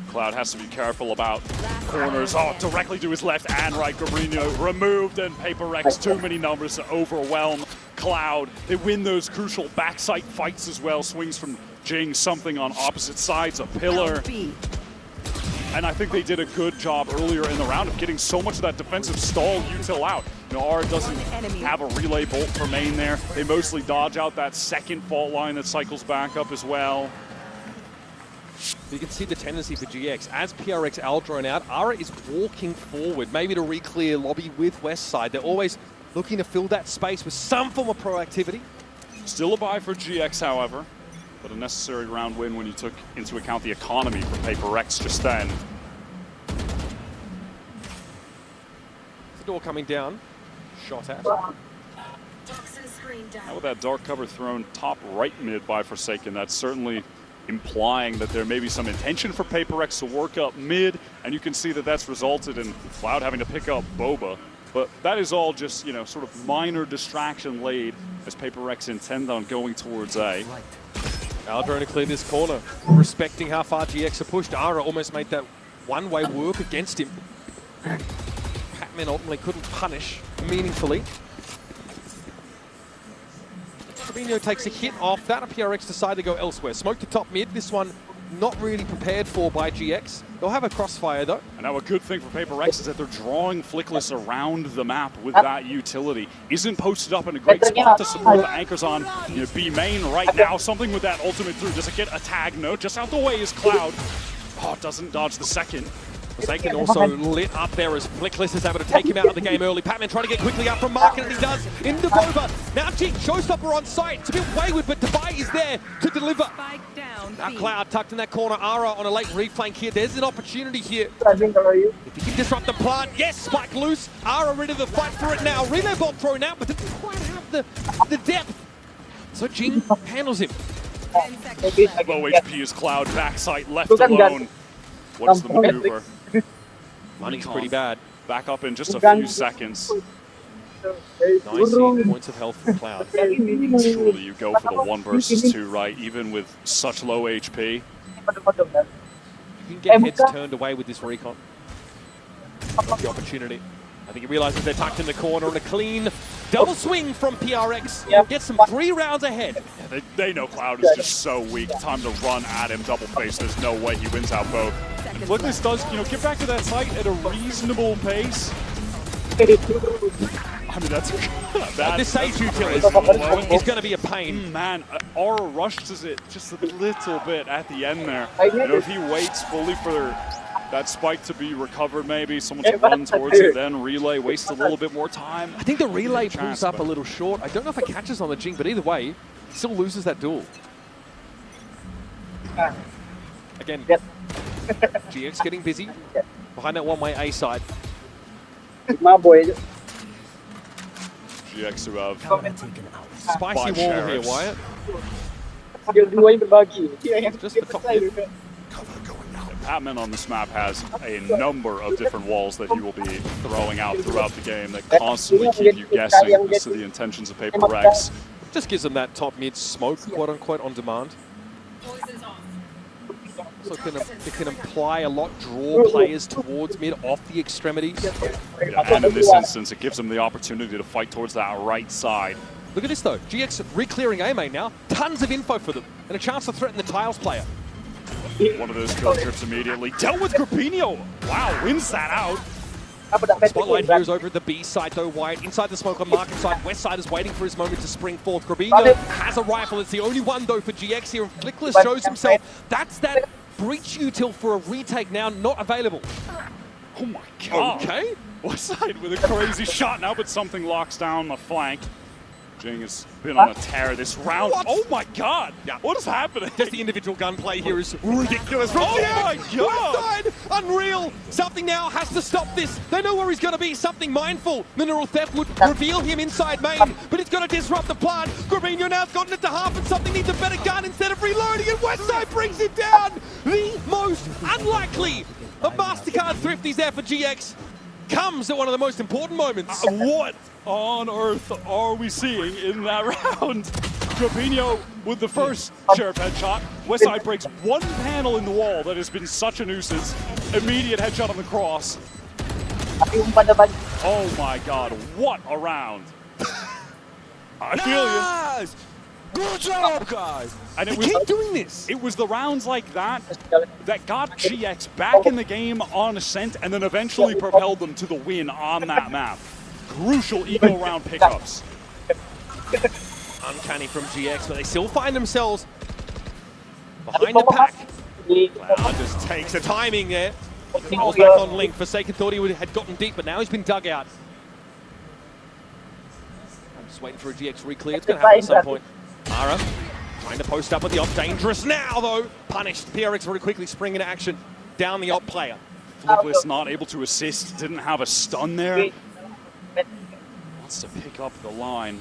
Cloud has to be careful about corners. Oh, directly to his left and right. Grabinho removed, and Paper Rex, too many numbers to overwhelm Cloud. They win those crucial backside fights as well. Swings from Jing, something on opposite sides, a pillar. And I think they did a good job earlier in the round of getting so much of that defensive stall util out. You know, R doesn't have a relay bolt for main there. They mostly dodge out that second fault line that cycles back up as well. You can see the tendency for GX. As PRX Aldron out, Ara is walking forward, maybe to re-clear lobby with West Side. They're always looking to fill that space with some form of proactivity. Still a buy for GX, however, but a necessary round win when you took into account the economy for Paper Rex just then. The door coming down, shot at. Now with that dark cover thrown top right mid by Forsaken, that's certainly implying that there may be some intention for Paper Rex to work up mid, and you can see that that's resulted in Cloud having to pick up Boba. But that is all just, you know, sort of minor distraction laid as Paper Rex intend on going towards A. Aldron to clear this corner, respecting how far GX are pushed. Ara almost made that one-way work against him. Patman ultimately couldn't punish meaningfully. Grabinho takes a hit off that. PRX decide to go elsewhere. Smoke to top mid. This one not really prepared for by GX. They'll have a crossfire though. And now a good thing for Paper Rex is that they're drawing Flickless around the map with that utility. Isn't posted up in a great spot to support the anchors on B main right now. Something with that ultimate through. Does it get a tag? No, just out the way is Cloud. Oh, doesn't dodge the second. Forsaken also lit up there as Flickless is able to take him out of the game early. Patman trying to get quickly up from Market, and he does into Boba. Now Jing, Showstopper on site. It's a bit wayward, but Dubai is there to deliver. Now Cloud tucked in that corner. Ara on a late reflank here. There's an opportunity here. If he can disrupt the plant, yes, spike loose. Ara ready to fight for it now. Relay bomb thrown out, but doesn't quite have the depth. So Jing handles him. Low HP is Cloud, backside left alone. What's the maneuver? Money's pretty bad. Back up in just a few seconds. 19 points of health for Cloud. Surely you go for the 1 versus 2, right? Even with such low HP. You can get heads turned away with this recon. The opportunity. I think he realizes they're tucked in the corner, and a clean Double swing from PRX. Gets them 3 rounds ahead. Yeah, they know Cloud is just so weak. Time to run at him, double face. There's no way he wins out both. Look, this does, get back to that site at a reasonable pace. I mean, that's this sage util is going to be a pain. Man, Aura rushes it just a little bit at the end there. If he waits fully for that spike to be recovered, maybe someone to run towards it, then relay, waste a little bit more time. I think the relay pulls up a little short. I don't know if it catches on the Jing, but either way, still loses that duel. Again, GX getting busy behind that one-way A side. GX who have spicy wall here, Wyatt. Just the top mid. Patman on this map has a number of different walls that he will be throwing out throughout the game that constantly keep you guessing as to the intentions of Paper Rex. Just gives them that top mid smoke, quote unquote, on demand. So it can imply a lot, draw players towards mid off the extremities. Yeah, and in this instance, it gives them the opportunity to fight towards that right side. Look at this though, GX re-clearing A main now, tons of info for them, and a chance to threaten the Tiles player. One of those skill trips immediately dealt with Grapinho. Wow, wins that out. Spotlight here is over at the B side though, Wyatt. Inside the smoke on market side, West side is waiting for his moment to spring forth. Grapinho has a rifle, it's the only one though for GX here, and Flickless shows himself. That's that breach util for a retake now not available. Oh my god. Okay. West side with a crazy shot now, but something locks down the flank. Jing has been on a tear this round. What? Oh my god! Yeah. What is happening? Just the individual gunplay here is ridiculous. Oh my god! Side, unreal! Something now has to stop this. They know where he's going to be. Something mindful. Mineral theft would reveal him inside main, but it's going to disrupt the plan. Grapinho now's gotten it to half, and something needs a better gun instead of reloading, and Westside brings it down. The most unlikely of MasterCard thrifties there for GX comes at one of the most important moments. What on earth are we seeing in that round? Grapinho with the first Sheriff headshot. Westside breaks one panel in the wall that has been such a nuisance. Immediate headshot on the cross. Oh my god, what a round. I feel you. Good job, guys. And they keep doing this. It was the rounds like that that got GX back in the game on Ascent and then eventually propelled them to the win on that map. Crucial eco round pickups. Uncanny from GX, but they still find themselves behind the pack. Cloud just takes the timing there. Rolls back on Link. Forsaken thought he had gotten deep, but now he's been dug out. I'm just waiting for a GX re-clear. It's going to happen at some point. Ara trying to post up at the op. Dangerous now, though. Punished. PRX very quickly spring into action down the op player. Flickless not able to assist. Didn't have a stun there. Wants to pick up the line.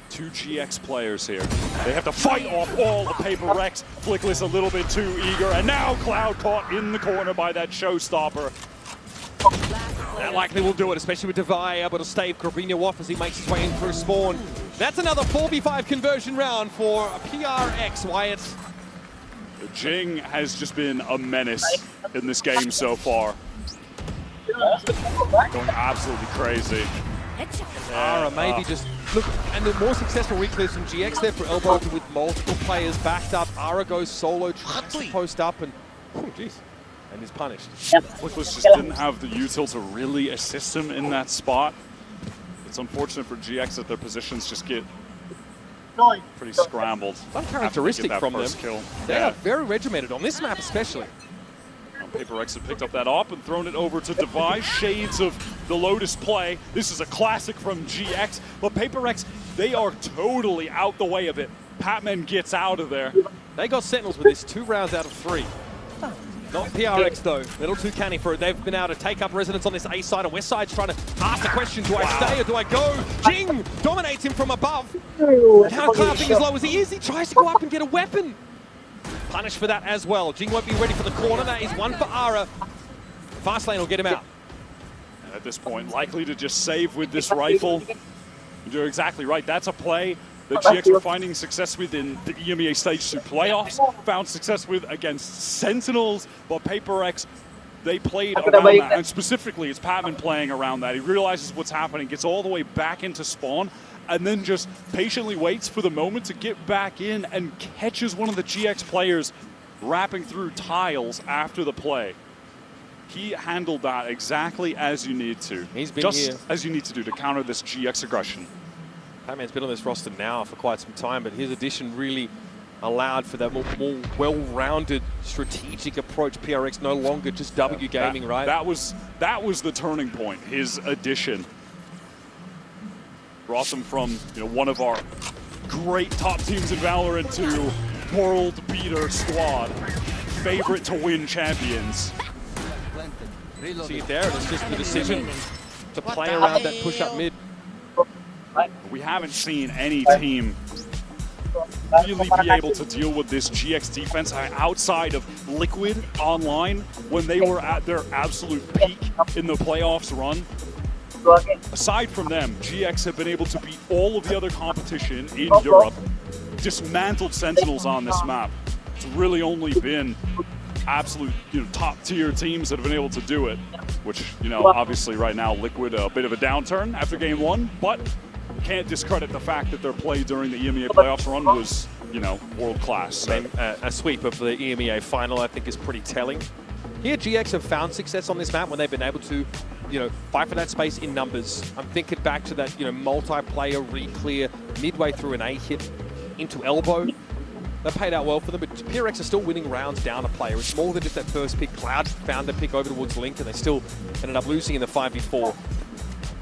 2 GX players here. They have to fight off all the Paper Rex. Flickless a little bit too eager. And now Cloud caught in the corner by that showstopper. That likely will do it, especially with Devi able to stave Grapinho off as he makes his way in through spawn. That's another 4v5 conversion round for PRX, Wyatt. Jing has just been a menace in this game so far. Going absolutely crazy. Ara maybe just look, and the more successful reclears from GX there for elbow with multiple players backed up. Ara goes solo, tries to post up, and oh jeez, and is punished. Flickless just didn't have the util to really assist him in that spot. It's unfortunate for GX that their positions just get pretty scrambled. Uncharacteristic from them. Kill. They are very regimented on this map, especially. Paper Rex had picked up that op and thrown it over to Devi. Shades of the Lotus play. This is a classic from GX, but Paper Rex, they are totally out the way of it. Patman gets out of there. They got Sentinels with this 2 rounds out of 3. Not PRX though, a little too canny for it. They've been able to take up residence on this A side, and West side's trying to ask the question, do I stay or do I go? Jing dominates him from above. Now Cloud being as low as he is, he tries to go up and get a weapon. Punished for that as well. Jing won't be ready for the corner. That is one for Ara. Fast lane will get him out. And at this point, likely to just save with this rifle. You're exactly right. That's a play that GX were finding success with in the EMEA Stage 2 playoffs. Found success with against Sentinels, but Paper Rex they played around that, and specifically it's Patman playing around that. He realizes what's happening, gets all the way back into spawn, and then just patiently waits for the moment to get back in and catches one of the GX players wrapping through tiles after the play. He handled that exactly as you need to. He's been just here. as you need to do to counter this GX aggression. Patman's been on this roster now for quite some time, but his addition really allowed for that more well-rounded strategic approach. PRX no longer just W gaming, right? That was the turning point, his addition. Brought them from one of our great top teams in Valorant to world beater squad. Favorite to win champions. See it there, it's just the decision to play around that push-up mid. We haven't seen any team really be able to deal with this GX defense outside of Liquid online when they were at their absolute peak in the playoffs run. Aside from them, GX have been able to beat all of the other competition in Europe, dismantled Sentinels on this map. It's really only been absolute top tier teams that have been able to do it, which obviously right now Liquid a bit of a downturn after game one, but can't discredit the fact that their play during the EMEA playoffs run was world class. So. A sweep of the EMEA final I think is pretty telling. Here GX have found success on this map when they've been able to fight for that space in numbers. I'm thinking back to that multiplayer re-clear midway through an A hit into elbow. That paid out well for them, but PRX are still winning rounds down a player. It's more than just that first pick. Cloud found the pick over towards Link, and they still ended up losing in the 5v4.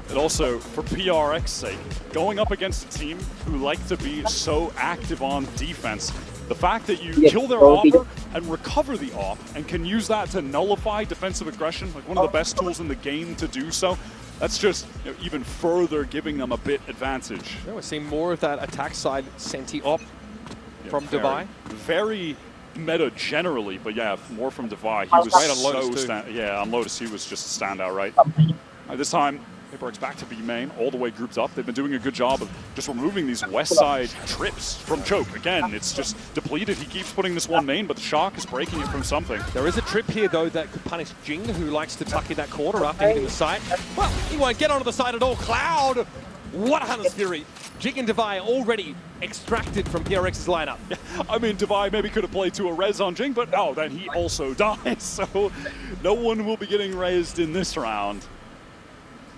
And also, for PRX's sake, going up against a team who like to be so active on defense, the fact that you kill their offer and recover the off and can use that to nullify defensive aggression, like one of the best tools in the game to do so, that's just even further giving them a bit advantage. Yeah, we're seeing more of that attack side Senti op from Divai. Very meta generally, but yeah, more from Divai. He was right on Lotus on Lotus he was just a standout, right? This time, PaperX back to B main, all the way grouped up. They've been doing a good job of just removing these west side trips from Choke. Again, it's just depleted. He keeps putting this one main, but the shock is breaking it from something. There is a trip here, though, that could punish Jing, who likes to tuck in that corner after hitting the site. Well, he won't get onto the side at all. Cloud! What a Hunter's Fury. Jing and Divai already extracted from PRX's lineup. Yeah, I mean, Divai maybe could have played to a res on Jing, but then he also dies. So no one will be getting rezzed in this round.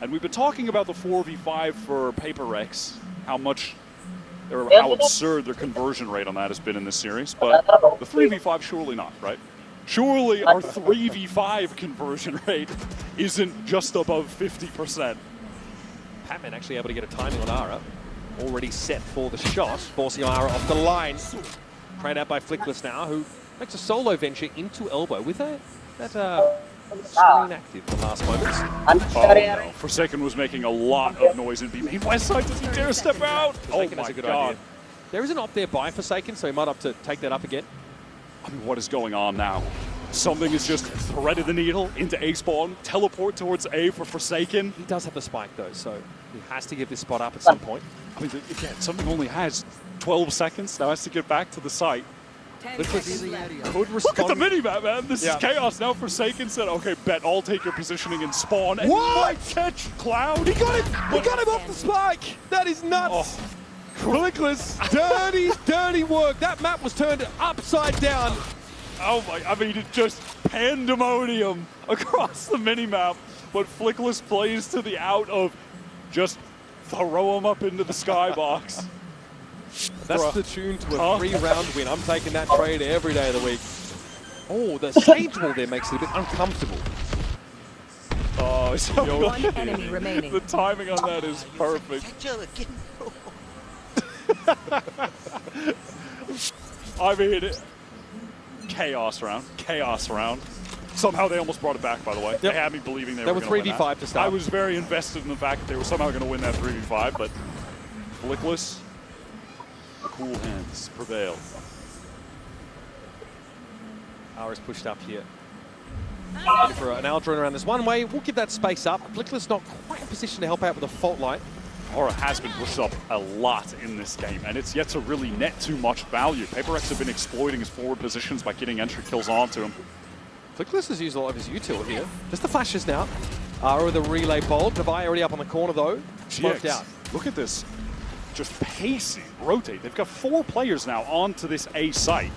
And we've been talking about the 4v5 for PaperX, how absurd their conversion rate on that has been in this series, but the 3v5 surely not, right? Surely our 3v5 conversion rate isn't just above 50%. Patman actually able to get a timing on Ara. Already set for the shot, forcing Ara off the line. Trained out by Flickless now, who makes a solo venture into elbow with that screen active in the last moments. Oh no, Forsaken was making a lot of noise in B main west side. Does he dare step out? Forsaken has a good idea. There is an op there by Forsaken, so he might have to take that up again. I mean, what is going on now? Something has just threaded the needle into A spawn, teleport towards A for Forsaken. He does have the spike though, so he has to give this spot up at some point. I mean, again, something only has 12 seconds, now has to get back to the site. Could respond. Look at the minimap, man. This is chaos. Now Forsaken said, okay, bet I'll take your positioning and spawn. And might catch Cloud. He got him! He got him off the spike! That is nuts! Flickless, dirty work. That map was turned upside down. Oh my, I mean, it's just pandemonium across the minimap. But Flickless plays to the out of just throw him up into the skybox. That's the tune to a 3-round win. I'm taking that trade every day of the week. Oh, the stage wall there makes it a bit uncomfortable. Oh, so one enemy remaining. The timing on that is perfect. I mean, chaos round. Somehow they almost brought it back, by the way. Yep. They had me believing they were going to win that. 3v5 to start. I was very invested in the fact that they were somehow going to win that 3v5, but Flickless, cool hands prevail. Ara's pushed up here. Looking for an Aldrin around this one way. We'll give that space up. Flickless not quite in position to help out with a fault line. Aura has been pushed up a lot in this game, and it's yet to really net too much value. PaperX have been exploiting his forward positions by getting entry kills onto him. Flickless has used a lot of his util here. Just the flashes now. Ara with a relay bolt. Devi already up on the corner though. Smoked out. Look at this. Just pacing, rotate. They've got 4 players now onto this A site.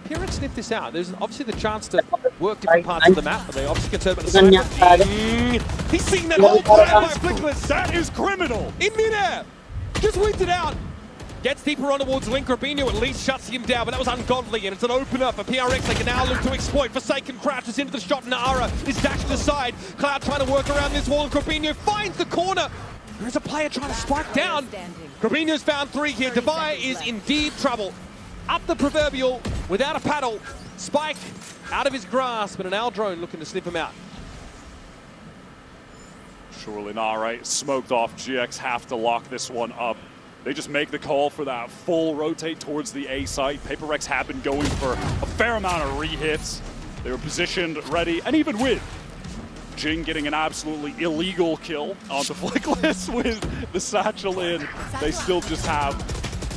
PRX sniffed this out. There's obviously the chance to work different parts of the map, but they obviously concerned about the sniper. He's seeing that whole plan by Flickless. That is criminal. In midair. Just winked it out. Gets deeper on towards Link. Robinho at least shuts him down, but that was ungodly, and it's an opener for PRX. They can now look to exploit. Forsaken crouches into the shot, and Ara is dashed aside. Cloud trying to work around this wall, and Robinho finds the corner. There's a player trying to strike down. Robinho's found 3 here. Devi is in deep trouble. Up the proverbial without a paddle. Spike out of his grasp, and an Al drone looking to sniff him out. Surely not, right? Smoked off. GX have to lock this one up. They just make the call for that full rotate towards the A site. PaperX have been going for a fair amount of re-hits. They were positioned, ready, and even with Jing getting an absolutely illegal kill onto Flickless with the satchel in, they still just have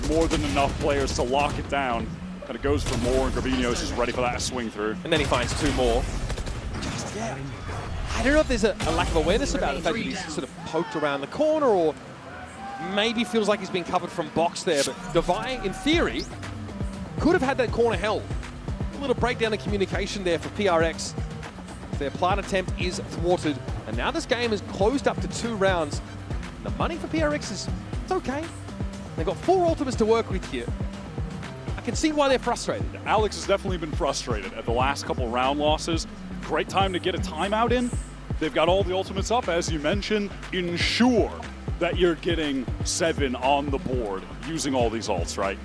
more than enough players to lock it down. And it goes for more, and Gravino's just ready for that swing through. And then he finds 2 more. I don't know if there's a lack of awareness about the fact that he's sort of poked around the corner, or maybe feels like he's been covered from box there. But Devi, in theory, could have had that corner held. A little breakdown in communication there for PRX. Their plant attempt is thwarted, and now this game is closed up to 2 rounds. The money for PRX is, it's okay. They've got 4 ultimates to work with here. I can see why they're frustrated. Alex has definitely been frustrated at the last couple round losses. Great time to get a timeout in. They've got all the ultimates up, as you mentioned. Ensure that you're getting 7 on the board using all these ults, right?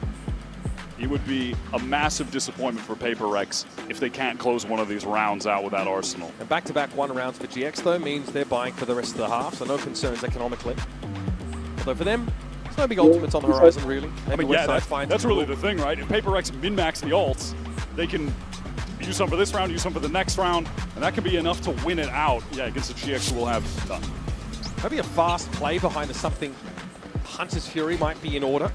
It would be a massive disappointment for PaperX if they can't close one of these rounds out with that arsenal. And back-to-back 1 rounds for GX, though, means they're buying for the rest of the half, so no concerns economically. Although for them, there's no big ultimates on the horizon, really. I mean, yeah, that's really the thing, right? If PaperX min-max the ults, they can use some for this round, use some for the next round, and that can be enough to win it out. Yeah, against the GX we'll have done. Maybe a fast play behind the something Hunter's Fury might be in order.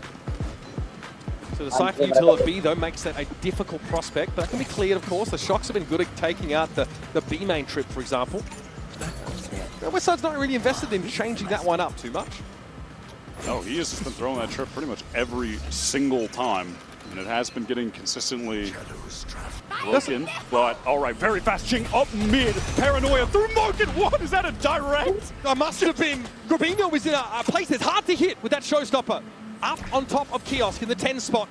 So the Cypher util at B, though, makes that a difficult prospect, but that can be cleared, of course. The Shocks have been good at taking out the B main trip, for example. Westside's not really invested in changing that one up too much. No, he has just been throwing that trip pretty much every single time, and it has been getting consistently broken. But all right, very fast Jing up mid, paranoia through market. What is that, a direct? That must have been. Grabino was in a place that's hard to hit with that showstopper. Up on top of Kiosk in the 10 spot.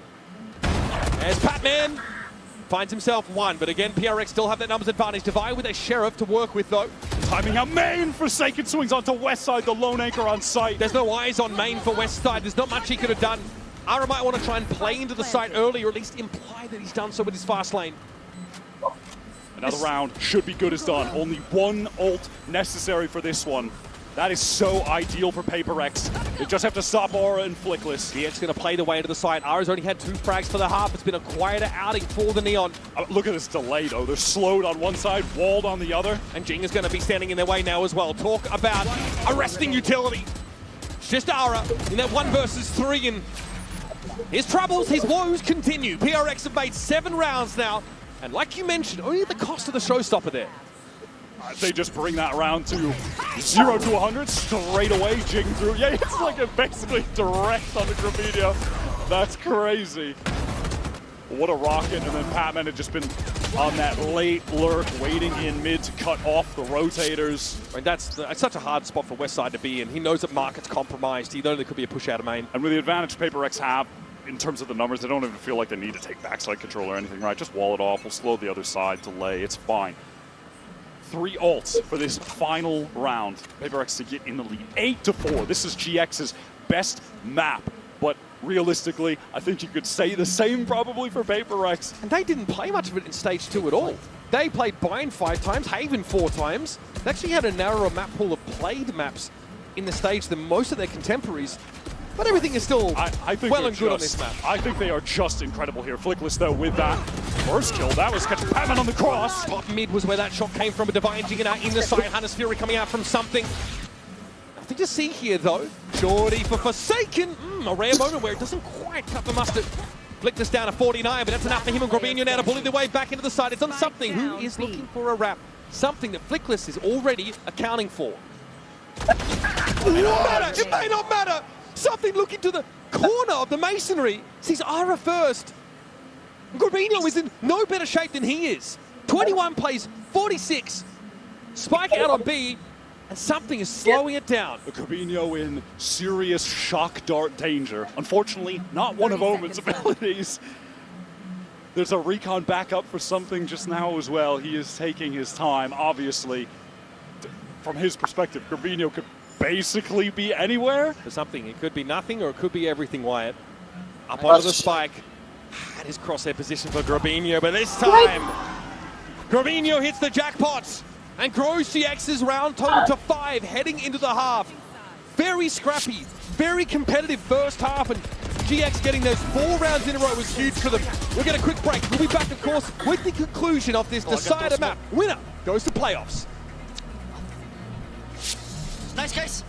There's Patman. Finds himself 1, but again, PRX still have that numbers advantage. Devi with a Sheriff to work with, though. Timing out main, Forsaken swings onto Westside, the lone anchor on site. There's no eyes on main for Westside. There's not much he could have done. Ara might want to try and play into the site early, or at least imply that he's done so with his fast lane. Another round should be good as done. Only 1 ult necessary for this one. That is so ideal for PaperX. They just have to stop Aura and Flickless. DX going to play the way into the site. Ara's only had 2 frags for the half. It's been a quieter outing for the Neon. Look at this delay, though. They're slowed on one side, walled on the other. And Jing is going to be standing in their way now as well. Talk about arresting utility. It's just Ara in that 1 versus 3, and his troubles, his woes continue. PRX have made 7 rounds now. And like you mentioned, only at the cost of the showstopper there. They just bring that round to 0 to 100 straight away. Jing through. Yeah, it's like a basically direct on the Gravino. That's crazy. What a rocket. And then Patman had just been on that late lurk, waiting in mid to cut off the rotators. I mean, that's such a hard spot for Westside to be in. He knows that market's compromised. He knows there could be a push out of main. And with the advantage PaperX have in terms of the numbers, they don't even feel like they need to take backside control or anything, right? Just wall it off. We'll slow the other side, delay. It's fine. 3 ults for this final round. PaperX to get in the lead. 8-4. This is GX's best map. But realistically, I think you could say the same probably for PaperX. And they didn't play much of it in stage 2 at all. They played Bind 5 times, Haven 4 times. They actually had a narrower map pool of played maps in the stage than most of their contemporaries. But everything is still well and good on this map. I think they are just incredible here. Flickless, though, with that first kill. That was catching Patman on the cross. Top mid was where that shot came from. A Divine Jing out in the side. Hunter's Fury coming out from something. Nothing to see here, though. Shorty for Forsaken. A rare moment where it doesn't quite cut the mustard. Flicker's down to 49, but that's enough for him and Grabinho now to bully their way back into the side. It's on something who is looking for a wrap. Something that Flickless is already accounting for. It may not matter. It may not matter. Something looking to the corner of the masonry sees Ara first. Grabinho is in no better shape than he is. 21 plays 46. Spike out on B, and something is slowing it down. Grabinho in serious shock dart danger. Unfortunately, not one of Omen's abilities. There's a recon backup for something just now as well. He is taking his time, obviously. From his perspective, Grabinho could basically be anywhere. For something, it could be nothing or it could be everything, Wyatt. Up onto the spike. That is crosshair position for Grabinho, but this time, Grabinho hits the jackpot and grows GX's round total to 5, heading into the half. Very scrappy, very competitive first half, and GX getting those 4 rounds in a row was huge for them. We'll get a quick break. We'll be back, of course, with the conclusion of this decider map. Winner goes to playoffs. Nice, guys.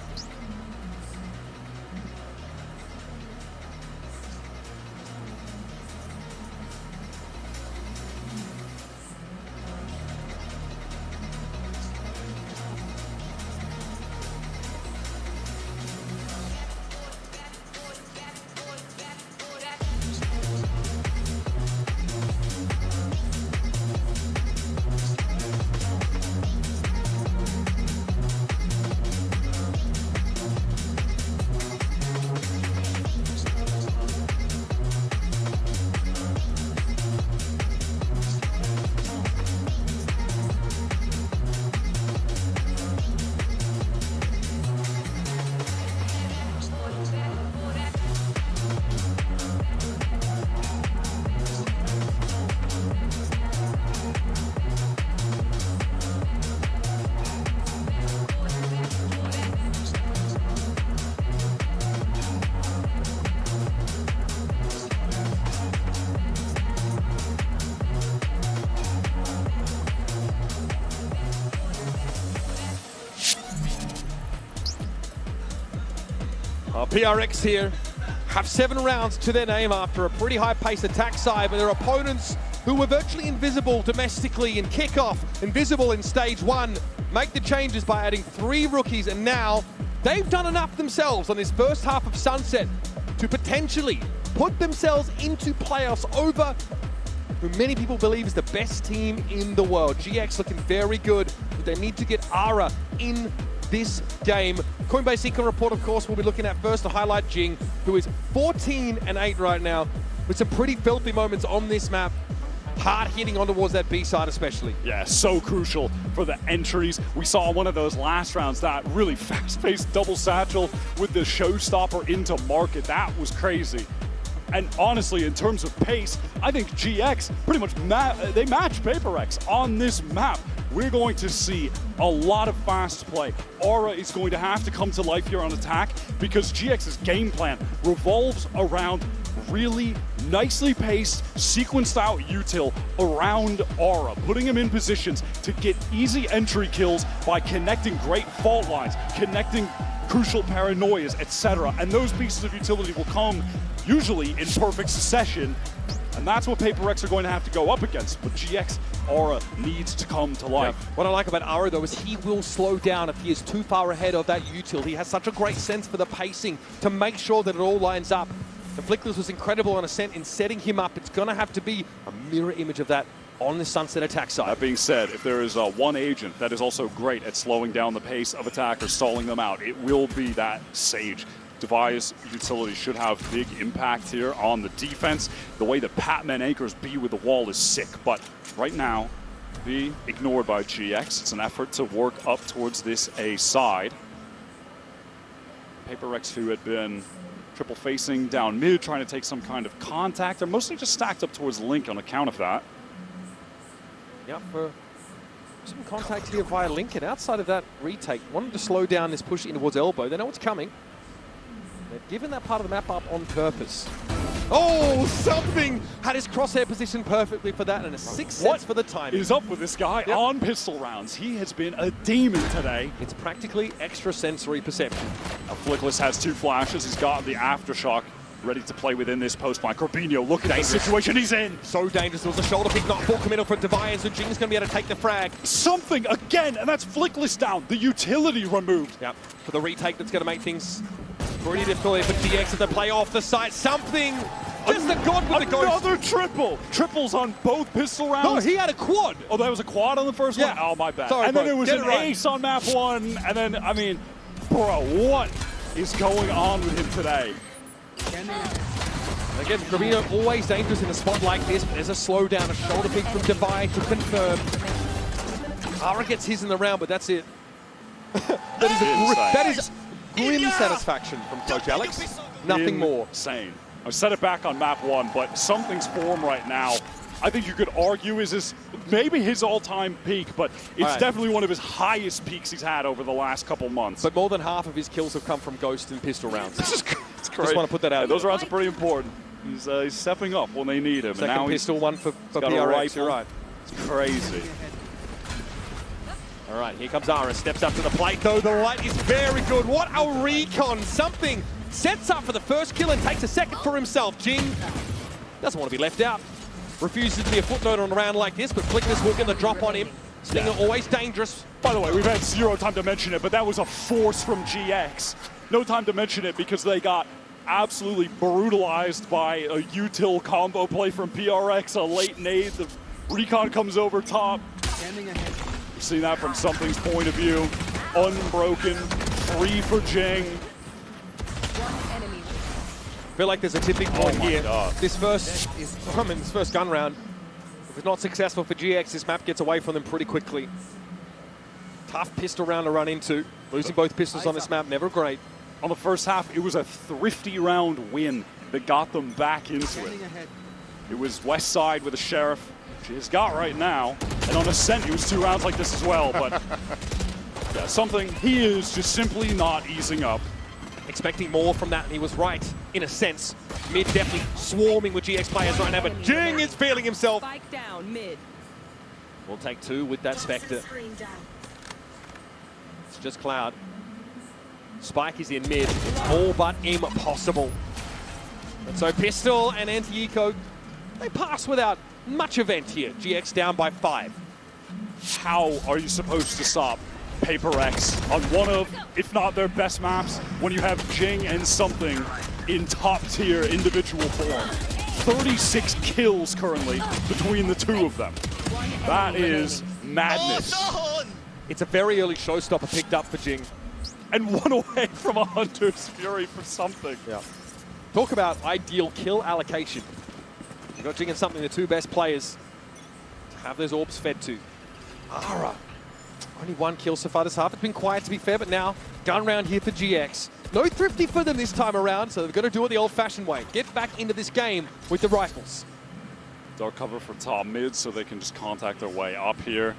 DRX here have 7 rounds to their name after a pretty high-paced attack side, but their opponents, who were virtually invisible domestically in kickoff, invisible in stage 1, make the changes by adding 3 rookies, and now they've done enough themselves on this first half of Sunset to potentially put themselves into playoffs over who many people believe is the best team in the world. GX looking very good, but they need to get Ara in this game. Coinbase Econ Report, of course, we'll be looking at first to highlight Jing, who is 14-8 right now, with some pretty filthy moments on this map. Hard hitting on towards that B side especially. Yeah, so crucial for the entries. We saw one of those last rounds, that really fast-paced double satchel with the showstopper into market. That was crazy. And honestly, in terms of pace, I think GX pretty much they match PaperX on this map. We're going to see a lot of fast play. Aura is going to have to come to life here on attack because GX's game plan revolves around really nicely paced, sequenced out util around Aura, putting him in positions to get easy entry kills by connecting great fault lines, connecting crucial paranoias, etc. And those pieces of utility will come usually in perfect succession, and that's what PaperX are going to have to go up against. But GX Aura needs to come to life. Yeah. What I like about Aura, though, is he will slow down if he is too far ahead of that util. He has such a great sense for the pacing to make sure that it all lines up. The Flickless was incredible on Ascent in setting him up. It's going to have to be a mirror image of that on the Sunset attack side. That being said, if there is one agent that is also great at slowing down the pace of attackers, stalling them out, it will be that Sage. Device utility should have big impact here on the defense. The way that Patman anchors B with the wall is sick, but right now, B ignored by GX. It's an effort to work up towards this A side. PaperX, who had been triple facing down mid, trying to take some kind of contact. They're mostly just stacked up towards Link on account of that. Yep, for some contact here via Link, and outside of that retake, wanted to slow down this push in towards elbow. They know what's coming. They've given that part of the map up on purpose. Oh, something had his crosshair position perfectly for that, and a 6 cents for the time. What is up with this guy on pistol rounds? He has been a demon today. It's practically extrasensory perception. Flickless has 2 flashes. He's got the aftershock ready to play within this post flank. Corbino, look at the situation he's in. So dangerous. There was a shoulder pick, not full committal for Divine, and so Jing's going to be able to take the frag. Something again, and that's Flickless down. The utility removed. Yep, for the retake that's going to make things pretty difficult for DX as they play off the side. Something, just a god with the ghost. Another triple. Triples on both pistol rounds. No, he had a quad. Oh, that was a quad on the first one? Oh, my bad. Sorry, and bro. then it was Get an it right. ace on map 1, and then, I mean, bro, what is going on with him today? Again, Corbino always dangerous in a spot like this, but there's a slowdown, a shoulder pick from Divine to confirm. Ara gets his in the round, but that's it. that is grim satisfaction from Coach Alex. Nothing more. Insane. I set it back on map 1, but something's formed right now. I think you could argue is this maybe his all-time peak, but it's definitely one of his highest peaks he's had over the last couple months. But more than half of his kills have come from Ghost and pistol rounds. It's crazy. Just want to put that out. Yeah, those rounds are pretty important. He's stepping up when they need him. Second and now pistol, one for got a DRX, rifle. you're right. It's crazy. All right, here comes Ara, steps up to the plate though. The light is very good. What a recon. Something sets up for the first kill and takes a second for himself. Jing doesn't want to be left out. Refuses to be a footnote on a round like this, but Flickless will get the drop on him. Stinger always dangerous. By the way, we've had zero time to mention it, but that was a force from GX. No time to mention it because they got absolutely brutalized by a util combo play from PRX, a late nade. The recon comes over top. We've seen that from Something's point of view. Unbroken, free for Jing. I feel like there's a tipping point here. This first gun round, if it's not successful for GX, this map gets away from them pretty quickly. Tough pistol round to run into. Losing both pistols on this map, never great. On the first half, it was a thrifty round win that got them back into it. It was West Side with a Sheriff, which he's got right now. And on Ascent, it was 2 rounds like this as well. But yeah, Something, he is just simply not easing up. Expecting more from that, and he was right, in a sense. Mid definitely swarming with GX players right now, but Jing is feeling himself. Spike down mid. We'll take 2 with that Spectre. It's just Cloud. Spike is in mid. It's all but impossible. And so Pistol and Anti-Eco, they pass without much event here. GX down by 5. How are you supposed to stop Paper X on one of, if not their best maps, when you have Jing and Something in top-tier individual form? 36 kills currently between the 2 of them. That is madness. It's a very early showstopper picked up for Jing. And 1 away from a Hunter's Fury for Something. Yeah. Talk about ideal kill allocation. You've got Jing and Something, the 2 best players to have those orbs fed to. Ara. Only 1 kill so far this half. It's been quiet, to be fair, but now gun round here for GX. No thrifty for them this time around, so they've got to do it the old-fashioned way. Get back into this game with the rifles. Dark cover for top mid so they can just contact their way up here.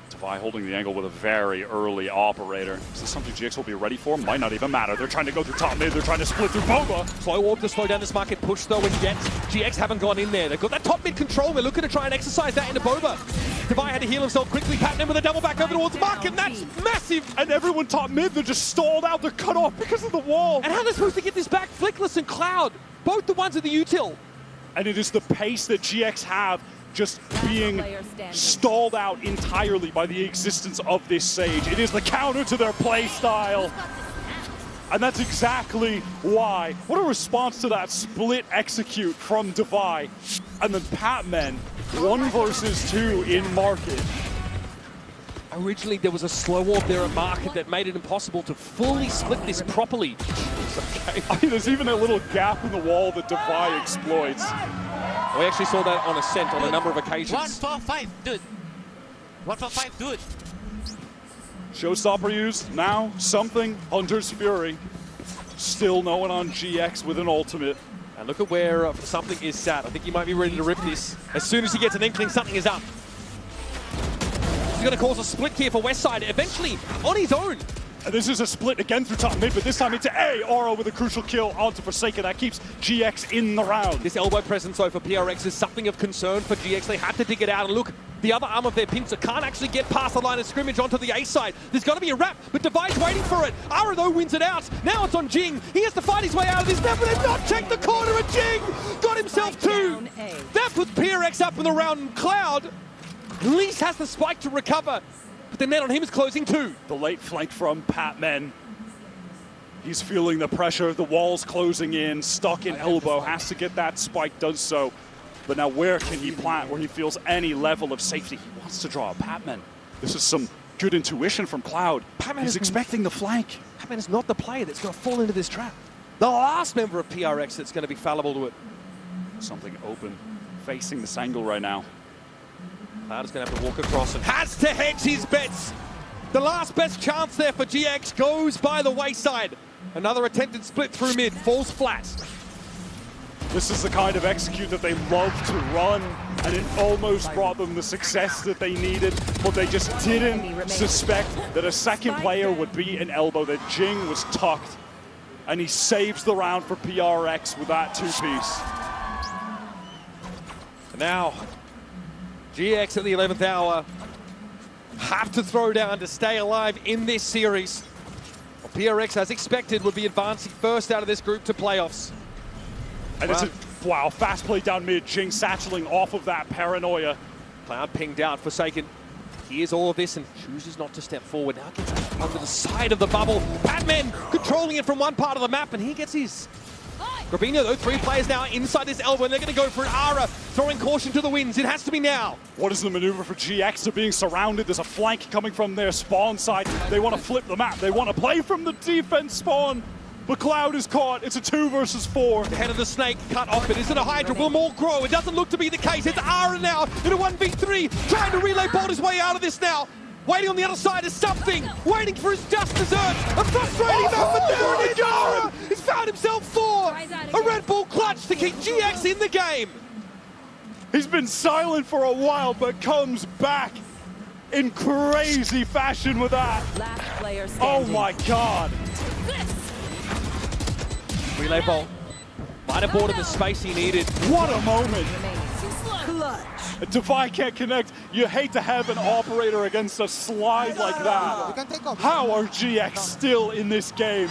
Devi holding the angle with a very early operator. Is this something GX will be ready for? Might not even matter. They're trying to go through top mid. They're trying to split through Boba. Slow warp to slow down this market push though and Jets. GX haven't gone in there. They've got that top mid control. They're looking to try and exercise that into Boba. Devi had to heal himself quickly. Patton with a double back over towards Mark, and that's massive. And everyone top mid, they're just stalled out. They're cut off because of the wall. And how are they supposed to get this back? Flickless and Cloud, both the ones at the util. And it is the pace that GX have just being stalled out entirely by the existence of this Sage. It is the counter to their play style. And that's exactly why. What a response to that split execute from Devi. And then Patmen, 1 versus 2 in market. Originally, there was a slow warp there at market that made it impossible to fully split this properly. Okay. I mean, there's even a little gap in the wall that Devi exploits. We actually saw that on Ascent on a number of occasions. 145, dude. 145, dude. Showstopper used. Now, Something, Hunter's Fury. Still no one on GX with an ultimate. And look at where Something is sat. I think he might be ready to rip this. As soon as he gets an inkling, Something is up. He's going to cause a split here for Westside, eventually on his own. And this is a split again through top mid, but this time into A. Aura with a crucial kill onto Forsaken. That keeps GX in the round. This elbow presence though for PRX is something of concern for GX. They had to dig it out, and look, The other arm of their pincer can't actually get past the line of scrimmage onto the A side. There's got to be a wrap, but Divai's waiting for it. Ara, though, wins it out. Now it's on Jing. He has to fight his way out of this map, but they've not checked the corner, and Jing got himself two. That puts PRX up in the round, and Cloud at least has the spike to recover. But the net on him is closing too. The late flank from Patman. He's feeling the pressure, the walls closing in, stuck in elbow, has to get that spike, does so. But now where can he plant where he feels any level of safety? He wants to draw a Patman. This is some good intuition from Cloud. He's expecting the flank. Patman is not the player that's going to fall into this trap. The last member of PRX that's going to be fallible to it. Something open, facing this angle right now. Cloud is going to have to walk across and has to hedge his bets. The last best chance there for GX goes by the wayside. Another attempted split through mid, falls flat. This is the kind of execute that they love to run, and it almost brought them the success that they needed, but they just didn't suspect that a second player would be an elbow, that Jing was tucked, and he saves the round for PRX with that two-piece. Now, GX at the 11th hour have to throw down to stay alive in this series. Well, PRX, as expected, would be advancing first out of this group to playoffs. And it's a, wow, fast play down mid, Jing satcheling off of that paranoia. Cloud pinged out, Forsaken. Hears all of this and chooses not to step forward. Now gets onto the side of the bubble. Patman controlling it from one part of the map, and he gets his. Grabino, though, 3 players now inside this elbow, and they're going to go for it. Ara throwing caution to the winds. It has to be now. What is the maneuver for GX? They're being surrounded. There's a flank coming from their spawn side. They want to flip the map. They want to play from the defense spawn. But Cloud is caught. It's a 2 versus 4. The head of the snake cut off. It isn't a Hydra. Will more grow? It doesn't look to be the case. It's Ara now in a 1v3. Trying to relay bolt his way out of this now. Waiting on the other side is something. Waiting for his just desserts. A frustrating map, but there it is. Ara has found himself 4. A Red Bull clutch to keep GX in the game. He's been silent for a while, but comes back in crazy fashion with that. Last player Oh standing. my God. Relay bolt. Might have bought him the space he needed. What a moment. Clutch. Divai can't connect. You hate to have an operator against a slide like that. How are GX still in this game?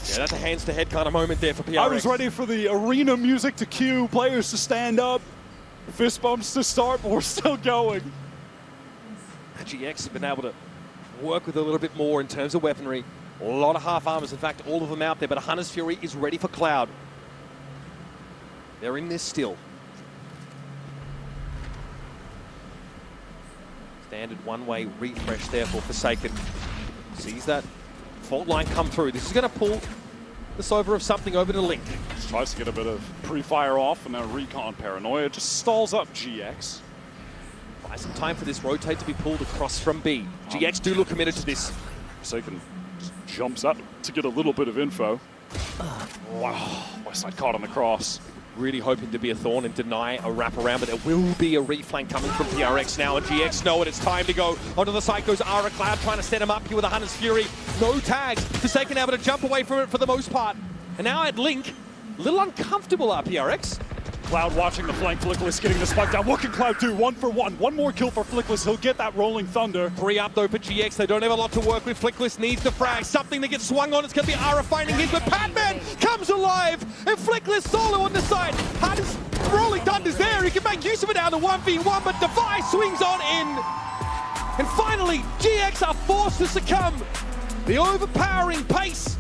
Yeah, that's a hands-to-head kind of moment there for PRX. I was ready for the arena music to cue, players to stand up, fist bumps to start, but we're still going. GX has been able to work with a little bit more in terms of weaponry. A lot of half armors, in fact, all of them out there, but a Hunter's Fury is ready for Cloud. They're in this still. Standard one-way refresh there for Forsaken. Sees that fault line come through. This is going to pull the Sova of something over to Link. Just tries to get a bit of pre-fire off, and now recon paranoia just stalls up GX. Buy some time for this rotate to be pulled across from B. GX do look committed to this. Forsaken jumps up to get a little bit of info. Wow, Westside caught on the cross. Really hoping to be a thorn and deny a wraparound, but there will be a reflank coming from PRX now, and GX know it. It's time to go. Onto the side goes Ara. Cloud trying to set him up here with a Hunter's Fury. No tags. Forsaken able to jump away from it for the most part. And now at Link, a little uncomfortable PRX. Cloud watching the flank, Flickless getting the spike down. What can Cloud do? 1 for 1. One more kill for Flickless. He'll get that rolling thunder. 3 up though for GX. They don't have a lot to work with. Flickless needs the frag. Something that gets swung on. It's going to be Ara finding his, but Patman comes alive. And Flickless solo on the side. Hunter's rolling thunder's there. He can make use of it out of the 1v1, but Divai swings on in. And finally, GX are forced to succumb. The overpowering pace,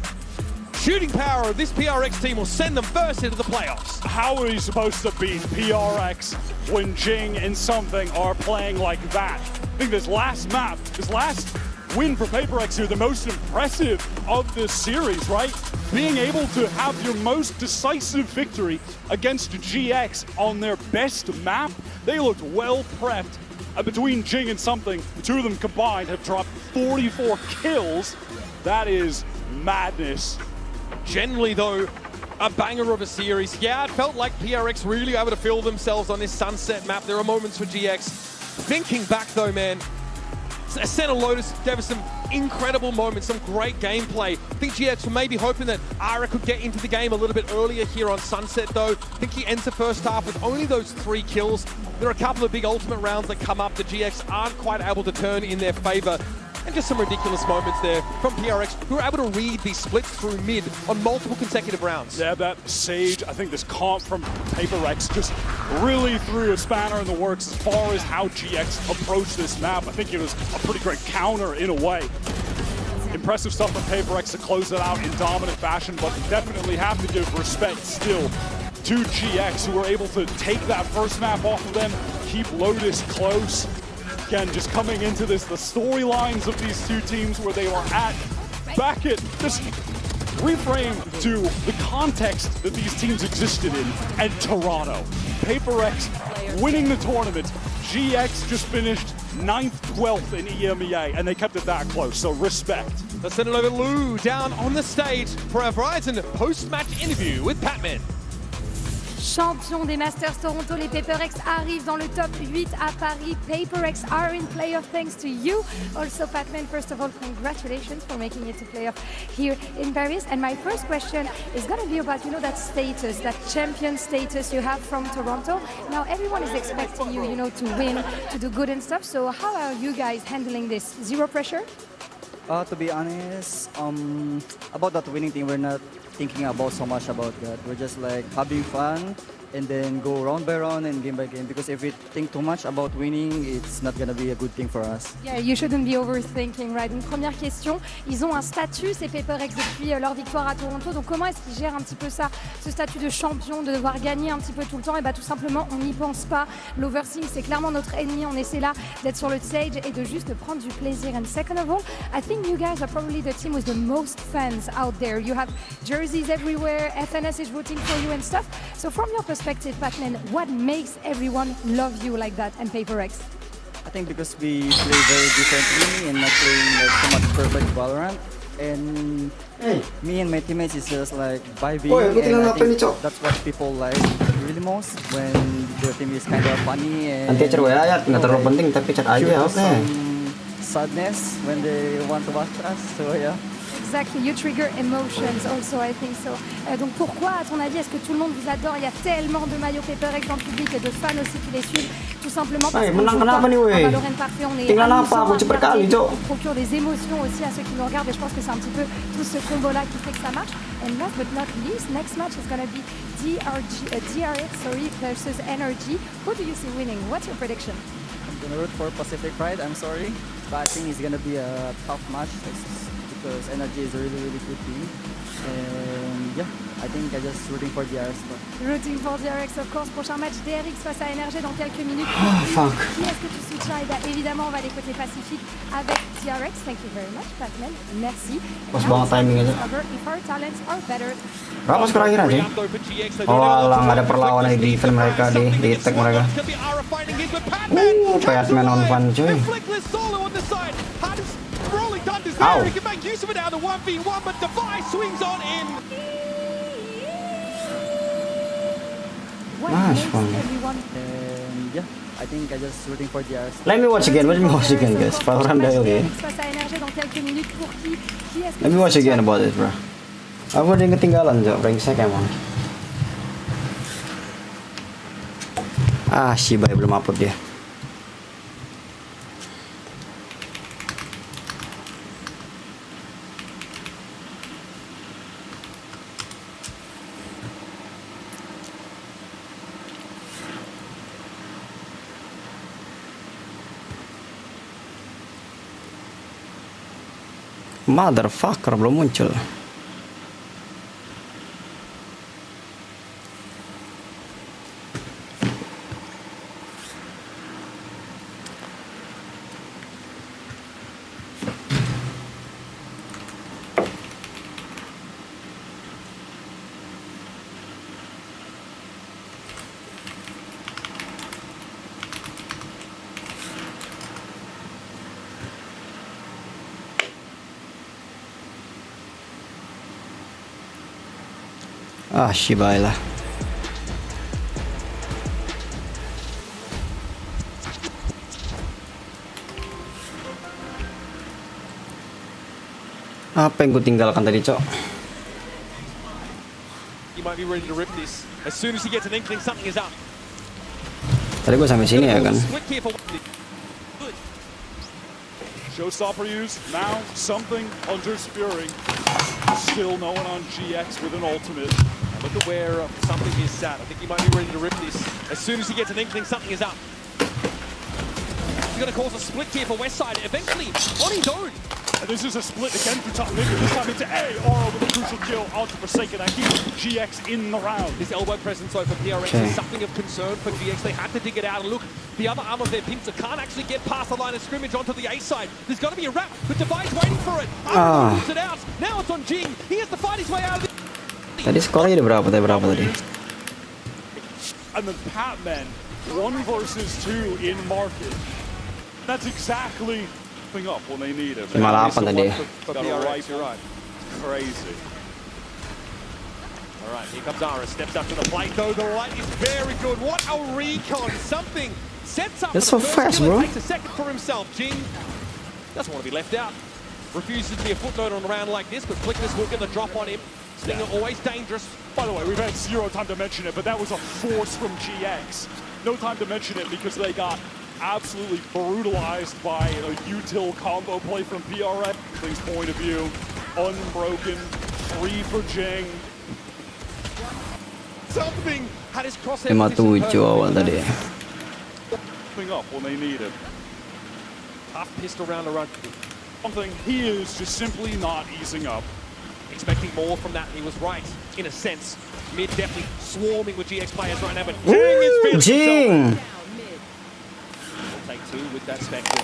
shooting power of this PRX team will send them first into the playoffs. How are you supposed to beat PRX when Jing and something are playing like that? I think this last map, this last win for PaperX here, the most impressive of this series, right? Being able to have your most decisive victory against GX on their best map. They looked well prepped. Between Jing and something, the two of them combined have dropped 44 kills. That is madness. Generally, though, a banger of a series. Yeah, it felt like PRX really able to feel themselves on this Sunset map. There are moments for GX. Thinking back, though, man, Senna Lotus gave us some incredible moments, some great gameplay. I think GX were maybe hoping that Ara could get into the game a little bit earlier here on Sunset though. I think he ends the first half with only those 3 kills. There are a couple of big ultimate rounds that come up that GX aren't quite able to turn in their favor. And just some ridiculous moments there from PRX, who were able to read these splits through mid on multiple consecutive rounds. Yeah, that Sage, I think this comp from PaperX just really threw a spanner in the works as far as how GX approached this map. I think it was a pretty great counter in a way. Impressive stuff from PaperX to close it out in dominant fashion, but definitely have to give respect still to GX, who were able to take that first map off of them, keep Lotus close. Again, just coming into this, the storylines of these two teams where they were at, back at, just reframe to the context that these teams existed in, and Toronto. PaperX winning the tournament. GX just finished 9th, 12th in EMEA, and they kept it that close, so respect. Let's send it over to Lou down on the stage for a Verizon post-match interview with Patman. Champion des Masters Toronto, les PaperX arrivent dans le top 8 à Paris. PaperX are in playoff thanks to you. Also, Patman, first of all, congratulations for making it to playoff here in Paris. And my first question is going to be about, you know, that status, that champion status you have from Toronto. Now, everyone is expecting you, you know, to win, to do good and stuff. So how are you guys handling this? Zero pressure? To be honest, about that winning thing, we're not thinking about so much about that. We're just like having fun and then go round by round and game by game, because if we think too much about winning, it's not gonna be a good thing for us. Yeah, you shouldn't be overthinking, right? Donc première question, ils ont un statut, ces PaperX, depuis leur victoire à Toronto. Donc comment est-ce qu'ils gèrent un petit peu ça, ce statut de champion, de devoir gagner un petit peu tout le temps? Et bah tout simplement, on n'y pense pas. L'oversing, c'est clairement notre ennemi. On essaie là d'être sur le stage et de juste prendre du plaisir. And second of all, I think you guys are probably the team with the most fans out there. You have jerseys everywhere, FNS is rooting for you and stuff. So from your perspective, Patman, what makes everyone love you like that and PaperX? I think because we play very differently and not playing like so much perfect VALORANT. And me and my teammates is just like vibing, and I think that's what people like really most, when the team is kind of funny and nanti chat WA ya, nggak terlalu penting tapi chat aja, oke. Sadness when they want to watch us, so yeah. Exactly, you trigger emotions also, I think so. Donc pourquoi, à ton avis, est-ce que tout le monde vous adore? Il y a tellement de maillots PaperX dans le public et de fans aussi qui les suivent. Tout simplement parce qu'on joue pas un Valorant parfait, on est amusant, on procure des émotions aussi à ceux qui nous regardent, et je pense que c'est un petit peu tout ce combo-là qui fait que ça marche. And last but not least, next match is going to be DRX versus NRG. Who do you see winning? What's your prediction? I'm going to root for Pacific Pride, I'm sorry, but I think it's going to be a tough match, because NRG is a really, really good team. And yeah, I think I'm just rooting for DRX. Rooting for DRX, of course. Prochain match DRX face à NRG dans quelques minutes. Oh, fuck. Qui est-ce que tu soutiens? Évidemment, on va aller côté Pacifique avec DRX. Thank you very much, Patman. Merci. Pas banget timing aja. If our talents are better. Berapa skor akhirnya sih? Oh alah, nggak ada perlawanan di event mereka, di tag mereka. Patman on fun cuy. Ow. He can make use of it out of the 1v1, but Device swings on in. Nice one. And yeah, I think I'm just rooting for DRX. Let me watch again, guys. Valorant daily. Let me watch again about it, bro. Aku ada yang ketinggalan, Jok. Brengsek emang. Ah, si Bay belum upload dia. Motherfucker, belum muncul. Ah, Shibaila. Apa yang gue tinggalkan tadi, Cok? He might be ready to rip this. As soon as he gets an inkling, something is up. Tadi gue sampai sini ya kan? Showstopper use, now something under Spearing. Still no one on GX with an ultimate. Look at where something is sat. I think he might be ready to rip this. As soon as he gets an inkling, something is up. He's going to cause a split here for Westside. Eventually, on his own. And this is a split again for top mid, this time into A. Aura with a crucial kill onto Forsaken. That keeps GX in the round. This elbow presence though for PRX is something of concern for GX. They had to dig it out and look. The other arm of their pincer can't actually get past the line of scrimmage onto the A side. There's got to be a wrap, but Devi's waiting for it. Moves it out. Now it's on Jing. He has to fight his way out of it. Tadi skornya udah berapa tadi? And the Patmen, 1 versus 2 in market. That's exactly up when they need it. 58 tadi. You're right. Crazy. All right, here comes Ara. Steps up to the plate though. The light is very good. What a recon! Something sets up. That's so fast, bro. Takes a second for himself. Jing doesn't want to be left out. Refuses to be a footnote on a round like this, but Flickness will get the drop on him. Stinger always dangerous. By the way, we've had 0 time to mention it, but that was a force from GX. No time to mention it because they got absolutely brutalized by a util combo play from PRX. Things point of view, unbroken, 3 for Jing. Something had his crosshair 57 awal tadi. Up when they need it. Tough pistol round the run. Something he is just simply not easing up. Expecting more from that, he was right in a sense. Mid definitely swarming with GX players right now, but Jing is feeling Jing. Take 2 with that Spectre.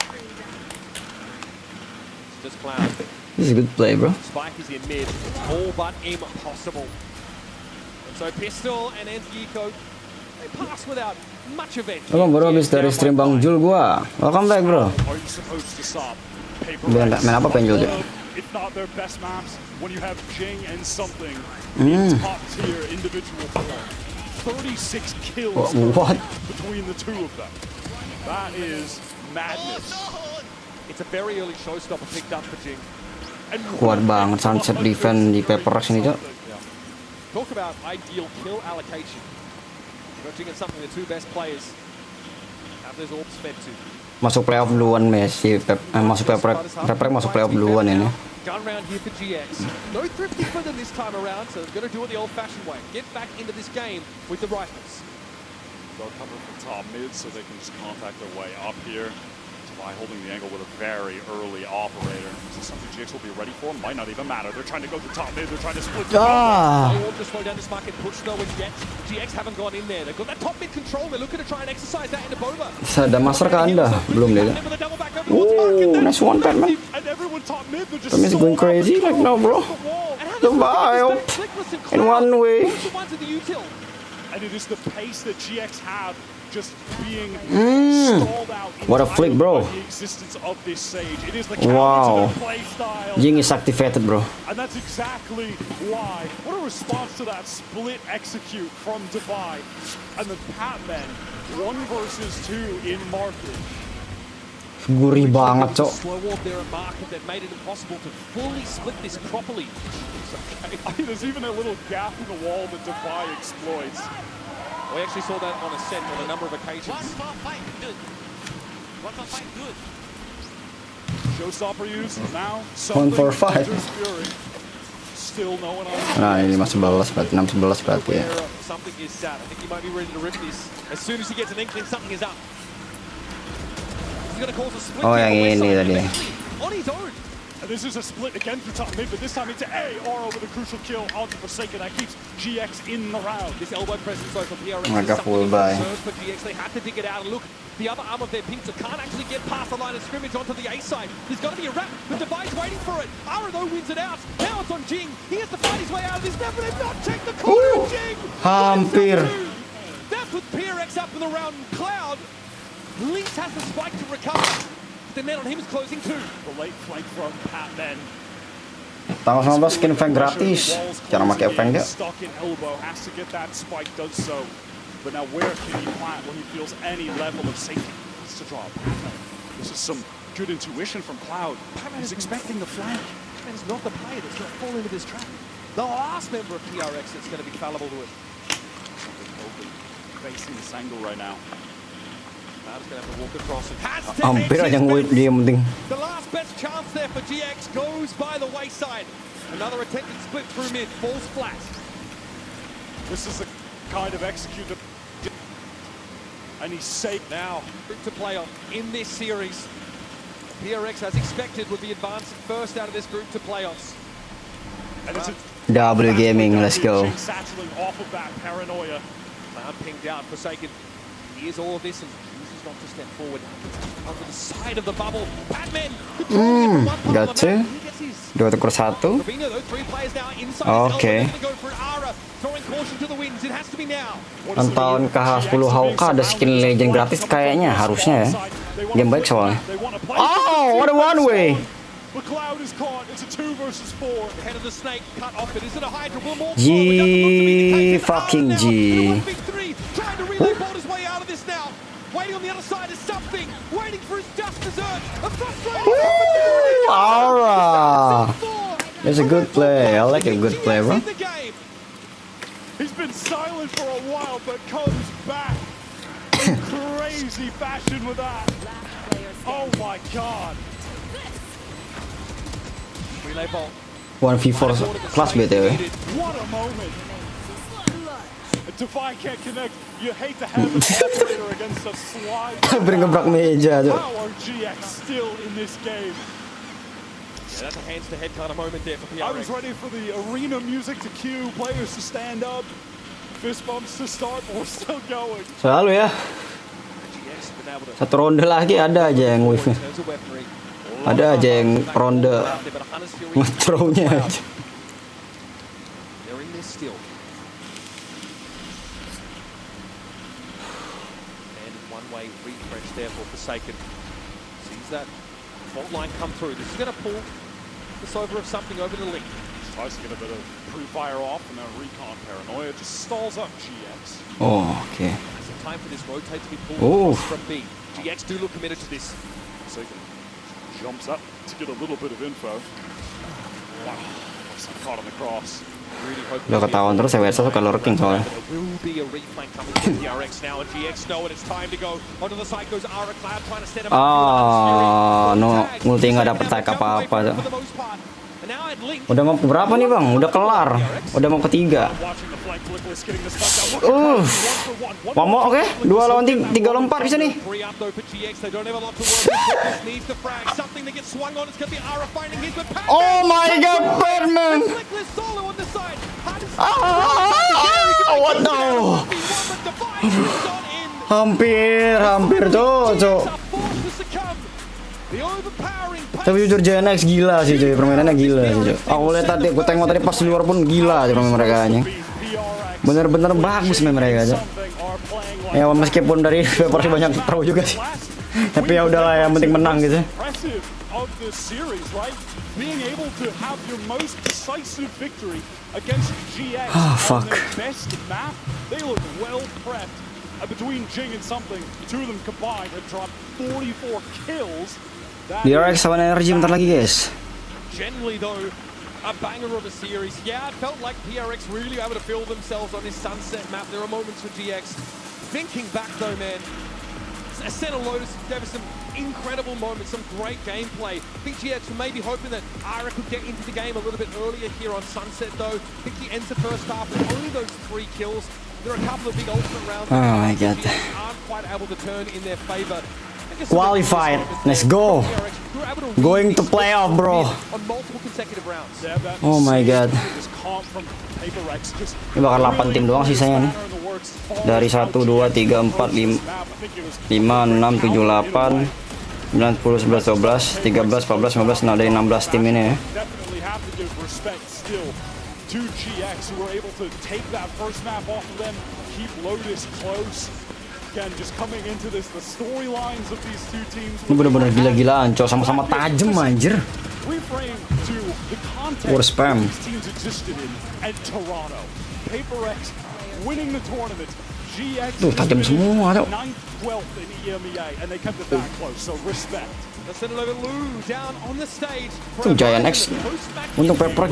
It's just Cloud. This is a good play, bro. Spike is in mid. It's all but impossible. And so Pistol and NRG, they pass without much event. Welcome bro, habis dari stream Bang Jul gua. Welcome back, bro. Main apa Bang Jul? If not their best maps, when you have Jing and something in top tier individual form. 36 kills between the 2 of them. That is madness. It's a very early showstopper picked up for Jing. Kuat banget sunset defense di PaperX ini, Cok. Talk about ideal kill allocation. Jing and something the 2 best players have those orbs fed to. Masuk playoff duluan Messi, masuk PaperX masuk playoff duluan ini. Gun round here for GX. No thrifty for them this time around, so they're going to do it the old-fashioned way. Get back into this game with the rifles. They'll cover from top mid so they can just contact their way up here. By holding the angle with a very early operator. Is this something GX will be ready for? Might not even matter. They're trying to go to top mid. They're trying to split the They want to slow down this market push though and yet GX haven't gone in there. They've got that top mid control. They're looking to try and exercise that into Bova. Ada master ke Anda? Belum deh. Nice one tap, man. Tom is going crazy. Like, no, bro. The vibe. In one way. And it is the pace that GX have just being stalled out what a flick, bro. the existence of this Sage. It is the Wow. play style. Jing is activated, bro. And that's exactly why. What a response to that split execute from Devi. And the Patmen, 1 versus 2 in market. Gurih banget, Cok. Slow walk there at market that made it impossible to fully split this properly. There's even a little gap in the wall that Devi exploits. We actually saw that on a set on a number of occasions. Showstopper use now. 1 for 5. Still no one on. Nah, ini 11 berarti 6-11 berarti ya. Something is sat. I think he might be ready to rip this. As soon as he gets an inkling, something is up. He's going to cause a split. Oh, yang ini tadi. On his own. And this is a split again for top mid, but this time into A. Aura with a crucial kill onto Forsaken. That keeps GX in the round. This elbow presence over PRX is Mega full buy. for GX. They had to dig it out and look. The other arm of their pincer can't actually get past the line of scrimmage onto the A side. There's got to be a wrap, but Devi's waiting for it. Ara though wins it out. Now it's on Jing. He has to fight his way out of this. Never did not check the corner. Jing. Hampir. That puts PRX up in the round. Cloud at least has the spike to recover. The net on him is closing too. The late flank from Patmen. Tanggal 19 skin Fang gratis. Cara pakai Fang dia. Stuck in elbow, has to get that spike, does so. But now where can he plant when he feels any level of safety? Has to draw Patmen. This is some good intuition from Cloud. Patmen is expecting the flank. Batman's not the player that's going to fall into this trap. The last member of DRX that's going to be fallible to it. Facing this angle right now. Cloud's going to have to walk across and has to Hampir aja nge-whip dia yang penting. The last best chance there for GX goes by the wayside. Another attempted split through mid, falls flat. This is the kind of execute that... And he's safe now. Group to play on in this series. DRX, as expected, would be advancing first out of this group to playoffs. And it's W Gaming, let's go. Sattling off of that paranoia. Cloud pinged out, Forsaken. Here's all of this and chooses not to step forward. Under the side of the bubble. Batman controlling it from one part of the map. He gets his 2 tekor 1. Robinho, those 3 players now inside his Oke. elbow. They're gonna go for an Ara, throwing caution to the winds. It has to be now. Pantauan KH10 Hawk ada skin legend gratis kayaknya, harusnya ya. Game baik soalnya. Oh, what a one way. McLeod is caught. It's a 2 versus 4. The head of the snake cut off. It isn't a Hydra. Will more G fucking G. trying to relay bolt his way out of this now. Waiting on the other side is something. Waiting for his just desert. A frustrating Aura. That's a good play. I like a good play, bro. He's been silent for a while, but comes back in crazy fashion with that. Oh my god. Relay bolt. 1v4 kelas BTW. What a moment. Defy can't connect. You hate to have an operator against a slide. Hampir ngebrak meja tuh. How are GX still in this game? Yeah, that's a hands-to-head kind of moment there for I was PRX. ready for the arena music to cue, players to stand up, fist bumps to start, but we're still going. Selalu ya. Satu ronde lagi ada aja yang wave-nya. Ada aja yang ronde nge-throw-nya aja. They're in this still. And one-way refresh there for Forsaken. Sees that fault line come through. This is going to pull this over of something over the link. Tries to get a bit of pre-fire off, and then recon paranoia just stalls up GX. Oh, okay. It's time for this rotate to be pulled Ooh. from B. GX do look committed to this. Forsaken jumps up to get a little bit of info. Wow, caught on the cross. Udah ketahuan terus ya WS suka lurking soalnya. There will be a reflank coming from DRX now, and GX know it. It's time to go. Onto the side goes Ara Cloud trying to set him up. Ah, no, multi nggak dapet tag apa-apa. Udah mau berapa nih bang? Udah kelar. Udah mau ketiga. One more, oke. 2 lawan 3 lawan 4 bisa nih. Oh my god, Batman! What the? Hampir cocok. Tapi jujur JNX gila sih cuy, permainannya gila sih cuy. Aku lihat tadi, aku tengok tadi pas di luar pun gila aja permainan mereka aja. Bener-bener bagus main mereka aja. Ya meskipun dari versi banyak pro juga sih. Tapi ya udahlah, yang penting menang gitu. Ah, fuck. Between Jing and something, the two of them combined have dropped 44 kills. DRX sama NRG bentar lagi guys. Generally though, a banger of a series. Yeah, it felt like PRX really able to feel themselves on this Sunset map. There are moments for GX. Thinking back though, man, Ascent and Lotus gave us some incredible moments, some great gameplay. I think GX were maybe hoping that Ara could get into the game a little bit earlier here on Sunset though. I think he ends the first half with only those 3 kills. There are a couple of big ultimate rounds. Oh my god. Aren't quite able to turn in their favor. Qualified. Let's go. Going to playoff, bro. On multiple consecutive rounds. Oh my god. Ini bakal 8 tim doang sisanya nih. Dari 1, 2, 3, 4, 5, 6, 7, 8, 9, 10, 11, 12, 13, 14, 15. Nah dari 16 tim ini ya. To GX, who were able to take that first map off of them, keep Lotus close. Again, just coming into this, the storylines of these two teams. Ini bener-bener gila-gilaan, cowok sama-sama tajem anjir. Reframe to the context War spam. these teams existed in at Toronto. PaperX winning the tournament. GX Tuh tajam semua tuh. 9th, 12th in EMEA, and they kept it that close. So respect. Tuh Giant X untuk Pepper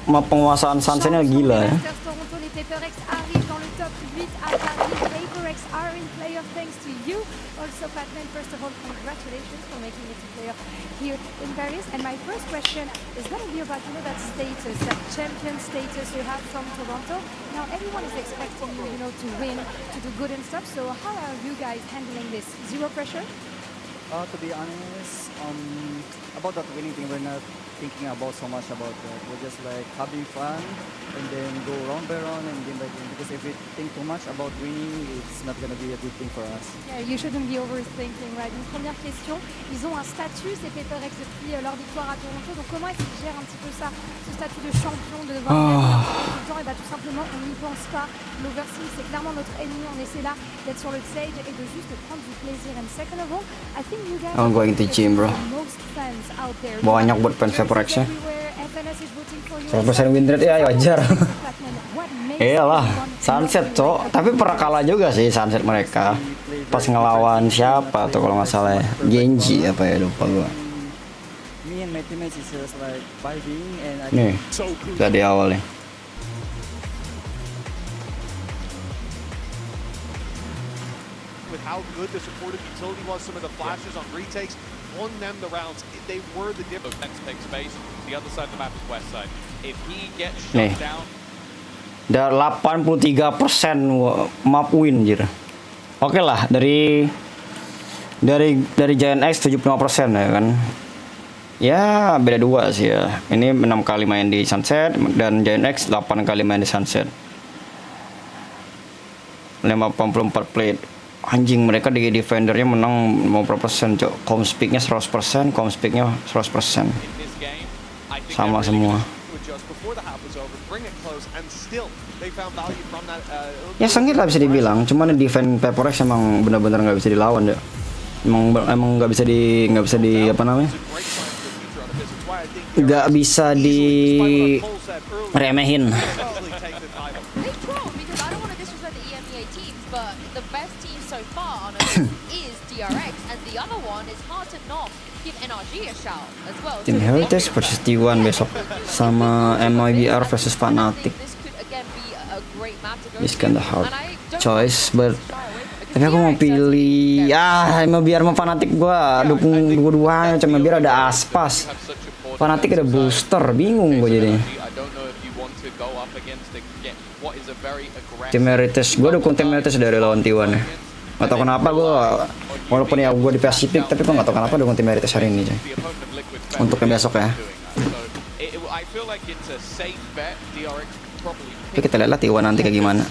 penguasaan Sunset-nya gila ya. Toronto, les PaperX arrivent dans le top 8 à Paris. PaperX are in playoff thanks to you. Also, Fatman, first of all, congratulations for making it to playoff here in Paris. And my first question is going to be about, that status, that champion status you have from Toronto. Now, everyone is expecting you, to win, to do good and stuff. So how are you guys handling this? Zero pressure? To be honest, about that winning thing, we're not thinking about so much about that. We're just like having fun and then go round by round and game by game. Because if we think too much about winning, it's not going to be a good thing for us. Yeah, you shouldn't be overthinking, right? Une première question, ils ont un statut, ces PaperX, depuis leur victoire à Toronto. Donc comment est-ce qu'ils gèrent un petit peu ça, ce statut de champion, de devoir gagner tout le temps? Et tout simplement, on n'y pense pas. L'overseas, c'est clairement notre ennemi. On essaie là d'être sur le stage et de juste prendre du plaisir. And second of all, I think you guys I'm going to gym, bro. most fans out there. Banyak buat fans PaperX ya. FNS is voting for you. 100% win rate ya wajar. Iyalah, Sunset cok. Tapi pernah kalah juga sih Sunset mereka. Pas ngelawan siapa tuh kalau nggak salah ya. Genji apa ya, lupa gua. Me and my teammates is just like vibing and Nih, dari awal nih. With how good the supportive utility was, some of the flashes on retakes, won them the rounds. They were the difference. Next take space. The other side of the map is west side. If he gets Nih. shut down, Dan 83% map win jir. Oke lah, dari Giant X 75% ya kan. Ya beda 2 sih ya. Ini 6 kali main di Sunset dan Giant X 8 kali main di Sunset. 54 plate. Anjing, mereka di defendernya menang 50% cok. Comspeaknya 100%, comspeaknya 100%. Sama semua. Ya sengit lah bisa dibilang, cuman defense PaperX emang benar-benar nggak bisa dilawan ya. Emang nggak bisa di apa namanya? Nggak bisa diremehin. So far on is DRX, and the other one is hard to not give NRG a shout as well. Team Heritage versus T1 besok sama MIBR versus Fnatic. This kinda hard choice, but tapi aku mau pilih MIBR sama Fnatic. Gua dukung dua-duanya, cuma biar ada Aspas. Fnatic ada booster, bingung gua jadinya. Team Heritage, gue dukung Team Heritage dari lawan T1 ya. Gak tau kenapa gue, walaupun ya gue di Pacific, tapi gue gak tau kenapa dukung Team Heritage hari ini coy. Untuk yang besok ya. Tapi kita lihat lah T1 nanti kayak gimana.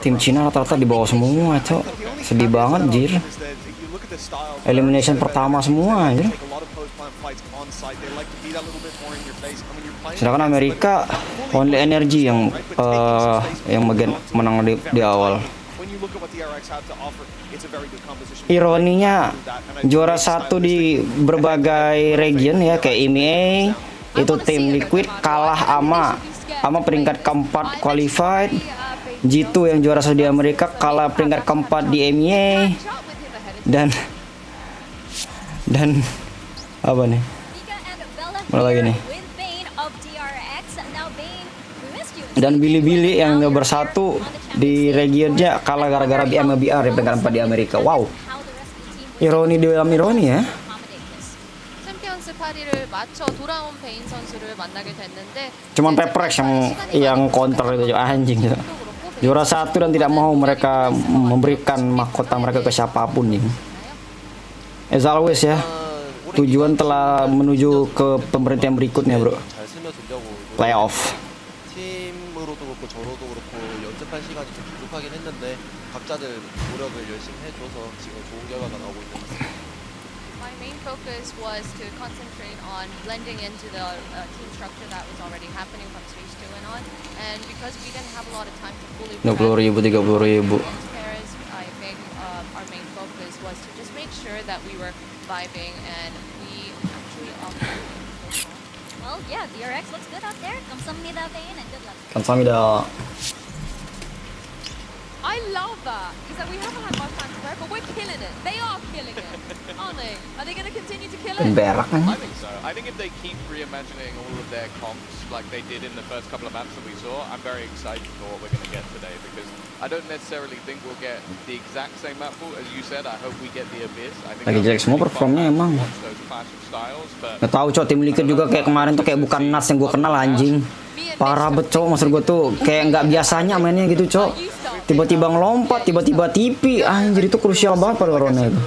Tim Cina rata-rata di bawah semua cok. Sedih banget jir. Elimination pertama semua anjir. Sedangkan Amerika only NRG yang bagian menang di awal. Ironinya juara 1 di berbagai region ya kayak EMEA itu tim Liquid kalah sama peringkat keempat qualified. G2 yang juara 1 di Amerika kalah peringkat keempat di EMEA dan apa nih? Mana lagi nih? Dan Billy yang bersatu di regionnya kalah gara-gara MBR di peringkat 4 di Amerika. Wow. Ironi dalam ironi ya. Cuman PaperX yang counter itu anjing gitu. Juara 1 dan tidak mau mereka memberikan mahkota mereka ke siapapun nih. As always ya. Tujuan telah menuju ke pemberhentian berikutnya, bro. Playoff. 팀으로도 그렇고 저로도 그렇고 연습할 시간이 좀 부족하긴 했는데 각자들 노력을 열심히 해줘서 지금 좋은 결과가 나오고 있는 것 같습니다. My main focus was to concentrate on blending into the team structure that was already happening from stage 2 and on, and because we didn't have a lot of time to fully 20.000 30.000. I think our main focus was to just make sure that we were vibing and we actually offered. Well, yeah, DRX looks good out there. 감사합니다, Vayne, and good luck. 감사합니다. I love that because we haven't had much time to prep, but we're killing it. They are killing it, aren't they? Are they going to continue to kill it? I think so. I think if they keep reimagining all of their comps like they did in the first couple of maps that we saw, I'm very excited for what we're going to get today because I don't necessarily think we'll get the exact same map pool as you said. I hope we get the Abyss. I think lagi jelek semua performnya emang. Nggak tahu cok, tim Liquid juga kayak kemarin tuh kayak bukan Nats yang gue kenal anjing. Parah bet cok, maksud gue tuh kayak nggak biasanya mainnya gitu cok. Tiba-tiba ngelompat, tiba-tiba TP, anjir itu krusial banget pada lawannya itu.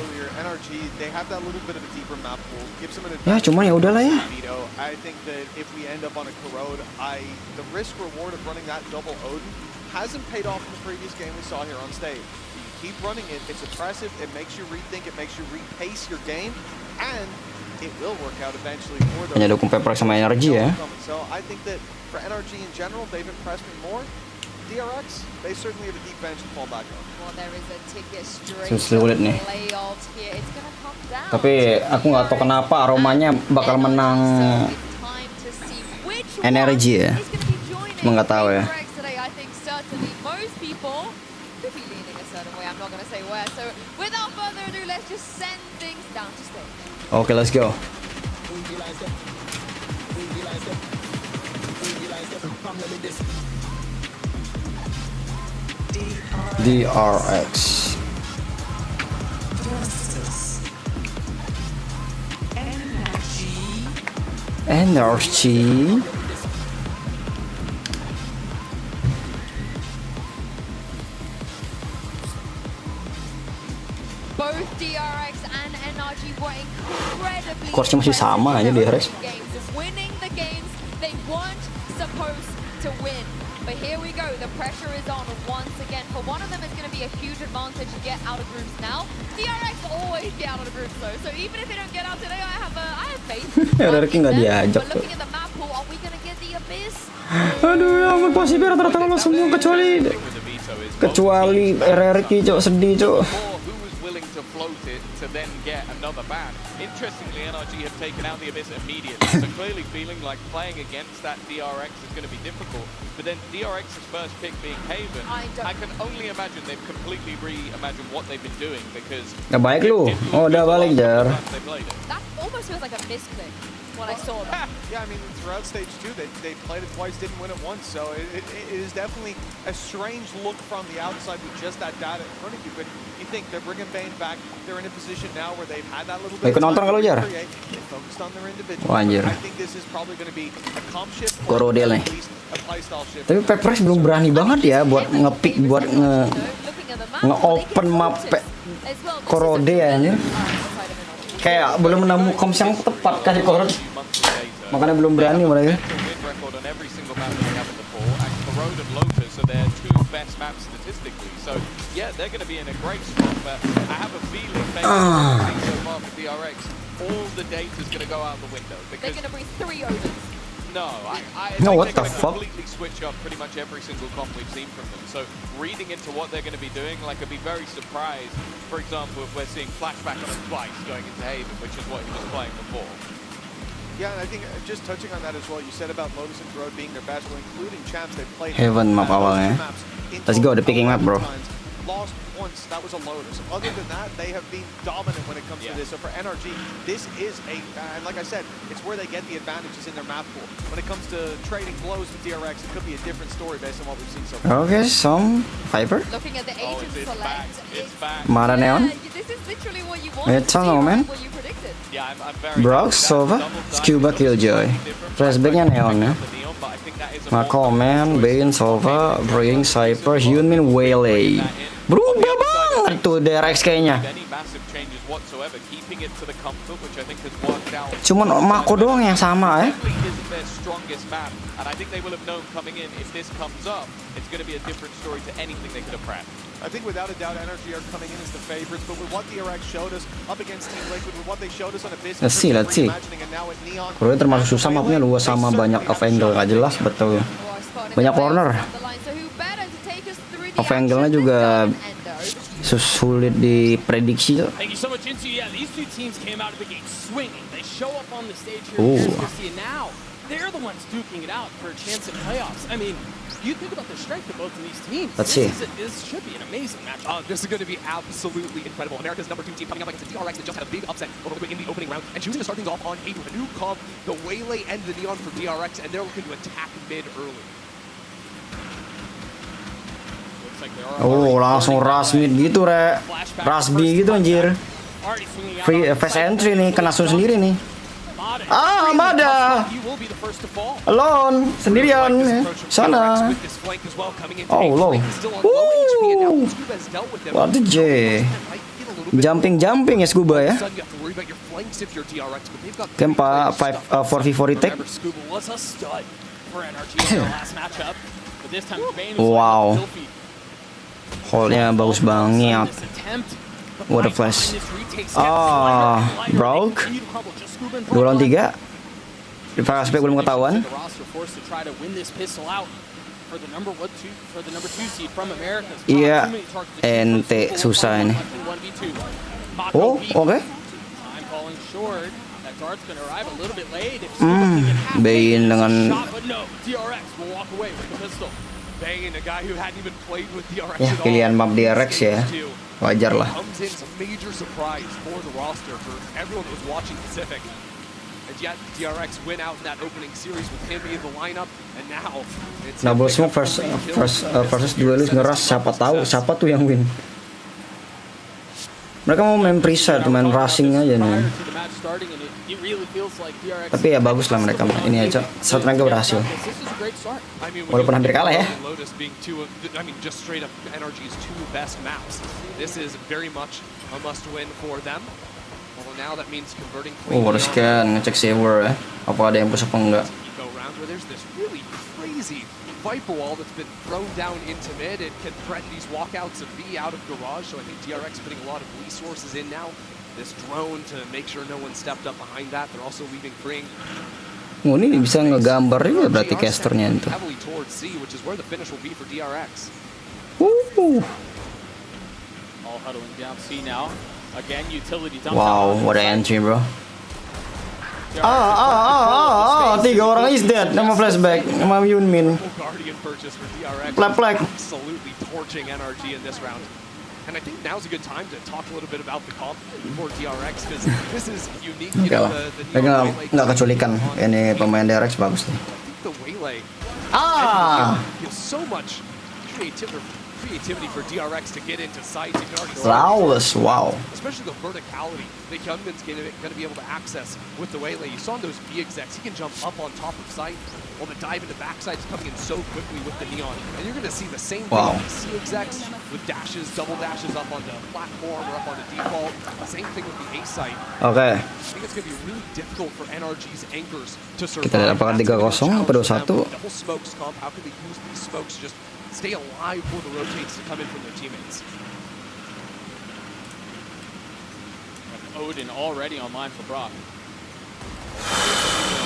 Ya cuman ya udahlah ya. I think that if we end up on a corrode, the risk reward of running that double Odin hasn't paid off in the previous game we saw here on stage. You keep running it, it's impressive, it makes you rethink, it makes you repace your game, and it will work out eventually for those. Hanya dukung Pepper sama NRG ya. So I think that for NRG in general, they've impressed me more. DRX, they certainly have a deep bench to fall back on. Well, there is a ticket straight Sulit nih. playoffs here. It's gonna come down. Tapi aku nggak tahu kenapa aromanya bakal menang NRG ya. Cuma nggak tahu ya. Today, I think certainly most people could be leaning a certain way. I'm not gonna say where. So without further ado, let's just send things down to stage. Okay, let's go. DRX. NRG. Both DRX and NRG were incredibly Course-nya masih sama aja DRX. winning the games they weren't supposed to win. But here we go, the pressure is on once again. For one of them, it's going to be a huge advantage to get out of groups now. DRX always get out of the groups though, so even if they don't get out today, I have faith. RRQ nggak diajak But tuh. looking at the map pool, are we going to get the Abyss? Aduh, ya ampun Pasifik rata-rata lolos semua kecuali RRQ cok, sedih cok. To float it to then get another ban. Interestingly, NRG have taken out the Abyss immediately, so clearly feeling like playing against that DRX is going to be difficult. But then DRX's first pick being Haven, I can only imagine they've completely reimagined what they've been doing because. Nggak baik lu. Oh udah balik Jar. That almost feels like a misclick when I saw that. Yeah, I mean throughout stage 2 they played it twice, didn't win it once, so it is definitely a strange look from the outside with just that data in front of you. But you think they're bringing Bane back, they're in a position now where they've had that little bit of time to create, they focused on their individual. Oh, anjir. I think this is probably going to be a comp shift or Korodel nih. at least a playstyle shift. Tapi Pepper belum berani banget ya buat nge-pick, buat nge-open map Korode ya anjir. Kayak belum nemu comms yang tepat kasih Korode. Makanya belum berani mereka. Best maps statistically, so yeah, they're going to be in a great spot. But I have a feeling based on what we've seen so far from DRX, all the data is going to go out the window because they're going to bring 3 Odins. No, I no, think what they're the going to fuck? completely switch up pretty much every single comp we've seen from them. So reading into what they're going to be doing, like I'd be very surprised, for example, if we're seeing flashback on a twice going into Haven, which is what he was playing before. Yeah, and I think just touching on that as well, you said about Lotus and Road being their best, well, including champs they played. Heaven map awalnya. Let's go, the picking map, bro. Lost once, that was a Lotus. Other than that, they have been dominant when it comes to this. So for NRG, this is and like I said, it's where they get the advantages in their map pool. When it comes to trading blows with DRX, it could be a different story based on what we've seen so far. Okay, some Viper. Looking at the agent select, it's back. Mara Neon. This is literally what you want. It's on, man. What you predicted. Yeah, I'm very Brock, Sova, Scuba, Killjoy. Flashbacknya Neon ya. Makoman, Bane, Sova, Bring, Cypher, Hyunmin, Waylay. Berubah banget tuh DRX kayaknya. Cuman Mako doang yang sama ya. I think without a doubt, NRG are coming in as the favorites, but with what DRX showed us up against Team Liquid, with what they showed us on Abyss, Let's see. Kalau termasuk susah mapnya luas sama banyak off angle, gak jelas betul. Banyak corner. Off angle-nya juga sulit diprediksi. Thank you so much, Into. Yeah, these two teams came out of the gate swinging. They show up on the stage here. Ooh. Now, they're the ones duking it out for a chance at playoffs. I mean, you think about the strength of both of these teams. Let's see. This should be an amazing match. This is going to be absolutely incredible. America's number 2 team coming up against the DRX that just had a big upset over in the opening round and choosing to start things off on a new comp, the Waylay and the Neon for DRX, and they're looking to attack mid early. Oh, langsung rush mid gitu, Re. Rush B gitu anjir. Free fast entry nih, kena sun sendiri nih. Ah, Mada. Alone, sendirian. Sana. Oh, low. What the J. Jumping ya Scuba ya. Game 4v4 retake. Wow. Holdnya bagus banget. What a flash. Broke. 2 lawan 3. Di aspek belum ketahuan. Iya. Ente susah ini. Oh, oke. Bayin dengan ya pilihan map DRX ya. Wajar lah. Double smoke versus duelist ngeras, siapa tahu siapa tuh yang win. Mereka mau main preset, main rushing aja nih. Tapi ya bagus lah mereka. Ini aja satu tenaga berhasil. Walaupun hampir kalah ya. Oh, harus scan, ngecek saver ya. Apa ada yang push apa enggak. Viper wall that's been thrown down into mid. It can threaten these walkouts of V out of garage, so I think DRX putting a lot of resources in now. This drone to make sure no one stepped up behind that. They're also leaving Fring. Oh, ini bisa ngegambar juga berarti casternya itu. Heavily towards C, which is where the finish will be for DRX. All huddling down C now. Again, utility dump. Wow, what an entry, bro. 3 orang is dead. Nama flashback, nama Yunmin. Plek. Absolutely torching NRG in this round. And I think now's a good time to talk a little bit about the comp for DRX because this is unique. You know, mereka nggak keculikan. Ini pemain DRX bagus nih. The Waylay. Gives so much creativity for DRX to get into sight. You can already see flawless, wow. Especially the verticality that Hyunmin's going to be able to access with the Waylay. You saw in those B execs, he can jump up on top of sight, while the dive into backside is coming in so quickly with the Neon. And you're going to see the same thing with the C execs, with dashes, double dashes up onto platform or up onto default. The same thing with the A site. Okay. I think it's going to be really difficult for NRG's anchors to survive. Kita lihat apakah 3-0 atau 2-1. Double smokes comp, how can they use these smokes just stay alive for the rotates to come in from their teammates. Odin already online for Brock.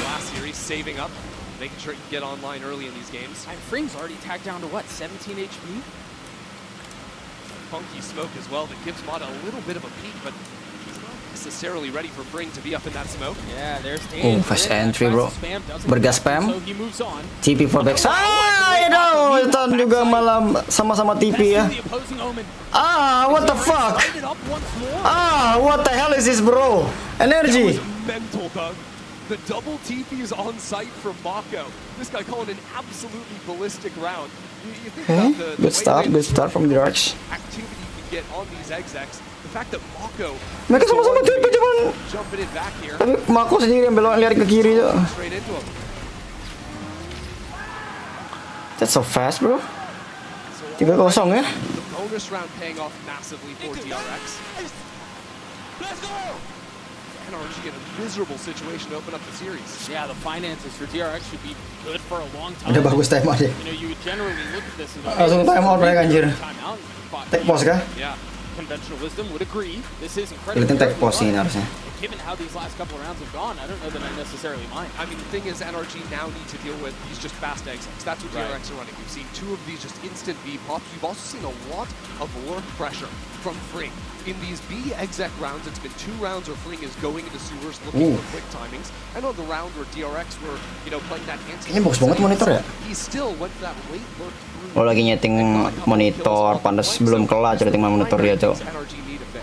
Last series, saving up, making sure he can get online early in these games. And Fring's already tagged down to what, 17 HP? Funky smoke as well that gives Mata a little bit of a peek, but he's not necessarily ready for Fring to be up in that smoke. Yeah, there's Oh, fast entry, bro. Bergas spam. TP for backside. Itu juga malam sama-sama TP ya. What the fuck? What the hell is this, bro? Energy. Mental, Doug. The double TP is on site from Mako. This guy calling an absolutely ballistic round. You think about the good start from DRX. Activity you can get on these execs. The fact that Mako mereka sama-sama TP cuman. Jumping in back here. Tapi Mako sendiri yang belok lihat ke kiri tuh. Straight into him. That's so fast, bro. 3-0 ya. The bonus round paying off massively for DRX. Let's go! NRG in a miserable situation to open up the series. Yeah, the finances for DRX should be good for a long time. Udah bagus time out ya. You know, you would generally look at this and go, langsung time out mereka anjir. Take pause kah? Yeah, conventional wisdom would agree. This is incredible. Kita take pause ini harusnya. Given how these last couple of rounds have gone, I don't know that I necessarily mind. I mean, the thing is, NRG now need to deal with these just fast exits. That's what DRX are running. We've seen 2 of these just instant V pops. You've also seen a lot of work pressure from Fring. in these B exec rounds, it's been 2 rounds where Fring is going into sewers looking for quick timings. And on the round where DRX were, playing that anti. Ini bagus banget monitor ya. He still went for that late lurk through. Oh lagi nyeting monitor, pantas belum kelar nyeting monitor dia cok.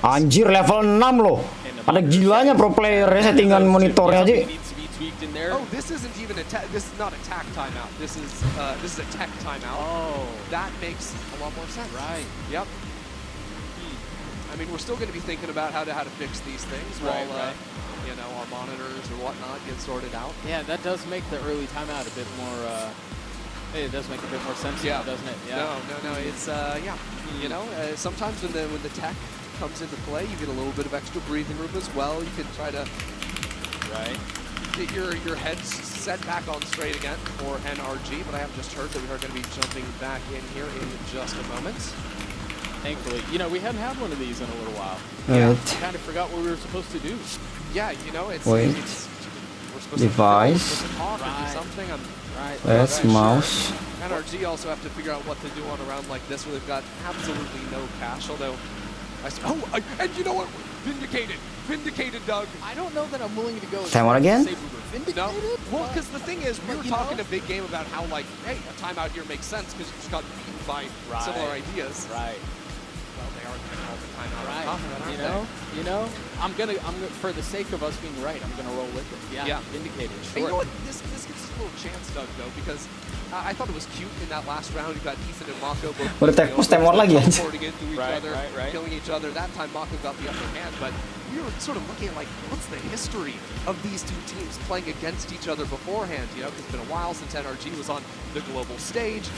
Anjir level 6 loh. Ada gilanya pro playernya settingan monitornya aja. Oh, this isn't even a this is not a tack timeout. This is a tech timeout. Oh, that makes a lot more sense. Right. Yep. I mean, we're still going to be thinking about how to fix these things while our monitors or whatnot get sorted out. Yeah, that does make the early timeout a bit more. It does make a bit more sense, now, doesn't it? Yeah. No. It's sometimes when the tech comes into play, you get a little bit of extra breathing room as well. You can try to get your head set back on straight again for NRG. But I have just heard that we are going to be jumping back in here in just a moment. Thankfully, we hadn't had one of these in a little while. Yeah. Kind of forgot what we were supposed to do. Yeah, it's we're supposed device. to talk or do something. Let's mouse. NRG also have to figure out what to do on a round like this where they've got absolutely no cash. Although, and you know what? Vindicated, Doug. I don't know that I'm willing to go. Time out again? No. Well, because the thing is, we were talking a big game about how, hey, a timeout here makes sense because you just got beaten by similar ideas. Right. Well, they are going to call the timeout. Right. I'm gonna for the sake of us being right, I'm gonna roll with it. Yeah. Vindicated. Sure. And you know what? This gives us a little chance, Doug, though, because I thought it was cute in that last round. You got Ethan and Mako both lagi aja. reporting into each other, killing each other. That time Mako got the upper hand, but we were sort of looking at what's the history of these two teams playing against each other beforehand? Because it's been a while since NRG was on the global stage.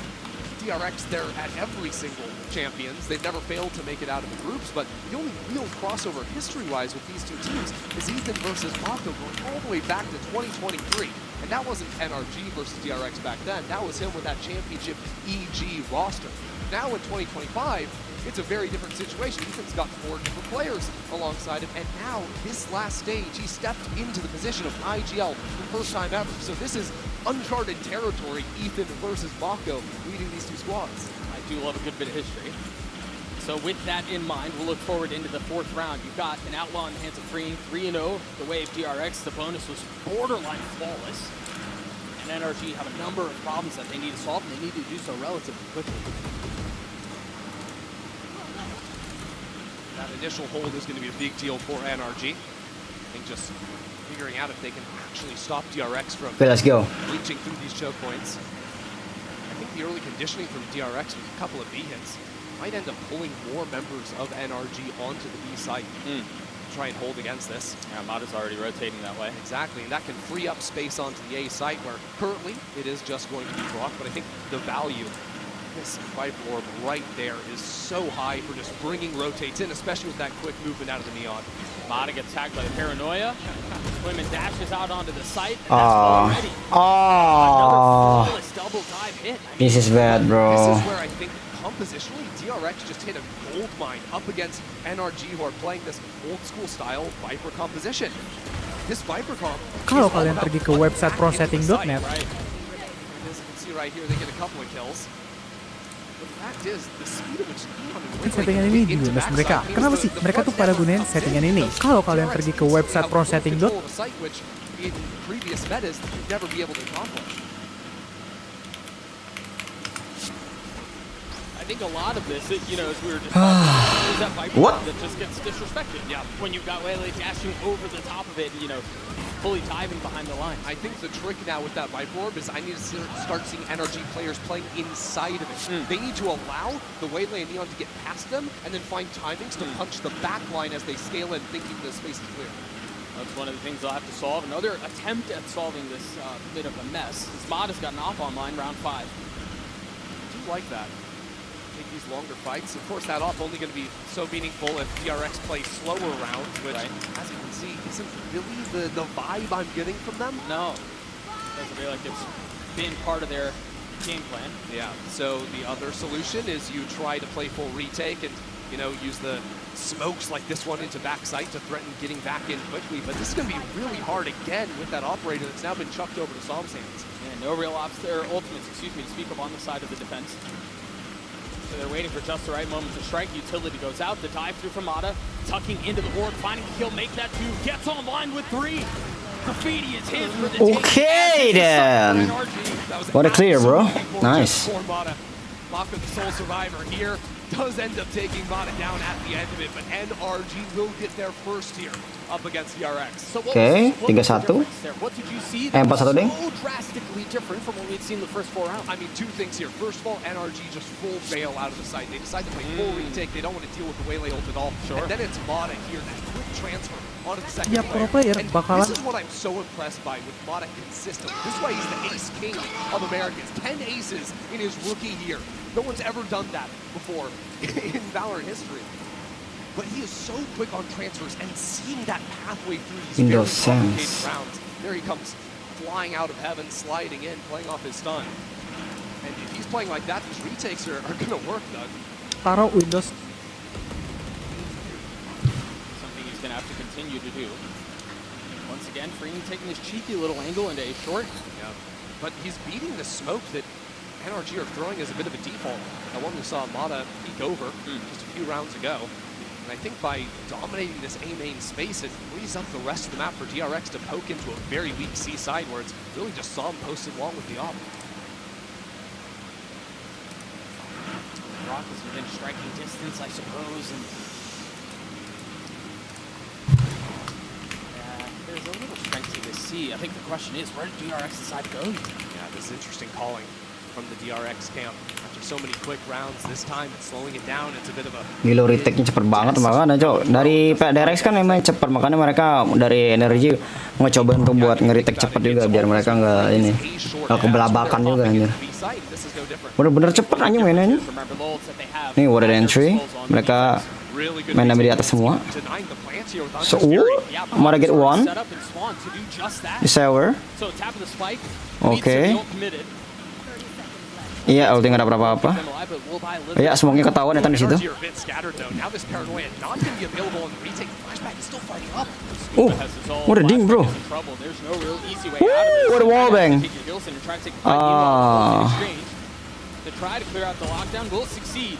DRX, they're at every single champions. They've never failed to make it out of the groups, but the only real crossover history-wise with these two teams is Ethan versus Mako going all the way back to 2023. And that wasn't NRG versus DRX back then. That was him with that championship EG roster. Now in 2025, it's a very different situation. Ethan's got 4 different players alongside him, and now this last stage, he stepped into the position of IGL for the first time ever. So this is uncharted territory, Ethan versus Mako, leading these two squads. I do love a good bit of history. So with that in mind, we'll look forward into the 4th round. You've got an Outlaw in the hands of Free, 3-0. The way of DRX, the bonus was borderline flawless. And NRG have a number of problems that they need to solve, and they need to do so relatively quickly. That initial hold is going to be a big deal for NRG. I think just figuring out if they can actually stop DRX from reaching through these choke points. I think the early conditioning from DRX with a couple of B hits might end up pulling more members of NRG onto the B site to try and hold against this. Yeah, Mada's already rotating that way. Exactly, and that can free up space onto the A site where currently it is just going to be blocked, but I think the value this Viper Orb right there is so high for just bringing rotates in, especially with that quick movement out of the Neon. Mada gets tagged by the Paranoia. Women dashes out onto the site. Another flawless double dive hit. This is bad, bro. This is where I think compositionally DRX just hit a gold mine up against NRG who are playing this old school style Viper composition. This Viper comp. Kalau kalian pergi ke website prosetting.net, as you can see right here, they get a couple of kills. Settingan ini digunakan mereka. Kenapa sih mereka tuh pada gunain settingan ini? Kalau kalian pergi ke website prosetting.net, I think a lot of this, as we were just talking about, is that Viper that just gets disrespected. Yeah, when you've got Waylay dashing over the top of it, fully diving behind the line. I think the trick now with that Viper Orb is I need to start seeing NRG players playing inside of it. They need to allow the Waylay and Neon to get past them and then find timings to punch the back line as they scale in, thinking the space is clear. That's one of the things they'll have to solve. Another attempt at solving this bit of a mess. Mod has gotten off online round 5. I do like that. Take these longer fights. Of course, that off only going to be so meaningful if DRX plays slower rounds, which, as you can see, isn't really the vibe I'm getting from them. No. Doesn't feel like it's been part of their game plan. Yeah, so the other solution is you try to play full retake and, use the smokes like this one into backside to threaten getting back in quickly. But this is going to be really hard again with that operator that's now been chucked over to Psalm's hands. Yeah, no real ultimates, to speak of on the side of the defense. So they're waiting for just the right moment to strike. Utility goes out. The dive through from Mata. Tucking into the board. Finding he'll make that 2. Gets online with 3. Graffiti is his for the Okay then. What a clear, bro. Nice. Maka, the sole survivor here, does end up taking Mata down at the end of it, but NRG will get there first here up against DRX. So Okay, 3-1. 4-1 ding. So drastically different from what we'd seen the first 4 rounds. I mean, 2 things here. First of all, NRG just full bail out of the site. They decide to play full retake. They don't want to deal with the Waylay ult at all. Sure. And then it's Mata here, that quick transfer onto the second Ya pro player and bakalan. this is what I'm so impressed by with Mata consistently. This is why he's the ace king of Americans. 10 aces in his rookie year. No one's ever done that before in Valorant history. But he is so quick on transfers and seeing that pathway through these very complicated rounds. There he comes flying out of heaven, sliding in, playing off his stun. And if he's playing like that, these retakes are going to work, Doug. Taruh Windows. Something he's going to have to continue to do. Once again, Freeman taking this cheeky little angle into a short. Yeah. But he's beating the smoke that NRG are throwing as a bit of a default. That one we saw Mata peek over just a few rounds ago. And I think by dominating this A main space, it frees up the rest of the map for DRX to poke into a very weak C side where it's really just Som posted along with the op. Rock is within striking distance, I suppose, and there's a little strength to this C. I think the question is, where did DRX decide to go? Yeah, this is interesting calling from the DRX camp. After so many quick rounds, this time it's slowing it down. It's a bit of a Gila, retake-nya cepet banget makanya, Cok. Dari DRX kan emang cepet, makanya mereka dari NRG mau coba untuk buat nge-retake cepet juga biar mereka nggak ini, nggak kebelabakan juga anjir. Bener-bener cepet aja mainnya. Nih, water entry. Mereka main di atas semua. So, Mata get 1. Di Sour. Oke. Iya, ulti nggak ada apa-apa. Ya, smoke-nya ketahuan ya di situ. What a ding, bro. What a wallbang. To try to clear out the lockdown will succeed.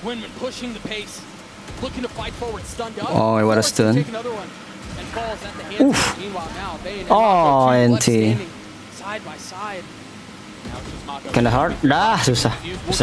Winman pushing the pace, looking to fight forward, stunned up. Oh, what a stun. Take another one and falls at the hands. Meanwhile, now they and Oh, Mako NT. side by side. Kinda hard. Dah, susah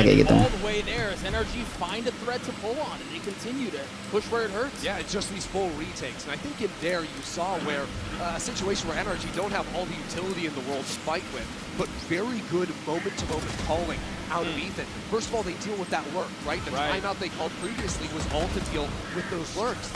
kayak gitu. All the way there as NRG find a thread to pull on, and they continue to push where it hurts. Yeah, it's just these full retakes. And I think in there you saw where a situation where NRG don't have all the utility in the world to fight with, but very good moment-to-moment calling out of Ethan. First of all, they deal with that lurk, right? The timeout they called previously was all to deal with those lurks.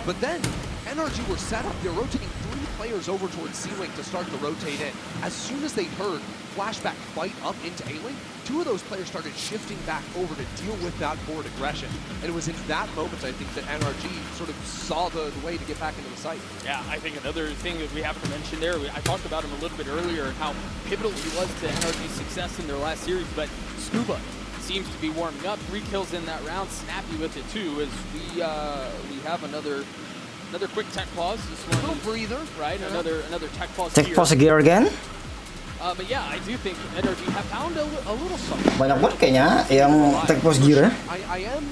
But then NRG were set up. They're rotating 3 players over towards C-Link to start to rotate in. As soon as they heard Flashback fight up into A-Link, 2 of those players started shifting back over to deal with that forward aggression. And it was in that moment, I think, that NRG sort of saw the way to get back into the site. Yeah, I think another thing that we have to mention there, I talked about him a little bit earlier and how pivotal he was to NRG's success in their last series, but Scuba seems to be warming up. 3 kills in that round, snappy with it too, as we have another quick tech pause. This one, little breather, right? Yeah. Another tech pause. Tech pause gear again. But yeah, I do think NRG have found a little something. Banyak banget kayaknya yang tech pause gear ya. I am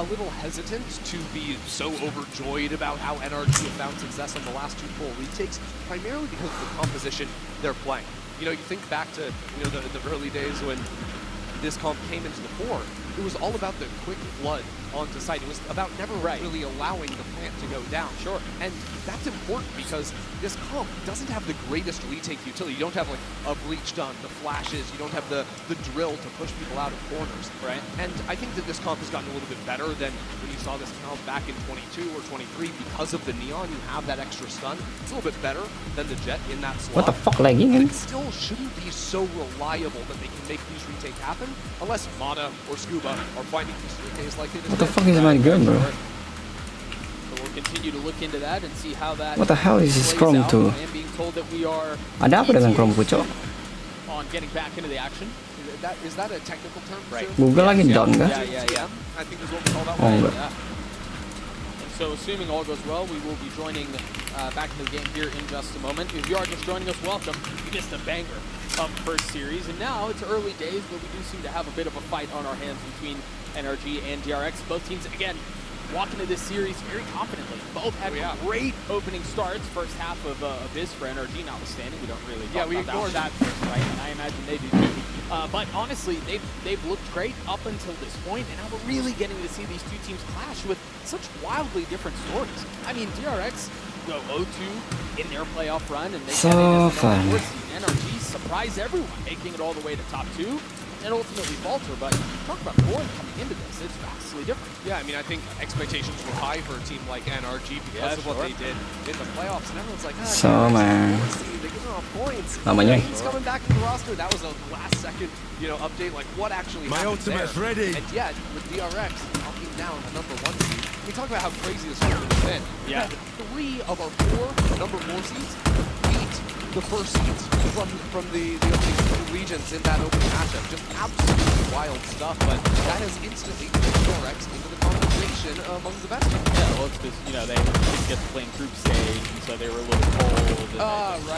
a little hesitant to be so overjoyed about how NRG have found success on the last 2 full retakes, primarily because of the composition they're playing. You know, you think back to the early days when this comp came into the fore, it was all about the quick flood onto site. It was about never really allowing the plant to go down. Sure. And that's important because this comp doesn't have the greatest retake utility. You don't have like a breach done, the flashes, you don't have the drill to push people out of corners. Right. And I think that this comp has gotten a little bit better than when you saw this comp back in 22 or 23 because of the Neon. You have that extra stun. It's a little bit better than the Jet in that slot. What the fuck, lagging? But it still shouldn't be so reliable that they can make these retakes happen unless Mata or Scuba are finding these retakes like they just What the fuck is my gun, bro? So we'll continue to look into that and see how that. What the hell is this Chrome too? Ada apa dengan Chrome Cok? On getting back into the action. Is that a technical term? Right. Google lagi down kah? Yeah. I think is what we call that Oh, one. enggak. And so assuming all goes well, we will be joining back into the game here in just a moment. If you are just joining us, welcome. You missed a banger of first series, and now it's early days, but we do seem to have a bit of a fight on our hands between NRG and DRX. Both teams, again, walk into this series very confidently. Both had great opening starts. First half of Abyss for NRG notwithstanding. We don't really talk about that first, right? And I imagine they do too. But honestly, they've looked great up until this point, and now we're really getting to see these two teams clash with such wildly different stories. I mean, DRX go 0-2 in their playoff run, and they get in as the number 4 seed. NRG surprise everyone, making it all the way to top 2. And ultimately falter, but talk about Bourne coming into this, it's vastly different. Yeah, I mean, I think expectations were high for a team like NRG because of what they did in the playoffs, and everyone's like, they're giving off points. He's coming back to the roster. That was a last-second, update. Like, what actually happened there? Ready. And yet, with DRX knocking down a number 1 seed, we talk about how crazy this tournament has been. Yeah, 3 of our 4 number 4 seeds beat the first seeds from the opening regions in that opening matchup. Just absolutely wild stuff, but that has instantly put DRX into the conversation among the best. Yeah, well, it's because, they didn't get to play in group stage, and so they were a little cold. And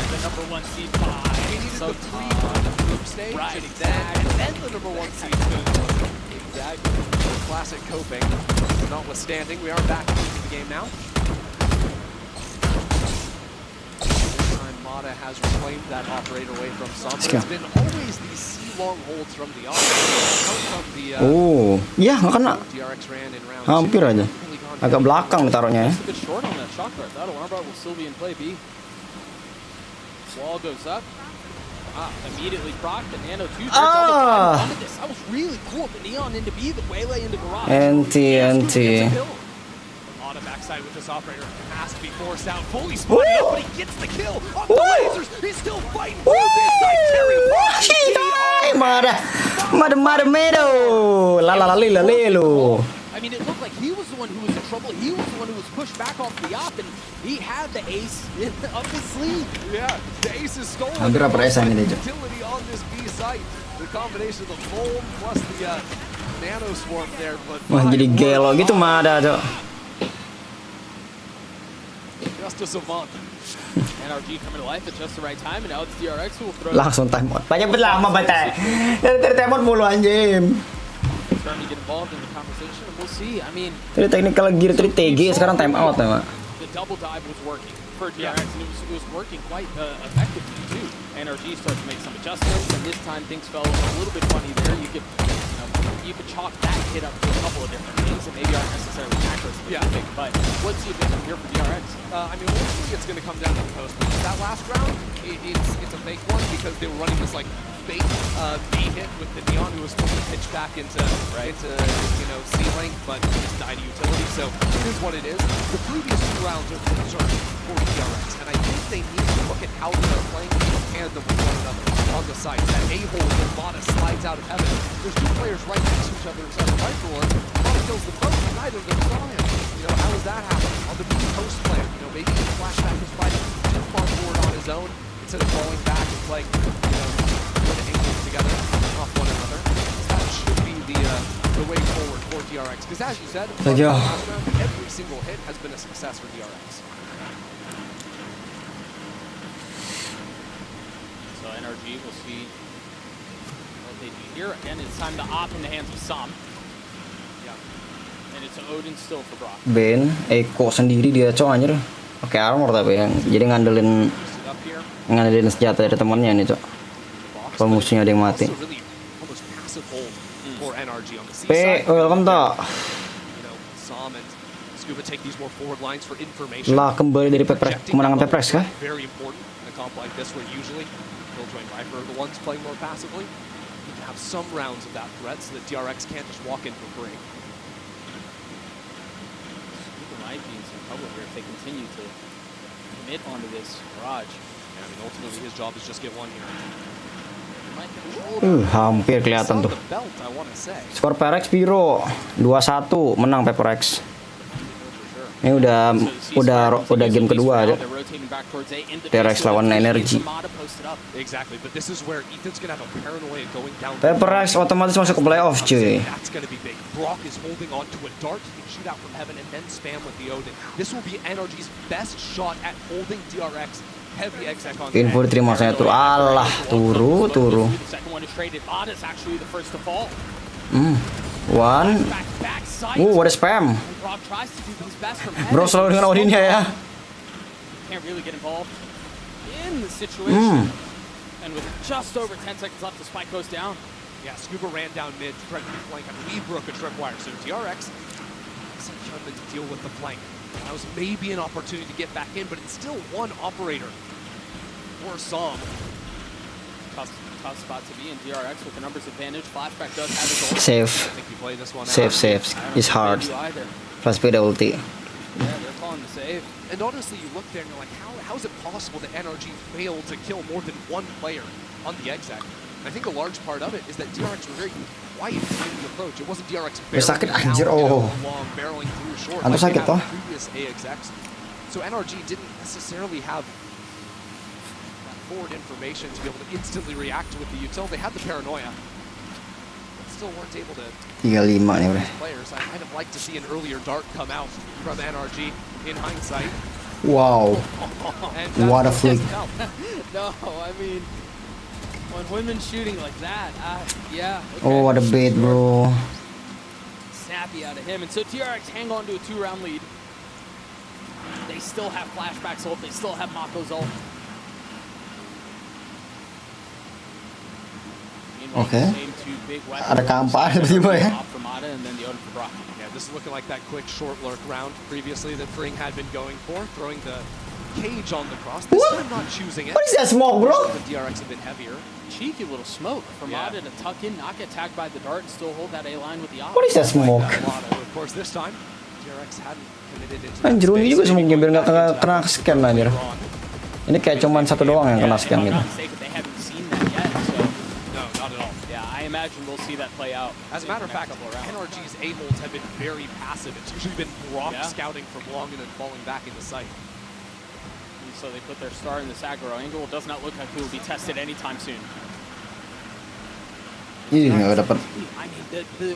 the number 1 seed 5. We needed the 3 from the group stage, and then the number 1 seed is going to do it. Exactly. Classic coping. Notwithstanding, we are back into the game now. Mata has reclaimed that operator away from some. It's been always these C-long holds from the operator. Oh, iya nggak kena. Hampir aja. Agak belakang ditaruhnya ya. Wall goes up. Immediately procced the Nano 2. That was really cool. The Neon into B, the Waylay into Garage. NT. On the backside with this operator has to be forced out, fully spotted up, but he gets the kill off the lasers. He's still fighting through this side. Terry I mean, it looked like he was the one who was in trouble. He was the one who was pushed back off the op, and he had the ace up his sleeve. Yeah, the ace is stolen. Hampir apa ace-nya dia, Cok. Utility on this B site. The combination of the fold plus the nano swarm there, but wah, jadi gelo gitu mah ada, Cok. Just a savant. NRG coming to life at just the right time, and now it's DRX who will throw. Langsung time out. Banyak lama batai. Dari time out mulu anjing. Starting to get involved in the conversation, and we'll see. I mean, tadi technical gear tadi TG, sekarang time out ya, Mak. The double dive was working for DRX, and it was working quite effectively too. NRG started to make some adjustments, and this time things fell a little bit funny there. You could chalk that hit up to a couple of different things that maybe aren't necessarily macro specific, but what's the advantage here for DRX? I mean, ultimately it's going to come down to the post. That last round, it's a fake one because they were running this like fake B hit with the Neon who was supposed to pitch back into C lane, but just died to utility. So it is what it is. The previous 2 rounds are concerned for DRX, and I think they need to look at how they're playing in tandem with one another on the side. That A-hole when Mata slides out of heaven. There's 2 players right next to each other inside the right door. Mata kills the post, and neither of them saw him. How does that happen? On the post player, maybe the flashback is fighting too far forward on his own instead of falling back and playing, with angles together off one another. That should be the way forward for DRX. Because as you said, every single hit has been a success for DRX. So NRG will see what they do here. Again, it's time to op in the hands of Sam. And it's Odin still for Brock. Ben, Eko sendiri dia, Cok, anjir. Pakai armor tapi yang jadi ngandelin senjata dari temannya nih, Cok. Kalau musuhnya ada yang mati. Welcome to. Lah kembali dari kemenangan Pepres kah? Some rounds of that threat so that DRX can't just walk in for free. Might be in some trouble here if they continue to commit onto this Garage. Yeah, I mean, ultimately his job is just get one here. Hampir kelihatan tuh. Skor Perex Piro 2-1 menang Perex. Ini udah game kedua aja. DRX lawan NRG. Perex otomatis masuk ke playoff, cuy. Brock is holding on to a dart. He can shoot out from heaven and then spam with the Odin. This will be NRG's best shot at holding DRX heavy exec on Info diterima saya turu. Alah, turu. The second one is traded. Mata is actually the first to fall. One. What a spam. And Brock tries to do his best from Bro selalu dengan Odinnya ya. Can't really get involved in the situation. And with just over 10 seconds left, the spike goes down. Yeah, Scuba ran down mid, threatened the flank. I believe broke a tripwire. So DRX sent Hyunmin to deal with the flank. That was maybe an opportunity to get back in, but it's still one operator for Som. Tough spot to be in. DRX with the numbers advantage. Flashback does have his ult. Save. I think you play this one Save. It's hard. Plus beda ulti. Yeah, they're calling the save. And honestly, you look there and you're like, how is it possible that NRG failed to kill more than one player on the exec? I think a large part of it is that DRX were very quiet in the approach. It wasn't DRX sakit anjir, oh. long barreling through short Anto like sakit toh. previous AXX. So NRG didn't necessarily have that forward information to be able to instantly react with the util. They had the paranoia, but still weren't able to 35 nih, bro. players. I might have liked to see an earlier dart come out from NRG in hindsight. Wow. What a flick. No, I mean, when women shooting like that, yeah. Okay. Oh, what a bait, bro. Snappy out of him. And so TRX hang on to a 2-round lead. They still have Flashback's ult. They still have Mako's ult. Okay. Ada kampa tiba-tiba ya. And then the Odin for Brock. Yeah, this is looking like that quick short lurk round previously that Fring had been going for, throwing the cage on the cross. This time not choosing it. What is that smoke, bro? The DRX a bit heavier. Cheeky little smoke from Mata to tuck in, not get tagged by the dart, and still hold that A line with the op. What is that smoke? Of course, this time DRX hadn't committed into Anjir, ini juga smoke biar nggak kena scan anjir. Ini kayak cuman satu doang yang kena scan gitu. They haven't seen that yet, so no, not at all. Yeah, I imagine we'll see that play out. As a matter of fact, NRG's A holds have been very passive. It's usually been Brock scouting from long and then falling back into sight. And so they put their star in this aggro angle. It does not look like he will be tested anytime soon. Ini nggak dapat. I mean, the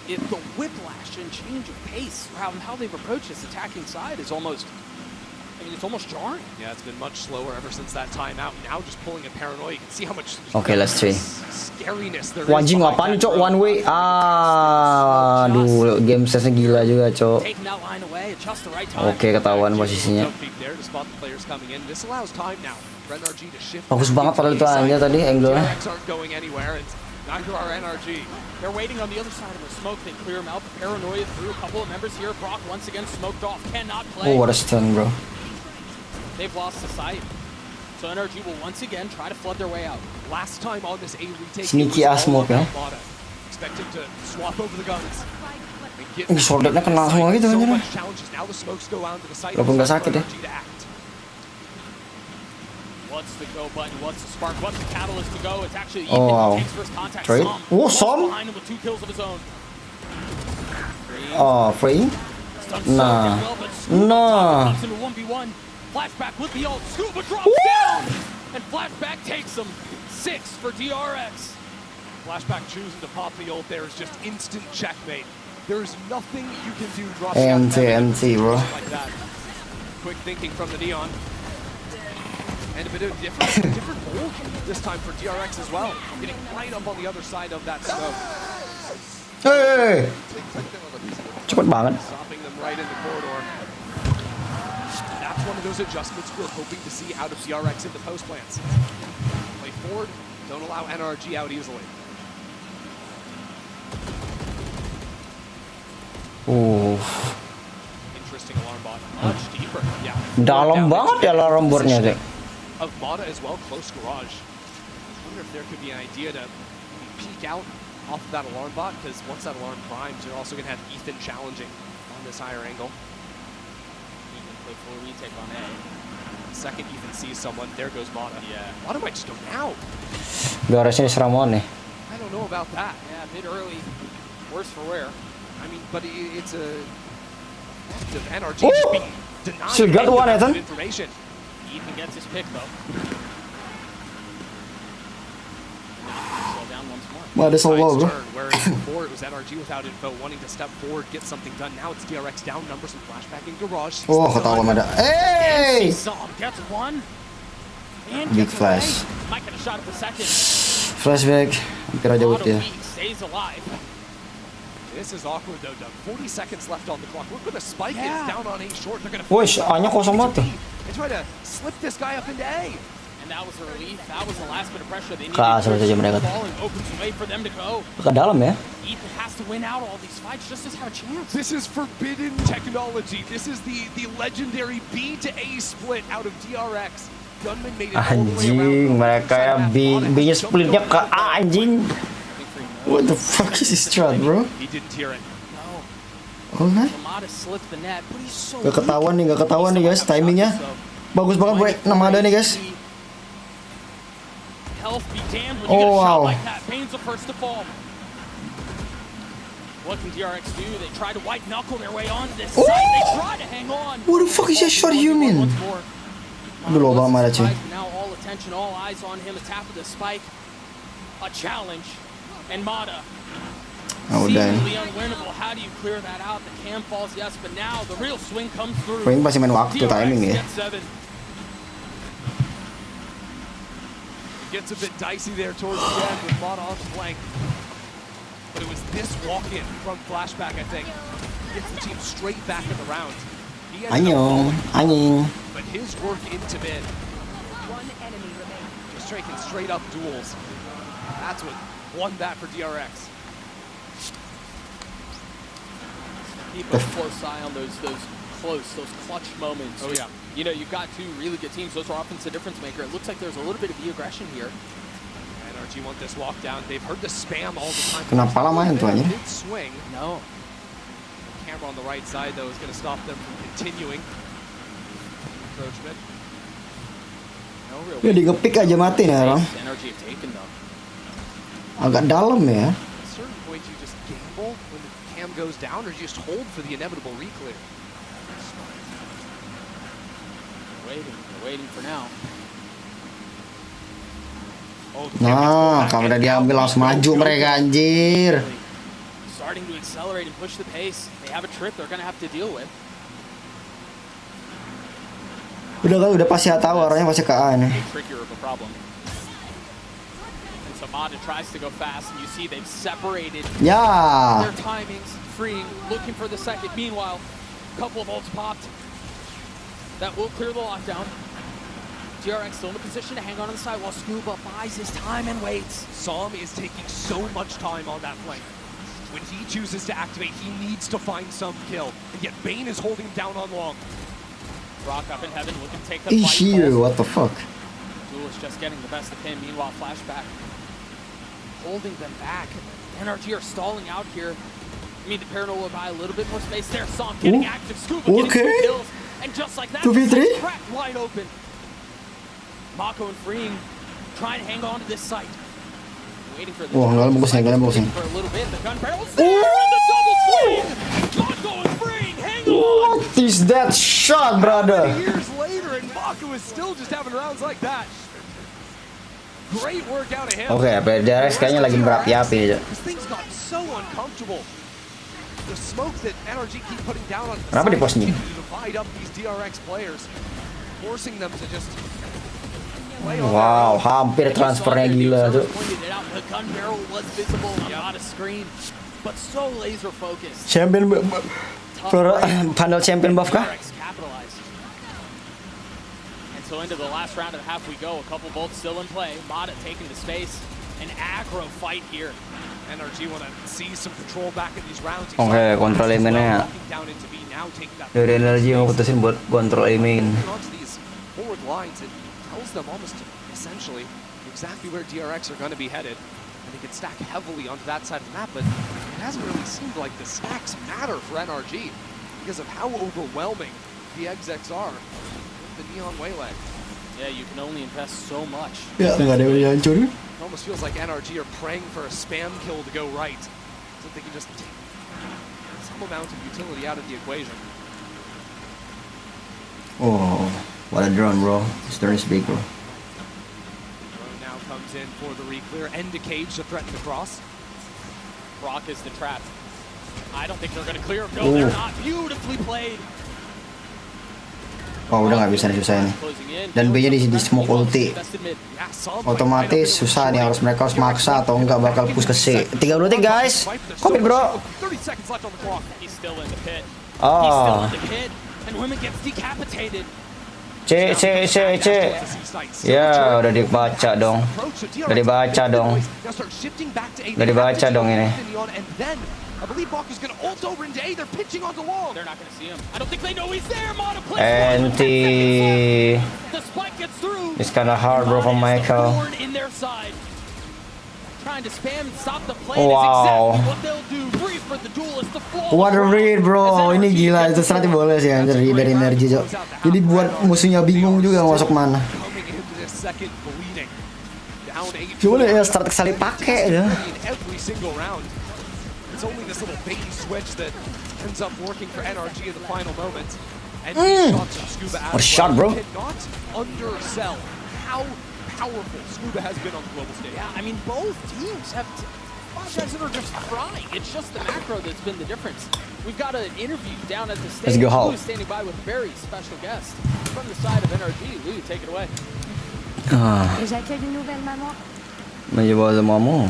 whiplash and change of pace around how they've approached this attacking side is almost, I mean, it's almost jarring. Yeah, it's been much slower ever since that timeout. Now just pulling a paranoia, you can see how much Okay, let's see. scariness there is. Wajing apaan cok, one way. Aduh, game sesnya gila juga cok. Taking that line away at just the right time. Oke, ketahuan posisinya. There to spot the players coming in. This allows time now for NRG to shift. Bagus banget padahal itu aja tadi angle-nya. DRX aren't going anywhere, and neither are NRG. They're waiting on the other side of the smoke. They clear him out. The paranoia through a couple of members here. Brock once again smoked off. Cannot play. Oh, what a stun, bro. They've lost the sight. So NRG will once again try to flood their way out. Last time on this A retake, Sneaky ass smoke ya. expected to swap over the guns. Ini shortnya kena semua gitu So anjir. much challenges. Now the smokes go out to the side. Walaupun nggak sakit ya. What's the go button? What's the spark? What's the catalyst to go? It's actually Oh, Ethan wow. who takes first contact. Trade. Oh, Som. Behind him with 2 kills of his own. Oh, free? Nah. Nah. Into 1v1. Flashback with the ult. Scuba drops down. And Flashback takes him. 6 for DRX. Flashback choosing to pop the ult there is just instant checkmate. There is nothing you can do dropping out NT, bro. like that. Quick thinking from the Neon. And a bit of different hold this time for DRX as well. Getting right up on the other side of that smoke. Hey! Cepet banget. Stopping them right in the corridor. That's one of those adjustments we're hoping to see out of DRX in the post plans. Play forward, don't allow NRG out easily. Interesting alarm bot. Much deeper. Yeah. Dalam banget ya alarm boardnya sih. Of Mata as well, close garage. I wonder if there could be an idea to peek out off of that alarm bot, because once that alarm primes, you're also going to have Ethan challenging on this higher angle. Ethan play full retake on A. The second Ethan sees someone, there goes Mata. Yeah. Mata might just go now. DRX ini seramon nih. I don't know about that. Yeah, mid early. Worse for wear. I mean, but it's a fact of NRG just being denied Still got one, any Ethan. information. Ethan gets his pick though. Slow down once more. Wah, ada solo bro. Whereas before it was NRG without info, wanting to step forward, get something done. Now it's DRX down numbers and flashback in garage. Oh, ketahuan ada. Hey! Som gets one. And Big gets flash. away. Might get a shot at the second. Flashback. Hampir aja Auto ya. weak, stays alive. This is awkward though, Doug. 40 seconds left on the clock. Look where the spike is down on A short. They're gonna Wih, A-nya kosong banget tuh. and try to slip this guy up into A. And that was a relief. That was the last bit of pressure they needed. Kasar saja mereka tuh. Ball and opens the way for them to go. Ke dalam ya. Ethan has to win out all these fights just to have a chance. This is forbidden technology. This is the legendary B to A split out of DRX. Gunman made it all the way Anjing, around. mereka ya B-nya splitnya ke A anjing. What the fuck is this strat, bro? He didn't hear it. Oh, nah. Namada slipped the net, but he's so Gak ketahuan nih guys, timingnya bagus banget buat Namada nih guys. Health be damned when Oh, you get a shot wow. like that. Pain's the first to fall. What can DRX do? They try to white knuckle their way onto this site. They try to hang on. What the fuck is that shot you mean? Aduh low banget Mada cuy. Now all attention, all eyes on him. A tap of the spike. A challenge. And Mada. Ah, udah ini. Seemingly unwinnable. How do you clear that out? The cam falls, yes, but now the real swing comes through. Paling pasti main waktu timing ya. Gets 7. Gets a bit dicey there towards the end with Mada off flank. But it was this walk-in from Flashback, I think. Gets the team straight back in the round. He ended up Anjing. but his work into mid. Just taking straight up duels. That's what won that for DRX. Keep a close eye on those clutch moments. Oh, yeah. You know, you've got two really good teams. Those are often the difference maker. It looks like there's a little bit of aggression here. NRG want this walk down. They've heard the spam all the time. Kenapa lamain tuh anjing? Mid swing. No. The camera on the right side though is going to stop them from continuing encroachment. No real Ya digepick aja mati nih orang. NRG have taken though. Agak dalam ya. At a certain point, you just gamble when the cam goes down, or you just hold for the inevitable reclear. They're waiting for now. Nah, kamera diambil langsung maju mereka anjir. Starting to accelerate and push the pace. They have a trip they're gonna have to deal with. Udah pasti tahu arahnya pasti ke A nih. Trickier of a problem. And so Mada tries to go fast, and you see they've separated Ya. their timings, freeing, looking for the second. Meanwhile, a couple of ults popped. That will clear the lockdown. DRX still in a position to hang on the side while Scuba buys his time and waits. Som is taking so much time on that flank. When he chooses to activate, he needs to find some kill. And yet Bane is holding him down on long. Rock up in heaven, looking to take the Is fight. here, what the fuck? Duel is just getting the best of him. Meanwhile, Flashback holding them back. NRG are stalling out here. I mean, the Paranoia will buy a little bit more space there. Som getting active. Scuba getting 2 kills. And just like that, 2v3? the cracked wide open. Mako and Freeing trying to hang on to this site. Waiting for the Wah, nggak bagus nih, nggak bagus nih. for a little bit. The gun barrel's there, and the double swing. Mako and Freeing hang on. What is that shot, brother? Years later, and Mako is still just having rounds like that. Great work out of him. Oke, DRX kayaknya lagi berapi-api aja. This thing's got so uncomfortable. The smoke that NRG keep putting down on the Kenapa di pos nih? to divide up these DRX players, forcing them to just Wow, hampir transfernya gila tuh. pointed it out. The gun barrel was visible on a screen, but so laser focused. Champion Vandal champion buff kah? DRX capitalized. And so into the last round of the half we go. A couple bolts still in play. Mada taking the space. An aggro fight here. NRG want to see some control back in these rounds. Oke, kontrol aimnya Down into B now, take that. dari energi yang putusin buat kontrol aiming. Onto these forward lines, it tells them almost essentially exactly where DRX are going to be headed. And they can stack heavily onto that side of the map, but it hasn't really seemed like the stacks matter for NRG because of how overwhelming the execs are with the Neon Waylay. Yeah, you can only invest so much. Ya, nggak ada yang hancur. It almost feels like NRG are praying for a spam kill to go right, so that they can just take some amount of utility out of the equation. Oh, what a drone, bro. This turn is big, bro. Drone now comes in for the reclear. End to cage to threaten the cross. Brock is the trap. I don't think they're going to clear him. No, they're not. Beautifully played. Wah, udah nggak bisa nih, susah ini. Dan B-nya di smoke ulti. Otomatis susah nih, mereka harus maksa atau enggak bakal push ke C. 3 detik guys. Kopi bro. Oh. C. Ya, udah dibaca dong. Udah dibaca dong ini. I believe Baku's gonna ult over into A. They're pitching onto long. They're not gonna see him. I don't think they know he's there. Mata plays Anti. The spike gets through. It's kind of hard, bro, from Michael. In their side. Trying to spam and stop the play. Wow. Exactly what they'll do. Brief for the duelist. The flaw. What a read, bro. Ini gila, itu strategi boleh sih anjir dari energi, Cok. Jadi buat musuhnya bingung juga masuk mana. Coba ya strategi sekali pakai ya. It's only this little baby switch that ends up working for NRG in the final moments. And shots from Scuba as what a shot, bro. Cannot undersell how powerful Scuba has been on the global stage. Yeah, I mean, both teams have five guys that are just frying. It's just the macro that's been the difference. We've got an interview down at the stage. Let's go, Hall. Lou's standing by with a very special guest from the side of NRG. Lou, take it away. Et j'accueille une nouvelle maman. Mais je vois le maman.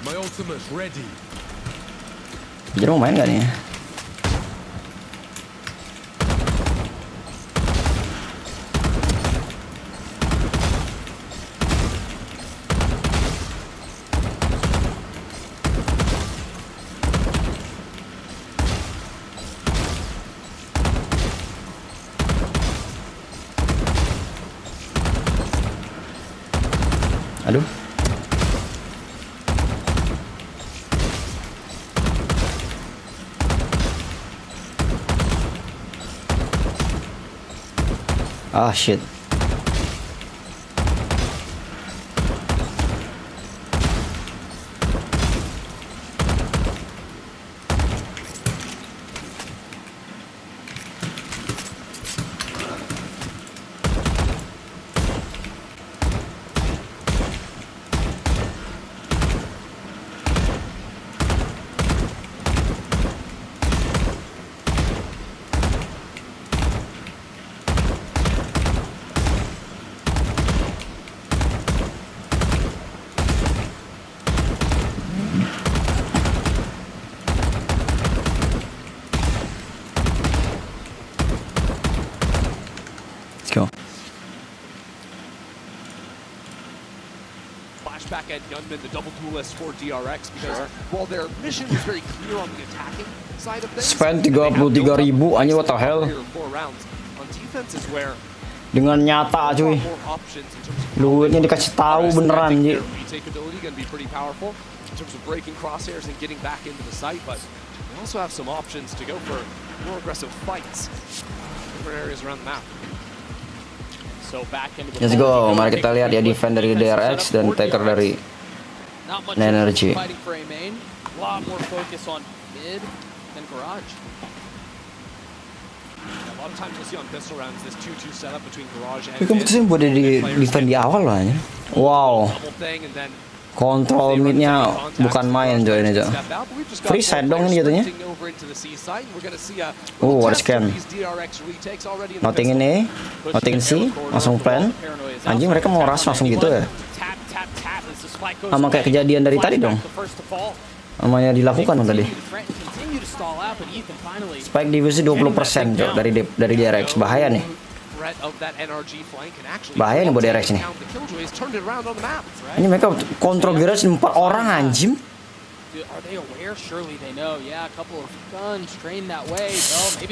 My ultimate's ready. Jadi mau main gak nih? Aduh. Ah, shit. Go. Flashback at Gunman, the double duelist for DRX, because while their mission was very clear on the attacking side of things, Spend 33.000 anjir, what the hell? On defense is where Dengan nyata cuy. Duitnya dikasih tahu beneran anjir. capability going to be pretty powerful in terms of breaking crosshairs and getting back into the site, but they also have some options to go for more aggressive fights in different areas around the map. Let's go, mari kita lihat ya defend dari DRX dan taker dari NRG. Tapi keputusan buat di defend di awal lah ya. Wow. Kontrol midnya bukan main coy ini coy. Free side dong ini jatuhnya. What a scam. Nothing ini, nothing C, langsung plan. Anjing mereka mau rush langsung gitu ya. Sama kayak kejadian dari tadi dong. Namanya dilakukan dong tadi. Spike divisi 20% coy dari DRX, bahaya nih. Bahaya nih buat DRX nih. Ini mereka kontrol garage 4 orang anjim.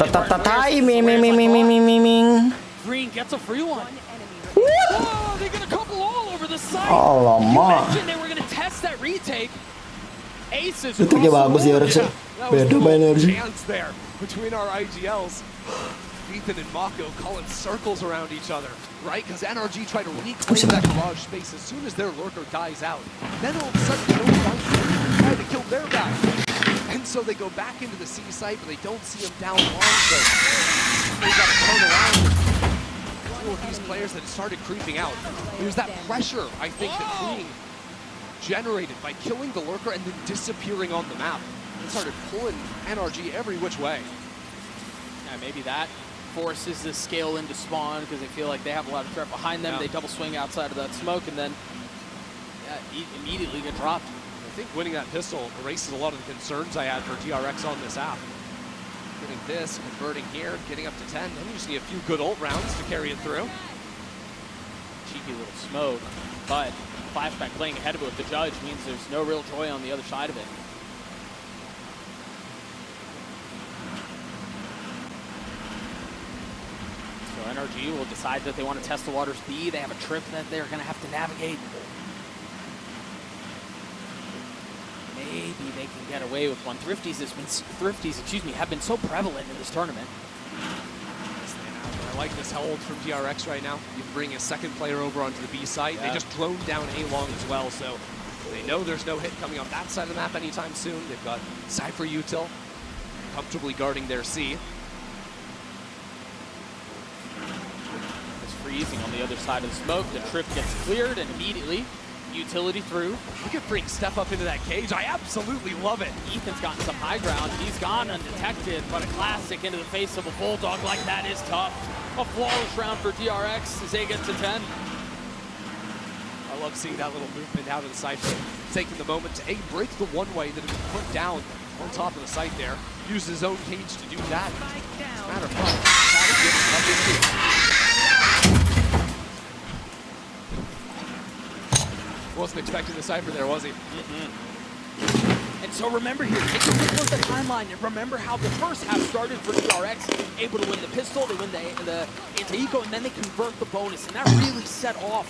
Tatatai ming. Oh lama. Itu kayak bagus ya DRX. Beda main energi. Ethan and Mako calling circles around each other, right? Because NRG try to reclaim that garage space as soon as their lurker dies out. Then all of a sudden, try to kill their guy. And so they go back into the C site, but they don't see him down long, so they've got to turn around. Two of these players that started creeping out. There's that pressure, I think, that Fleeing generated by killing the lurker and then disappearing on the map. They started pulling NRG every which way. Yeah, maybe that forces the scale into spawn because they feel like they have a lot of threat behind them. They double swing outside of that smoke and then immediately get dropped. I think winning that pistol erases a lot of the concerns I had for DRX on this app. Getting this, converting here, getting up to 10, then you just need a few good ult rounds to carry it through. Cheeky little smoke, but flashback playing ahead of it with the judge means there's no real joy on the other side of it. So NRG will decide that they want to test the waters B. They have a trip that they're going to have to navigate. Maybe they can get away with one. Thrifties have been so prevalent in this tournament. I like this hold from DRX right now. You bring a second player over onto the B site. Yeah. They just droned down A long as well, so they know there's no hit coming on that side of the map anytime soon. They've got Cypher Util comfortably guarding their C. It's freezing on the other side of the smoke. The trip gets cleared and immediately utility through. Look at Freak step up into that cage. I absolutely love it. Ethan's gotten some high ground. He's gone undetected, but a classic into the face of a Bulldog like that is tough. A flawless round for DRX as they get to 10. I love seeing that little movement out of the Cypher. Taking the moment to break the one-way that had been put down on top of the site there. Use his own cage to do that. As a matter of fact, wasn't expecting the Cypher there, was he? And so remember here, take a look at the timeline and remember how the first half started for DRX. Able to win the pistol, they win the anti-eco, and then they convert the bonus. And that really set off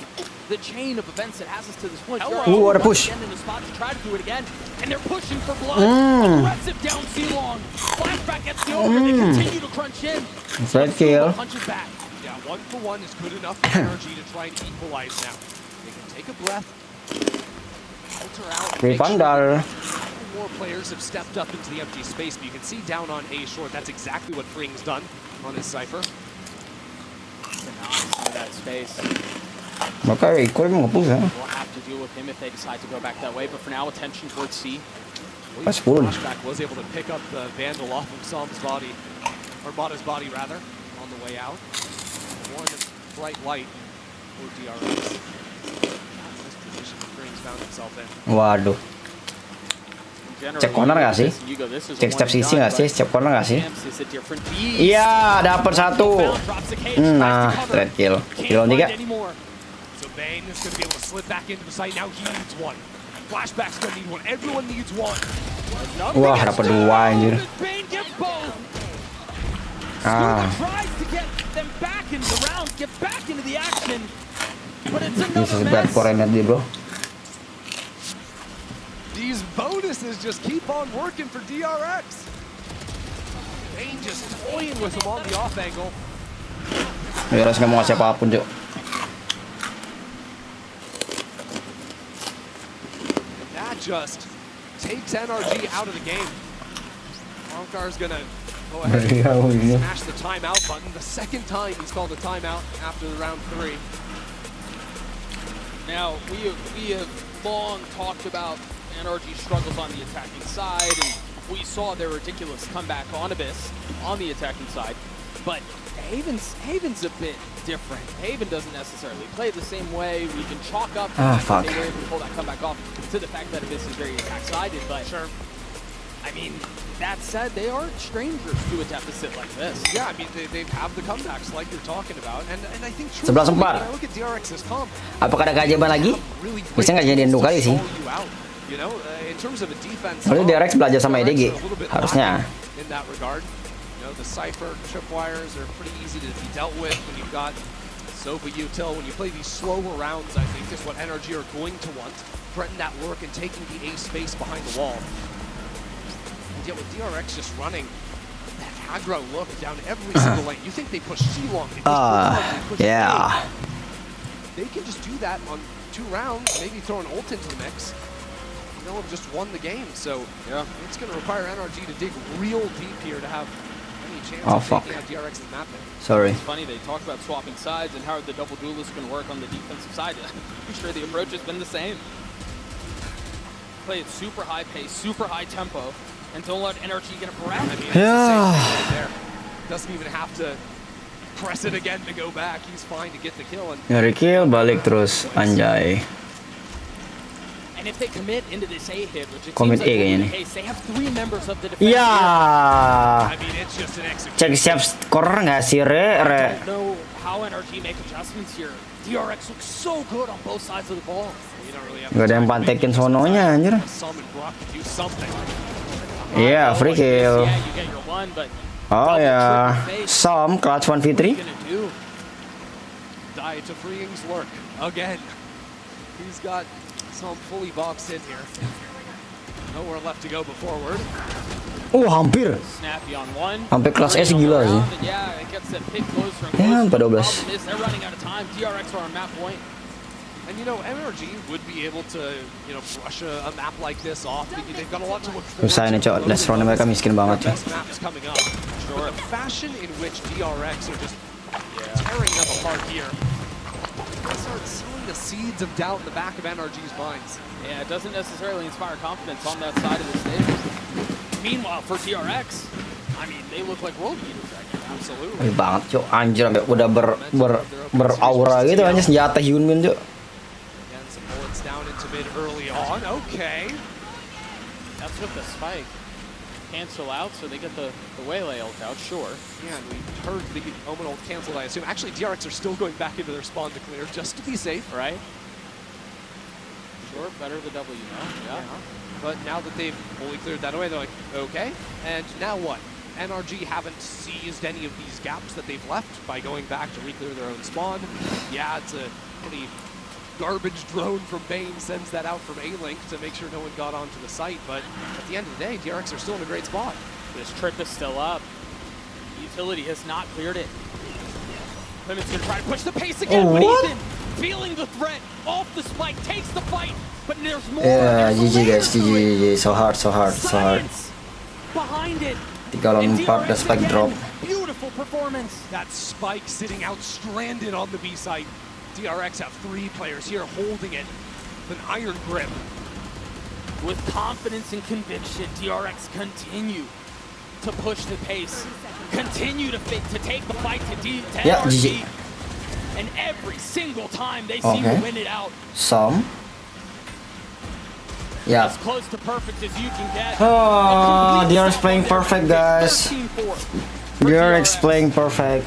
the chain of events that has us to this point. Ooh, what a push. In the spot to try to do it again, and they're pushing for blood. Aggressive down C-long. Flashback gets the over, they continue to crunch in. Third kill. Punches back. Yeah, 1-for-1 is good enough for NRG to try and equalize now. They can take a breath. Refundal. More players have stepped up into the empty space, but you can see down on A short, that's exactly what Fring's done on his Cypher. That space. Okay, We'll have to deal with him if they decide to go back that way, but for now, attention towards C. Flashback was able to pick up the Vandal off of Som's body, or Bada's body rather, on the way out. One bright light for DRX. Waduh. Cek corner nggak sih? Cek step sisi nggak sih? Cek corner nggak sih? Iya, dapat satu. Nah, third kill. Kill 3. So Bane is going to be able to slip back into the site now. He needs one. Flashback's going to need one. Everyone needs one. Wah, dapat 2 anjir. Ah. Bisa seberat korennya dia, bro. These bonuses just keep on working for DRX. Bane just toying with him on the off angle. DRX nggak mau ngasih apapun, Cok. That just takes NRG out of the game. Onkar's gonna go ahead and smash the timeout button. The second time he's called a timeout after the round 3. Now, we have long talked about NRG struggles on the attacking side, and we saw their ridiculous comeback on Abyss on the attacking side, but Haven's a bit different. Haven doesn't necessarily play the same way. We can chalk up fuck. they were able to pull that comeback off to the fact that Abyss is very attack-sided, but sure. I mean, that said, they aren't strangers to a deficit like this. Yeah, I mean, they have the comebacks like you're talking about, and I think 11-4. when I look at DRX's comp, Apakah ada keajaiban lagi? Bisa nggak jadiin 2 kali sih? you know, in terms of a defense, Lalu DRX belajar sama EDG, harusnya. In that regard, you know, the Cypher tripwires are pretty easy to be dealt with when you've got Sofa Util. When you play these slower rounds, I think is what NRG are going to want. Threaten that lurk and taking the A space behind the wall. And yet with DRX just running that aggro look down every single lane, you think they push C-long, they push they push yeah. A. They can just do that on 2 rounds, maybe throw an ult into the mix. they'll have just won the game. So yeah, it's going to require NRG to dig real deep here to have any chance of taking out DRX's map there. Sorry. It's funny, they talk about swapping sides and how the double duelist can work on the defensive side. I'm sure the approach has been the same. Play it super high pace, super high tempo, and don't let NRG get a breath. I mean, it's the same thing right there. Doesn't even have to press it again to go back. He's fine to get the kill. And Nyari kill, balik terus, anjay. And if they commit into this A hit, which it Commit seems like A kayaknya will be nih. the case, they have 3 members of the defense. Ya. I mean, it's just an execution. Cek siap skor nggak sih, Re? I don't know how NRG make adjustments here. DRX looks so good on both sides of the ball. You don't really have Gak ada yang pantekin sononya, anjir. Iya, free kill. Yeah, you get your one, but Oh ya, Som clutch 1v3. Die to freeing's work again. He's got some fully boxed in here. Nowhere left to go but forward. Hampir. Snappy on one. Sampai kelas S gila sih. Yeah, it gets that pick closer and Ya, closer. 12. Problem is they're running out of time. DRX are on map point. And you know, NRG would be able to, you know, brush a map like this off because they've got a lot to look forward Susah ini, Cok. Last round mereka miskin banget, Cok. best maps coming up. Sure. The fashion in which DRX are just tearing them apart here. They start sowing the seeds of doubt in the back of NRG's minds. Yeah, it doesn't necessarily inspire confidence on that side of the stage. Meanwhile, for DRX, I mean, they look like world beaters right now. Absolutely. Wih banget, Cok. Anjir, sampai udah beraura gitu hanya senjata Hyunmin, Cok. Again, some bullets down into mid early on. Okay. That's with the spike. Cancel out, so they get the waylay ult out, sure. Yeah, and we heard the Omen ult canceled, I assume. Actually, DRX are still going back into their spawn to clear, just to be safe. Right. Sure, better the W now, yeah. But now that they've fully cleared that away, they're like, okay, and now what? NRG haven't seized any of these gaps that they've left by going back to re-clear their own spawn. Yeah, it's a pretty garbage drone from Bane sends that out from A-Link to make sure no one got onto the site, but at the end of the day, DRX are still in a great spot. This trip is still up. Utility has not cleared it. Clement's gonna try to push the pace again, but Ethan, feeling the threat, off the spike, takes the fight, but there's more. Ya, GG guys, GG. So hard, so hard, so hard. Behind it. 3 lawan 4 the spike drop. Beautiful performance. That spike sitting out stranded on the B site. DRX have 3 players here holding it with an iron grip. With confidence and conviction, DRX continue to push the pace, continue to take the fight to NRG. And every single time they seem to win it out. Som. Yeah. As close to perfect as you can get. Oh, DRX playing perfect, guys. DRX playing perfect.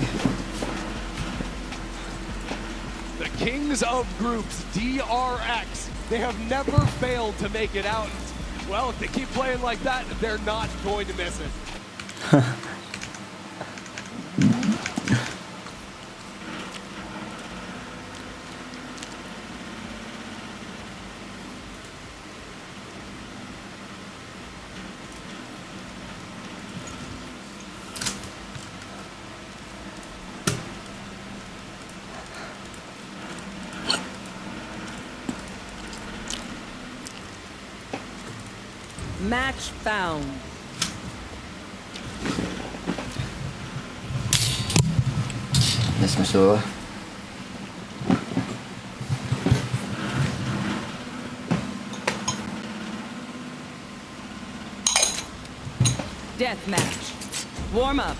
The kings of groups, DRX. They have never failed to make it out. Well, if they keep playing like that, they're not going to miss it. Match found. Yes, musuh. Death match. Warm up.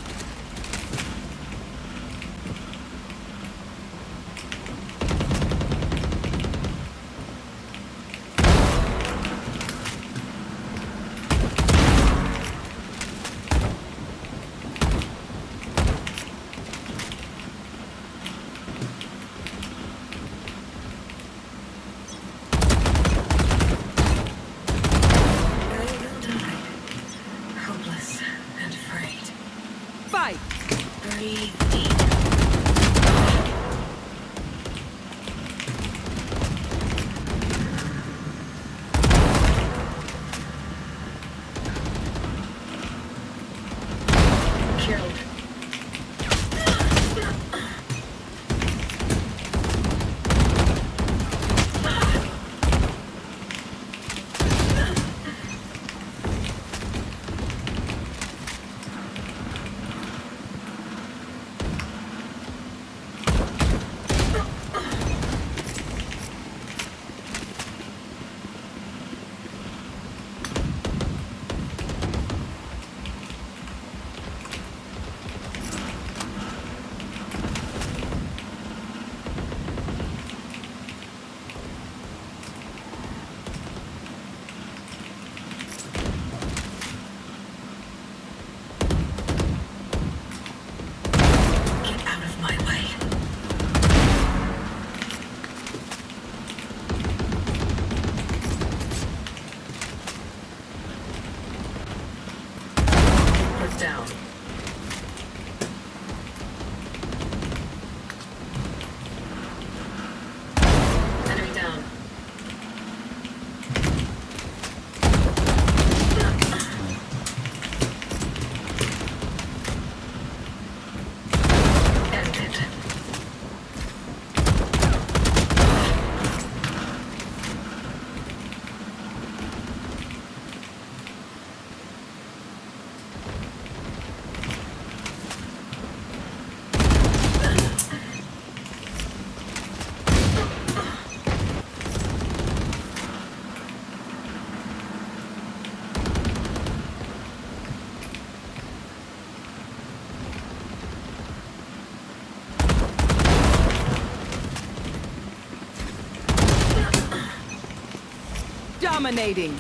Dominating.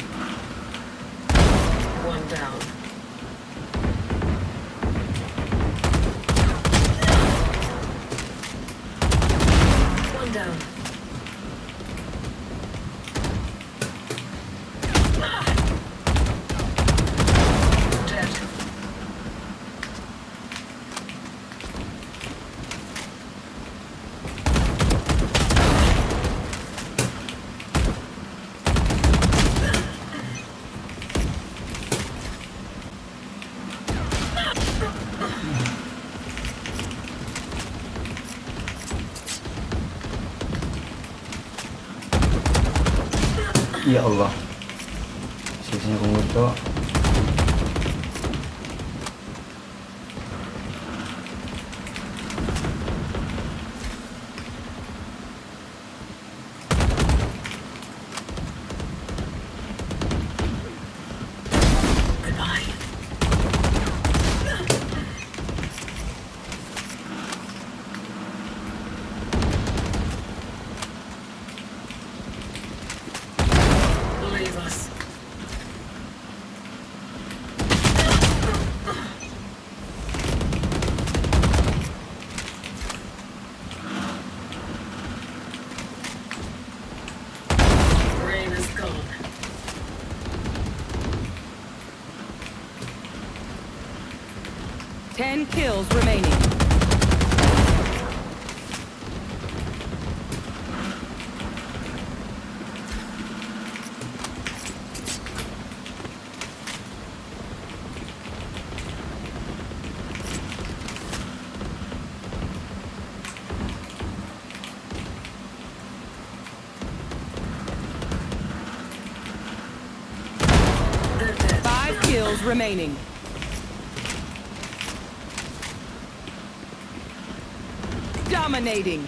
One down. One down. Dead. Ya Allah, sisanya pengutuk. Leave us. Rain is gone. Ten kills remaining. Five kills remaining. Dominating.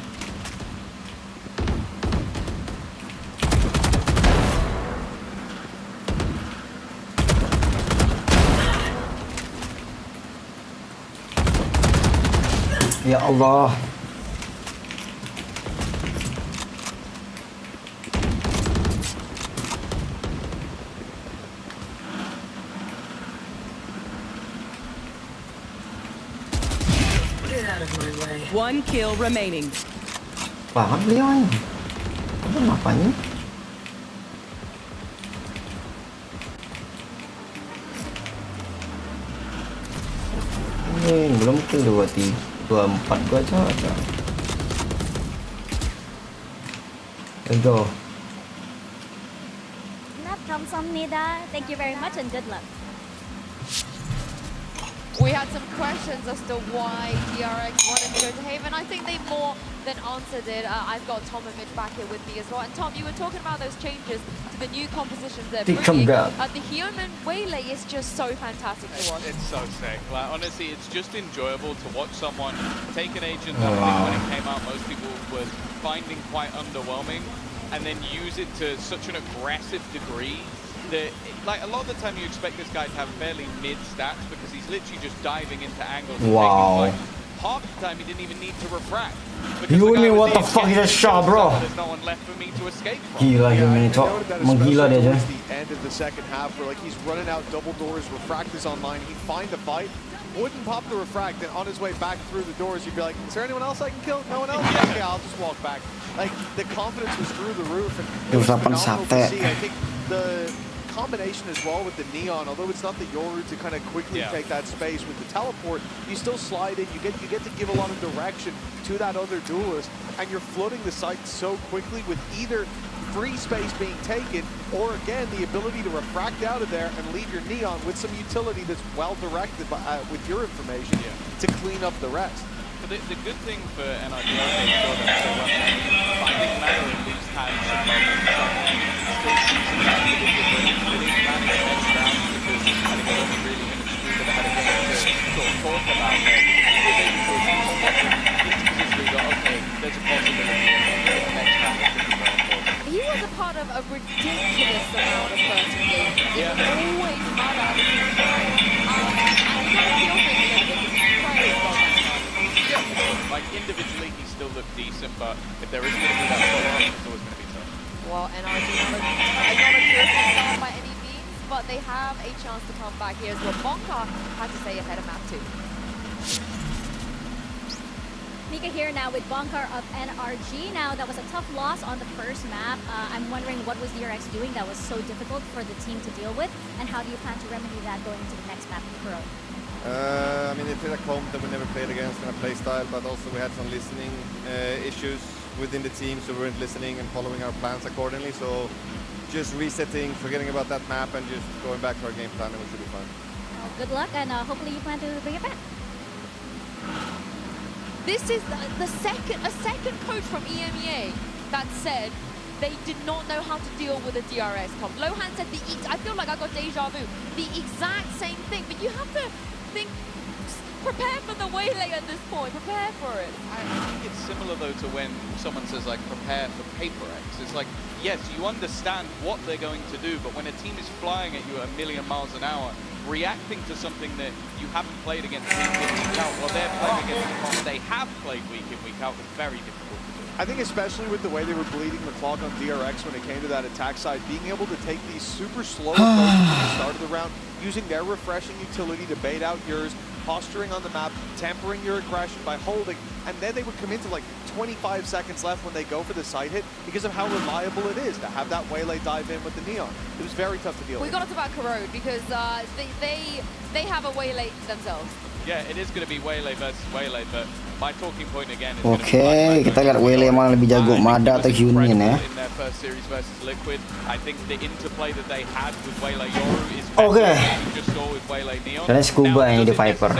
Ya Allah. Get out of my way. One kill remaining. Banget beliau ini. Apa ngapain? Ini belum kill 24 gua aja. Let's go. 감사합니다. Thank you very much and good luck. We had some questions as to why DRX wanted to go to Haven. I think they more than answered it. I've got Tom and Mitch back here with me as well. And Tom, you were talking about those changes to the new compositions they're bringing. The human waylay is just so fantastic to watch. It's so sick. Like, honestly, it's just enjoyable to watch someone take an agent that I think when it came out, most people were finding quite underwhelming, and then use it to such an aggressive degree that, like, a lot of the time you expect this guy to have fairly mid stats because he's literally just diving into angles. Wow. Like, half the time he didn't even need to refract. You mean what the fuck is that shot, bro? There's no one left for me to escape from. Gila ini cok, menggila dia aja. The end of the second half, where like he's running out double doors, refract is online, he'd find a fight, wouldn't pop the refract, and on his way back through the doors, he'd be like, is there anyone else I can kill? No one else? Okay, I'll just walk back. Like, the confidence was through the roof, and it was phenomenal to see. I think the combination as well with the neon, although it's not the Yoru to kind of quickly take that space with the teleport, you still slide in, you get to give a lot of direction to that other duelist, and you're flooding the site so quickly with either free space being taken, or again, the ability to refract out of there and leave your neon with some utility that's well directed by, with your information to clean up the rest. But the good thing for NRG, I think Matter at least has some moments still season that individual brilliance, but it's managed next round because I think it wasn't really going to screw that ahead of game to sort of talk about it. He was able to use instances where you go, okay, there's a possibility that the next round is going to be very important. He was a part of a ridiculous amount of first engagements. He always mad at the same time. And he got a feel for it a little bit because he's trying to well. Like, individually, he still looked decent, but if there is going to be that follow-up, it's always going to be tough. Well, NRG not a cheerful start by any means, but they have a chance to come back here as well. Bonka had to stay ahead of map 2. Mika here now with Bonkar of NRG. Now, that was a tough loss on the first map. I'm wondering what was DRX doing that was so difficult for the team to deal with, and how do you plan to remedy that going into the next map in Pro? I mean, it's a comp that we never played against in a play style, but also we had some listening issues within the team, so we weren't listening and following our plans accordingly. So just resetting, forgetting about that map, and just going back to our game plan, and we should be fine. Well, good luck, and hopefully you plan to bring it back. This is a second coach from EMEA that said they did not know how to deal with a DRX comp. Lohan said I feel like I got deja vu. The exact same thing, but you have to think, prepare for the waylay at this point, prepare for it. I think it's similar though to when someone says like prepare for PaperX. It's like, yes, you understand what they're going to do, but when a team is flying at you at 1,000,000 miles an hour, reacting to something that you haven't played against week in, week out, or they're playing against the comp they have played week in, week out, is very difficult to do. I think especially with the way they were bleeding the clock on DRX when it came to that attack side, being able to take these super slow approaches at the start of the round, using their refreshing utility to bait out yours, posturing on the map, tempering your aggression by holding, and then they would come into like 25 seconds left when they go for the side hit because of how reliable it is to have that waylay dive in with the Neon. It was very tough to deal with. We got to talk about Corrode because they have a waylay themselves. Yeah, it is going to be waylay versus waylay, but my talking point again is Oke, kita lihat waylay mana lebih jago, Mada atau Hyunin ya. in their first series versus Liquid. I think the interplay that they had with waylay Yoru is Oke. you just saw with waylay Neon. Dan Scuba yang di Viper.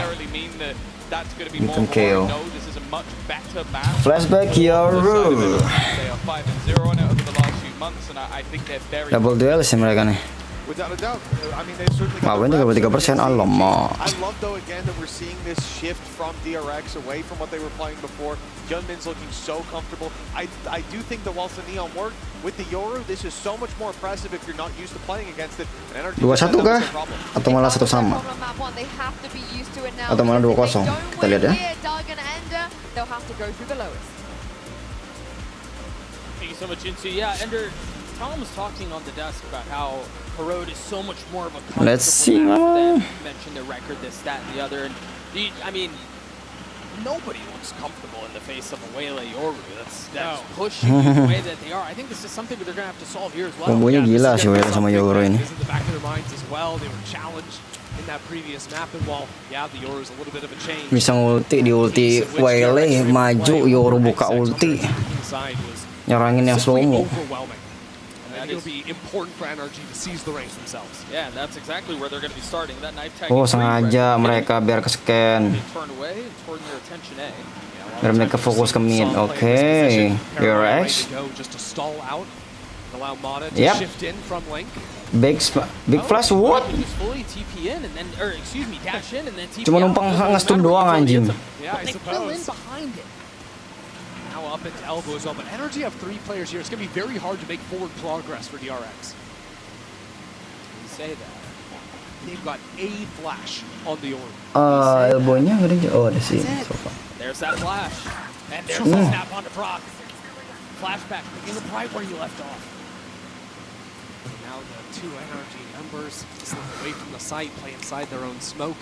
That's going to be Beacon more KO. no, this is a much better map. Flashback Yoru. They are 5-0 on it over the last few months, and I think they're very Double duel sih mereka nih. Without a doubt. I mean, they certainly got Mawen 33%, alamak. I love though again that we're seeing this shift from DRX away from what they were playing before. Hyunmin's looking so comfortable. I do think that whilst the Neon worked with the Yoru, this is so much more impressive if you're not used to playing against it. 2-1 kah? Atau malah 1 sama? Atau malah 2-0? Kita lihat ya. They'll have to go through the lowest. Thank you so much, Jinsu. Yeah, Ender, Tom was talking on the desk about how Corrode is so much more of a Let's see, map mama. than mentioned the record, this, that, and the other. And I mean, nobody looks comfortable in the face of a waylay Yoru. That's pushing the way that they are. I think this is something that they're going to have to solve here as well. Kombonya gila sih waylay sama Yoru ini. In the back of their minds as well, they were challenged in that previous map, and while the Yoru is a little bit of a change. Bisa ulti di ulti waylay, maju Yoru buka ulti. Nyerangin yang slow-mo. I think it'll be important for NRG to seize the range themselves. Yeah, that's exactly where they're going to be starting. That knife tag. Oh, sengaja mereka biar ke scan. Turn away and turn their attention A. Biar mereka fokus ke mid. Oke. DRX. Just to stall out. Allow Mana to Yep. shift in from Link. Big flash, what? Fully TP in and then, or excuse me, dash in and then TP Cuma out. numpang nge-stun doang anjing. Yeah, I They fill in suppose. behind it. Now up into elbow as well, but NRG have 3 players here. It's going to be very hard to make forward progress for DRX. You say that. They've got a flash on the orb. Elbownya gede. Oh, ada sih. So far. There's that flash. And there's the snap onto Proc. Flashback, picking up right where you left off. Now the 2 NRG members slip away from the site, play inside their own smoke.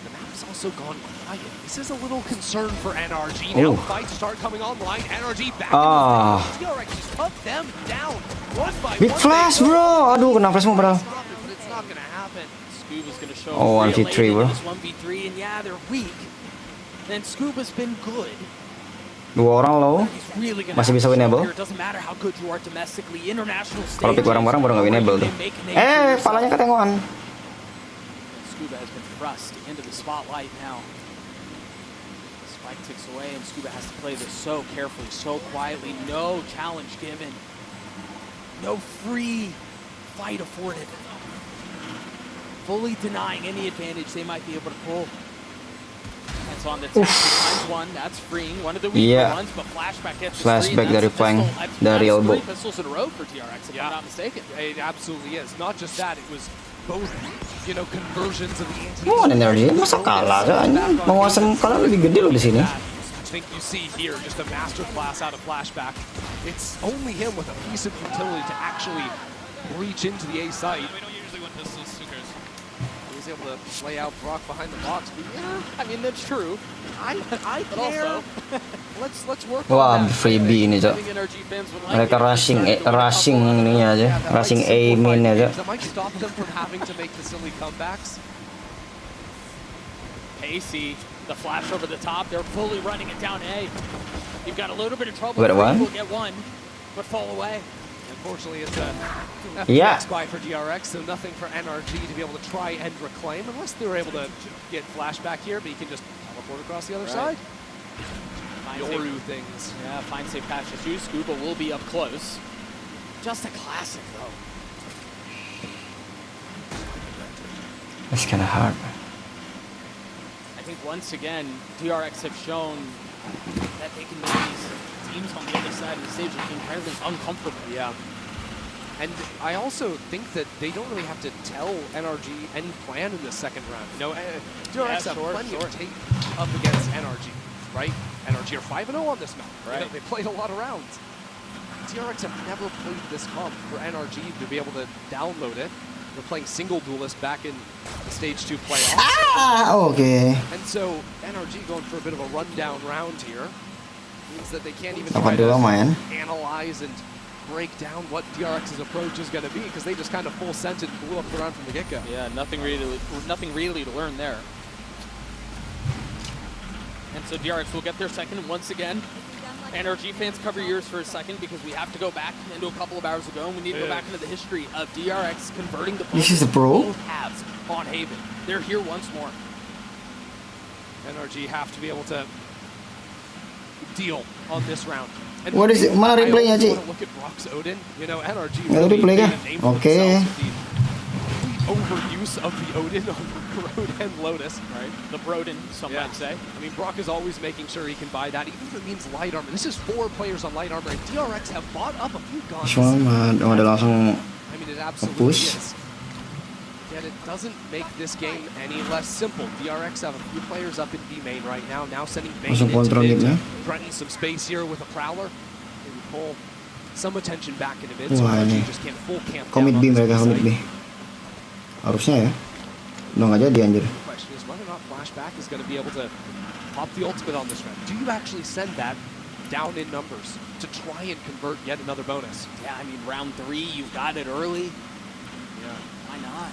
The map's also gone quiet. This is a little concern for NRG. Now fights start coming online. NRG back in the DRX just cut them down. One by Big flash, bro. Aduh, kena flash mo padahal. But it's not going to happen. Scuba's going to show Oh, 1v3, bro. 1v3, and yeah, they're weak. And Scuba's been good. 2 orang low. Masih bisa winnable. It doesn't matter how good you are domestically, international Kalau pick bareng-bareng baru nggak winnable tuh. Palanya ketengokan. Scuba has been thrust into the spotlight now. Spike ticks away, and Scuba has to play this so carefully, so quietly. No challenge given. No free fight afforded. Fully denying any advantage they might be able to pull. That's on the tap. Finds one. That's freeing. One of the weaker ones, but flashback hits the Flashback screen. dari flank, dari elbow. 3 pistols in a row for DRX, if I'm not mistaken. It absolutely is. Not just that, it was both, conversions of the anti. Mau NRG masa kalah kan? Penguasaan kalian lebih gede loh di sini. think you see here just a masterclass out of flashback. It's only him with a piece of utility to actually breach into the A site. We don't usually win pistols, Sukers. He was able to lay out Brock behind the box. But yeah, I mean, that's true. I But care. also, let's work Wah, on that. freebie ini, Cok. Mereka rushing ininya aja, rushing A main aja. That might stop them from having to make the silly comebacks. Pacey, the flash over the top. They're fully running it down A. You've got a little bit of trouble. Wait, what? We'll get one, but fall away. Unfortunately, it's a Yeah. FTX buy for DRX, so nothing for NRG to be able to try and reclaim, unless they were able to get flashback here, but you can just teleport across the other side. Yoru things. Yeah, fine safe patch to two. Scuba will be up close. Just a classic, though. It's kind of hard. I think once again, DRX have shown that they can make these teams on the other side of the stage look entirely uncomfortable. Yeah. And I also think that they don't really have to tell NRG any plan in the second round. You know, DRX have plenty of tape up against NRG, right? NRG are 5-0 on this map. Right. You know, they played a lot of rounds. DRX have never played this comp for NRG to be able to download it. They're playing single duelist back in the stage 2 playoffs. Ah, okay. And so NRG going for a bit of a rundown round here means that they can't even Apa try dulu, to main? analyze and break down what DRX's approach is going to be, because they just kind of full sent it and blew up the round from the get-go. Yeah, nothing really to learn there. And so DRX will get their second once again. NRG fans, cover your ears for a second, because we have to go back into a couple of hours ago, and we need to go back into the history of DRX converting the This is a pro? both halves on Haven. They're here once more. NRG have to be able to deal on this round. And What is it? Mana replaynya, Ci? Look at Brock's Odin. You know, NRG Nggak ada replay kah? made a name for Oke. themselves with the overuse of the Odin on Broad and Lotus. Right, the Broden, some might say. I mean, Brock is always making sure he can buy that, even if it means light armor. This is 4 players on light armor, and DRX have bought up a few guns. Cuma ada langsung I mean, it absolutely push. is. Yet it doesn't make this game any less simple. DRX have a few players up in B main right now, sending main Langsung into kontrol mid midnya. to threaten some space here with a Prowler. Maybe pull some attention back into mid, so Wah, NRG ini just can't full camp komit down B on this mereka, komit site. B. Harusnya ya. Udah nggak jadi anjir. The question is whether or not Flashback is going to be able to pop the ultimate on this round. Do you actually send that down in numbers to try and convert yet another bonus? Yeah, I mean, round 3, you've got it early. Yeah. Why not?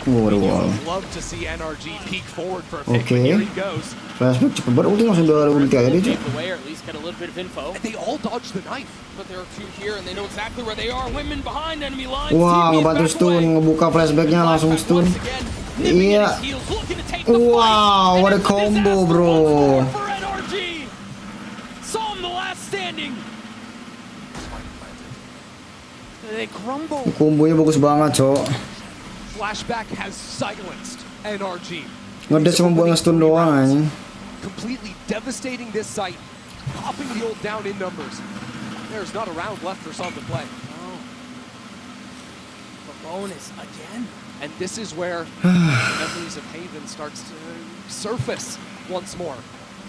Waduh, wow. Love to see NRG peek forward for a Oke. pick, but here he goes. Flashback cepet banget, ulti langsung udah ulti aja dia, Cok. Away, or at least get a little bit of info. They all dodged the knife. But there are 2 here, and they know exactly where they are. Women behind enemy lines. Wah, ngebantu stun, ngebuka flashbacknya langsung stun. Iya. Wow, what a combo, bro. For NRG. Saw him the last standing. They crumble. Kombonya bagus banget, Cok. Flashback has silenced NRG. Ngedes cuma buat nge-stun doang anjing. Completely devastating this site, popping the ult down in numbers. There's not a round left for some to play. Oh. The bonus again. And this is where the memories of Haven starts to surface once more.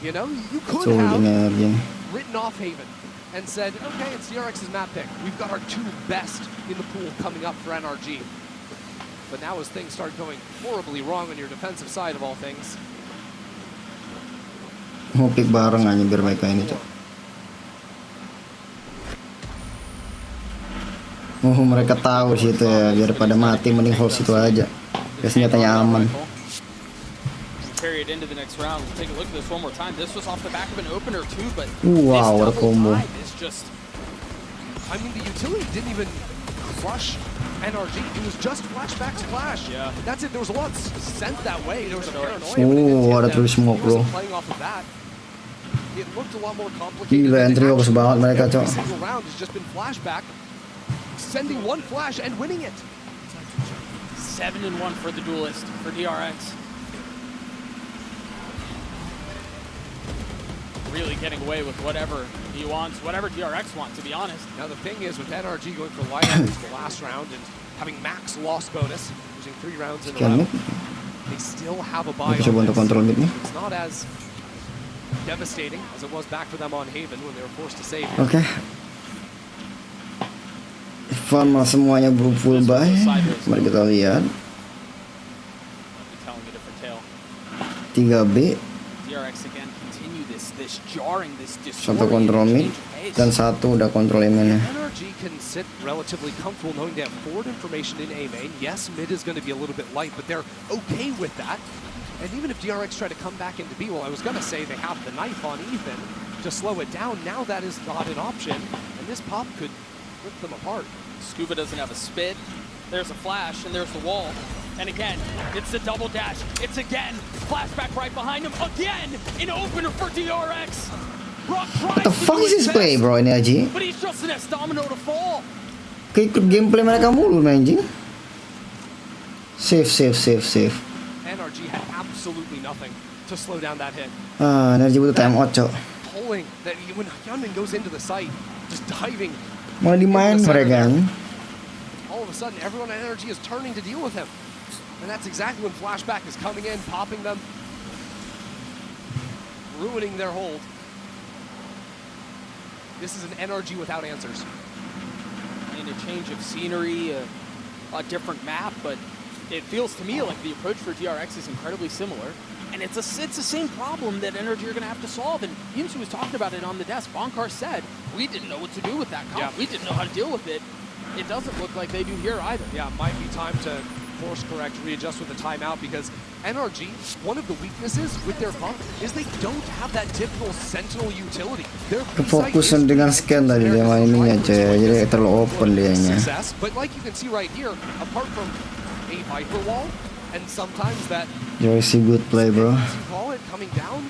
You know, you could have written off Haven and said, okay, it's DRX's map pick. We've got our 2 best in the pool coming up for NRG. But now as things start going horribly wrong on your defensive side of all things. Mau pick bareng aja biar mereka ini, Cok. Mereka tahu sih itu ya, daripada mati mending hold situ aja. Biar senjatanya aman. Carry it into the next round. We'll take a look at this one more time. This was off the back of an opener too, but wow, what a combo. It's just, I mean, the utility didn't even crush NRG. It was just Flashback's flash. Yeah. That's it. There was a lot sent that way. There was a paranoia. Oh, ada terus smoke, bro. Playing off of that. It looked a lot more complicated. Gila, entry bagus banget mereka, Cok. Every single round has just been Flashback sending one flash and winning it. 7-1 for the duelist for DRX. Really getting away with whatever he wants, whatever DRX wants, to be honest. Now the thing is, with NRG going for light armors the last round and having max loss bonus, using 3 rounds in a row, they still have a buy on this. It's not as devastating as it was back for them on Haven when they were forced to save. Oke. Farma semuanya full buy. Mari kita lihat. 3B. DRX again continue this jarring, this Satu kontrol mid dan satu udah kontrol mainnya. NRG can sit relatively comfortable knowing they have forward information in A main. Yes, mid is going to be a little bit light, but they're okay with that. And even if DRX try to come back into B, well, I was going to say they have the knife on Ethan to slow it down. Now that is not an option, and this pop could rip them apart. Scuba doesn't have a spit. There's a flash, and there's the wall. And again, it's the double dash. It's again, flashback right behind him. Again, an opener for DRX. What the fuck is this play, bro, ini Aji? But he's just the next domino to fall. Kayak ikut gameplay mereka mulu, anjing. Save. NRG had absolutely nothing to slow down that hit. NRG butuh time out, cok. Pulling that when Hyunmin goes into the site, just diving. Malah dimain mereka. All of a sudden, everyone at NRG is turning to deal with him. And that's exactly when Flashback is coming in, popping them, ruining their hold. This is an NRG without answers. And a change of scenery, a different map, but it feels to me like the approach for DRX is incredibly similar. And it's the same problem that NRG are going to have to solve. And Yunsu was talking about it on the desk. Bonkar said, we didn't know what to do with that comp. Yeah. We didn't know how to deal with it. It doesn't look like they do here either. Yeah, might be time to course correct, readjust with the timeout, because NRG, one of the weaknesses with their pump is they don't have that typical sentinel utility. Kefokusan dengan scan tadi dia mainnya, coy. Jadi terlalu open dianya. But like you can see right here, apart from a Viper wall, and sometimes that Joyce, good play, bro. call it coming down,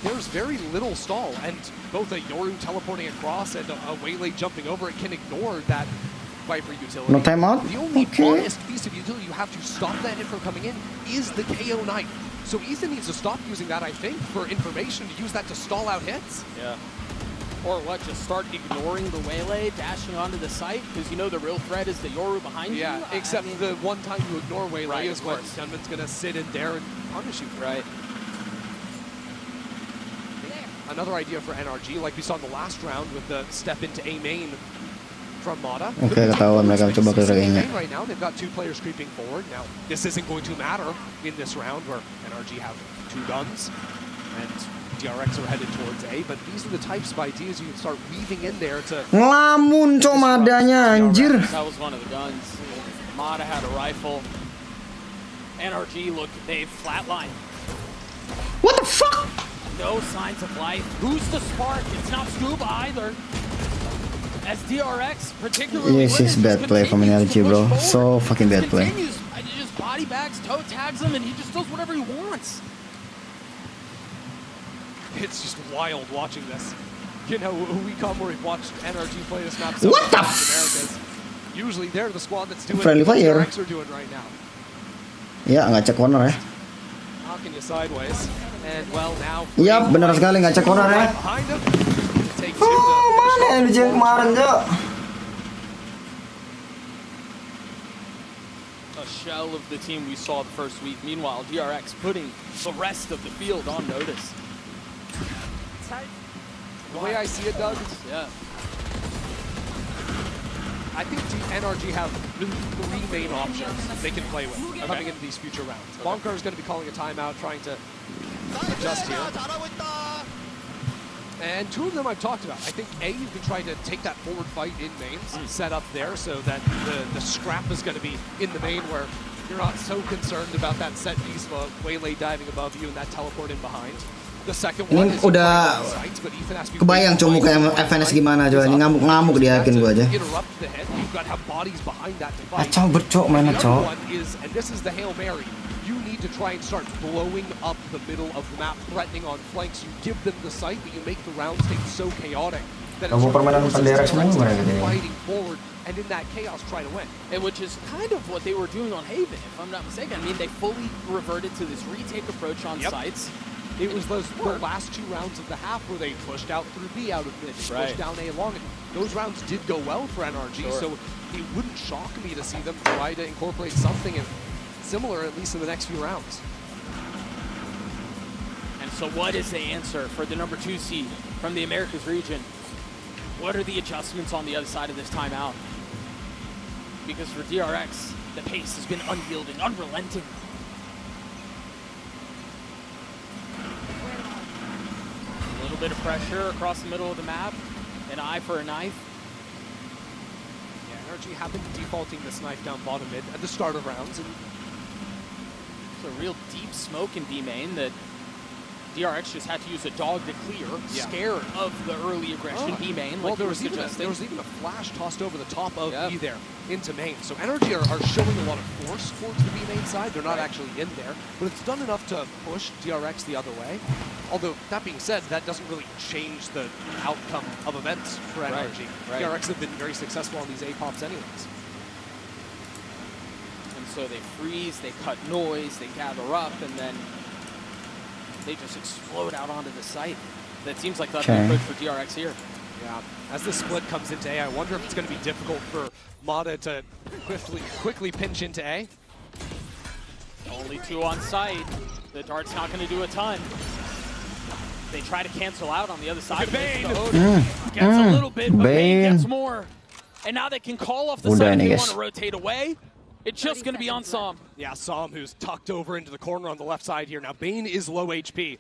there's very little stall, and both a Yoru teleporting across and a Waylay jumping over it can ignore that Viper utility. No timeout? The only honest piece of utility you have to stop that hit from coming in is the KO knife. So Ethan needs to stop using that, I think, for information, to use that to stall out hits. Yeah. Or what, just start ignoring the Waylay, dashing onto the site, because you know the real threat is the Yoru behind you? Yeah, except the one time you ignore Waylay is when course. Hyunmin's going to sit in there and punish you. Right. Another idea for NRG, like we saw in the last round with the step into A main from Mata. Oke, ketahuan mereka coba ke kayaknya. Right now, they've got two players creeping forward. Now, this isn't going to matter in this round where NRG have two guns and DRX are headed towards A, but these are the types of ideas you can start weaving in there to... Ngelamun, cok, madanya, anjir. That was one of the guns. Mata had a rifle. NRG, look, they've flatlined. What the fuck? No signs of life. Who's the spark? It's not Scuba either. As DRX, particularly This is bad play from NRG, bro. So fucking bad play. He just body bags, toe tags him, and he just does whatever he wants. It's just wild watching this. You know, we come where we've watched NRG play this map so What the Americas. Usually they're the squad that's doing Friendly what fire. DRX are doing right now. Ya, nggak cek corner ya. Knocking you sideways. And well, now... Yap, benar sekali nggak cek corner ya. Behind him. Oh, mana NRG yang kemarin, cok? A shell of the team we saw the first week. Meanwhile, DRX putting the rest of the field on notice. The way I see it, Doug, yeah. I think NRG have three main options they can play with coming into these future rounds. Bonkar is going to be calling a timeout, trying to adjust here. And two of them I've talked about. I think A, you can try to take that forward fight in mains, set up there so that the scrap is going to be in the main where you're not so concerned about that set piece of a Waylay diving above you and that teleport in behind. The second one Ini is udah kebayang cuma kayak FNS gimana coba, ini ngamuk dia yakin gua aja. Acau bercok mainnya cok. And this is the Hail Mary. You need to try and start blowing up the middle of the map, threatening on flanks. You give them the sight, but you make the round state so chaotic that it's permainan DRX semua mereka ini. fighting forward and in that chaos try to win. And which is kind of what they were doing on Haven, if I'm not mistaken. I mean, they fully reverted to this retake approach on sites. It was the last two rounds of the half where they pushed out through B out of mid, pushed down A long, and those rounds did go well for NRG, so it wouldn't shock me to see them try to incorporate something similar, at least in the next few rounds. And So what is the answer for the number 2 seed from the Americas region? What are the adjustments on the other side of this timeout? Because for DRX, the pace has been unyielding, unrelenting. A little bit of pressure across the middle of the map. An eye for a knife. Yeah, NRG have been defaulting this knife down bottom mid at the start of rounds. And it's a real deep smoke in B main that DRX just had to use a dog to clear, scared of the early aggression B main. Well, like there was even a flash tossed over the top of B there into main. So NRG are showing a lot of force towards the B main side. They're not actually in there, but it's done enough to push DRX the other way. Although, that being said, that doesn't really change the outcome of events for NRG. DRX have been very successful on these A-pops anyways. And so they freeze, they cut noise, they gather up, and then they just explode out onto the site. That seems like that's good for DRX here. Yeah, as the split comes into A, I wonder if it's going to be difficult for Mada to quickly pinch into A. Only 2 on site. The dart's not going to do a ton. They try to cancel out on the other side. Bane gets a little bit, but Bane gets more. And now they can call off the side if they want to rotate away. It's just going to be on Som. Yeah, Som, who's tucked over into the corner on the left side here. Now, Bane is low HP,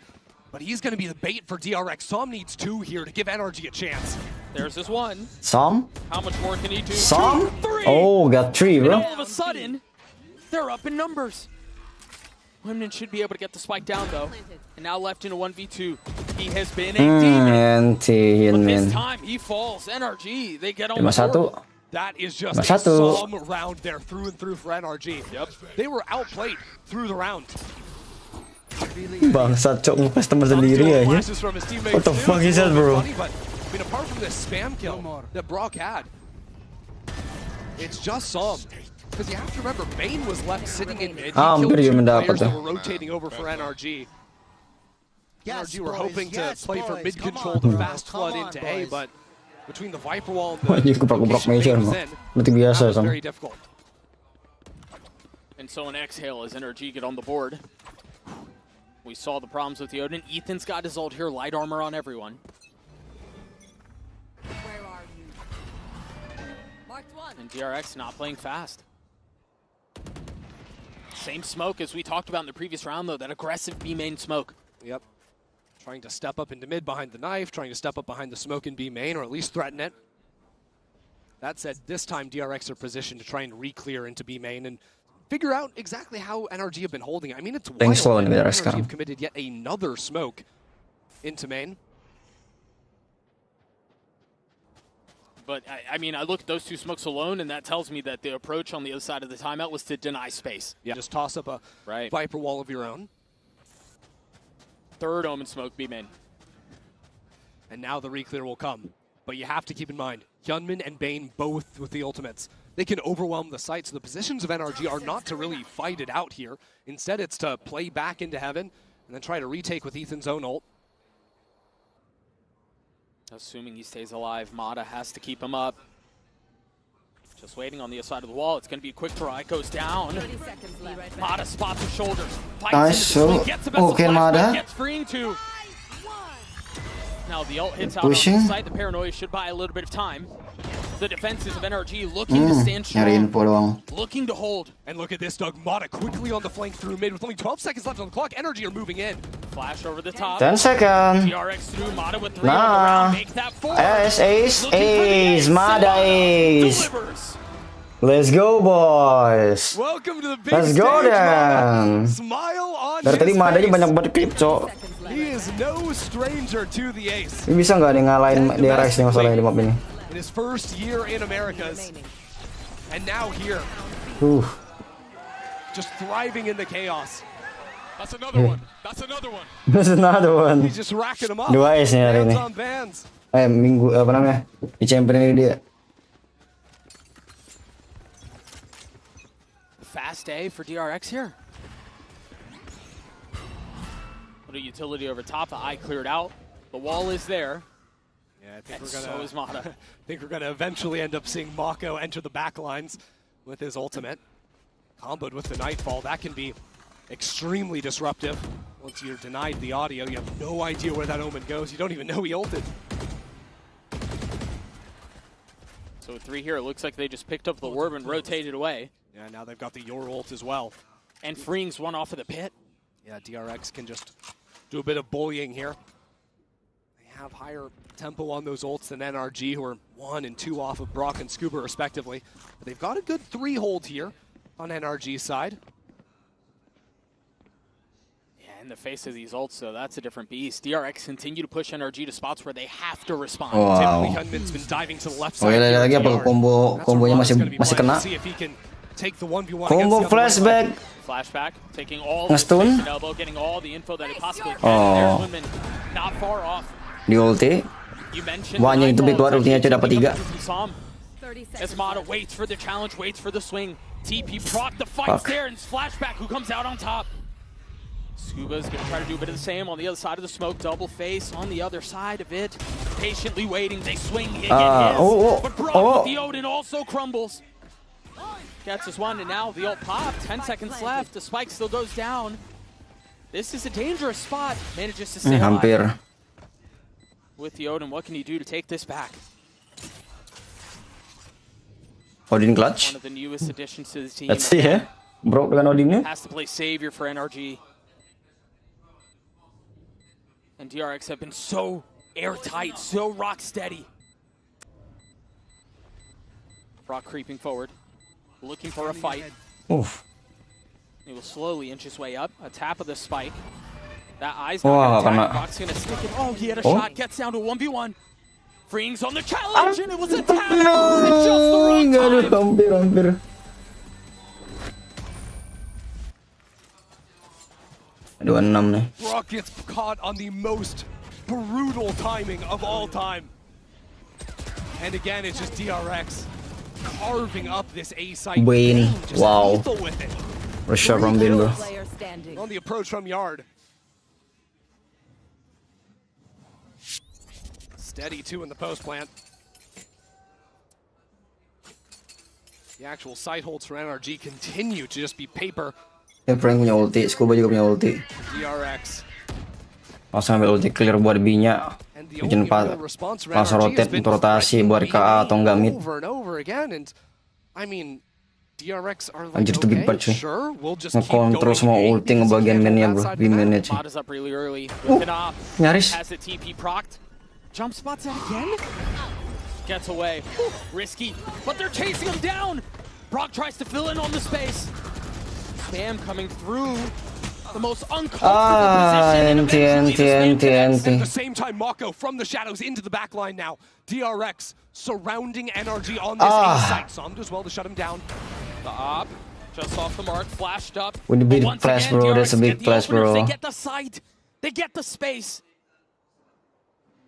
but he's going to be the bait for DRX. Som needs 2 here to give NRG a chance. There's his 1. Som? How much more can he do? Som? 2, 3. Oh, got 3, bro. And all of a sudden, they're up in numbers. Women should be able to get the spike down, though. And now left in a 1v2. He has been a demon. But this time, he falls. NRG, they get on the board. That is just a Som round there, through and through for NRG. Yep. They were outplayed through the round. Bangsat, cok, ngupas teman sendiri aja. What the fuck is that, bro? Funny, but, I mean, apart from this spam kill that Brock had, it's just Som. Because you have to remember, Bane was left sitting in mid. He killed 2 players that were rotating over for NRG. NRG were hoping to play for mid control to fast flood into A, but between the Viper Wall and the location that was very difficult. And so an exhale as NRG get on the board. We saw the problems with the Odin. Ethan's got his ult here, light armor on everyone. Where are you? Marked 1. And DRX not playing fast. Same smoke as we talked about in the previous round, though, that aggressive B main smoke. Yep. Trying to step up into mid behind the knife, trying to step up behind the smoke in B main, or at least threaten it. That said, this time DRX are positioned to try and re-clear into B main and figure out exactly how NRG have been holding it. I mean, it's wild that NRG have committed yet another smoke into main. But, I mean, I look at those 2 smokes alone, and that tells me that the approach on the other side of the timeout was to deny space. Yeah, just toss up a Viper Wall of your own. 3rd Omen smoke, B main. And now the re-clear will come. But you have to keep in mind, Hyunmin and Bane both with the ultimates. They can overwhelm the site, so the positions of NRG are not to really fight it out here. Instead, it's to play back into heaven and then try to retake with Ethan's own ult. Assuming he stays alive, Mada has to keep him up. Just waiting on the other side of the wall. It's going to be a quick draw. It goes down. Mada spots his shoulders. Nice, so okay, Mada. Gets free to. Now the ult hits out on the site. The paranoia should buy a little bit of time. The defenses of NRG looking to stand strong, looking to hold. And look at this, Doug. Mada quickly on the flank through mid with only 12 seconds left on the clock. NRG are moving in. Flash over the top. 10 seconds. DRX through Mada with 3 on the round. Make that 4. Ace, Mada Ace. Let's go, boys. Welcome to the big Let's go then. Smile on dari tadi Madanya banyak banget klip, cok. He is no stranger to the ace. Ini bisa nggak nih ngalahin DRX nih masalahnya di map ini? In his first year in Americas, and now here, just thriving in the chaos. That's another one. That's another one. That's another one. He's just racking them up. 2 ace nih hari ini. Minggu apa namanya? Di champion ini dia. Fast A for DRX here. Little utility over top. The eye cleared out. The wall is there. Yeah, I think we're gonna. So is Mada. I think we're gonna eventually end up seeing Mako enter the back lines with his ultimate, comboed with the Nightfall. That can be extremely disruptive. Once you're denied the audio, you have no idea where that Omen goes. You don't even know he ulted. So with 3 here, it looks like they just picked up the orb and rotated away. Yeah, now they've got the Yor ult as well. And Freeing's one off of the pit. Yeah, DRX can just do a bit of bullying here. They have higher tempo on those ults than NRG, who are 1 and 2 off of Brock and Scuba respectively. But they've got a good 3 hold here on NRG's side. In the face of these ults, though, that's a different beast. DRX continue to push NRG to spots where they have to respond. Wow. Typically, Hyunmin's been diving to the left Oh side. ya, lagi apa kombonya masih kena. Combo flashback. Flashback, taking all Nge-stun. the elbow, getting all the info that it possibly can. Oh. There's Hyunmin not far off. Di ulti. You mentioned Wah, anjing itu big keluar ultinya cuy, dapat 3. As Mata waits for the challenge, waits for the swing. TP proc the fight there, and it's Flashback who comes out on top. Scuba's gonna try to do a bit of the same on the other side of the smoke, double face on the other side of it. Patiently waiting, they swing, they get his. But Brock with the Odin also crumbles. Gets us one, and now the ult pop, 10 seconds left, the spike still goes down. This is a dangerous spot, manages to stay alive. Hampir. With the Odin, what can you do to take this back? Odin clutch. One of the newest additions to the team. Let's see ya. Broke dengan Odinnya. Has to play savior for NRG. And DRX have been so airtight, so rock steady. Brock creeping forward, looking for a fight. Oof. He will slowly inch his way up. A tap of the spike. That eye's not gonna attack. Brock's gonna stick it. Oh, he had a shot. Gets down to 1v1. Freeing's on the challenge, and it was a tap. Just the wrong time. Hampir. Brock gets caught on the most brutal timing of all time. And again, it's just DRX carving up this A site. Wayne, wow. With it. Pressure from Bin, bro. On the approach from Yard. Steady too in the post plant. The actual site holds for NRG continue to just be paper. Frank punya ulti, Scuba juga punya ulti. DRX. Langsung ambil ulti clear buat B-nya. Bikin langsung rotasi buat KA atau enggak mid. Anjir itu big part cuy. Ngekontrol semua ulti ngebagian mainnya bro, B-mainnya cuy. Nyaris. Jump spots that again? Gets away. Risky, but they're chasing him down. Brock tries to fill in on the space. Spam coming through the most uncomfortable position. At the same time, Mako from the shadows into the back line now. DRX surrounding NRG on this A site. Some as well to shut him down. The op, just off the mark, flashed up. With the big flash, bro. That's a big flash, bro. They get the site. They get the space.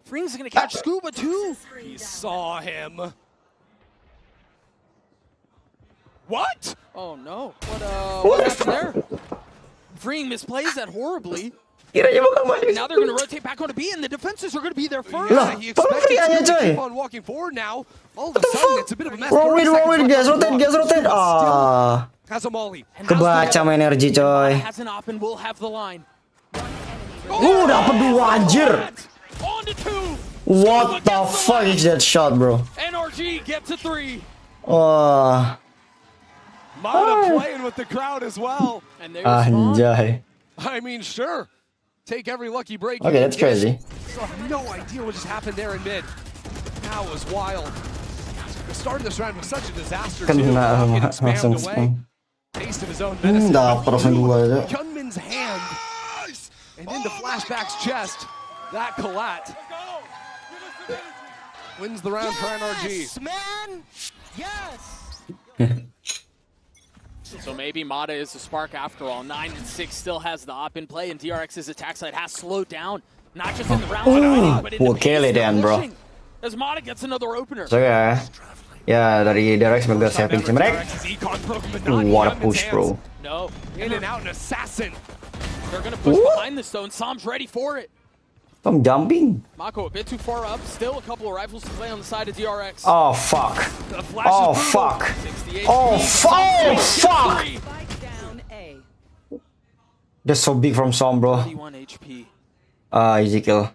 Freeing's gonna catch Scuba too. He saw him. What? Oh no! What happened there? Freeing misplays that horribly. And now they're going to rotate back onto B, and the defenses are going to be there first. Yeah, he expected to keep on walking forward now. All of a sudden, it's a bit of a mess. Wrong with, gas rotate. Ah. Has a molly. Kebaca sama energi coy. Has an op and will have the line. Dapat 2 anjir. What the fuck is that shot, bro? NRG gets a 3. Mata playing with the crowd as well. And Anjay. I mean, sure. Take every lucky break. Okay, that's crazy. So I have no idea what just happened there in mid. That was wild. The start of this round was such a disaster too. Getting spammed away. Taste of his own medicine. Hyunmin's hand and into Flashback's chest. That collat wins the round for NRG. Yes, man. Yes. So maybe Mata is the spark after all. 9 and 6 still has the op in play, and DRX's attack side has slowed down. Not just in the round, but in the pace they're pushing. As Mata gets another opener. So ya dari DRX juga saving si mereka. What a push, bro. No, in and out an assassin. They're gonna push behind this though, and Sam's ready for it. I'm jumping. Mako a bit too far up. Still a couple of rifles to play on the side of DRX. Oh fuck. Oh fuck. Oh fuck. That's so big from Som, bro. 31 HP. Easy kill.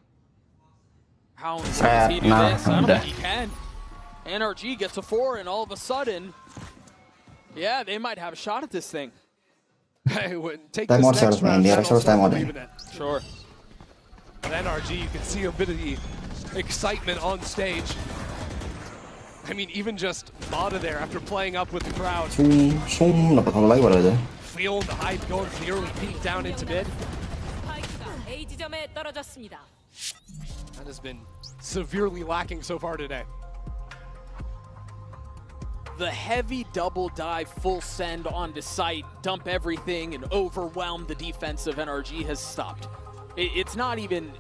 How does he do this? I don't think he can. NRG gets a 4, and all of a sudden, yeah, they might have a shot at this thing. Hey, take time this out, next round. man. DRX time out. Sure. With NRG, you can see a bit of the excitement on stage. I mean, even just Mata there after playing up with the crowd. Dapat satu lagi baru aja. Feeling the hype, going for the early peek down into mid. That has been severely lacking so far today. The heavy double dive, full send onto site, dump everything, and overwhelm the defense of NRG has stopped. It's not even,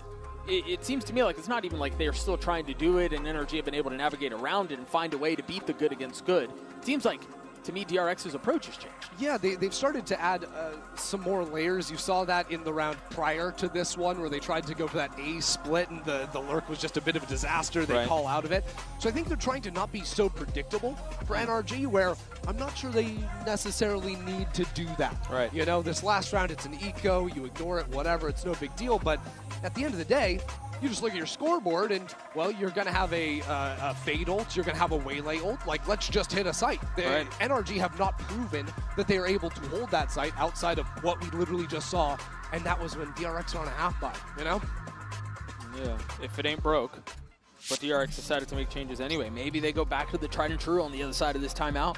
it seems to me like it's not even like they're still trying to do it and NRG have been able to navigate around it and find a way to beat the good against good. It seems like, to me, DRX's approach has changed. Yeah, they've started to add some more layers. You saw that in the round prior to this one where they tried to go for that A split and the lurk was just a bit of a disaster. They call out of it. So I think they're trying to not be so predictable for NRG, where I'm not sure they necessarily need to do that. Right. You know, this last round, it's an eco, you ignore it, whatever, it's no big deal. But at the end of the day, you just look at your scoreboard and, well, you're going to have a fade ult, you're going to have a waylay ult. Like, let's just hit a site. NRG have not proven that they are able to hold that site outside of what we literally just saw, and that was when DRX were on a half buy, you know? Yeah, if it ain't broke. But DRX decided to make changes anyway. Maybe they go back to the tried and true on the other side of this timeout.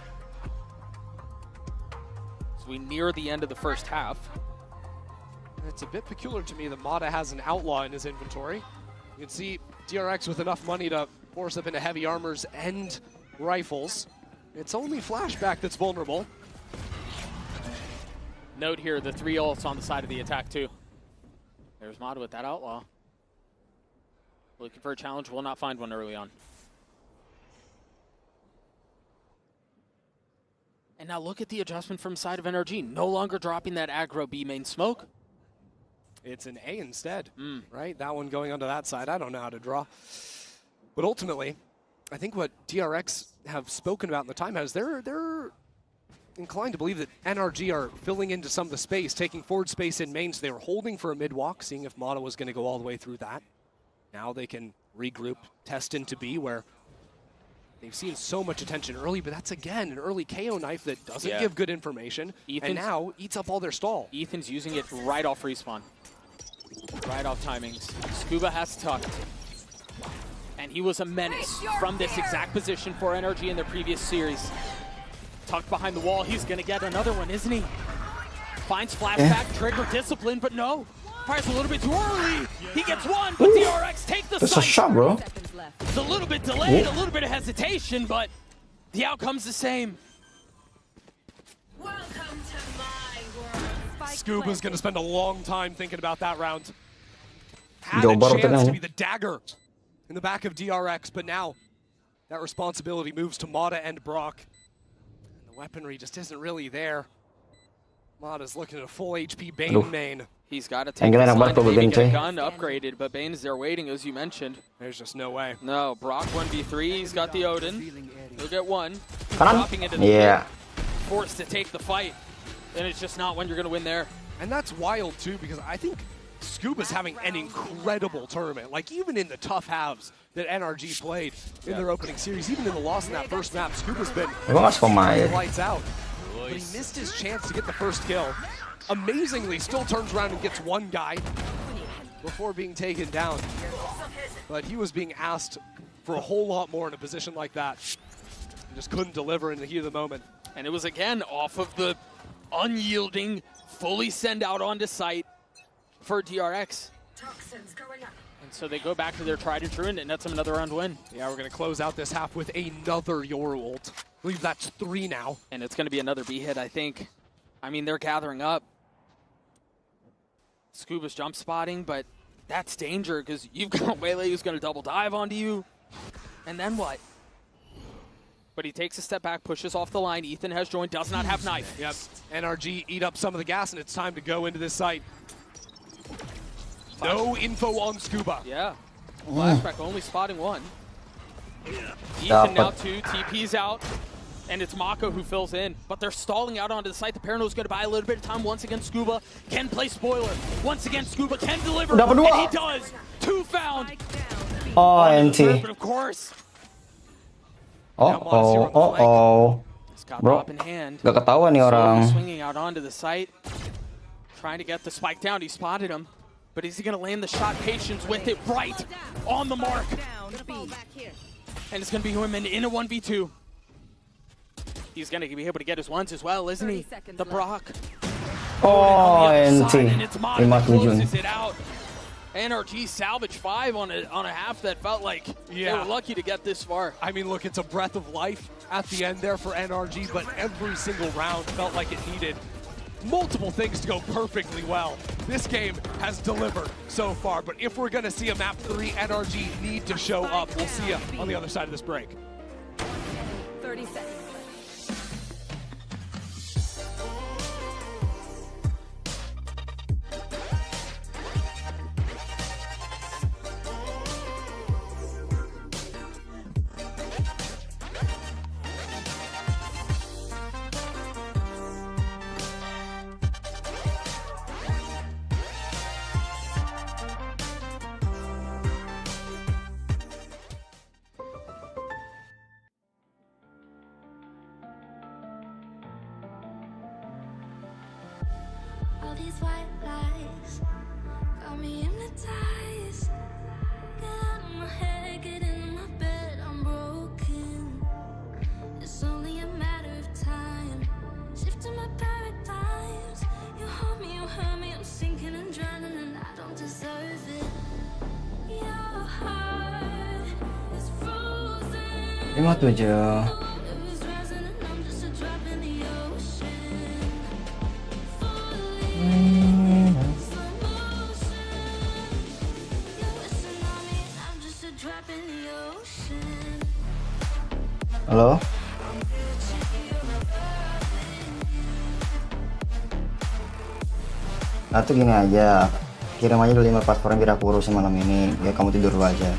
So we near the end of the first half. It's a bit peculiar to me that Mata has an outlaw in his inventory. You can see DRX with enough money to force up into heavy armors and rifles. It's only Flashback that's vulnerable. Note here, the 3 ults on the side of the attack too. There's Mata with that outlaw. Looking for a challenge, will not find one early on. And now look at the adjustment from side of NRG. No longer dropping that aggro B main smoke. It's an A instead, right? That one going onto that side. I don't know how to draw. But ultimately, I think what DRX have spoken about in the timeout is they're inclined to believe that NRG are filling into some of the space, taking forward space in main. So they were holding for a mid walk, seeing if Mata was going to go all the way through that. Now they can regroup, test into B, where they've seen so much attention early, but that's, again, an early KO knife that doesn't give good information, and now eats up all their stall. Ethan's using it right off respawn. Right off timings. Scuba has tucked. And he was a menace from this exact position for NRG in their previous series. Tucked behind the wall, he's gonna get another one, isn't he? Finds flashback, trigger discipline, but no. Fires a little bit too early. He gets one, but DRX take the That's a shot, bro. It's a little bit delayed, a little bit of hesitation, but the outcome's the same. Scuba's going to spend a long time thinking about that round. Had a chance to be the dagger in the back of DRX, but now that responsibility moves to Mata and Brock. And the weaponry just isn't really there. Mata's looking at a full HP Bane main. He's got to take the side, maybe get a gun upgraded, but Bane is there waiting, as you mentioned. There's just no way. No, Brock 1v3, he's got the Odin. He'll get one. Dropping into the pit, forced to take the fight. And it's just not when you're going to win there. And that's wild, too, because I think Scuba's having an incredible tournament. Like, even in the tough halves that NRG played in their opening series, even in the loss in that first map, Scuba's been lights out. But he missed his chance to get the first kill. Amazingly, still turns around and gets one guy before being taken down. But he was being asked for a whole lot more in a position like that. He just couldn't deliver in the heat of the moment. And it was, again, off of the unyielding, fully send out onto site for DRX. And so they go back to their tried and true, and it nets them another round win. Yeah, we're going to close out this half with another Your ult. I believe that's 3 now. And it's going to be another B hit, I think. I mean, they're gathering up. Scuba's jump spotting, but that's danger because you've got Waylay who's going to double dive onto you. And then what? But he takes a step back, pushes off the line. Ethan has joined, does not have knife. Yep, NRG eat up some of the gas, and it's time to go into this site. No info on Scuba. Yeah. Flashback only spotting one. Ethan now 2, TP's out. And it's Mako who fills in, but they're stalling out onto the site. The Parano's going to buy a little bit of time. Once again, Scuba can play spoiler. Once again, Scuba can deliver, Dapat dua. and he does. 2 found. Oh, NT. But of course. Bro, gak ketahuan nih orang. Swinging out onto the site, trying to get the spike down. He spotted him, but is he going to land the shot? Patience with it, right on the mark. And it's going to be him in a 1v2. He's going to be able to get his ones as well, isn't he? The Brock. Oh, NT. 57 it out. NRG salvage 5 on a half that felt like they were lucky to get this far. I mean, look, it's a breath of life at the end there for NRG, but every single round felt like it needed multiple things to go perfectly well. This game has delivered so far, but if we're going to see a map 3, NRG need to show up. We'll see you on the other side of this break. 30 seconds. These white lies got me hypnotized. Get out of my head, get in my bed, I'm broken. It's only a matter of time. Shifting my paradigms. You hold me, you hurt me, I'm sinking and drowning, and I don't deserve it. Your heart is frozen. 57. Halo? Nah tuh gini aja, kirim aja dulu 5 paspornya biar aku urusin malam ini. Ya kamu tidur dulu aja.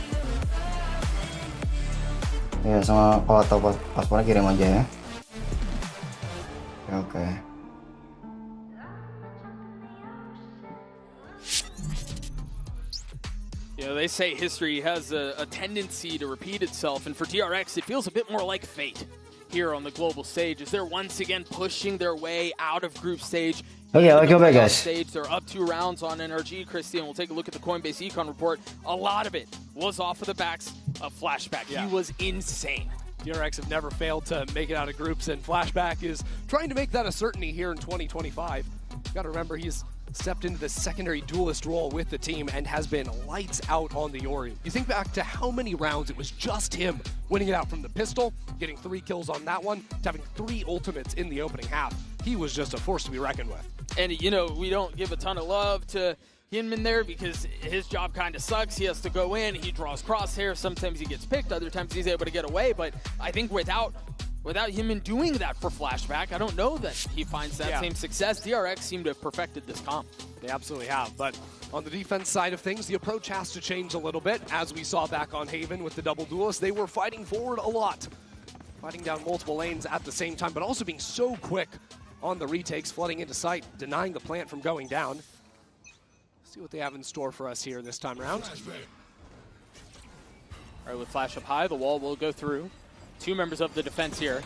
Ya sama kalau tahu paspornya kirim aja ya. Oke. You know, they say history has a tendency to repeat itself, and for DRX, it feels a bit more like fate here on the global stage as they're once again pushing their way out of group stage. Okay, let's go back, guys. Stage. They're up 2 rounds on NRG, Christian. We'll take a look at the Coinbase Econ report. A lot of it was off of the backs of Flashback. He was insane. DRX have never failed to make it out of groups, and Flashback is trying to make that a certainty here in 2025. You gotta remember, he's stepped into the secondary duelist role with the team and has been lights out on the Ori. You think back to how many rounds it was just him winning it out from the pistol, getting 3 kills on that one, to having 3 ultimates in the opening half. He was just a force to be reckoned with. And, you know, we don't give a ton of love to Hinman there because his job kind of sucks. He has to go in, he draws crosshairs, sometimes he gets picked, other times he's able to get away. But I think without him doing that for Flashback, I don't know that he finds that same success. DRX seem to have perfected this comp. They absolutely have, but on the defense side of things, the approach has to change a little bit. As we saw back on Haven with the double duelists, they were fighting forward a lot. Fighting down multiple lanes at the same time, but also being so quick on the retakes, flooding into sight, denying the plant from going down. Let's see what they have in store for us here this time around. All right, with Flash up high, the wall will go through. 2 members of the defense here.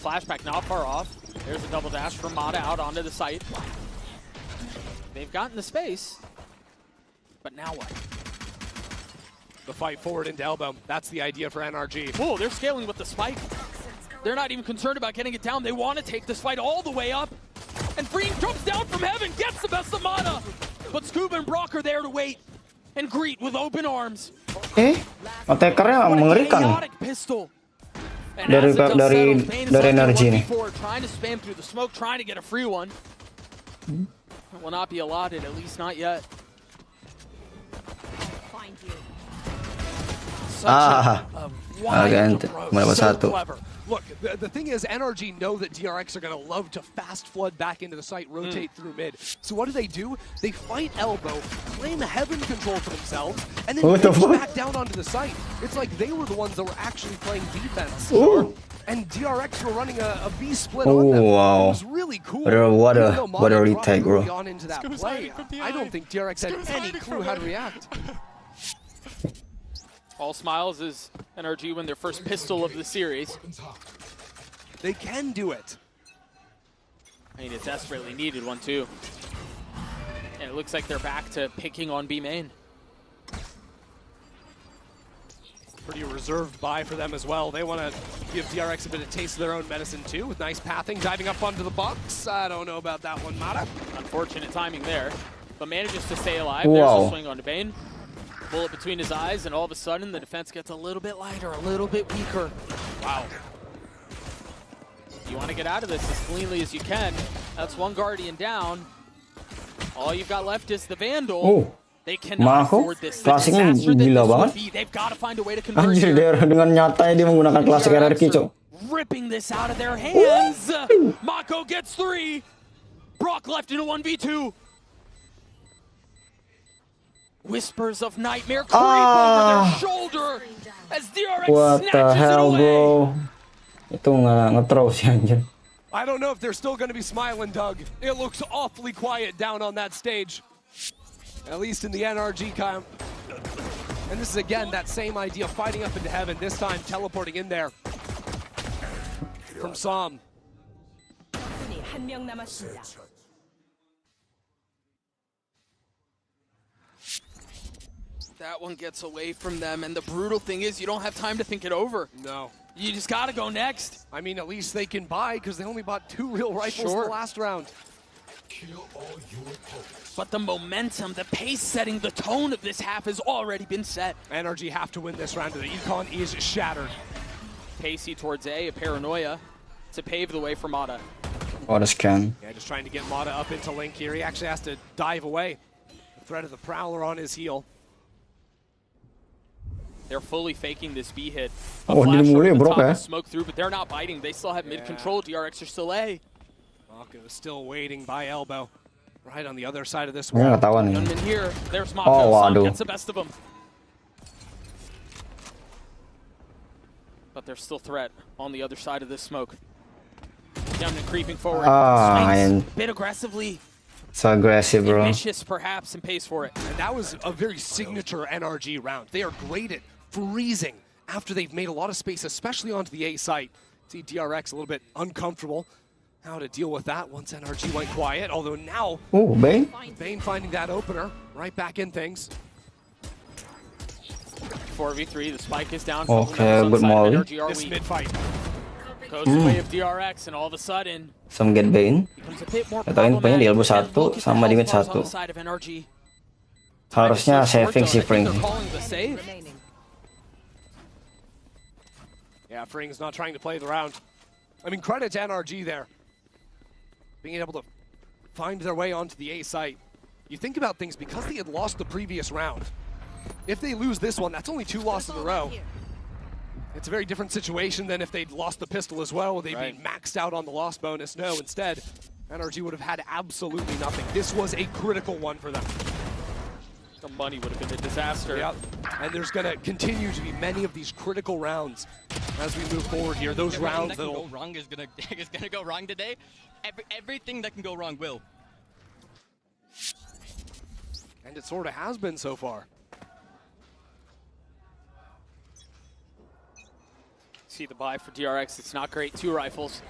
Flashback not far off. There's a double dash from Mata out onto the site. They've gotten the space, but now what? The fight forward into elbow. That's the idea for NRG. Oh, they're scaling with the spike. They're not even concerned about getting it down. They want to take this fight all the way up. And Green jumps down from heaven, gets the best of Mata. But Scuba and Brock are there to wait and greet with open arms. Attacker-nya mengerikan. Pistol. Dari energi nih. Trying to spam through the smoke, trying to get a free one. Will not be allotted, at least not yet. Ganti. Mendapat 1. Look, the thing is, NRG know that DRX are going to love to fast flood back into the site, rotate through mid. So what do? They fight elbow, claim heaven control for themselves, and then push back down onto the site. It's like they were the ones that were actually playing defense. and DRX were running a B split Oh, on them. wow. It was really cool. What Even a though Mata dropped retake, bro. early on into that play, I don't think DRX had any clue how to react. All smiles as NRG win their first pistol of the series. They can do it. I mean, it desperately needed one too. And it looks like they're back to picking on B main. Pretty reserved buy for them as well. They want to give DRX a bit of taste of their own medicine too, with nice pathing, diving up onto the box. I don't know about that one, Mata. Unfortunate timing there, but manages to stay alive. Wow. There's a swing onto Bane. Bullet between his eyes, and all of a sudden the defense gets a little bit lighter, a little bit weaker. Wow. You want to get out of this as cleanly as you can. That's one Guardian down. All you've got left is the Vandal. Oh. They cannot afford this. The Klasiknya disaster that gila this would banget. be. They've got to find a way to convert Anjir, here. dengan nyatanya dia menggunakan klasik RRQ, cok. Ripping this out of their hands. Mako gets 3. Brock left in a 1v2. Whispers of nightmare creep over their shoulder as DRX What the snatches hell, it away. bro? Itu nge-throw sih, anjir. I don't know if they're still going to be smiling, Doug. It looks awfully quiet down on that stage. At least in the NRG camp. And this is again that same idea, fighting up into heaven, this time teleporting in there. From Som. That one gets away from them, and the brutal thing is you don't have time to think it over. No. You just gotta go next. I mean, at least they can buy, because they only bought 2 real rifles in the last round. But the momentum, the pace setting, the tone of this half has already been set. NRG have to win this round, and the econ is shattered. Pacey towards A paranoia to pave the way for Mata. What a scan. Yeah, just trying to get Mata up into Link here. He actually has to dive away. The threat of the Prowler on his heel. They're fully faking this B hit. Oh, Flash ini mulai over the bro top ya. of smoke through, but they're not biting. They still have mid control. DRX are still A. Mako is still waiting by elbow. Right on the other side of this Ini wall. nggak tahu nih. Gunman here. There's Mako. Oh, Som waduh. gets the best of them. But there's still threat on the other side of this smoke. Gunman creeping forward. Swings a bit aggressively. So aggressive, bro. Ambitious, perhaps, and pays for it. And that was a very signature NRG round. They are great at freezing after they've made a lot of space, especially onto the A site. See DRX a little bit uncomfortable. How to deal with that once NRG went quiet, although now Bane? Bane finding that opener, right back in things. 4v3, the spike is down. Okay, good molly. This mid-fight. Goes the way of DRX, and all of a sudden, Some get Bane. becomes a bit more Katakan Bane di elbow problematic. 1 sama di mid On 1. the side of NRG. Harusnya saving si Fring. They're calling the save. Yeah, Fring's not trying to play the round. I mean, credit to NRG there. Being able to find their way onto the A site. You think about things, because they had lost the previous round. If they lose this one, that's only 2 losses in a row. It's a very different situation than if they'd lost the pistol as well. They'd be maxed out on the loss bonus. No, instead, NRG would have had absolutely nothing. This was a critical one for them. The money would have been a disaster. Yep. And there's going to continue to be many of these critical rounds as we move forward here. Those rounds that can that'll go wrong is gonna go wrong today. Everything that can go wrong will. And it sort of has been so far. See the buy for DRX. It's not great. 2 rifles.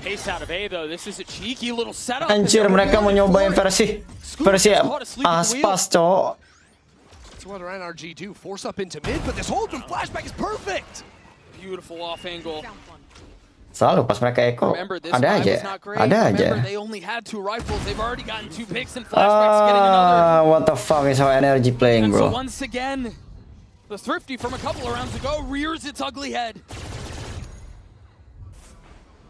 Pace out of A, though. This is a cheeky little setup. Anjir, mereka mau nyobain versi Aspas, cowok. That's what our NRG do. Force up into mid, but this hold from flashback is perfect. Beautiful off angle. Selalu pas mereka echo, Remember, this ada buy aja, was not great. ada Remember, aja. they only had 2 rifles. They've already gotten 2 picks, and flashback's getting another. What the fuck is how NRG playing, And so bro? once again, the Thrifty from a couple of rounds ago rears its ugly head.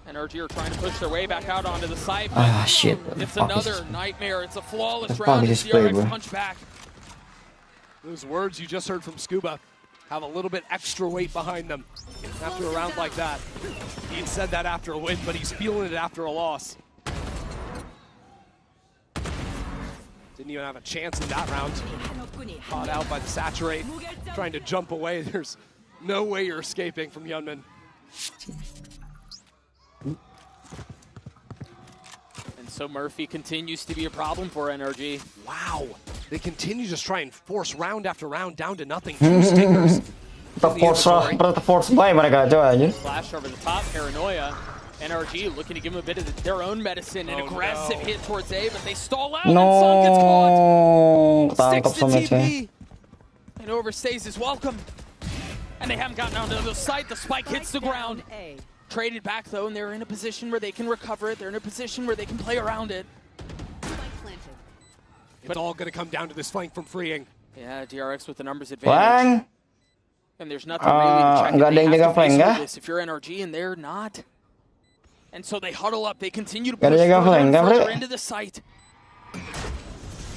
NRG are trying to push their way back out onto the site. Ah, shit. It's another nightmare. It's a flawless The round fuck as is this play, DRX bro? punch back. Those words you just heard from Scuba have a little bit extra weight behind them after a round like that. He'd said that after a win, but he's feeling it after a loss. Didn't even have a chance in that round. Caught out by the saturate, trying to jump away. There's no way you're escaping from Yunman. And so Murphy continues to be a problem for NRG. Wow. They continue to just try and force round after round down to nothing. 2 stingers. Force buy mereka coba aja. Flash over the top, Paranoia. NRG looking to give him a bit of their own medicine. An aggressive hit towards A, but they stall out and Song gets caught. Ketangkap Sticks to sama TP. And overstays his welcome. And they haven't gotten onto the site. The spike hits the ground. Traded back though, and they're in a position where they can recover it. They're in a position where they can play around it. It's all going to come down to this flank from freeing. Yeah, DRX with the numbers advantage. And there's nothing really to check. Nggak ada yang jaga flank kah? If you're NRG and they're not. And so they huddle up. They continue to Nggak push ada jaga flank kah, further Bre? into the site.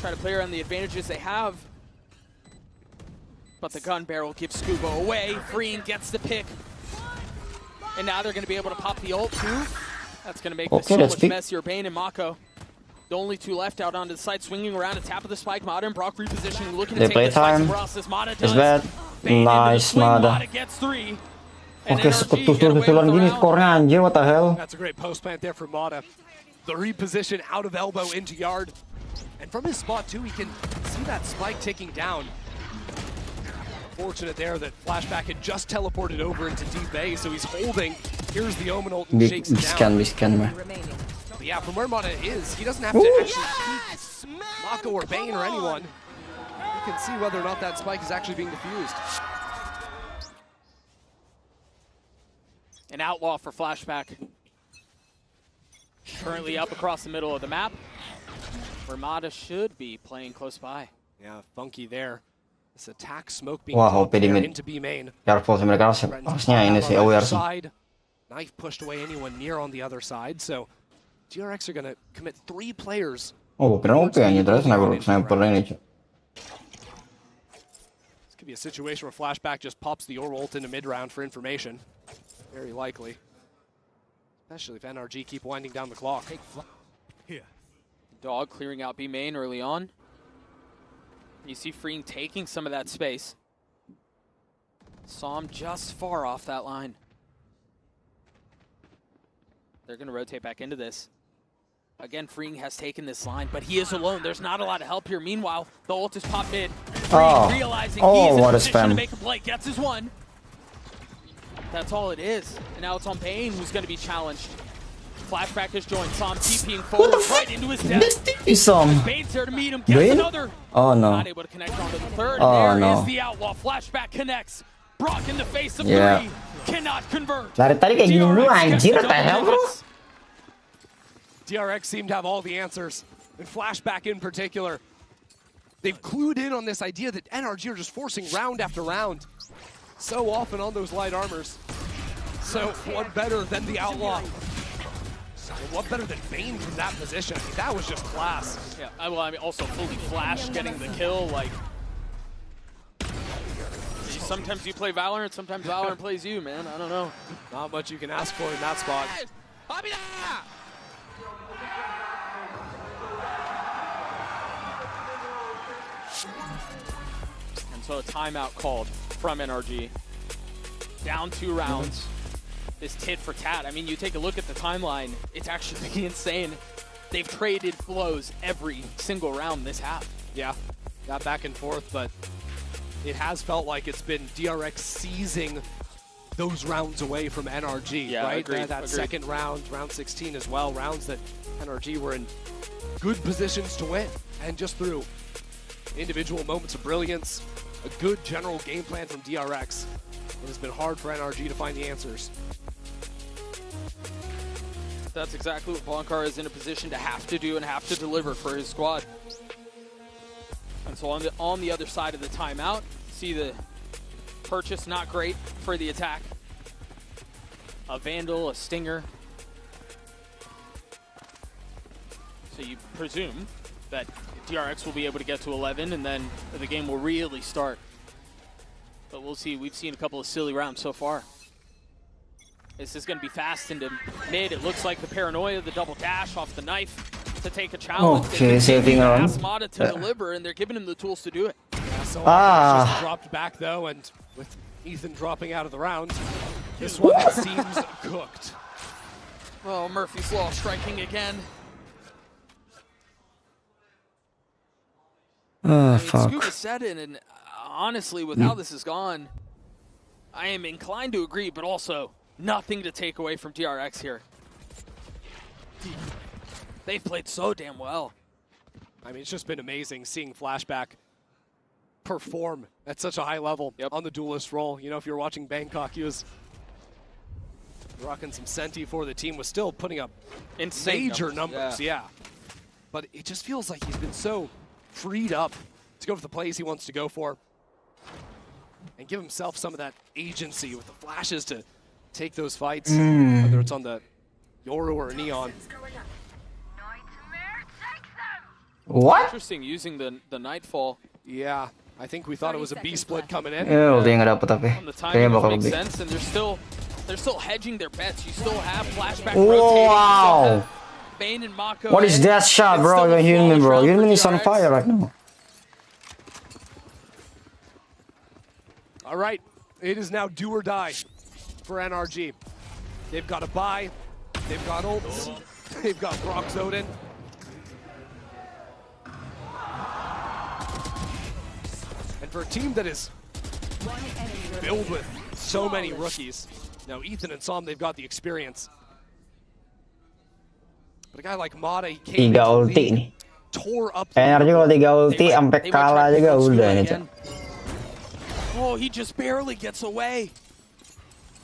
Try to play around the advantages they have. But the gun barrel gives Scuba away. Freeing gets the pick. And now they're going to be able to pop the ult too. That's going to make this so much messier. Bane and Mako. The only 2 left out onto the side, swinging around at top of the spike. Mada and Brock repositioning, looking to take the spikes across as Mada does. Is bad. Nice, Mada. Gets 3. Oke, seketul-ketulan gini skornya anjir, what the hell? That's a great post plant there for Mada. The reposition out of elbow into yard. And from his spot too, he can see that spike ticking down. Fortunate there that Flashback had just teleported over into deep A, so he's holding. Here's the Omen ult and shakes it down. But yeah, from where Mada is, he doesn't have to actually peek Mako or Bane or anyone. You can see whether or not that spike is actually being defused. An outlaw for Flashback. Currently up across the middle of the map, where Mada should be playing close by. Yeah, funky there. This attack smoke being Wah, OP di mid. into B main. Careful sih mereka harusnya ini sih aware sih. Knife pushed away anyone near on the other side, so DRX are going to commit 3 players. Oh, kira OP aja terus sniper ini cuy. This could be a situation where Flashback just pops the Aura ult into mid round for information. Very likely. Especially if NRG keep winding down the clock. Here. Dog clearing out B main early on. You see Freeing taking some of that space. Saw him just far off that line. They're going to rotate back into this. Again, Freeing has taken this line, but he is alone. There's not a lot of help here. Meanwhile, the ult is popped mid. Freeing realizing he's in a position to make a play. Gets his one. That's all it is. And now it's on Bane, who's going to be challenged. Flashback has joined. Saw him TPing forward right into his death. Bane's there to meet him. Gets another. Oh no. Not able to connect onto the third. And there is the outlaw. Flashback connects. Brock in the face of 3. Cannot convert. Dari tadi kayak gini dulu anjir, what the hell bro? DRX seem to have all the answers. And Flashback in particular. They've clued in on this idea that NRG are just forcing round after round. So often on those light armors. So what better than the outlaw? What better than Bane from that position? I mean, that was just class. Yeah, well, I mean, also fully Flash getting the kill. Like, sometimes you play Valorant, sometimes Valorant plays you, man. I don't know. Not much you can ask for in that spot. And so a timeout called from NRG. Down 2 rounds. This tit for tat. I mean, you take a look at the timeline, it's actually insane. They've traded flows every single round this half. Yeah, got back and forth, but it has felt like it's been DRX seizing those rounds away from NRG, right? Agreed, That second round, round 16 as well, rounds that NRG were in good positions to win. And just through individual moments of brilliance, a good general game plan from DRX, it has been hard for NRG to find the answers. That's exactly what Blancard is in a position to have to do and have to deliver for his squad. And so on the other side of the timeout, see the purchase not great for the attack. A Vandal, a Stinger. So you presume that DRX will be able to get to 11 and then the game will really start. But we'll see. We've seen a couple of silly rounds so far. This is going to be fast into mid. It looks like the Paranoia, the double dash off the knife to take a challenge. Okay, saving on. Mada to deliver, and they're giving him the tools to do it. Yeah, so just dropped back though, and with Ethan dropping out of the round, This one seems cooked. Oh, Murphy's Law striking again. Fuck. Scuba said it, and honestly, with how this has gone, I am inclined to agree, but also nothing to take away from DRX here. They've played so damn well. I mean, it's just been amazing seeing Flashback perform at such a high level on the duelist role. You know, if you're watching Bangkok, he was rocking some Senti for the team, was still putting up insane major numbers. Yeah. But it just feels like he's been so freed up to go for the plays he wants to go for and give himself some of that agency with the flashes to take those fights, whether it's on the Yoru or Neon. What? Interesting using the Nightfall. Yeah, I think we thought it was a B split coming in. Ulti nggak dapet tapi. On the Kayaknya timing bakal makes lebih. sense, and they're still hedging their bets. You still have Flashback Wow. rotating. Bane and Mako. What is that shot, bro? You're human, bro. Human is on fire right now. All right, it is now do or die for NRG. They've got a buy, they've got ults, they've got Brock Zoden. And for a team that is filled with so many rookies, now Ethan and Som, they've got the experience. But a guy like Mata, he came 3 ulti nih. tore up. NRG kalau 3 ulti sampai kalah juga udah nih, Cok. Oh, he just barely gets away.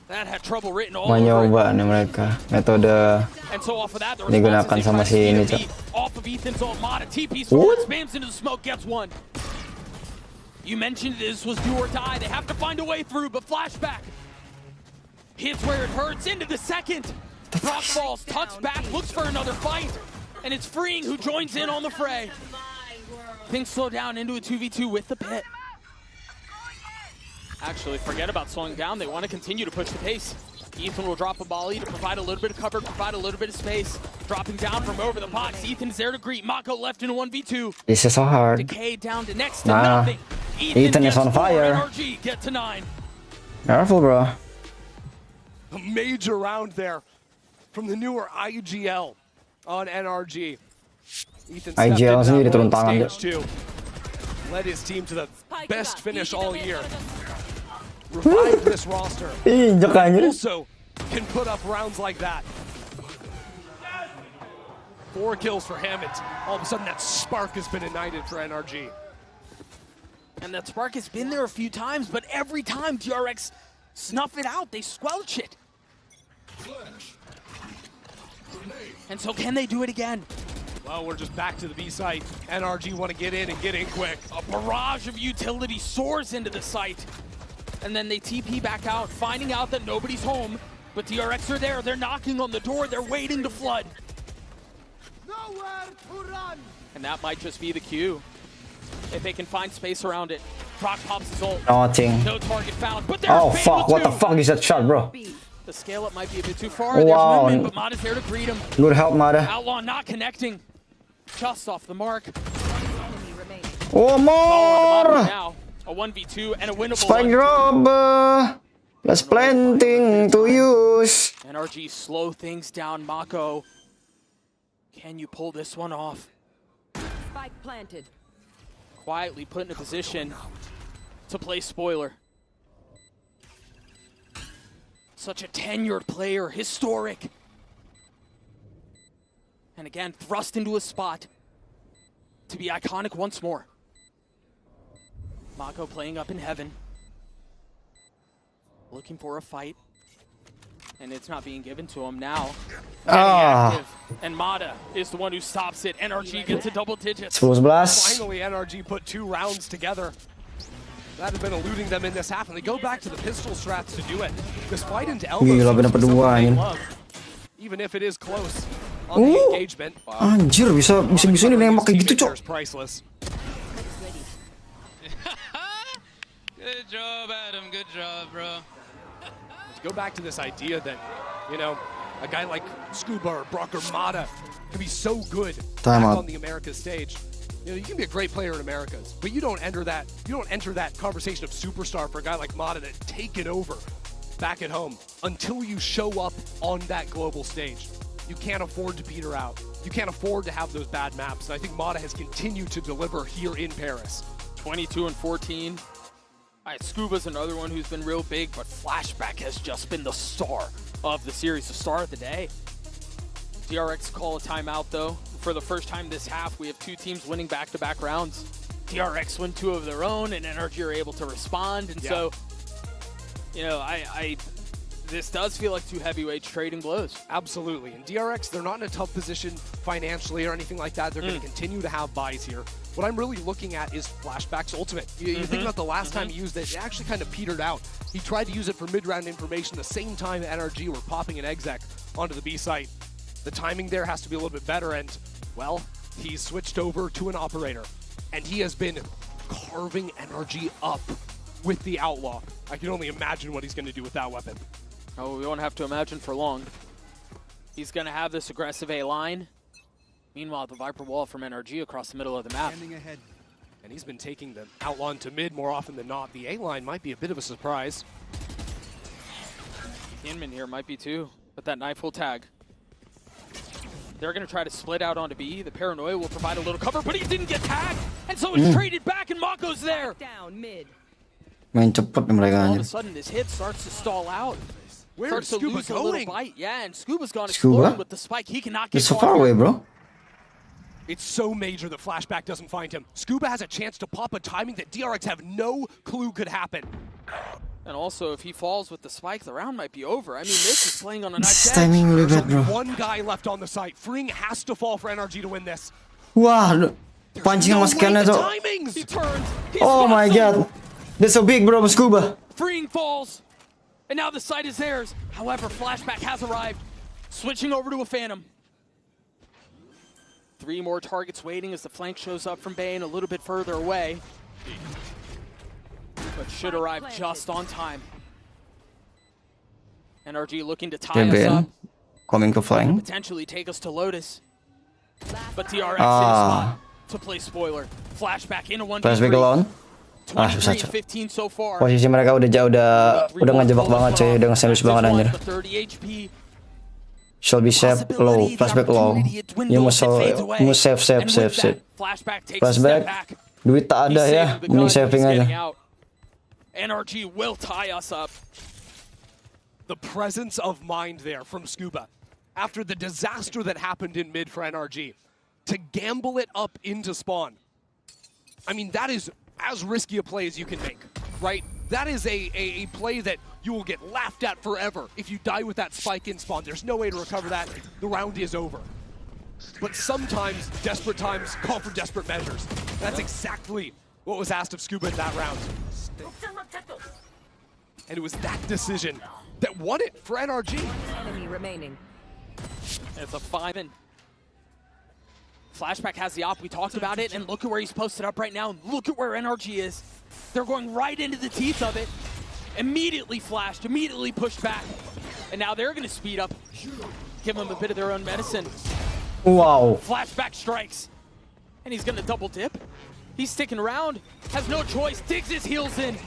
That had trouble written all Mau over it. nyoba nih mereka metode And so off of that, the digunakan sama si ini, Cok. off of Ethan's ult, Mata TP forward, spams into the smoke, gets one. You mentioned this was do or die. They have to find a way through, but Flashback hits where it hurts into the second. Rock falls, tucks back, looks for another fight, and it's Freeing who joins in on the fray. Things slow down into a 2v2 with the pit. Actually, forget about slowing down. They want to continue to push the pace. Ethan will drop a volley to provide a little bit of cover, provide a little bit of space. Dropping down from over the box. Ethan's there to greet. Mako left in a 1v2. This is so hard. Decay down to next to nothing. Ethan is on fire. NRG get to 9. Careful, bro. A major round there from the newer IGL on NRG. Ethan IGL sendiri turun tangan, stage 2. Led his team to the best finish all year. Revived this roster. Also can put up rounds like that. 4 kills for him. It's all of a sudden that spark has been ignited for NRG. And that spark has been there a few times, but every time DRX snuff it out, they squelch it. And so can they do it again? Well, we're just back to the B site. NRG want to get in and get in quick. A barrage of utility soars into the site. And then they TP back out, finding out that nobody's home. But DRX are there. They're knocking on the door. They're waiting to flood. Nowhere to run. And that might just be the cue. If they can find space around it. Proc pops his ult. Nothing. No target found. But there's Oh fuck, what the fuck is that shot, bro? The scale up might be a bit too far. Wow. There's movement, but Mata's there to greet him. Good help, Mata. Outlaw not connecting. Just off the mark. Oh, more! Now, a 1v2 and a winnable Spike one. drop! Plus planting to use. NRG slow things down. Mako, can you pull this one off? Spike planted. Quietly put in a position to play spoiler. Such a tenured player, historic. And again, thrust into a spot to be iconic once more. Mako playing up in heaven. Looking for a fight. And it's not being given to him now. Active. And Mata is the one who stops it. NRG gets to double digits. Finally, NRG put 2 rounds together. That had been eluding them in this half, and they go back to the pistol strats to do it. This fight into elbows, even if it is close on the engagement. Anjir, bisa ini nembak kayak gitu, Cok. Priceless. Good job, Adam. Good job, bro. To go back to this idea that, you know, a guy like Scuba or Brock or Mata can be so good back on the Americas stage. You know, you can be a great player in Americas, but you don't enter that conversation of superstar for a guy like Mata to take it over back at home until you show up on that global stage. You can't afford to peter out. You can't afford to have those bad maps. And I think Mata has continued to deliver here in Paris. 22 and 14. All right, Scuba's another one who's been real big, but Flashback has just been the star of the series, the star of the day. DRX call a timeout though. For the first time this half, we have two teams winning back-to-back rounds. DRX win 2 of their own, and NRG are able to respond, and so, you know, this does feel like 2 heavyweights trading blows. Absolutely, and DRX, they're not in a tough position financially or anything like that. They're going to continue to have buys here. What I'm really looking at is Flashback's ultimate. You think about the last time he used it, it actually kind of petered out. He tried to use it for mid-round information the same time NRG were popping an exec onto the B site. The timing there has to be a little bit better, and, well, he's switched over to an operator. And he has been carving NRG up with the Outlaw. I can only imagine what he's going to do with that weapon. Oh, we won't have to imagine for long. He's going to have this aggressive A line. Meanwhile, the Viper wall from NRG across the middle of the map. Ahead. And he's been taking the Outlaw into mid more often than not. The A line might be a bit of a surprise. Inman here might be too, but that knife will tag. They're going to try to split out onto B. The Paranoia will provide a little cover, but he didn't get tagged, and so it's traded back, and Mako's there. Down mid. Main cepet nih mereka All of anjir. a sudden, this hit starts to stall out. Where starts is to Scuba lose going? a little bite. Yeah, and Scuba's gone Scuba? exploring with the spike. He cannot get It's so caught far here. away, bro. It's so major that Flashback doesn't find him. Scuba has a chance to pop a timing that DRX have no clue could happen. And also, if he falls with the spike, the round might be over. I mean, this is playing on a knife's This edge. timing really There's bad, bro. only one guy left on the site. Freeing has to fall for NRG to win this. Wah, pancing sama scannya tuh. Timings! He turned. He Oh spots my him. god. That's so big, bro, Scuba. Freeing falls. And now the site is theirs. However, Flashback has arrived. Switching over to a Phantom. 3 more targets waiting as the flank shows up from Bane a little bit further away. But should arrive just on time. NRG looking to tie us up. Coming to flank. Potentially take us to Lotus. But DRX in spot to play spoiler. Flashback in a 1v3. Flashback alone. 23 and 15 so far. Posisi mereka udah ngejebak banget coy, udah nge-serius banget anjir. 30 HP. Shelby safe low, flashback low. You must save. Flashback. Duit tak ada ya, mending saving aja. NRG will tie us up. The presence of mind there from Scuba. After the disaster that happened in mid for NRG, to gamble it up into spawn. I mean, that is as risky a play as you can make, right? That is a play that you will get laughed at forever if you die with that spike in spawn. There's no way to recover that. The round is over. But sometimes, desperate times call for desperate measures. That's exactly what was asked of Scuba in that round. And it was that decision that won it for NRG. Enemy remaining. It's a 5-in. Flashback has the op, we talked about it, and look at where he's posted up right now. Look at where NRG is. They're going right into the teeth of it. Immediately flashed, immediately pushed back. And now they're gonna speed up, give them a bit of their own medicine. Wow. Flashback strikes. And he's gonna double dip. He's sticking around, has no choice, digs his heels in.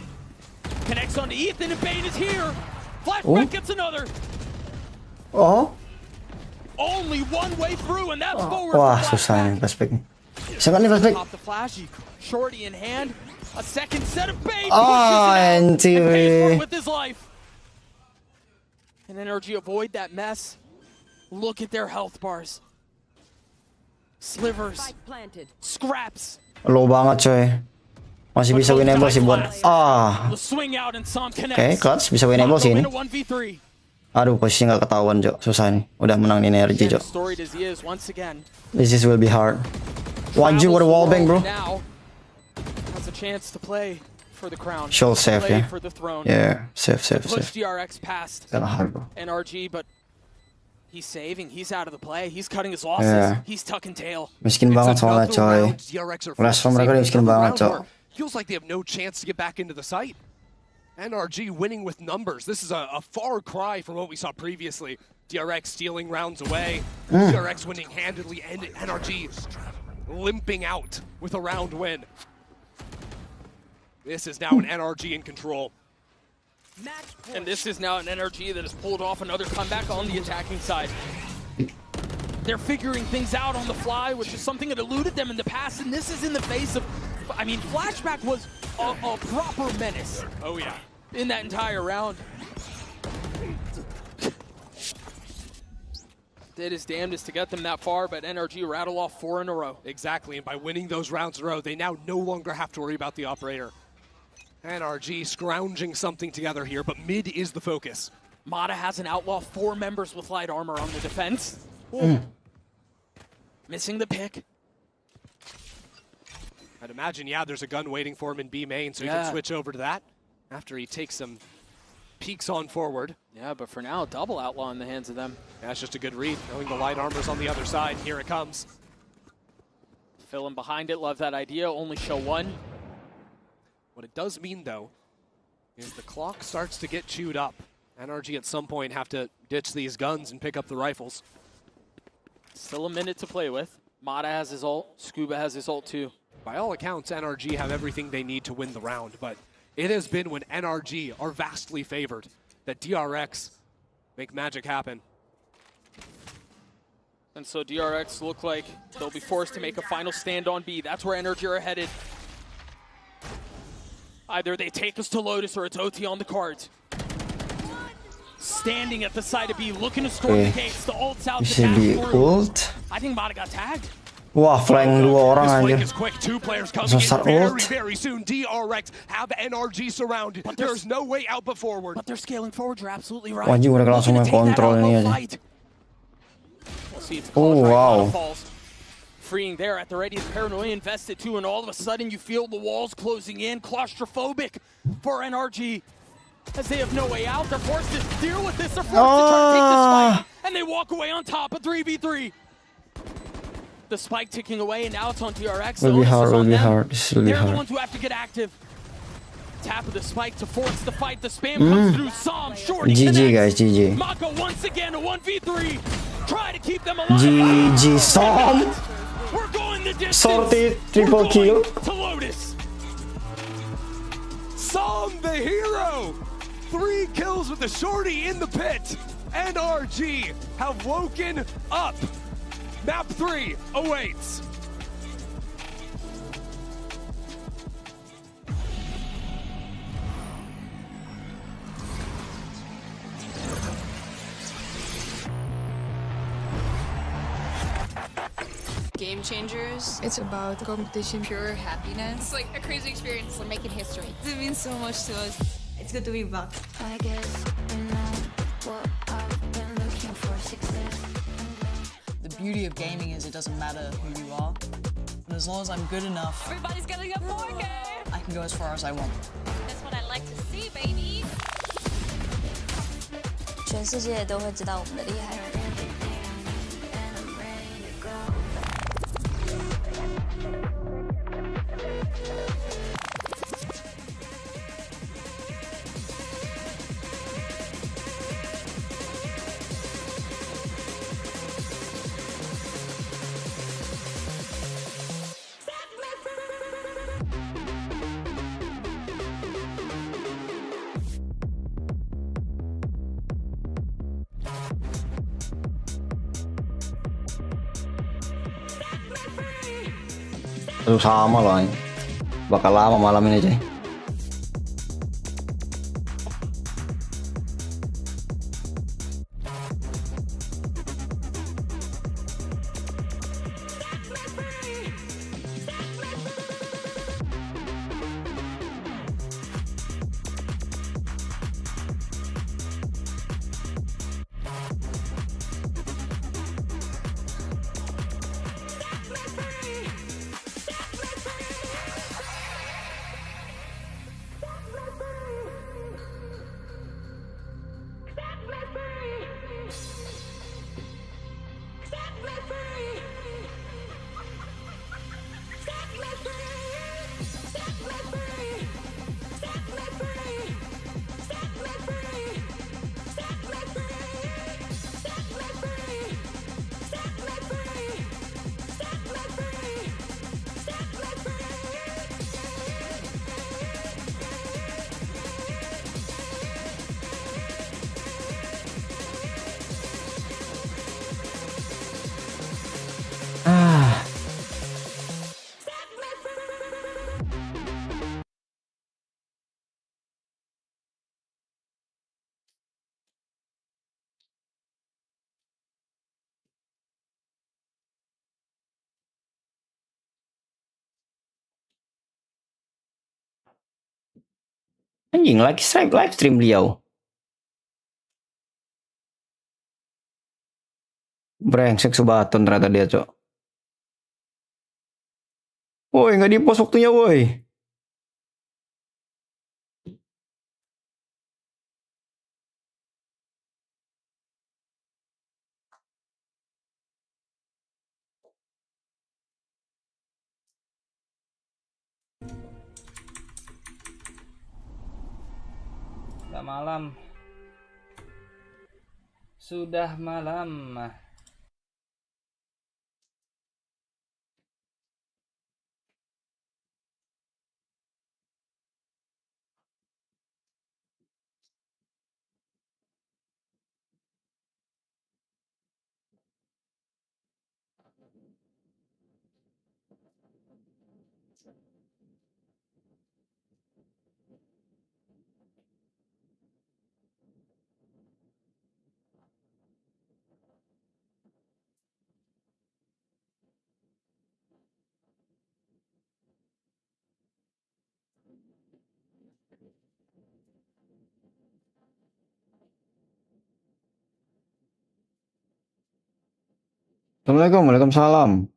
Connects onto Ethan, and Bane is here. Flashback gets another. Oh. Only one way through, and that's forward. Wah, susah nih flashback. Bisa kan nih flashback? Pop the flash, shorty in hand. A second set of Bane pushes Oh, it out and pays for anjir. it with his life. And NRG avoid that mess. Look at their health bars. Slivers. Scraps. Low banget coy. Masih bisa winnable sih buat. The swing out and Sam Oke, connects. clutch bisa winnable sih ini. Win a 1v3. Aduh, posisi nggak ketahuan, Cok. Susah nih. Udah menang di NRG, Cok. Storied as he is once again. This will be hard. Wanju, what a wallbang, bro. Now has a chance to play for the crown. She'll save, Play yeah. for the throne. Yeah, save. Push DRX past Kinda hard, bro. NRG, but he's saving. He's out of the play. He's cutting his losses. Yeah. He's tucking tail. Miskin banget soalnya, coy. Respon mereka udah miskin banget, Cok. Feels like they have no chance to get back into the site. NRG winning with numbers. This is a far cry from what we saw previously. DRX stealing rounds away. DRX winning handedly, and NRG limping out with a round win. This is now an NRG in control. And this is now an NRG that has pulled off another comeback on the attacking side. They're figuring things out on the fly, which is something that eluded them in the past, and this is in the face of, I mean, Flashback was a proper menace. Oh yeah. In that entire round. Did his damnedest to get them that far, but NRG rattle off 4 in a row. Exactly, and by winning those rounds in a row, they now no longer have to worry about the operator. NRG scrounging something together here, but mid is the focus. Mata has an outlaw, 4 members with light armor on the defense. Missing the pick. I'd imagine, yeah, there's a gun waiting for him in B main, so he can switch over to that after he takes some peeks on forward. Yeah, but for now, double outlaw in the hands of them. Yeah, that's just a good read, knowing the light armor's on the other side. Here it comes. Fill in behind it, love that idea, only show 1. What it does mean, though, is the clock starts to get chewed up. NRG at some point have to ditch these guns and pick up the rifles. Still a minute to play with. Mata has his ult, Scuba has his ult too. By all accounts, NRG have everything they need to win the round, but it has been when NRG are vastly favored that DRX make magic happen. And so DRX look like they'll be forced to make a final stand on B. That's where NRG are headed. Either they take us to Lotus or it's OT on the cards. Standing at the side of B, looking to storm the gates. The ult's out to dash through. I think Mata got tagged. Wah, flank 2 orang This anjir. is quick. 2 players coming Langsung start in ult. very soon. DRX have NRG surrounded. But there's no way out but forward. But they're scaling forward. You're absolutely right. Wah, anjing mereka langsung main kontrol ini aja. Oh, wow. Freeing there at the ready, the paranoia invested too, and all of a sudden you feel the walls closing in. Claustrophobic for NRG. As they have no way out, they're forced to deal with this. They're forced to try to take this fight, and they walk away on top of 3v3. The spike ticking away, and now it's on DRX. Will be hard, This will be They're the hard. ones who have to get active. Tap of the spike to force the fight. The spam comes through. Psalm, Shorty GG guys, GG. Mako once again, a 1v3. Try to keep them alive. GG, Som. We're going the distance. Sorted, triple kill. To Lotus. Psalm the hero. 3 kills with the Shorty in the pit. NRG have woken up. Map 3 awaits. Game changers. It's about competition, pure happiness. It's like a crazy experience. We're making history. It means so much to us. It's good to be back. I guess you know what I've been looking for, success. The beauty of gaming is it doesn't matter who you are. And as long as I'm good enough, Everybody's getting a 4K. I can go as far as I want. That's what I like to see, baby. 全世界都会知道我们的厉害。Aduh, sama loh. Bakal lama malam ini aja. Anjing, lagi live stream beliau. Brengsek Subathon ternyata dia, Cok. Woi, nggak di-post waktunya, woi. Sudah malam. Sudah malam. Assalamualaikum, waalaikumsalam.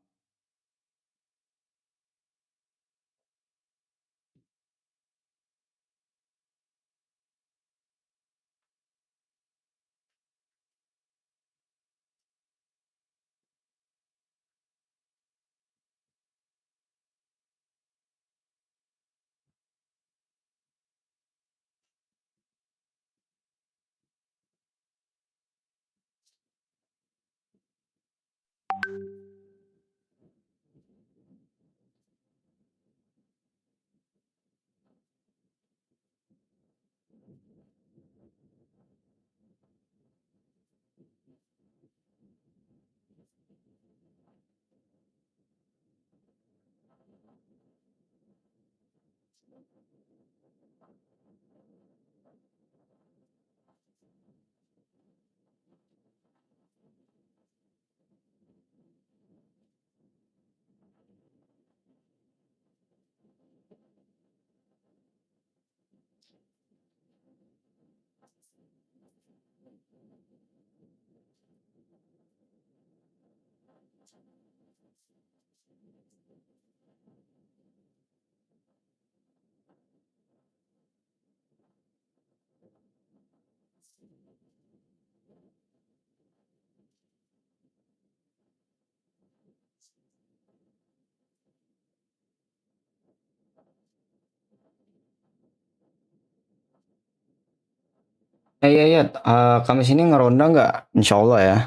Iya, Kamis ini ngeronda nggak? Insya Allah ya.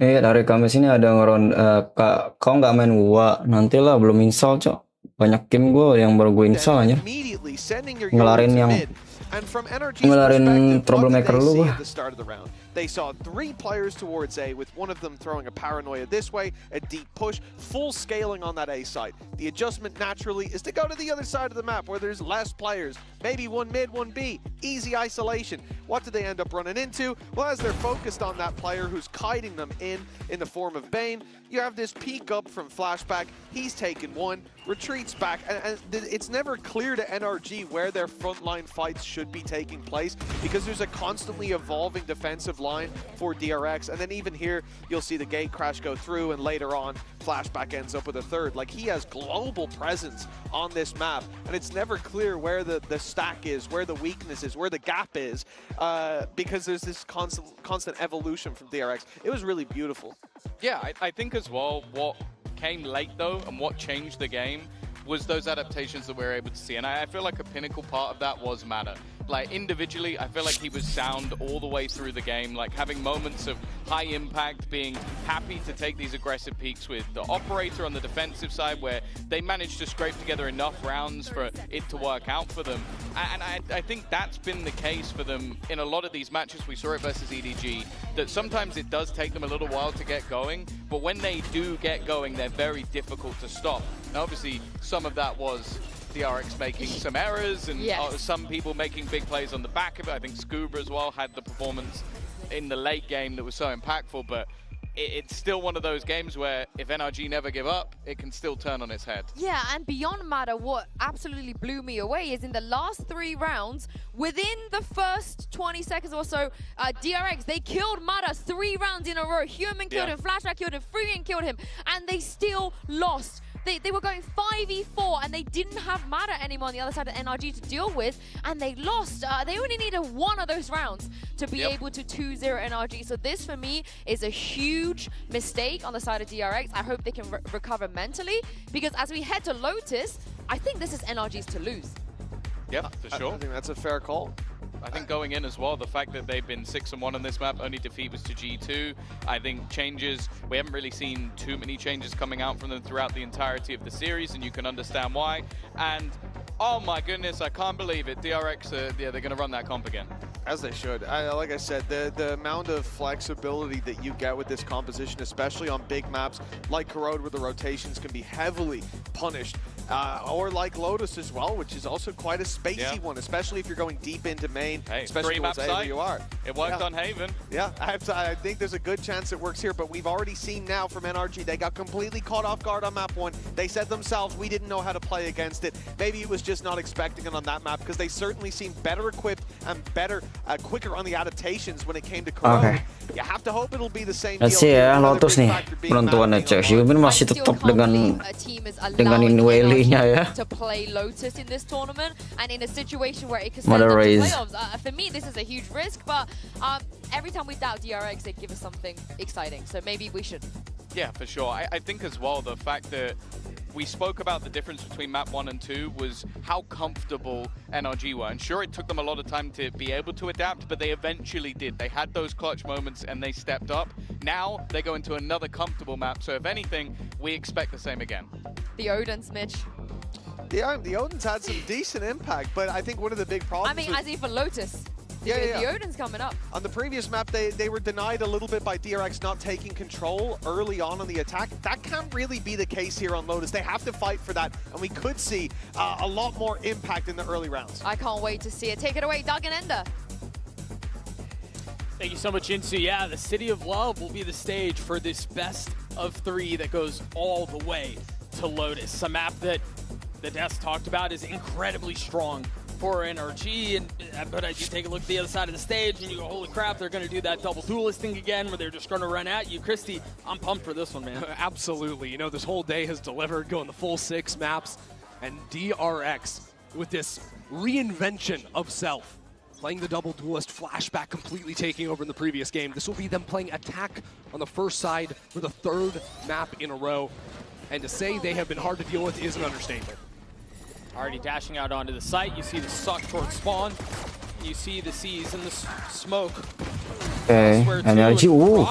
Dari Kamis ini ada ngeronda. Kau nggak main gua? Nantilah, belum install, Cok. Banyak game gue yang baru gue install aja. Ngelarin troublemaker lu gua. They saw 3 players towards A, with one of them throwing a paranoia this way, a deep push, full scaling on that A side. The adjustment naturally is to go to the other side of the map where there's less players. Maybe one mid, one B, easy isolation. What do they end up running into? Well, as they're focused on that player who's kiting them in the form of Bane, you have this peek up from Flashback. He's taken one, retreats back, and it's never clear to NRG where their frontline fights should be taking place, because there's a constantly evolving defensive line for DRX, and then even here you'll see the gate crash go through, and later on Flashback ends up with a third. Like, he has global presence on this map, and it's never clear where the stack is, where the weakness is, where the gap is, because there's this constant evolution from DRX. It was really beautiful. Yeah, I think as well what came late though and what changed the game was those adaptations that we were able to see. And I feel like a pinnacle part of that was Mada. Like, individually, I feel like he was sound all the way through the game, like having moments of high impact, being happy to take these aggressive peaks with the operator on the defensive side, where they managed to scrape together enough rounds for it to work out for them. And I think that's been the case for them in a lot of these matches. We saw it versus EDG, that sometimes it does take them a little while to get going, but when they do get going, they're very difficult to stop. Now, obviously, some of that was DRX making some errors and some people making big plays on the back of it. I think Scuba as well had the performance in the late game that was so impactful, but it's still one of those games where if NRG never give up, it can still turn on its head. Yeah, and beyond Mada, what absolutely blew me away is in the last 3 rounds, within the first 20 seconds or so, DRX, they killed Mada 3 rounds in a row. Human killed him, Flashback killed him, Freeman killed him, and they still lost. They were going 5v4 and they didn't have Mada anymore on the other side of NRG to deal with, and they lost. They only needed 1 of those rounds to be able to 2-0 NRG. So this, for me, is a huge mistake on the side of DRX. I hope they can recover mentally, because as we head to Lotus, I think this is NRG's to lose. Yeah, for sure. I think that's a fair call. I think going in as well, the fact that they've been 6-1 on this map, only defeat was to G2. I think changes, we haven't really seen too many changes coming out from them throughout the entirety of the series, and you can understand why. And oh my goodness, I can't believe it. DRX, they're going to run that comp again. As they should. Like I said, the amount of flexibility that you get with this composition, especially on big maps like Corrode, where the rotations can be heavily punished, or like Lotus as well, which is also quite a spacey one, especially if you're going deep into main, especially where you are. It worked on Haven. Yeah, I think there's a good chance it works here, but we've already seen now from NRG, they got completely caught off guard on map 1. They said themselves, we didn't know how to play against it. Maybe it was just not expecting it on that map, because they certainly seem better equipped and better, quicker on the adaptations when it came to Corrode. You have to hope it'll be the same Let's see ya, Lotus nih penentuannya, cek. Human masih tetap dengan Whaley-nya ya. To play Lotus in this tournament, and in a situation where it could send them to playoffs. For me, this is a huge risk, but every time we doubt DRX, they give us something exciting. So maybe we should. Yeah, for sure. I think as well, the fact that we spoke about the difference between map 1 and 2 was how comfortable NRG were. And sure, it took them a lot of time to be able to adapt, but they eventually did. They had those clutch moments and they stepped up. Now they go into another comfortable map. So if anything, we expect the same again. The Odins, Mitch. Yeah, the Odins had some decent impact, but I think one of the big problems... I mean, as if for Lotus. Yeah. The Odin's coming up. On the previous map, they were denied a little bit by DRX not taking control early on the attack. That can't really be the case here on Lotus. They have to fight for that, and we could see a lot more impact in the early rounds. I can't wait to see it. Take it away, Doug and Ender. Thank you so much, Insu. Yeah, the City of Love will be the stage for this best of 3 that goes all the way to Lotus. A map that the Death talked about is incredibly strong for NRG, but as you take a look at the other side of the stage and you go, holy crap, they're going to do that double duelist thing again where they're just going to run at you. Christy, I'm pumped for this one, man. Absolutely. You know, this whole day has delivered, going the full 6 maps, and DRX with this reinvention of self, playing the double duelist, Flashback completely taking over in the previous game. This will be them playing attack on the first side for the 3rd map in a row, and to say they have been hard to deal with is an understatement. Already dashing out onto the site. You see the suck towards spawn. You see the C's and the smoke. Okay, NRG. Ooh.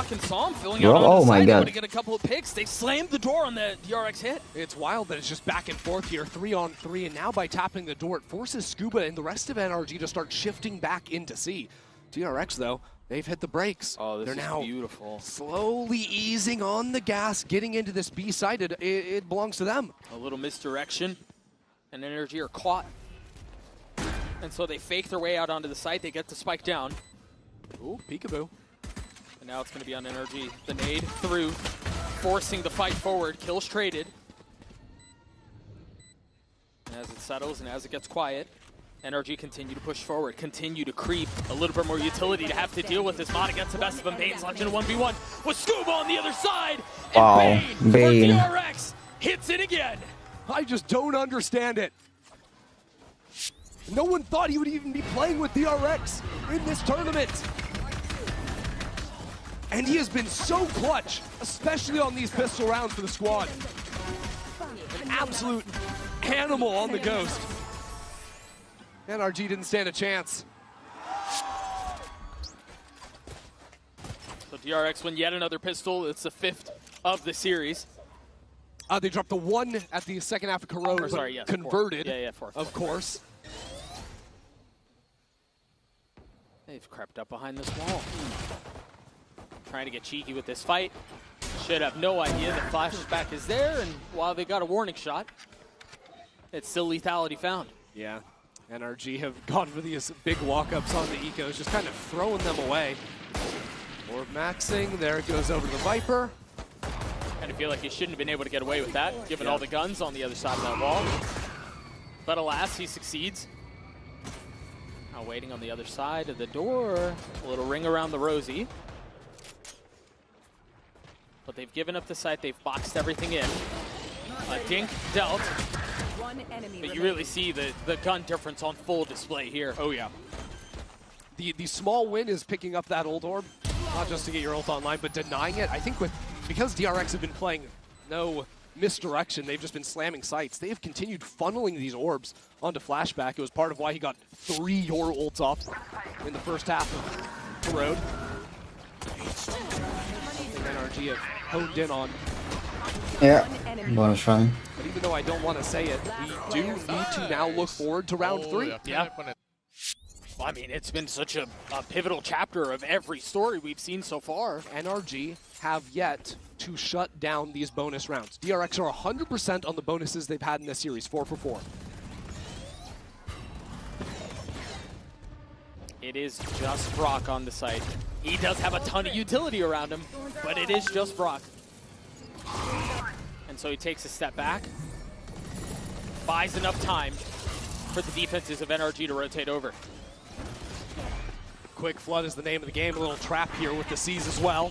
Oh my god. To get a couple of picks. They slammed the door on the DRX hit. It's wild that it's just back and forth here, 3-on-3, and now by tapping the door, it forces Scuba and the rest of NRG to start shifting back into C. DRX, though, they've hit the brakes. Oh, They're is now beautiful. Slowly easing on the gas, getting into this B side. It belongs to them. A little misdirection, and NRG are caught. And so they fake their way out onto the site. They get the spike down. Ooh, peekaboo. And now it's going to be on NRG. The nade through, forcing the fight forward. Kills traded. And as it settles and as it gets quiet, NRG continue to push forward, continue to creep. A little bit more utility to have to deal with this. Mada gets the best of him. Bane's locked in a 1v1 with Scuba on the other side. And Bane for DRX hits it again. I just don't understand it. No one thought he would even be playing with DRX in this tournament. And he has been so clutch, especially on these pistol rounds for the squad. An absolute animal on the Ghost. NRG didn't stand a chance. So DRX win yet another pistol. It's the 5th of the series. They dropped the 1 at the second half of Corona, sorry, yes, converted, fourth. of course. They've crept up behind this wall. Trying to get cheeky with this fight. Should have no idea the flashback is there, and while they got a warning shot, it's still lethality found. Yeah, NRG have gone for these big walk-ups on the ecos, just kind of throwing them away. Orb maxing, there it goes over to the Viper. I feel like he shouldn't have been able to get away with that, given all the guns on the other side of that wall. But alas, he succeeds. Now waiting on the other side of the door. A little ring around the Rosie. But they've given up the site, they've boxed everything in. A dink dealt. But you really see the gun difference on full display here. Oh yeah. The small win is picking up that ult orb, not just to get your ult online, but denying it. I think because DRX have been playing no misdirection, they've just been slamming sites. They have continued funneling these orbs onto Flashback. It was part of why he got 3 your ults off in the first half of the road. NRG have honed in on. Yeah, bonus round. But even though I don't want to say it, we do need to now look forward to round 3. Yeah. Well, I mean, it's been such a pivotal chapter of every story we've seen so far. NRG have yet to shut down these bonus rounds. DRX are 100% on the bonuses they've had in this series, 4 for 4. It is just Brock on the site. He does have a ton of utility around him, but it is just Brock. And so he takes a step back, buys enough time for the defenses of NRG to rotate over. Quick Flood is the name of the game. A little trap here with the C's as well.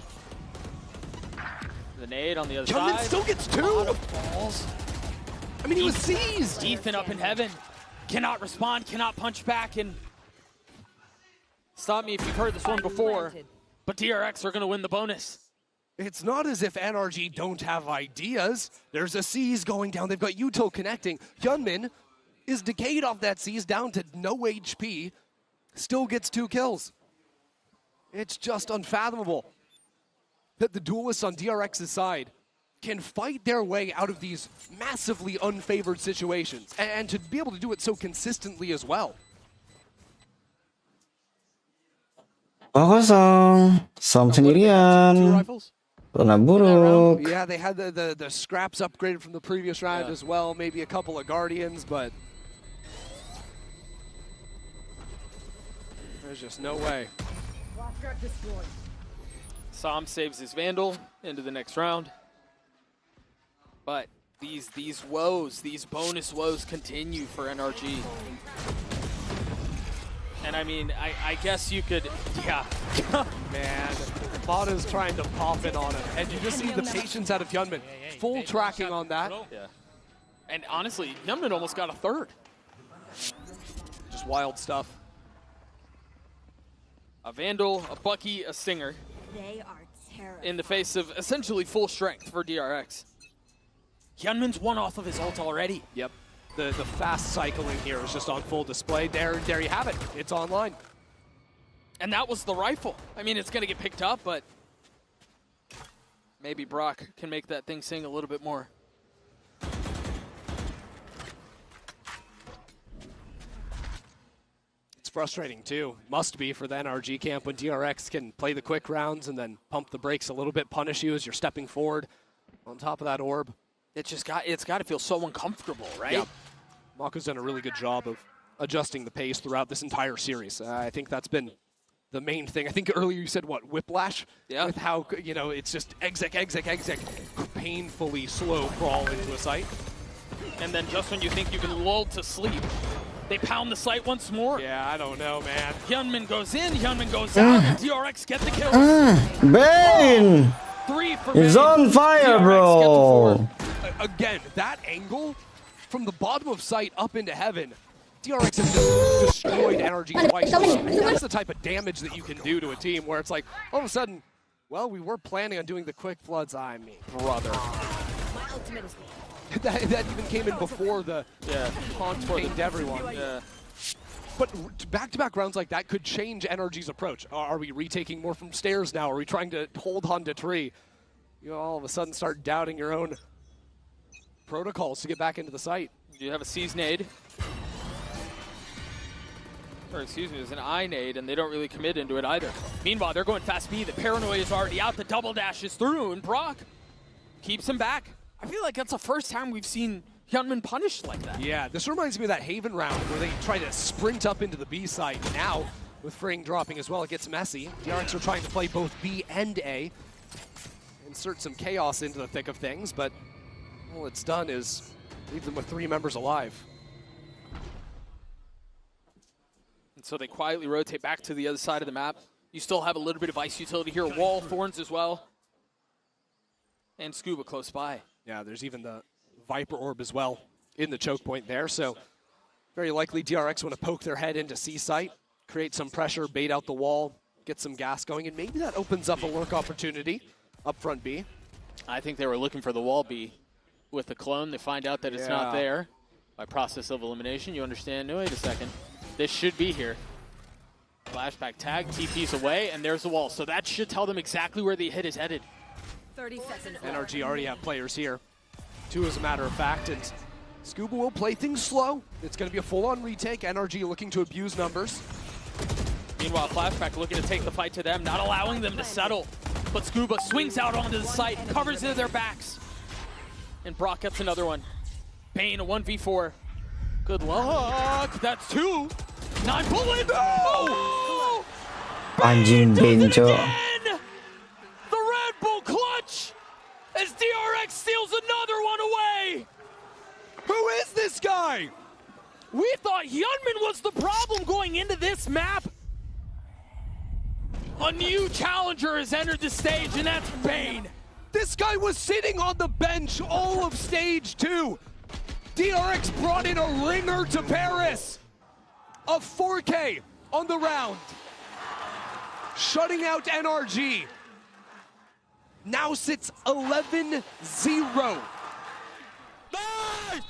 The nade on the other Keuntungan side. still gets 2! Balls. I mean, he was seized! Ethan up in heaven. Cannot respond, cannot punch back, and stop me if you've heard this one before, but DRX are going to win the bonus. It's not as if NRG don't have ideas. There's a C's going down. They've got util connecting. Hyunmin is decayed off that C's down to no HP. Still gets 2 kills. It's just unfathomable that the duelists on DRX's side can fight their way out of these massively unfavored situations, and to be able to do it so consistently as well. 2-0. Som sendirian. Zona buruk. Yeah, they had the scraps upgraded from the previous round as well. Maybe a couple of Guardians, but there's just no way. Som saves his Vandal into the next round. But these woes, these bonus woes continue for NRG. And I mean, I guess you could, yeah. Man, Mata's trying to pop it on him. And you just see the patience out of Hyunmin. Full tracking on that. Yeah. And honestly, Hyunmin almost got a 3rd. Just wild stuff. A Vandal, a Bucky, a Stinger. They are terrible. In the face of essentially full strength for DRX. Hyunmin's 1 off of his ult already. Yep. The fast cycling here is just on full display. There you have it. It's online. And that was the rifle. I mean, it's going to get picked up, but maybe Brock can make that thing sing a little bit more. It's frustrating too. Must be for the NRG camp when DRX can play the quick rounds and then pump the brakes a little bit, punish you as you're stepping forward on top of that orb. It's got to feel so uncomfortable, right? Yeah. Mako's done a really good job of adjusting the pace throughout this entire series. I think that's been the main thing. I think earlier you said, what, whiplash? Yeah. With how, you know, it's just exec, painfully slow crawl into a site. And then just when you think you can lull to sleep, they pound the site once more. Yeah, I don't know, man. Hyunmin goes in, Hyunmin goes out, and DRX get the kill. Bane! 3 for He's on fire, bro! Again, that angle from the bottom of sight up into heaven, DRX has just destroyed NRG twice. That's the type of damage that you can do to a team where it's like, all of a sudden, well, we were planning on doing the quick floods. I mean, brother. My ultimate is that even came in before the taunt pinged everyone. Yeah. But back-to-back rounds like that could change NRG's approach. Are we retaking more from stairs now? Are we trying to hold on to tree? You all of a sudden start doubting your own protocols to get back into the site. You have a C's nade. Or excuse me, there's an I nade, and they don't really commit into it either. Meanwhile, they're going fast B. The paranoia is already out. The double dash is through, and Brock keeps him back. I feel like that's the first time we've seen Hyunmin punished like that. Yeah, this reminds me of that Haven round where they try to sprint up into the B site. Now, with Fring dropping as well, it gets messy. DRX are trying to play both B and A. Insert some chaos into the thick of things, but all it's done is leave them with 3 members alive. And so they quietly rotate back to the other side of the map. You still have a little bit of ice utility here. Wall, Thorns as well. And Scuba close by. Yeah, there's even the Viper Orb as well in the choke point there. So very likely DRX want to poke their head into C site, create some pressure, bait out the wall, get some gas going, and maybe that opens up a lurk opportunity up front B. I think they were looking for the wall B with the clone. They find out that it's not there by process of elimination. You understand? No, wait a second. This should be here. Flashback tag, TP's away, and there's the wall. So that should tell them exactly where the hit is headed. 30 seconds. NRG already have players here. 2 as a matter of fact, and Scuba will play things slow. It's going to be a full-on retake. NRG looking to abuse numbers. Meanwhile, Flashback looking to take the fight to them, not allowing them to settle. But Scuba swings out onto the site, covers into their backs. And Brock gets another one. Bane, a 1v4. Good luck. That's 2. 9 bullet. No! Anjing benco. The Red Bull clutch as DRX steals another one away. Who is this guy? We thought Hyunmin was the problem going into this map. A new challenger has entered the stage, and that's Bane. This guy was sitting on the bench all of stage 2. DRX brought in a ringer to Paris. A 4K on the round. Shutting out NRG. Now sits 11-0. Nice!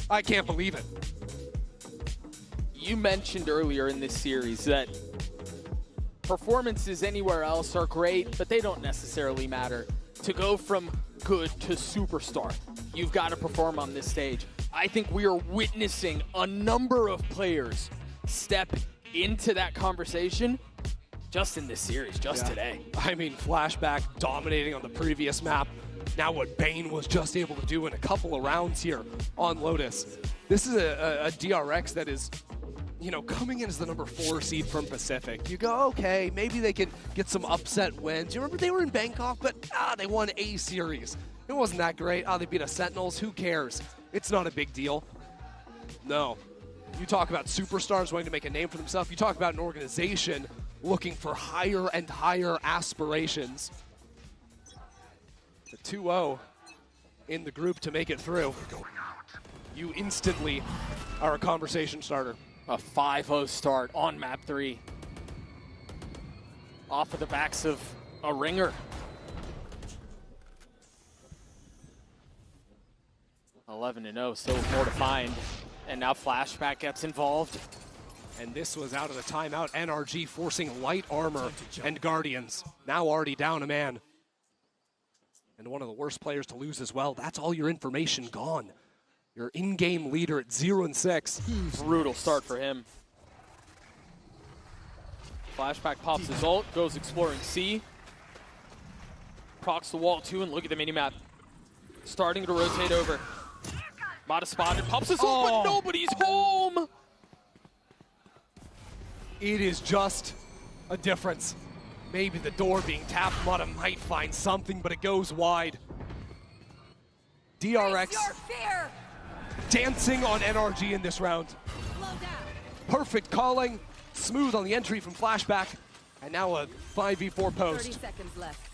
I can't believe it. You mentioned earlier in this series that performances anywhere else are great, but they don't necessarily matter. To go from good to superstar, you've got to perform on this stage. I think we are witnessing a number of players step into that conversation just in this series, today. I mean, Flashback dominating on the previous map. Now what Bane was just able to do in a couple of rounds here on Lotus. This is a DRX that is, you know, coming in as the number 4 seed from Pacific. You go, okay, maybe they can get some upset wins. You remember they were in Bangkok, but they won A series. It wasn't that great. They beat a Sentinels. Who cares? It's not a big deal. No. You talk about superstars wanting to make a name for themselves. You talk about an organization looking for higher and higher aspirations. The 2-0 in the group to make it through. You instantly are a conversation starter. A 5-0 start on map 3. Off of the backs of a ringer. 11-0, still more to find. And now Flashback gets involved. And this was out of the timeout. NRG forcing light armor and Guardians. Now already down a man. And one of the worst players to lose as well. That's all your information gone. Your in-game leader at 0-6. Brutal start for him. Flashback pops his ult, goes exploring C. Procs the wall too, and look at the minimap. Starting to rotate over. Mata spotted, pops his ult, but nobody's home! It is just a difference. Maybe the door being tapped, Mata might find something, but it goes wide. DRX dancing on NRG in this round. Perfect calling, smooth on the entry from Flashback, and now a 5v4 post. 30 seconds left.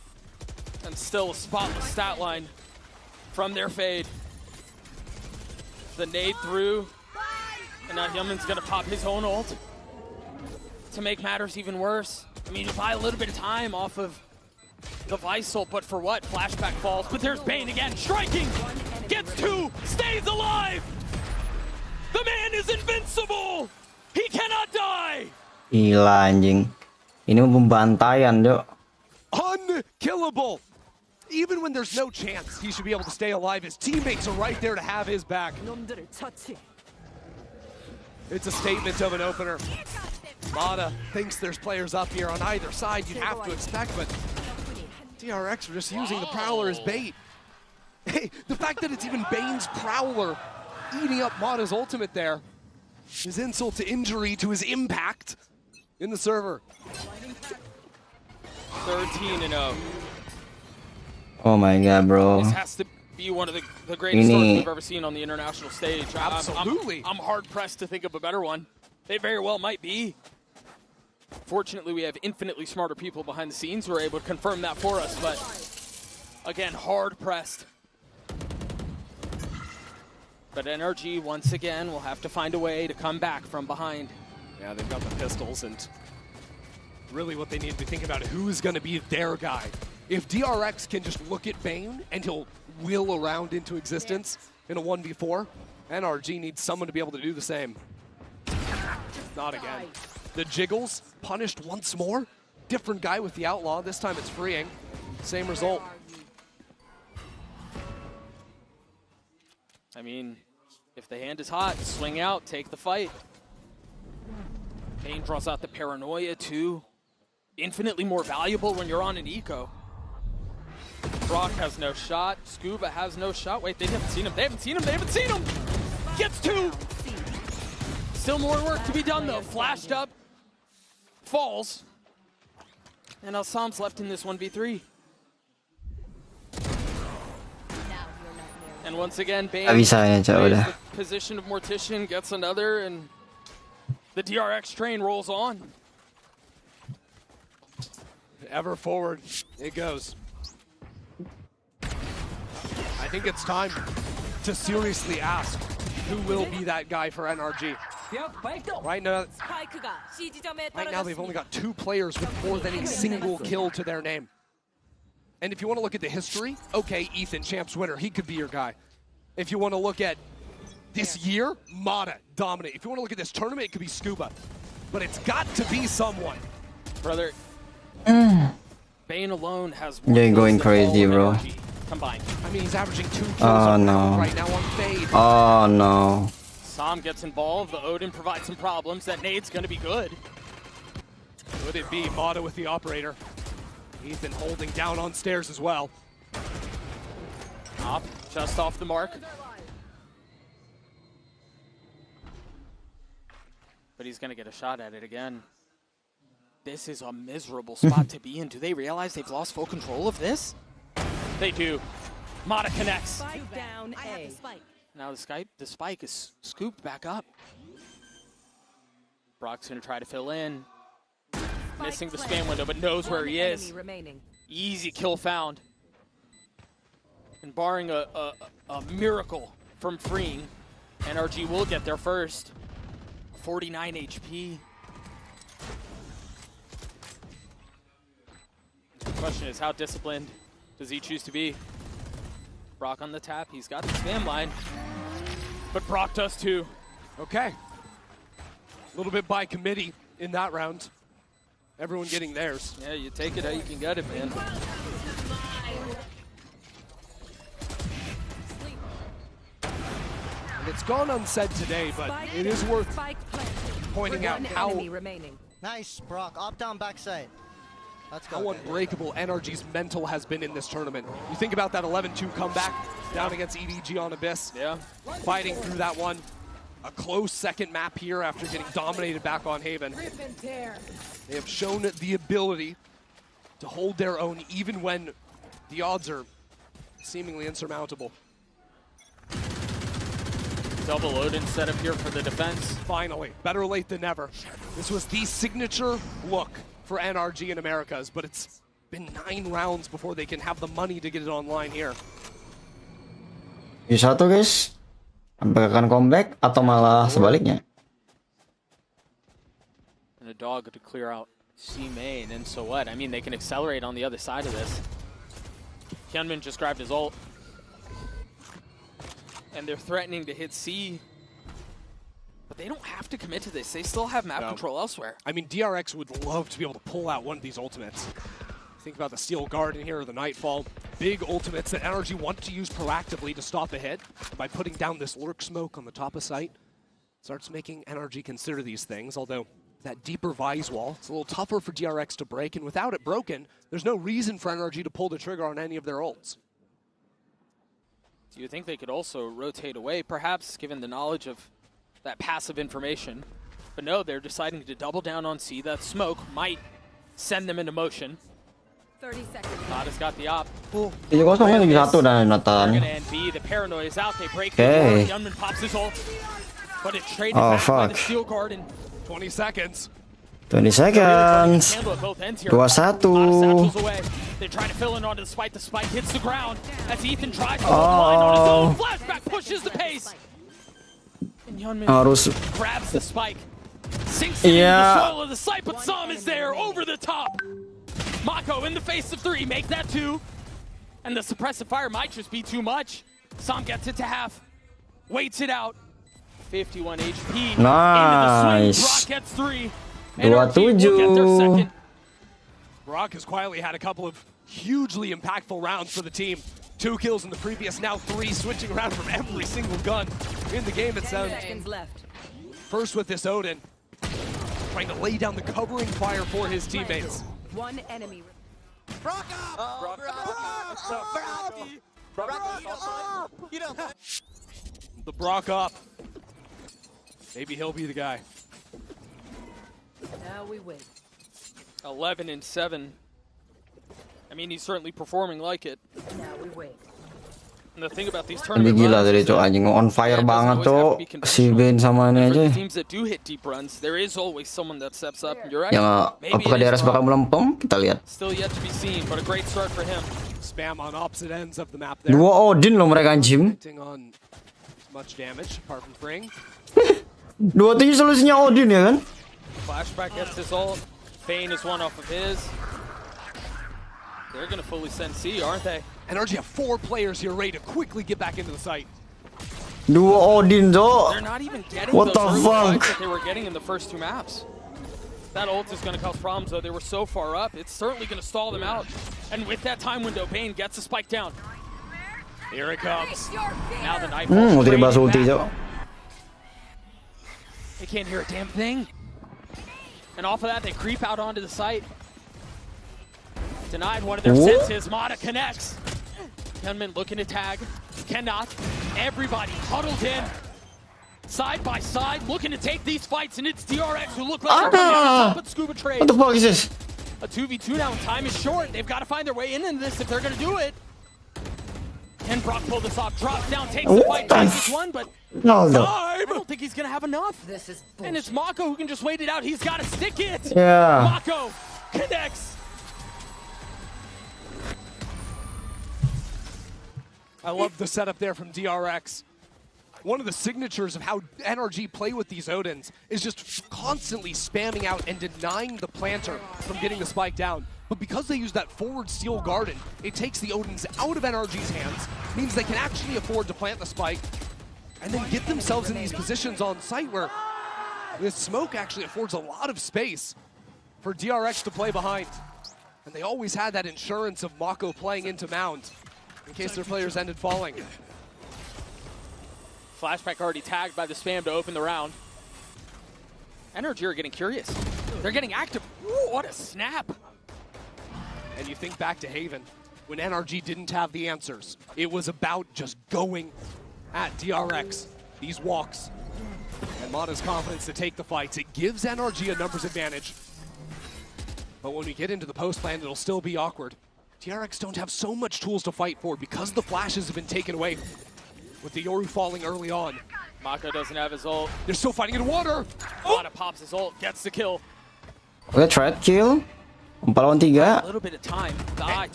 And still a spotless stat line from their fade. The nade through, and now Hyunmin's gonna pop his own ult. to make matters even worse. I mean, you buy a little bit of time off of the Visal, but for what? Flashback falls, but there's Bane again, striking! Gets two, stays alive! The man is invincible! He cannot die! Gila anjing. Ini pembantaian, Dok. Unkillable! Even when there's no chance, he should be able to stay alive. His teammates are right there to have his back. It's a statement of an opener. Mata thinks there's players up here on either side, you'd have to expect, but DRX are just using the Prowler as bait. Hey, the fact that it's even Bane's Prowler eating up Mata's ultimate there is insult to injury to his impact in the server. 13-0. Oh my god, bro. This has to be one of the greatest starts we've ever seen on the international stage. Absolutely. I'm hard-pressed to think of a better one. They very well might be. Fortunately, we have infinitely smarter people behind the scenes who are able to confirm that for us, but again, hard-pressed. But NRG, once again, will have to find a way to come back from behind. Yeah, they've got the pistols, and really what they need to be thinking about is who's going to be their guy. If DRX can just look at Bane and he'll wheel around into existence in a 1v4, NRG needs someone to be able to do the same. Not again. The Jiggles punished once more. Different guy with the Outlaw. This time it's freeing. Same result. I mean, if the hand is hot, swing out, take the fight. Bane draws out the Paranoia too. Infinitely more valuable when you're on an eco. Brock has no shot. Scuba has no shot. Wait, they haven't seen him. They haven't seen him. They haven't seen him. Gets two. Still more work to be done though. Flashed up. Falls. And now Sam's left in this 1v3. And once again, Bane plays the position of Mortician, gets another, and the DRX train rolls on. Ever forward it goes. I think it's time to seriously ask who will be that guy for NRG. Right now they've only got 2 players with more than a single kill to their name. And if you want to look at the history, okay, Ethan, champs winner, he could be your guy. If you want to look at this year, Mata, dominate. If you want to look at this tournament, it could be Scuba. But it's got to be someone. Brother, Bane alone has You're going crazy, bro. Combined. I mean, he's averaging 2 kills right now on Fade. Oh no. Sam gets involved. The Odin provides some problems. That nade's going to be good. Could it be Mata with the operator? Ethan holding down on stairs as well. Up, just off the mark. But he's going to get a shot at it again. This is a miserable spot to be in. Do they realize they've lost full control of this? They do. Mata connects. Down A. Now the spike is scooped back up. Brock's going to try to fill in. Missing the spam window, but knows where he is. Easy kill found. And barring a miracle from freeing, NRG will get there first. 49 HP. The question is, how disciplined does he choose to be? Brock on the tap. He's got the spam line, but Brock does too. Okay. A little bit by committee in that round. Everyone getting theirs. Yeah, you take it how you can get it, man. And it's gone unsaid today, but it is worth pointing out how nice, Brock. Up, down, backside. Let's go. How unbreakable NRG's mental has been in this tournament. You think about that 11-2 comeback down against EDG on Abyss. Yeah. Fighting through that one. A close second map here after getting dominated back on Haven. They have shown the ability to hold their own even when the odds are seemingly insurmountable. Double Odin set up here for the defense. Finally, better late than never. This was the signature look for NRG in Americas, but it's been 9 rounds before they can have the money to get it online here. Bisa tuh guys, apakah akan comeback atau malah sebaliknya? a dog to clear out C main, and so what? I mean, they can accelerate on the other side of this. Hyunmin just grabbed his ult. And they're threatening to hit C. But they don't have to commit to this. They still have map control elsewhere. I mean, DRX would love to be able to pull out one of these ultimates. Think about the Steel Garden here, or the Nightfall. Big ultimates that NRG want to use proactively to stop ahead. By putting down this lurk smoke on the top of site, starts making NRG consider these things, although that deeper Vise wall, it's a little tougher for DRX to break, and without it broken, there's no reason for NRG to pull the trigger on any of their ults. Do you think they could also rotate away, perhaps, given the knowledge of that passive information? But no, they're deciding to double down on C. That smoke might send them into motion. 30 seconds. Nada's got the op. 3-0 kan lagi satu dah Nathan. And B, the paranoia is out. They break Okay. the door. Hyunmin pops his ult. But it's traded Oh, back by the fuck. Steel Garden. 20 seconds. 20 seconds. 21. They try to fill in onto the spike. The spike hits the ground as Ethan tries to hold the line on his own. Flashback pushes the pace. And Hyunmin Harus. grabs the spike. Sinks into the soil of the site, but Sam is there over the top. Mako in the face of 3, make that 2. And the suppressive fire might just be too much. Sam gets it to half. Waits it out. 51 HP. Nice. Into the swing. Brock gets 3. NRG will get their 27. second. Brock has quietly had a couple of hugely impactful rounds for the team. 2 kills in the previous, now 3, switching around from every single gun in the game itself. First with this Odin, trying to lay down the covering fire for his teammates. One enemy. The Brock up. Maybe he'll be the guy. Now we wait. 11 and 7. I mean, he's certainly performing like it. Now we wait. And the thing about these Lebih tournament gila runs tadi is tuh that anjing on fire it doesn't banget always have to tuh be si conventional. Ben sama ini And for aja. the teams that do hit deep runs, there is always someone that steps up. And you're right. Yang Maybe apakah it is DRX bakal wrong. melempem? Kita lihat. Still yet to be seen, but a great start for him. Spam on opposite ends of the map there. 2 Odin loh mereka anjing. On much damage apart from Fring. 2-3 solusinya Odin ya kan? Flashback gets his ult. Bane is one off of his. They're going to fully send C, aren't they? NRG have 4 players here ready to quickly get back into the site. 2 Odin tuh. They're not even getting What those the early fuck? fights that they were getting in the first 2 maps. That ult is going to cause problems, though. They were so far up. It's certainly going to stall them out. And with that time window, Bane gets the spike down. Here it comes. Now the knife. Ulti dibahas ulti tuh. They can't hear a damn thing. And off of that, they creep out onto the site. Denied one of their senses. Mata connects. Hyunmin looking to tag. Cannot. Everybody huddled in. Side by side, looking to take these fights, and it's DRX who look like they're coming out on top of the Scuba trade. What the fuck is this? A 2v2 now, and time is short. They've got to find their way into this if they're going to do it. Can Brock pull this off? Drops down, takes the fight, takes one, but No. I don't think he's going to have enough. This is And it's Mako who can just wait it out. He's got to stick it. Yeah. Mako connects. I love the setup there from DRX. One of the signatures of how NRG play with these Odins is just constantly spamming out and denying the planter from getting the spike down. But because they use that forward Steel Garden, it takes the Odins out of NRG's hands, means they can actually afford to plant the spike and then get themselves in these positions on site where this smoke actually affords a lot of space for DRX to play behind. And they always had that insurance of Mako playing into Mound in case their players ended falling. Flashback already tagged by the spam to open the round. NRG are getting curious. They're getting active. Ooh, what a snap. And you think back to Haven, when NRG didn't have the answers. It was about just going at DRX, these walks. And Mata's confidence to take the fights. It gives NRG a numbers advantage. But when we get into the post plan, it'll still be awkward. DRX don't have so much tools to fight for because the flashes have been taken away. With the Yoru falling early on. Mako doesn't have his ult. They're still fighting in water. Mata pops his ult, gets the kill. Oke, trade kill. 4 lawan 3. A little bit of time.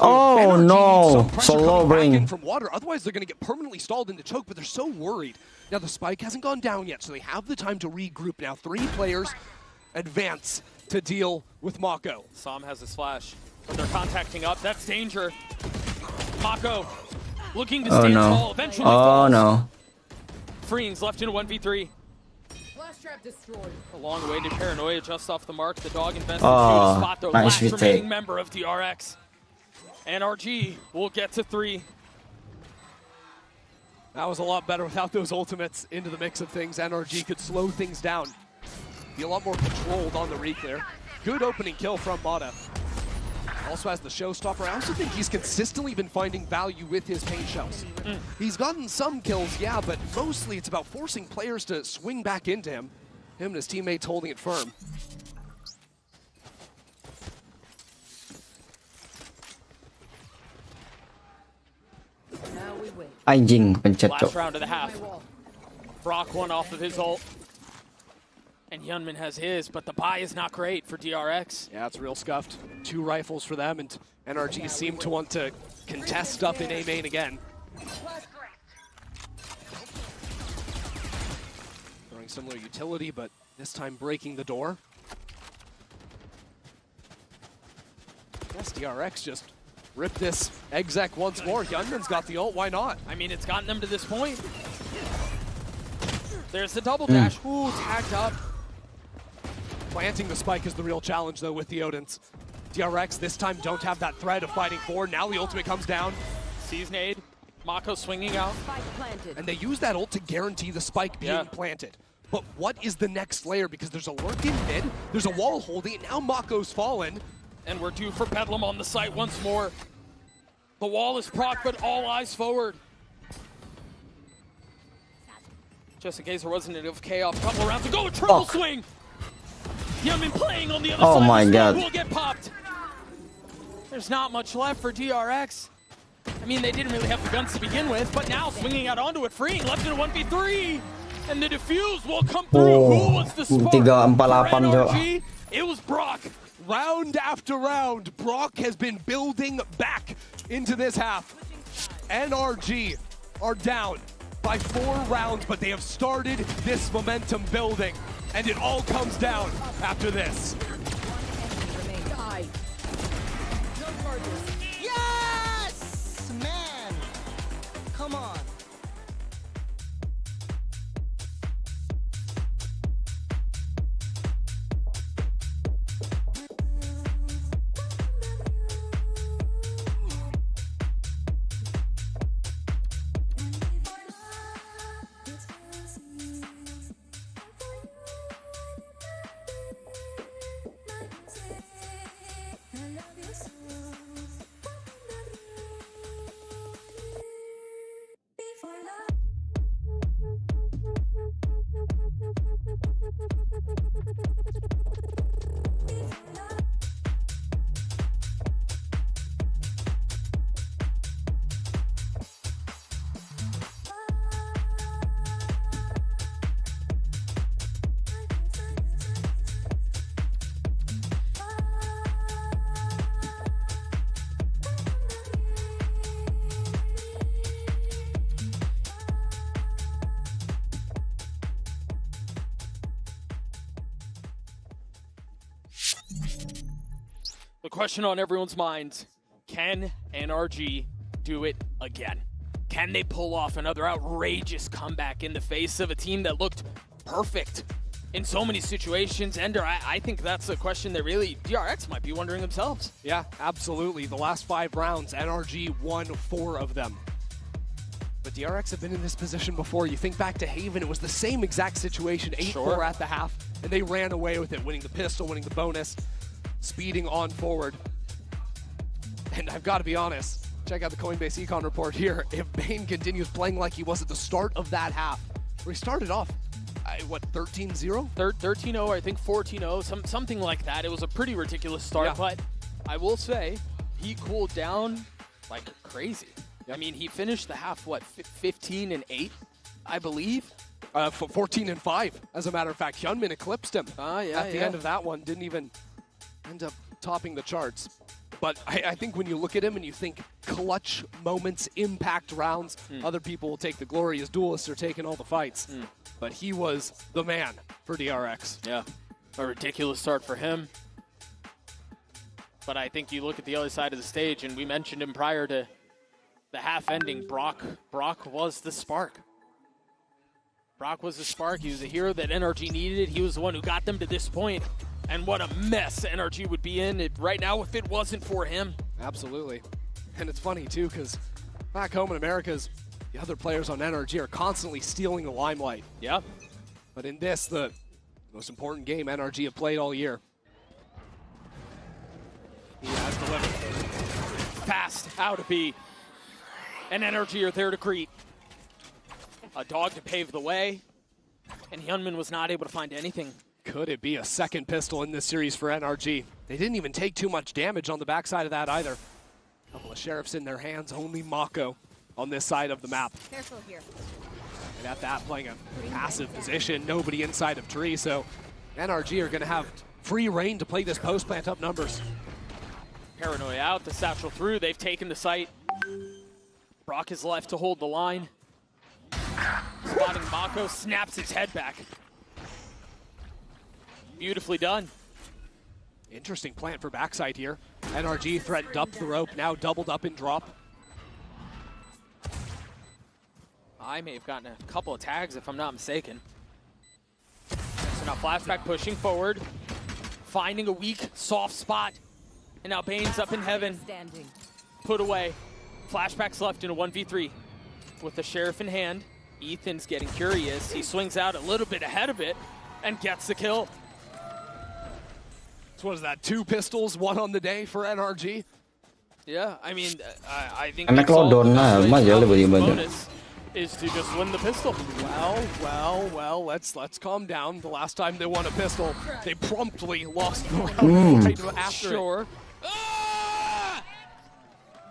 Oh no, solo bring. From water, otherwise they're going to get permanently stalled into choke, but they're so worried. Now the spike hasn't gone down yet, so they have the time to regroup now. 3 players advance to deal with Mako. Sam has his flash, but they're contacting up. That's danger. Mako looking to stand tall. Eventually falls. no. Freeing's left in a 1v3. Flash trap destroyed. A long way to paranoia just off the mark. The dog invested Oh, to spot the nice last retake. remaining member of DRX. NRG will get to 3. That was a lot better without those ultimates into the mix of things. NRG could slow things down. Be a lot more controlled on the re-clear. Good opening kill from Mata. Also has the showstopper. I also think he's consistently been finding value with his paint shells. He's gotten some kills, yeah, but mostly it's about forcing players to swing back into him. Him and his teammates holding it firm. Anjing, pencet Last cok. round of the half. Brock one off of his ult. And Hyunmin has his, but the buy is not great for DRX. Yeah, it's real scuffed. 2 rifles for them, and NRG seem to want to contest up in A main again. Throwing similar utility, but this time breaking the door. Yes, DRX just ripped this exec once more. Hyunmin's got the ult, why not? I mean, it's gotten them to this point. There's the double dash. Ooh, tagged up. Planting the spike is the real challenge, though, with the Odins. DRX this time don't have that threat of fighting forward. Now the ultimate comes down. Sees nade. Mako swinging out. And they use that ult to guarantee the spike being planted. But what is the next layer? Because there's a lurk in mid, there's a wall holding it, now Mako's fallen. And we're due for Bedlam on the site once more. The wall is proc, but all eyes forward. Just in case there wasn't enough chaos, a couple rounds to go, a triple swing! Hyunmin playing on the other side. Oh my god. Will get popped. There's not much left for DRX. I mean, they didn't really have the guns to begin with, but now swinging out onto it, freeing, left in a 1v3. And the defuse will come through. Who was the spark? 348 NRG? It was Brock. Round after round, Brock has been building back into this half. NRG are down by 4 rounds, but they have started this momentum building. And it all comes down after this. Yes! Man! Come on. The question on everyone's mind, can NRG do it again? Can they pull off another outrageous comeback in the face of a team that looked perfect in so many situations? Ender, I think that's a question that really DRX might be wondering themselves. Yeah, absolutely. The last 5 rounds, NRG won 4 of them. But DRX have been in this position before. You think back to Haven, it was the same exact situation, 8-4 at the half, and they ran away with it, winning the pistol, winning the bonus, speeding on forward. And I've got to be honest, check out the Coinbase Econ report here. If Bane continues playing like he was at the start of that half, where he started off, what, 13-0? 13-0, I think 14-0, something like that. It was a pretty ridiculous start, but I will say, he cooled down like crazy. I mean, he finished the half, what, 15-8, I believe? 14-5, as a matter of fact. Hyunmin eclipsed him at the end of that one. Didn't even end up topping the charts. But I think when you look at him and you think clutch moments, impact rounds, other people will take the glory as duelists are taking all the fights. But he was the man for DRX. Yeah. A ridiculous start for him. But I think you look at the other side of the stage, and we mentioned him prior to the half ending. Brock was the spark. Brock was the spark. He was a hero that NRG needed. He was the one who got them to this point. And what a mess NRG would be in right now if it wasn't for him. Absolutely. And it's funny too, because back home in Americas, the other players on NRG are constantly stealing the limelight. Yep. But in this, the most important game NRG have played all year, he has delivered. Fast out of B. And NRG are there to greet. A dog to pave the way. And Hyunmin was not able to find anything. Could it be a second pistol in this series for NRG? They didn't even take too much damage on the backside of that either. A couple of sheriffs in their hands, only Mako on this side of the map. Careful here. And at that, playing a passive position, nobody inside of tree, so NRG are gonna have free reign to play this post plant up numbers. Paranoia out, the satchel through, they've taken the site. Brock is left to hold the line. Spotting Mako, snaps his head back. Beautifully done. Interesting plant for backside here. NRG threatened up the rope, now doubled up in drop. I may have gotten a couple of tags if I'm not mistaken. So now flashback pushing forward, finding a weak, soft spot. And now Bane's up in heaven. Put away. Flashback's left in a 1v3. With the sheriff in hand, Ethan's getting curious. He swings out a little bit ahead of it and gets the kill. So what is that, 2 pistols, 1 on the day for NRG? Yeah, I mean, I think Enak lo dona, aja lebih banyak. Is to just win the pistol. Well, let's calm down. The last time they won a pistol, they promptly lost the round right after. Sure.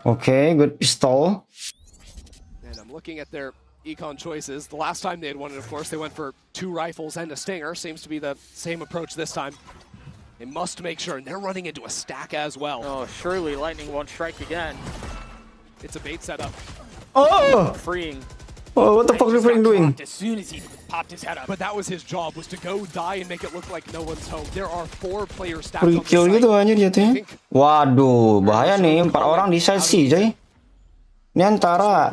Okay, good pistol. And I'm looking at their econ choices. The last time they had won it, of course, they went for 2 rifles and a stinger. Seems to be the same approach this time. They must make sure, and they're running into a stack as well. Oh, surely Lightning won't strike again. It's a bait setup. Oh! Freeing. Oh, what the fuck is Frank doing? As soon as he popped his head up. But that was his job, was to go die and make it look like no one's home. There are 4 players stacked Free on the kill site. gitu aja jatuhnya. Waduh, bahaya nih. 4 orang di side C, coy. Ini antara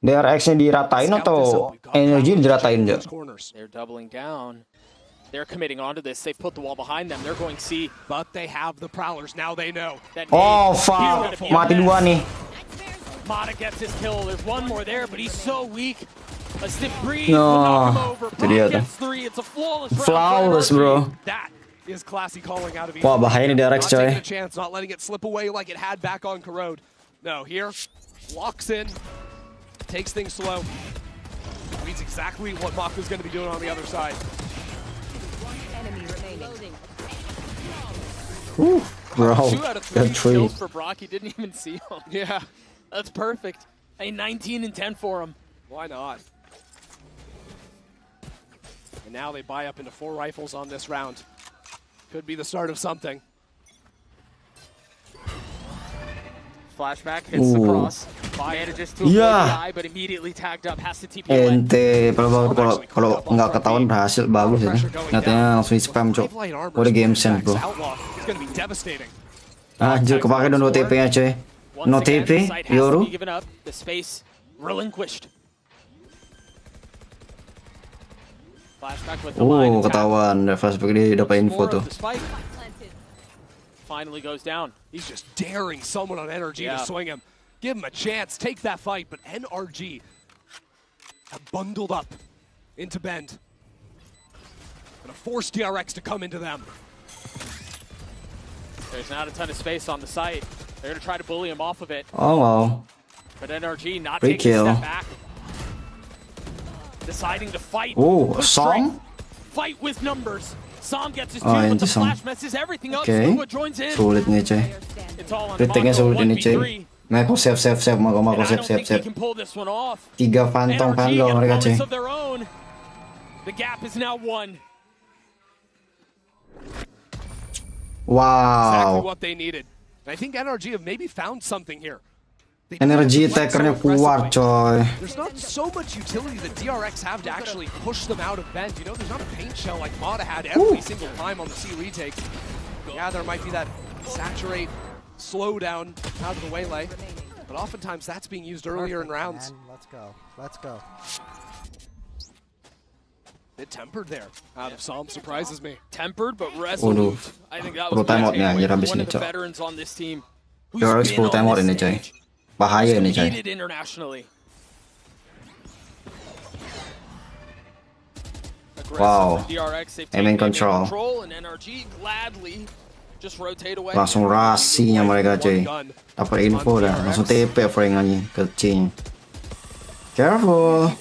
DRX-nya diratain atau NRG diratain, Jo? They're doubling down. They're committing onto this. They've put the wall behind them. They're going C. But they have the prowlers. Now they know. Oh, fuck. Mati 2 nih. Mata gets his kill. There's one more there, but he's so weak. A stiff breeze No, will knock him over. itu dia Brock tuh. gets 3. It's a flawless round. Flawless, bro. That is classy calling out of Wah, bahaya nih DRX, not coy. taking a chance, not letting it slip away like it had back on Corrode. No, here, locks in, takes things slow. Reads exactly what Maku's going to be doing on the other side. Enemy remaining. Whew, bro, 2 out of 3 that tree. kills for Brock. He didn't even see him. Yeah. That's perfect. A 19 and 10 for him. Why not? And now they buy up into 4 rifles on this round. Could be the start of something. Flashback hits the cross. Manages to avoid the eye, but immediately tagged up. Has to TP away. Ente, kalau nggak ketahuan berhasil bagus ya. Nyatanya langsung di spam, cok. Udah game sense, bro. Anjir, kepake dong TP-nya, coy. No TP, Yoru. The space relinquished. Flashback with the line. Ketahuan. Flashback dia dapat info tuh. Finally goes down. He's just daring someone on NRG to swing him. Give him a chance, take that fight, but NRG have bundled up into Bend. Gonna force DRX to come into them. There's not a ton of space on the site. They're gonna try to bully him off of it. Oh, wow. But NRG not Free taking kill. a step back. Deciding to fight. Oh, with Song? strength. Fight with numbers. Sam gets his Oh, two, but the Song. flash messes everything up. Okay. Suba joins in. Sulit nih, coy. It's all on Kritiknya Mako, sulit ini, 1v3. coy. Mako save. Mako And I save. don't think they can pull this one off. 3 phantom NRG vandal get a mereka, bonus coy. of their own. The gap is now 1. Exactly Wow. what they needed. And I think NRG have maybe found something here. NRG attackernya kuat coy. There's not so much utility that DRX have to actually push them out of bend. You know, there's not a paint shell like Mata had every single time on the C retakes. Yeah, there might be that saturate, slow down out of the waylay, but oftentimes that's being used earlier in rounds. Man. Let's go. Let's go. Bit tempered there. Out of Psalm surprises me. Tempered but resolute. I think that was timeoutnya anjir habis one ini of the coy. veterans on this team. DRX 10 timeout ini coy. Bahaya ini coy. Internationally. Wow. Aiming control. And NRG gladly just rotate away. Langsung rasinya mereka coy. Dapat info dah. Langsung TP Frank ke Cing. Careful.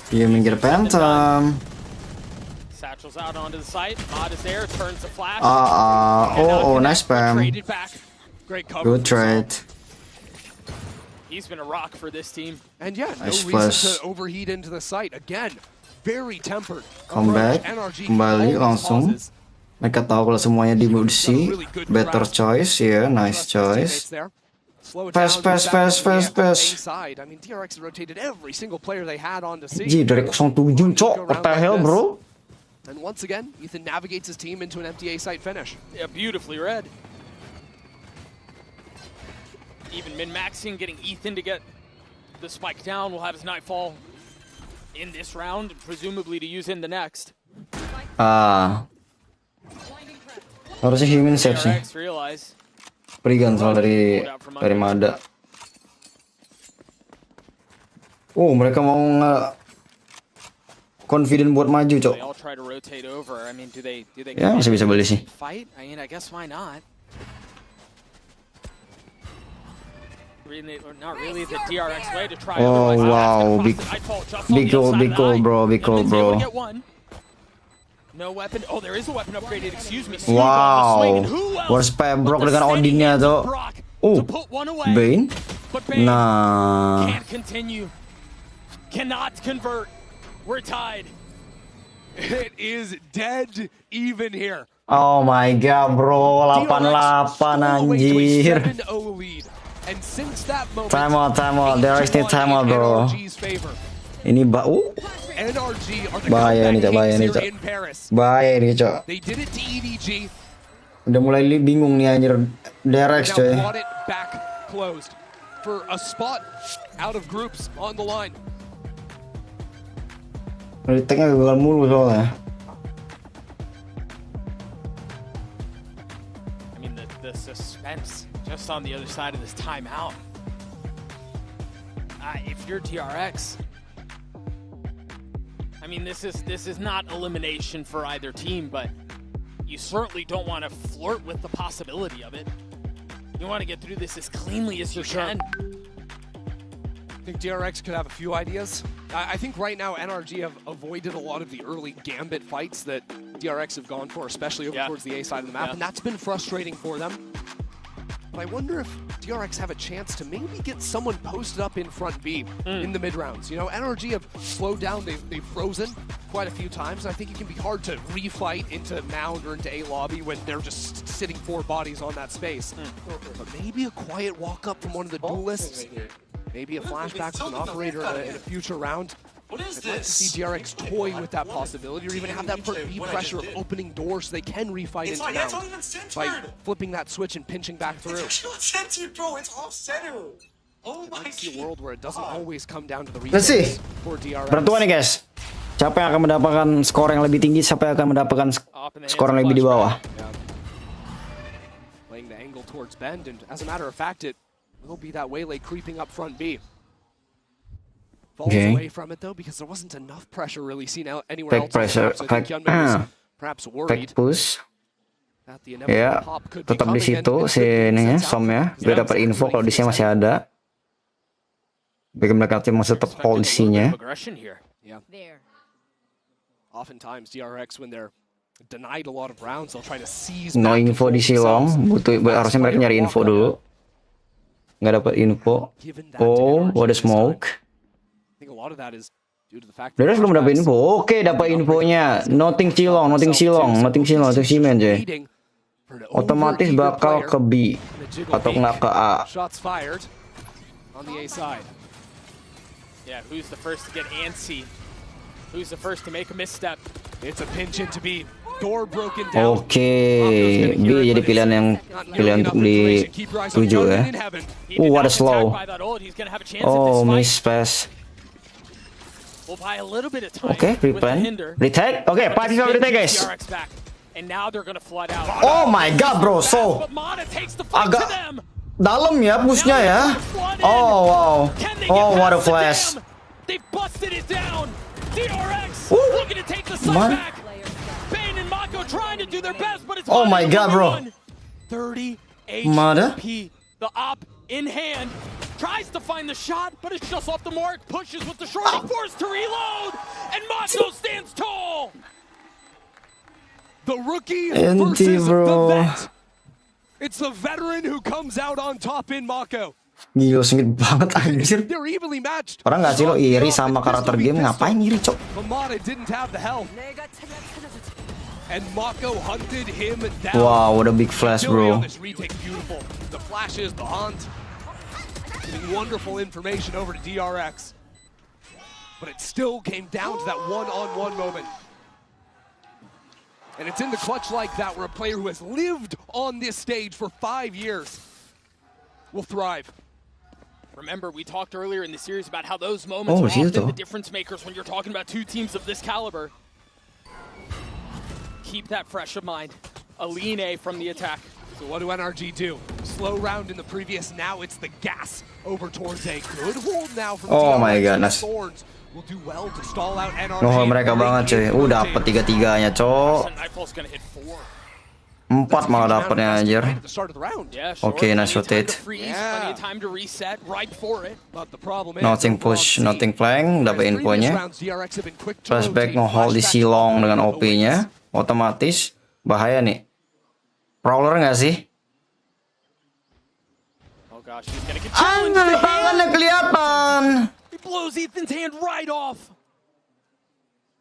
Dia minggir Phantom. Satchel's out onto the site. Mod is there. Turns the flash. Oh, nice spam. Good trade. He's been a rock for this team. And yeah, no Nice reason flash. to overheat into the site. Again, very tempered. Comeback. Kembali langsung. Mereka tahu kalau semuanya di mode C. Better choice ya, nice choice. Fast. I mean, DRX rotated every single player they had on to C. Dari 07 cok, what the hell bro? And once again, Ethan navigates his team into an empty A site finish. Yeah, beautifully read. Even min-maxing, getting Ethan to get the spike down. Will have his Nightfall in this round, presumably to use in the next. Harusnya human save sih. DRX realize. Perigan soal dari Mada. Oh, mereka mau confident buat maju, cok. They all try to rotate over. I mean, do they Ya, masih bisa beli sih. fight? I mean, I guess why not? Really, or not really the DRX way to try. Oh wow, big goal, bro. No weapon. Oh, there is a weapon upgraded. Excuse me. Wow, Wars Pembroke dengan Odinnya tuh. Bane. Nah. Can't continue. Cannot convert. We're tied. It is dead even here. Oh my god, bro. 8-8 anjir. And since that moment, Time out. DRX need time out, bro. Ini NRG are the bahaya nih, cok. Bahaya nih, cok. They did it to EDG. Udah mulai bingung nih anjir DRX, coy. Now brought it back closed for a spot out of groups on the line. Retake-nya gagal mulu soalnya. I mean, the suspense just on the other side of this timeout. If you're DRX, I mean, this is not elimination for either team, but you certainly don't want to flirt with the possibility of it. You want to get through this as cleanly as you can. I think DRX could have a few ideas. I think right now NRG have avoided a lot of the early gambit fights that DRX have gone for, especially over towards the A side of the map, and that's been frustrating for them. But I wonder if DRX have a chance to maybe get someone posted up in front B in the mid-rounds. You know, NRG have slowed down, they've frozen quite a few times, and I think it can be hard to refight into Mound or into A lobby when they're just sitting 4 bodies on that space. But maybe a quiet walk-up from one of the duelists, maybe a flashback from an operator in a future round. I'd like to see DRX toy with that possibility, or even have that front B pressure of opening doors so they can refight into Mound by flipping that switch and pinching back through. It's centered, bro. It's off center. Oh my god. It's a world where it doesn't always come down to the Let's see. for DRX. Bertuan nih guys. Siapa yang akan mendapatkan skor yang lebih tinggi, siapa yang akan mendapatkan skor yang lebih di bawah. Playing the angle towards Bend, and as a matter of fact, it will be that waylay creeping up front B. Falls away from it though because there wasn't enough pressure really seen anywhere else. Pressure, So I think Hyunmin was perhaps worried. Push. That the inevitable Ya, pop could be tetap di coming, situ and si ininya, Somnya. Dia dapat info kalau di sini masih ada. Bagaimana mereka masih tetap hold di sini. Yeah. Oftentimes DRX when they're denied a lot of rounds, they'll try to seize. No info di Silong, harusnya mereka nyari info dulu. Nggak dapat info. Oh, what a smoke. I think a lot of that is due to the fact DRX belum dapat info. Oke, dapat infonya. Nothing Silong, coy. otomatis bakal ke B atau nggak ke A. Shots fired on the A side. Yeah, who's the first to get antsy? Who's the first to make a misstep? It's a pinch into B. Door broken down. Oke, B jadi pilihan untuk dituju ya. What a slow. Oh, miss pass. Oke, prevent. Retake. Oke, 5-5 retake guys. Oh my god bro, so agak dalam ya pushnya ya. Oh wow. Oh what a flash. They busted it down. DRX looking to take the side back. Bane and Mako trying to do their best, but it's oh my god, bro. 30 HP. The op in hand tries to find the shot, but it's just off the mark. Pushes with the short, forced to reload, and Mako stands tall. The rookie versus the vet. It's the veteran who comes out on top in Mako. Gila sengit banget anjir. Orang nggak sih lo iri sama karakter game, ngapain iri cok? Wow, what a big flash bro. The flashes, the hunt, giving wonderful information over to DRX, but it still came down to that one-on-one moment. And it's in the clutch like that where a player who has lived on this stage for 5 years will thrive. Remember, we talked earlier in the series about how those moments are often the difference makers when you're talking about two teams of this caliber. Keep that fresh of mind. A lean A from the attack. So what do NRG do? Slow round in the previous, now it's the gas over towards A. Good hold now from oh my goodness. Will do well to stall out NRG. Oh mereka banget cuy. Dapat tiga-tiganya cok. 4 malah dapetnya anjir. Oke, nice rotate. Nothing push, nothing flank, dapat infonya. Flashback nge-hold di silong dengan OP-nya. Otomatis bahaya nih. Prowler nggak sih? Anjir, tangannya kelihatan.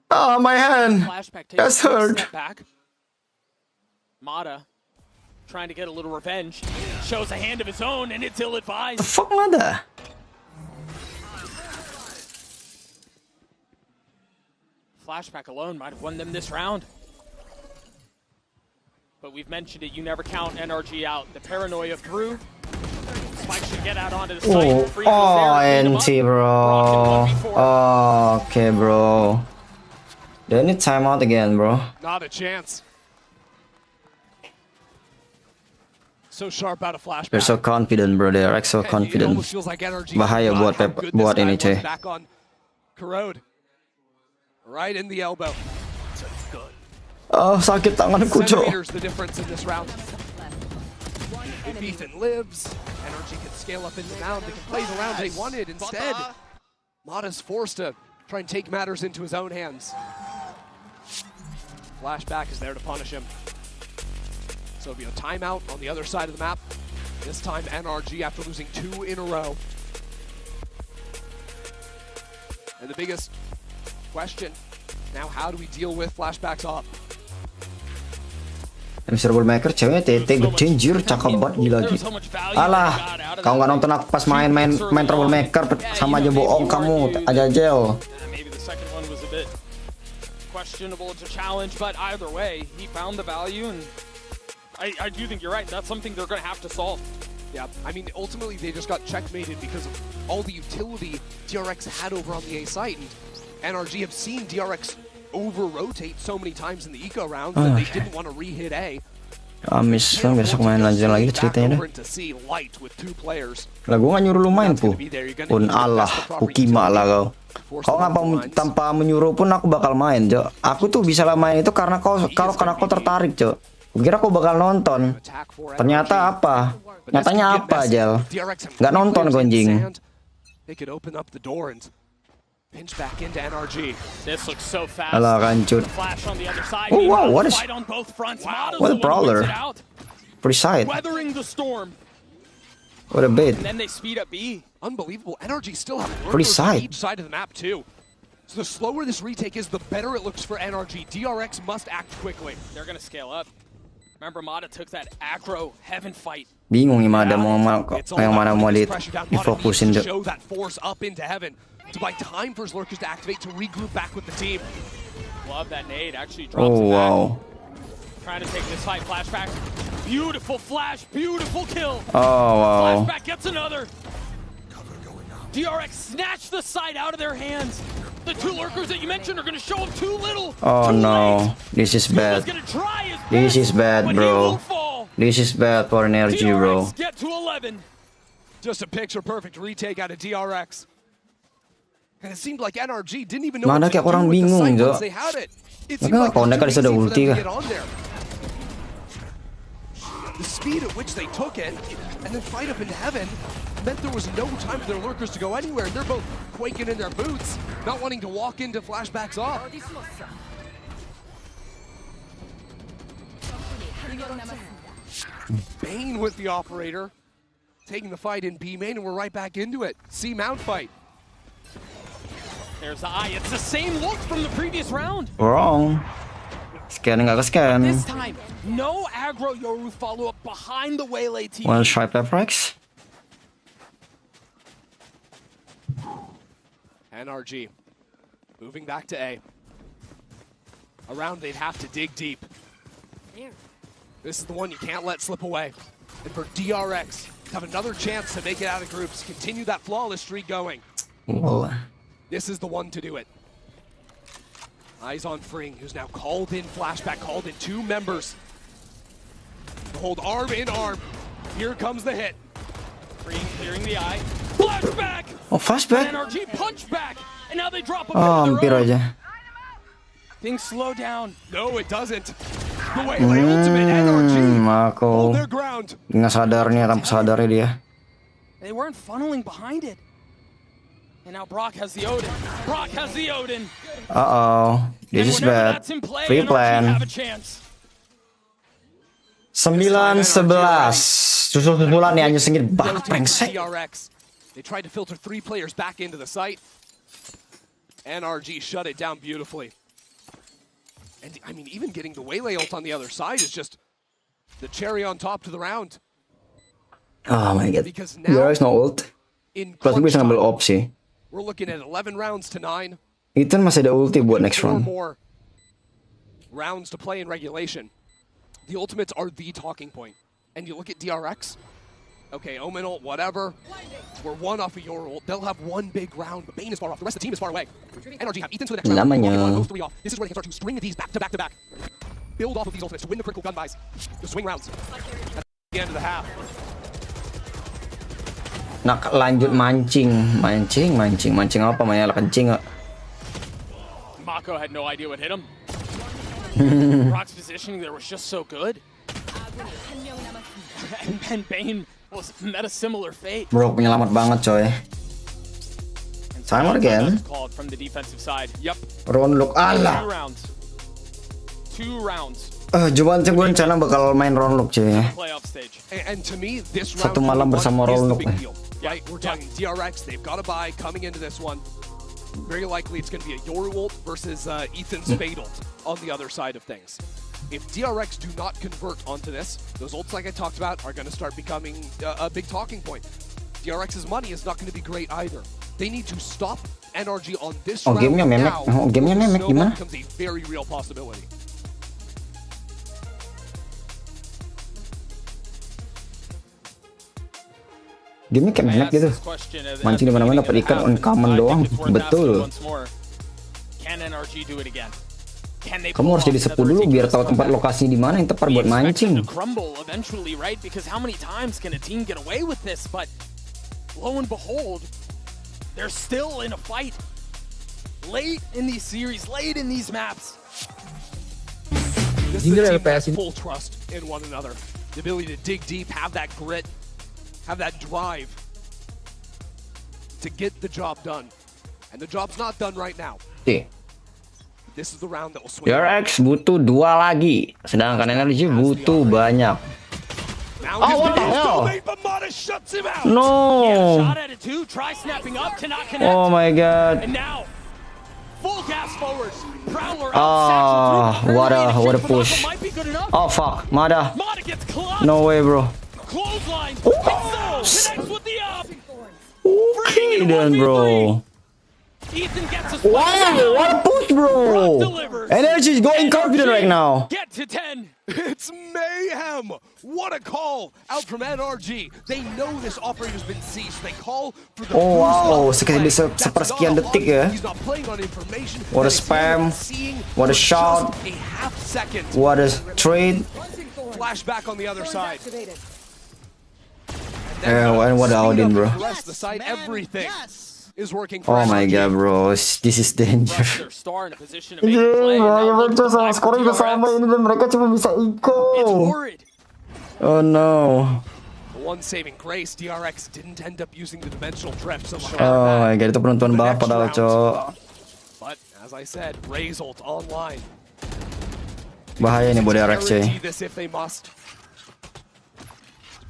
Oh, my hand. That's hurt. Mata trying to get a little revenge, shows a hand of his own, and it's ill-advised. The fuck Mata? Flashback alone might have won them this round. But we've mentioned it, you never count NRG out. The paranoia through. Spike should get out onto the site. Oh, NT bro. Oh, okay bro. They need timeout again bro. Not a chance. So sharp out of flashback. They're so confident bro, they're so confident. Bahaya buat ini cuy. Corrode. Right in the elbow. Oh, sakit tanganku cok. The difference in this round. If Ethan lives, NRG can scale up into mound. They can play the round they wanted. Instead, Mata's forced to try and take matters into his own hands. Flashback is there to punish him. So it'll be a timeout on the other side of the map. This time NRG after losing 2 in a row. And the biggest question, now how do we deal with Flashback's up? Troublemaker ceweknya tete gede anjir, cakep banget gila gitu. Alah, kau nggak nonton aku pas main Troublemaker sama aja bohong kamu, aja jel. Questionable to challenge, but either way, he found the value, and I do think you're right. That's something they're going to have to solve. Yeah, I mean, ultimately they just got checkmated because of all the utility DRX had over on the A site, and NRG have seen DRX over-rotate so many times in the eco rounds that they didn't want to re-hit A. Amis kan besok main lanjut lagi ceritanya dah. Lah gua nggak nyuruh lu main pu. Pun Allah, ukima lah kau. Kau ngapa tanpa menyuruh pun aku bakal main, Jo. Aku tuh bisa lah main itu karena karena kau tertarik, Jo. Kira aku bakal nonton. Ternyata apa? Nyatanya apa, Jel? Nggak nonton gonjing. Pinch back into NRG. This looks so fast. Alah kancut. Oh wow, what is? What a brawler. Pretty side. Weathering the storm. What a bait. And then they speed up B. Unbelievable. NRG still have pretty side. Each side of the map too. So the slower this retake is, the better it looks for NRG. DRX must act quickly. They're gonna scale up. Remember, Mada took that aggro heaven fight. Bingung nih Mada mau yang mana mau difokusin deh. Show that force up into heaven to buy time for his lurkers to activate to regroup back with the team. Love that nade. Actually drops Oh it back. wow. Trying to take this fight. Flashback. Beautiful flash. Beautiful kill. Oh wow. Flashback gets another. DRX snatched the site out of their hands. The two lurkers that you mentioned are going to show up too little. Oh no, this is bad. This is bad, bro. This is bad for NRG, bro. Get to 11. Just a picture-perfect retake out of DRX. And it seemed like NRG didn't even know Mana what to kayak orang do with the bingung, site Jo. once they had it. It Mereka seemed like kalau it mereka was sudah too easy for ulti them to kah? get on there. The speed at which they took it and then fight up into heaven meant there was no time for their lurkers to go anywhere. They're both quaking in their boots, not wanting to walk into flashbacks off. Bane with the operator, taking the fight in B main, and we're right back into it. C mount fight. There's the eye. It's the same look from the previous round. Wrong. Scan nggak ke scan. This time, no aggro Yoru follow-up behind the Waylay team. One sharp FX. NRG moving back to A. Around they'd have to dig deep. This is the one you can't let slip away. And for DRX to have another chance to make it out of groups, continue that flawless streak going. Oh. This is the one to do it. Eyes on Fring, who's now called in flashback, called in two members. To hold arm in arm. Here comes the hit. Fring clearing the eye. Flashback! Oh, flashback? NRG punch back! And now they drop a bit Oh, of their hampir own. aja. Things slow down. No, it doesn't. The Waylay ultimate, NRG Aku hold their ground. nggak sadarnya, tanpa sadarnya dia. They weren't funneling behind it. And now Brock has the Odin. Brock has the Odin. Uh-oh, this is bad. Free plan. 9-11. Susul-susulan nih anjing sengit bah brengsek. DRX. They tried to filter 3 players back into the site. NRG shut it down beautifully. And I mean, even getting the Waylay ult on the other side is just the cherry on top to the round. Oh my god. There is no ult. Plus gue bisa ngambil op sih. We're looking at 11 rounds to 9. Ethan masih ada ulti buat next 4 round. more rounds to play in regulation. The ultimates are the talking point. And you look at DRX. Okay, Omen ult, whatever. We're one off of your ult. They'll have one big round, but Bane is far off. The rest of the team is far away. NRG have Ethan to the next round. Namanya. Those 3 off. This is where they can start to string these back to back to back. Build off of these ultimates to win the critical gun buys. The swing rounds. At the end of the half. Nah, lanjut mancing apa mainnya kencing nggak? Mako had no idea what hit him. Brock's positioning there was just so good. And Bane met a similar fate. Bro, penyelamat banget coy. Timer again. Called from the defensive side. Yep. Round look ala. 2 rounds. Cuman sih gue rencana bakal main round look cuy. And to me, this Satu malam bersama round look. Right, we're talking DRX. They've got a buy coming into this one. Very likely it's going to be a Yoru ult versus Ethan's Fade ult on the other side of things. If DRX do not convert onto this, those ults like I talked about are going to start becoming a big talking point. DRX's money is not going to be great either. They need to stop NRG on this round gamenya memek. now. Gamenya memek gimana? Becomes a very real possibility. Gamenya kayak memek gitu. Mancing di mana-mana dapat ikan uncommon doang. Betul. Can NRG do it again? Kamu harus jadi sepuh dulu biar tahu tempat lokasi di mana yang tepat buat mancing. Crumble eventually, right? Because how many times can a team get away with this? But lo and behold, they're still in a fight. Late in these series, late in these maps. This is a team that has full trust in one another. The ability to dig deep, have that grit, have that drive to get the job done. And the job's not done right now. This is the round that will swing. DRX butuh 2 lagi, sedangkan NRG butuh banyak. Oh, what the hell? Yeah, No. shot at it too. Try snapping up, cannot connect. Oh my god. And now, full gas forward. Prowler What a push. Oh fuck, Mada. No way, bro. Okay then, bro. Wow, what a push, bro. NRG is going confident right now. Get to 10. It's mayhem. What a call out from NRG. They know this operator's been seized. They call for the Oh wow, sepersekian detik ya. What a spam. What a shot. What a trade. Flashback on the other side. And what a Audin, bro. Everything is working for Oh my god, bro. This is danger. Skornya udah sama ini dan mereka cuma bisa eco. Oh no. One saving grace, DRX didn't end up using the dimensional drift. So Oh my god, itu penentuan banget padahal, cok. But as I said, result online. Bahaya nih buat DRX, coy. This if they must.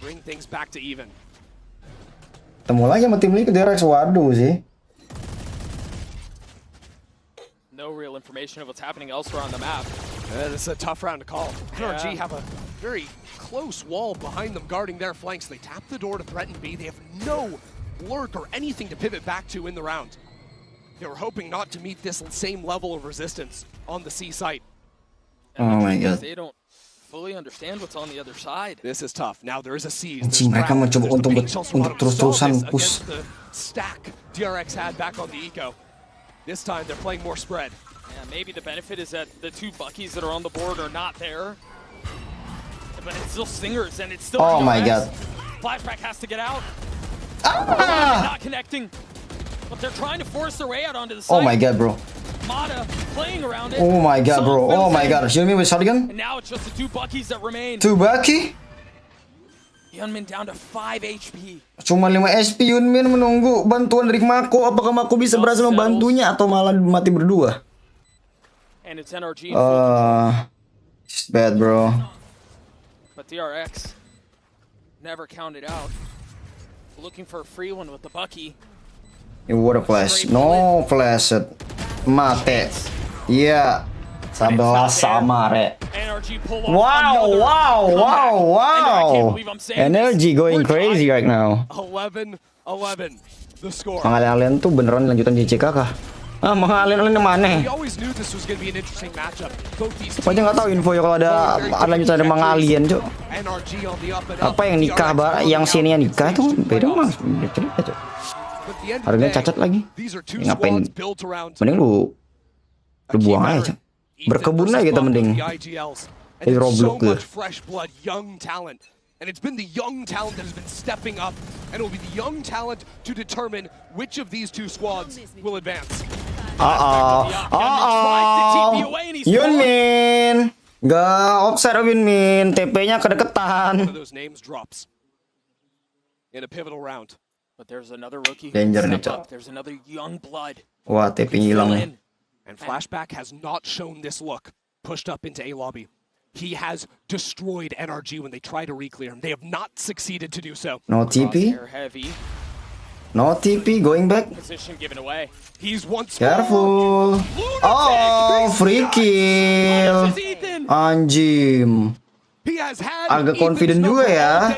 Bring things back to even. Temu lagi sama tim ini ke DRX, waduh sih. No real information of what's happening elsewhere on the map. This is a tough round to call. NRG have a very close wall behind them guarding their flanks. They tap the door to threaten B. They have no lurk or anything to pivot back to in the round. They were hoping not to meet this same level of resistance on the C site. Oh my god. They don't fully understand what's on the other side. This is tough. Now there is a siege. Mereka mencoba untuk terus-terusan push. The stack DRX had back on the eco. This time they're playing more spread. Yeah, maybe the benefit is that the two Buckies that are on the board are not there. But it's still Stingers and it's still Oh my god. Flashback has to get out. Not connecting. But they're trying to force their way out onto the side. Oh my god, bro. Mada playing around it. Oh my god, bro. Oh my god. Xiaomi with shotgun. And now it's just the two Buckies that remain. Two Bucky? Yunmin down to 5 HP. Cuma 5 SP. Yunmin menunggu bantuan dari Mako. Apakah Mako bisa berhasil membantunya atau malah mati berdua? And it's NRG. It's bad, bro. But DRX never counted out. Looking for a free one with the Bucky. What a flash. No flash. Mate. Iya. 11 sama, Re. Wow. NRG going crazy right now. 11-11 the score. Pengalian tuh beneran lanjutan JCK kah? Pengalian yang mana? Aku aja nggak tahu info ya kalau ada lanjutan dari pengalian, Cok. Apa yang nikah, yang sini yang nikah itu beda mah. Cerita, Cok. Harganya cacat lagi. Ngapain? Mending lu buang aja, Cok. Berkebun aja kita mending. Di Roblox tuh. And it's been the young talent that has been stepping up, and it will be the young talent to determine which of these two squads will advance. Yunmin, gak offset Yunmin, TP-nya kedeketan. Those names drops in a pivotal round. But there's another rookie. Danger nih, Cok. There's another young blood. Wah, TP hilang. And Flashback has not shown this look. Pushed up into A lobby. He has destroyed NRG when they try to reclear him. They have not succeeded to do so. No TP. No TP. Going back. Position given away. He's once careful. Oh, free kill. Anjim. Agak confident juga ya.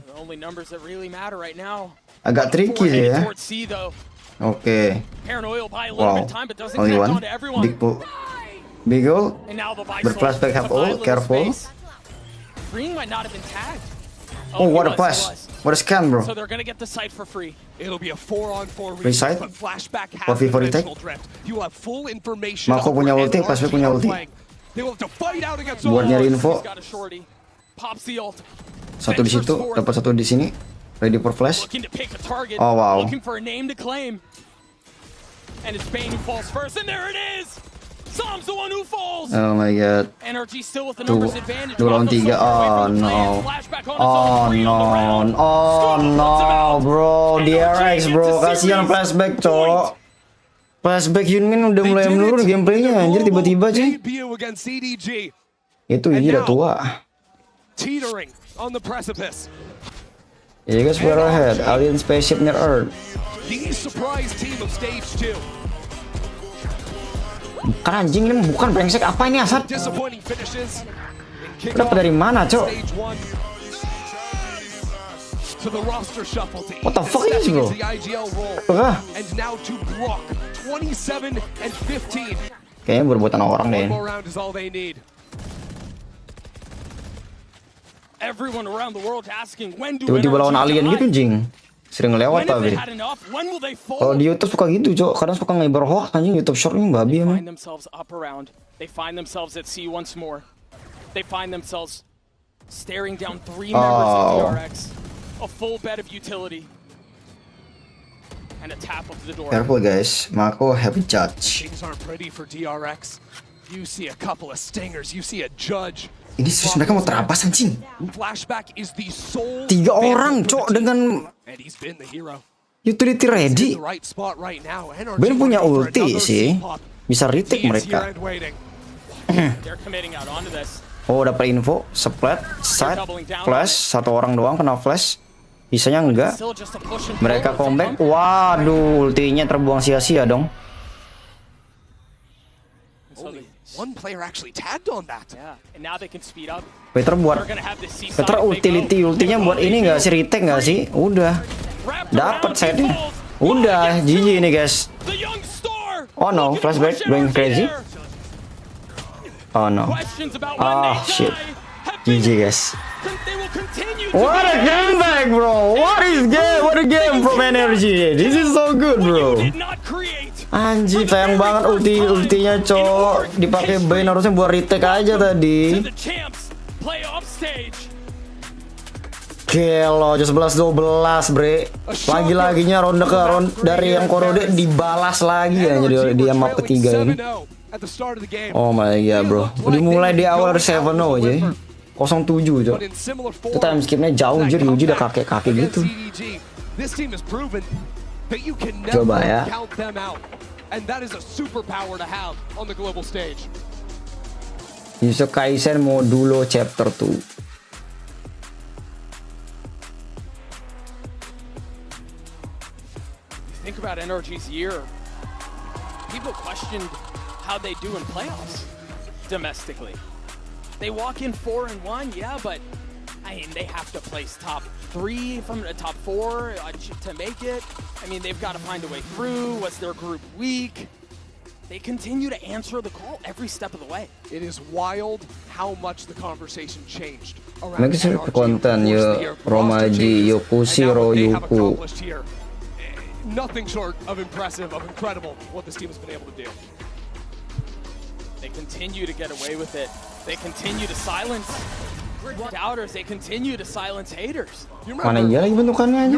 The only numbers that really matter right now. Agak tricky sih ya. Oke. Wow. Only one. Big pull. Big ult. Berflashback have ult. Careful. Oh, what a flash. What a scan, bro. So they're gonna get the site for free. It'll be a 4-on-4 free site. but Flashback has V4 take. You will have full information. Mako punya ulti, Flashback punya ulti. They will have to fight out against buat nyari info. Satu di situ, dapat satu di sini. Ready for flash. Oh wow. Looking for a name to claim. And it's Bane who falls first, and there it is. Sam's the one who falls. Oh my god. NRG still with the numbers advantage. 2 lawan 3. Oh no. Oh no. Oh no, bro. DRX, bro. Kasihan Flashback, cok. Flashback Yunmin udah mulai menurun gameplaynya, anjir tiba-tiba aja. Itu ini udah tua. Teetering on the precipice. Yeah, guys, we're ahead. Alien spaceship near Earth. The surprise team of stage 2. Bukan anjing, ini bukan brengsek. Apa ini Asad? Dapat dari mana, Cok? What the fuck is this, bro? Kayaknya berbuatan orang deh. Tiba-tiba lawan alien gitu, Jing. Sering lewat tapi. Kalau di YouTube suka gitu, Cok. Kadang suka ngebar hoax anjing YouTube short ini babi emang. They find themselves at sea once more. They find themselves staring down 3 members of DRX. A full bed of utility. And a tap of the door. Careful guys, Mako have a judge. Things aren't pretty for DRX. You see a couple of stingers, you see a judge. Ini serius mereka mau terabas anjing. Flashback is the sole 3 orang, Cok, dengan utility ready. Ben punya ulti sih. Bisa retake mereka. Oh, dapat info, splat, side, flash, 1 orang doang kena flash. Bisanya enggak. Mereka comeback. Waduh, ultinya terbuang sia-sia dong. Peter buat Peter ultinya buat ini enggak sih, retake enggak sih? Udah. Dapat setnya. Udah, GG ini guys. Oh no, flashback going crazy. Oh no. Ah shit. GG guys. What a comeback, bro! What a game from NRG. This is so good, bro. Anjir, sayang banget ultinya, Cok. Dipakai Bane harusnya buat retake aja tadi. Gelo, 11-12, bre. Lagi-laginya ronde ke ronde dari yang korode dibalas lagi ya, jadi dia map ketiga ini. Oh my god, bro. Udah mulai di awal 7-0 aja. 07, Cok. Itu time skipnya jauh, jadi Uji udah kakek-kakek gitu. Coba ya. Yusuf Kaisen Modulo Chapter 2. Think about NRG's year. People questioned how they do in playoffs domestically. They walk in 4-1, yeah, but I mean, they have to place top 3 from the top 4 to make it. I mean, they've got to find a way through. Was their group weak? They continue to answer the call every step of the way. It is wild how much the conversation changed. Mereka konten yo Romaji Yokushiro Yuku. Nothing short of impressive, of incredible what this team has been able to do. They continue to get away with it. They continue to silence doubters. They continue to silence haters. Mana iya lagi bentukannya aja.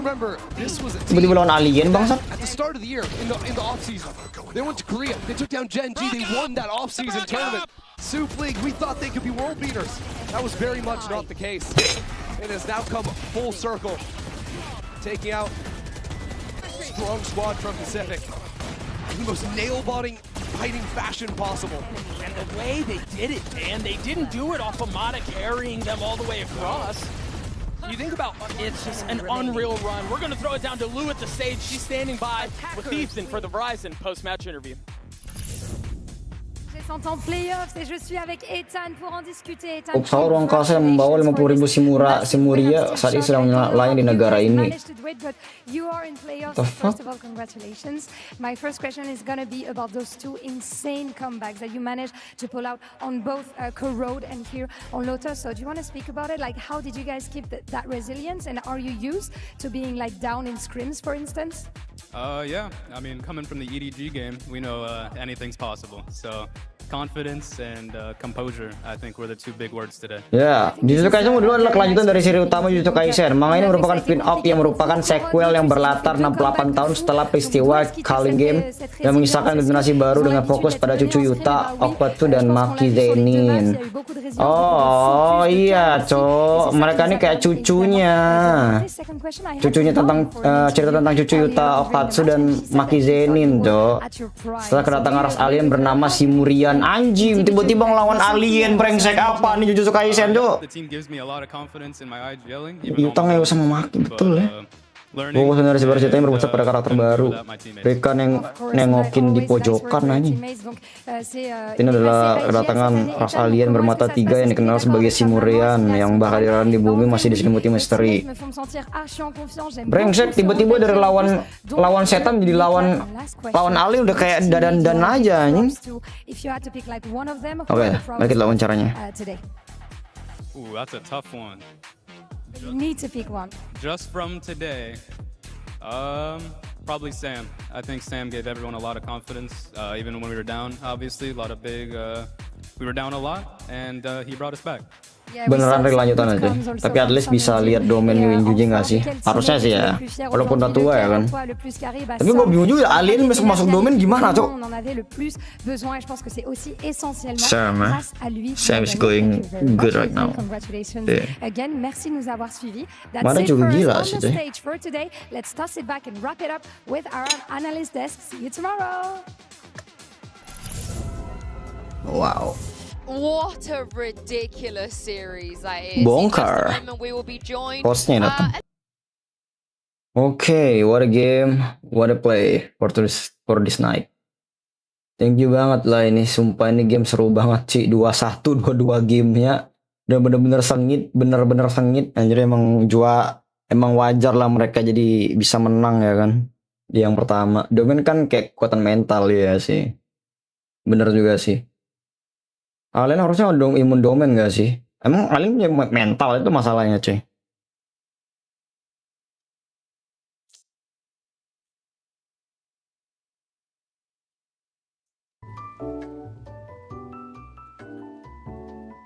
Tiba-tiba lawan alien bangsat. At the start of the year, in the off season, they went to Korea. They took down Gen G. They won that off season tournament. Soup League. We thought they could be world beaters. That was very much not the case. It has now come full circle, taking out strong squad from Pacific. The most nail-biting fighting fashion possible. And the way they did it, man, they didn't do it off Amada carrying them all the way across. You think about it's just an unreal run. We're going to throw it down to Lou at the stage. She's standing by with Ethan for the Verizon post-match interview. En playoffs et je suis avec Ethan pour en discuter. Pesawat ruang angkasa yang membawa 50.000 simuria saat ini sedang melayang di negara ini. The fuck? First of all, congratulations. My first question is going to be about those 2 insane comebacks that you managed to pull out on both Corrode and here on Lotus. So do you want to speak about it? Like, how did you guys keep that resilience, and are you used to being like down in scrims, for instance? Yeah. I mean, coming from the EDG game, we know anything's possible. So confidence and composure, I think, were the 2 big words today. Ya, Jujutsu Kaisen dulu adalah kelanjutan dari seri utama Jujutsu Kaisen. Manga ini merupakan spin-off yang merupakan sequel yang berlatar 68 tahun setelah peristiwa Calling Game yang mengisahkan generasi baru dengan fokus pada cucu Yuta, Okatsu, dan Maki Zenin. Oh iya, Cok. Mereka ini kayak cucunya. Cucunya tentang cerita tentang cucu Yuta, Okatsu, dan Maki Zenin, Cok. Setelah kedatangan ras alien bernama Simurian. Anjing, tiba-tiba ngelawan alien, brengsek apa nih Jujutsu Kaisen, Cok. Yuta ngewe sama Maki, betul ya. Fokus dari sebar ceritanya berpusat pada karakter baru. Mereka nengokin di pojokan aja. Ini adalah kedatangan ras alien bermata 3 yang dikenal sebagai Simurian yang bakal dilawan di bumi masih diselimuti misteri. Brengsek, tiba-tiba dari lawan setan jadi lawan alien udah kayak dan aja anjing. Oke, mari kita lawan caranya. Ooh, that's a tough one. You need to pick one. Just from today, probably Sam. I think Sam gave everyone a lot of confidence, even when we were down. Obviously, a lot of we were down a lot, and he brought us back. Beneran real lanjutan aja, tapi at least bisa lihat domain New Injuji nggak sih? Harusnya sih ya, walaupun udah tua ya kan. Tapi gue bingung juga alien masuk domain gimana cok? Sam is going good right now. Mana juga gila sih tuh. Wow. What a ridiculous series that is. Bongkar. Postnya datang. Okay, what a game, what a play for this night. Thank you banget lah ini, sumpah ini game seru banget sih. 2-1, 2-2 gamenya. Dan bener-bener sengit, bener-bener sengit. Anjir emang wajar lah mereka jadi bisa menang ya kan. Di yang pertama. Domain kan kayak kekuatan mental ya sih. Bener juga sih. Alien harusnya imun domain gak sih? Emang alien punya mental itu masalahnya cuy.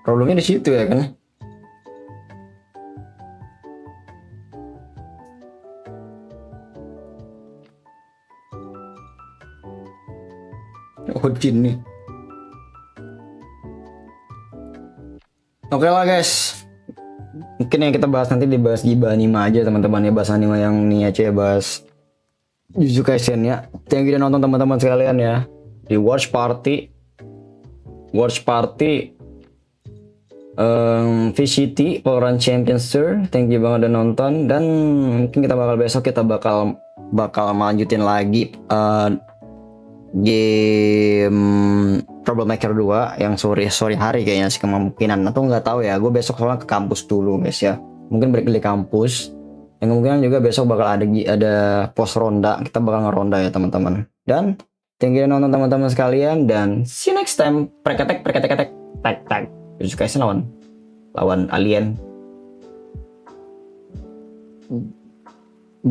Problemnya di situ ya kan? Oh Jin nih. Oke lah guys, mungkin yang kita bahas nanti dibahas di anime aja teman-teman ya, bahas anime yang nih aja ya, bahas Jujutsu Kaisen ya. Thank you udah nonton teman-teman sekalian ya di Watchparty, VCT, VALORANT Champions Tour. Thank you banget udah nonton, dan mungkin kita bakal melanjutin lagi game Troublemaker 2 yang sore hari kayaknya sih, kemungkinan, atau nggak tahu ya, gue besok soalnya ke kampus dulu guys ya, mungkin break di kampus, yang kemungkinan juga besok bakal ada pos ronda, kita bakal ngeronda ya teman-teman. Dan thank you nonton teman-teman sekalian, dan see you next time. Preketek tag Jujutsu Kaisen lawan alien.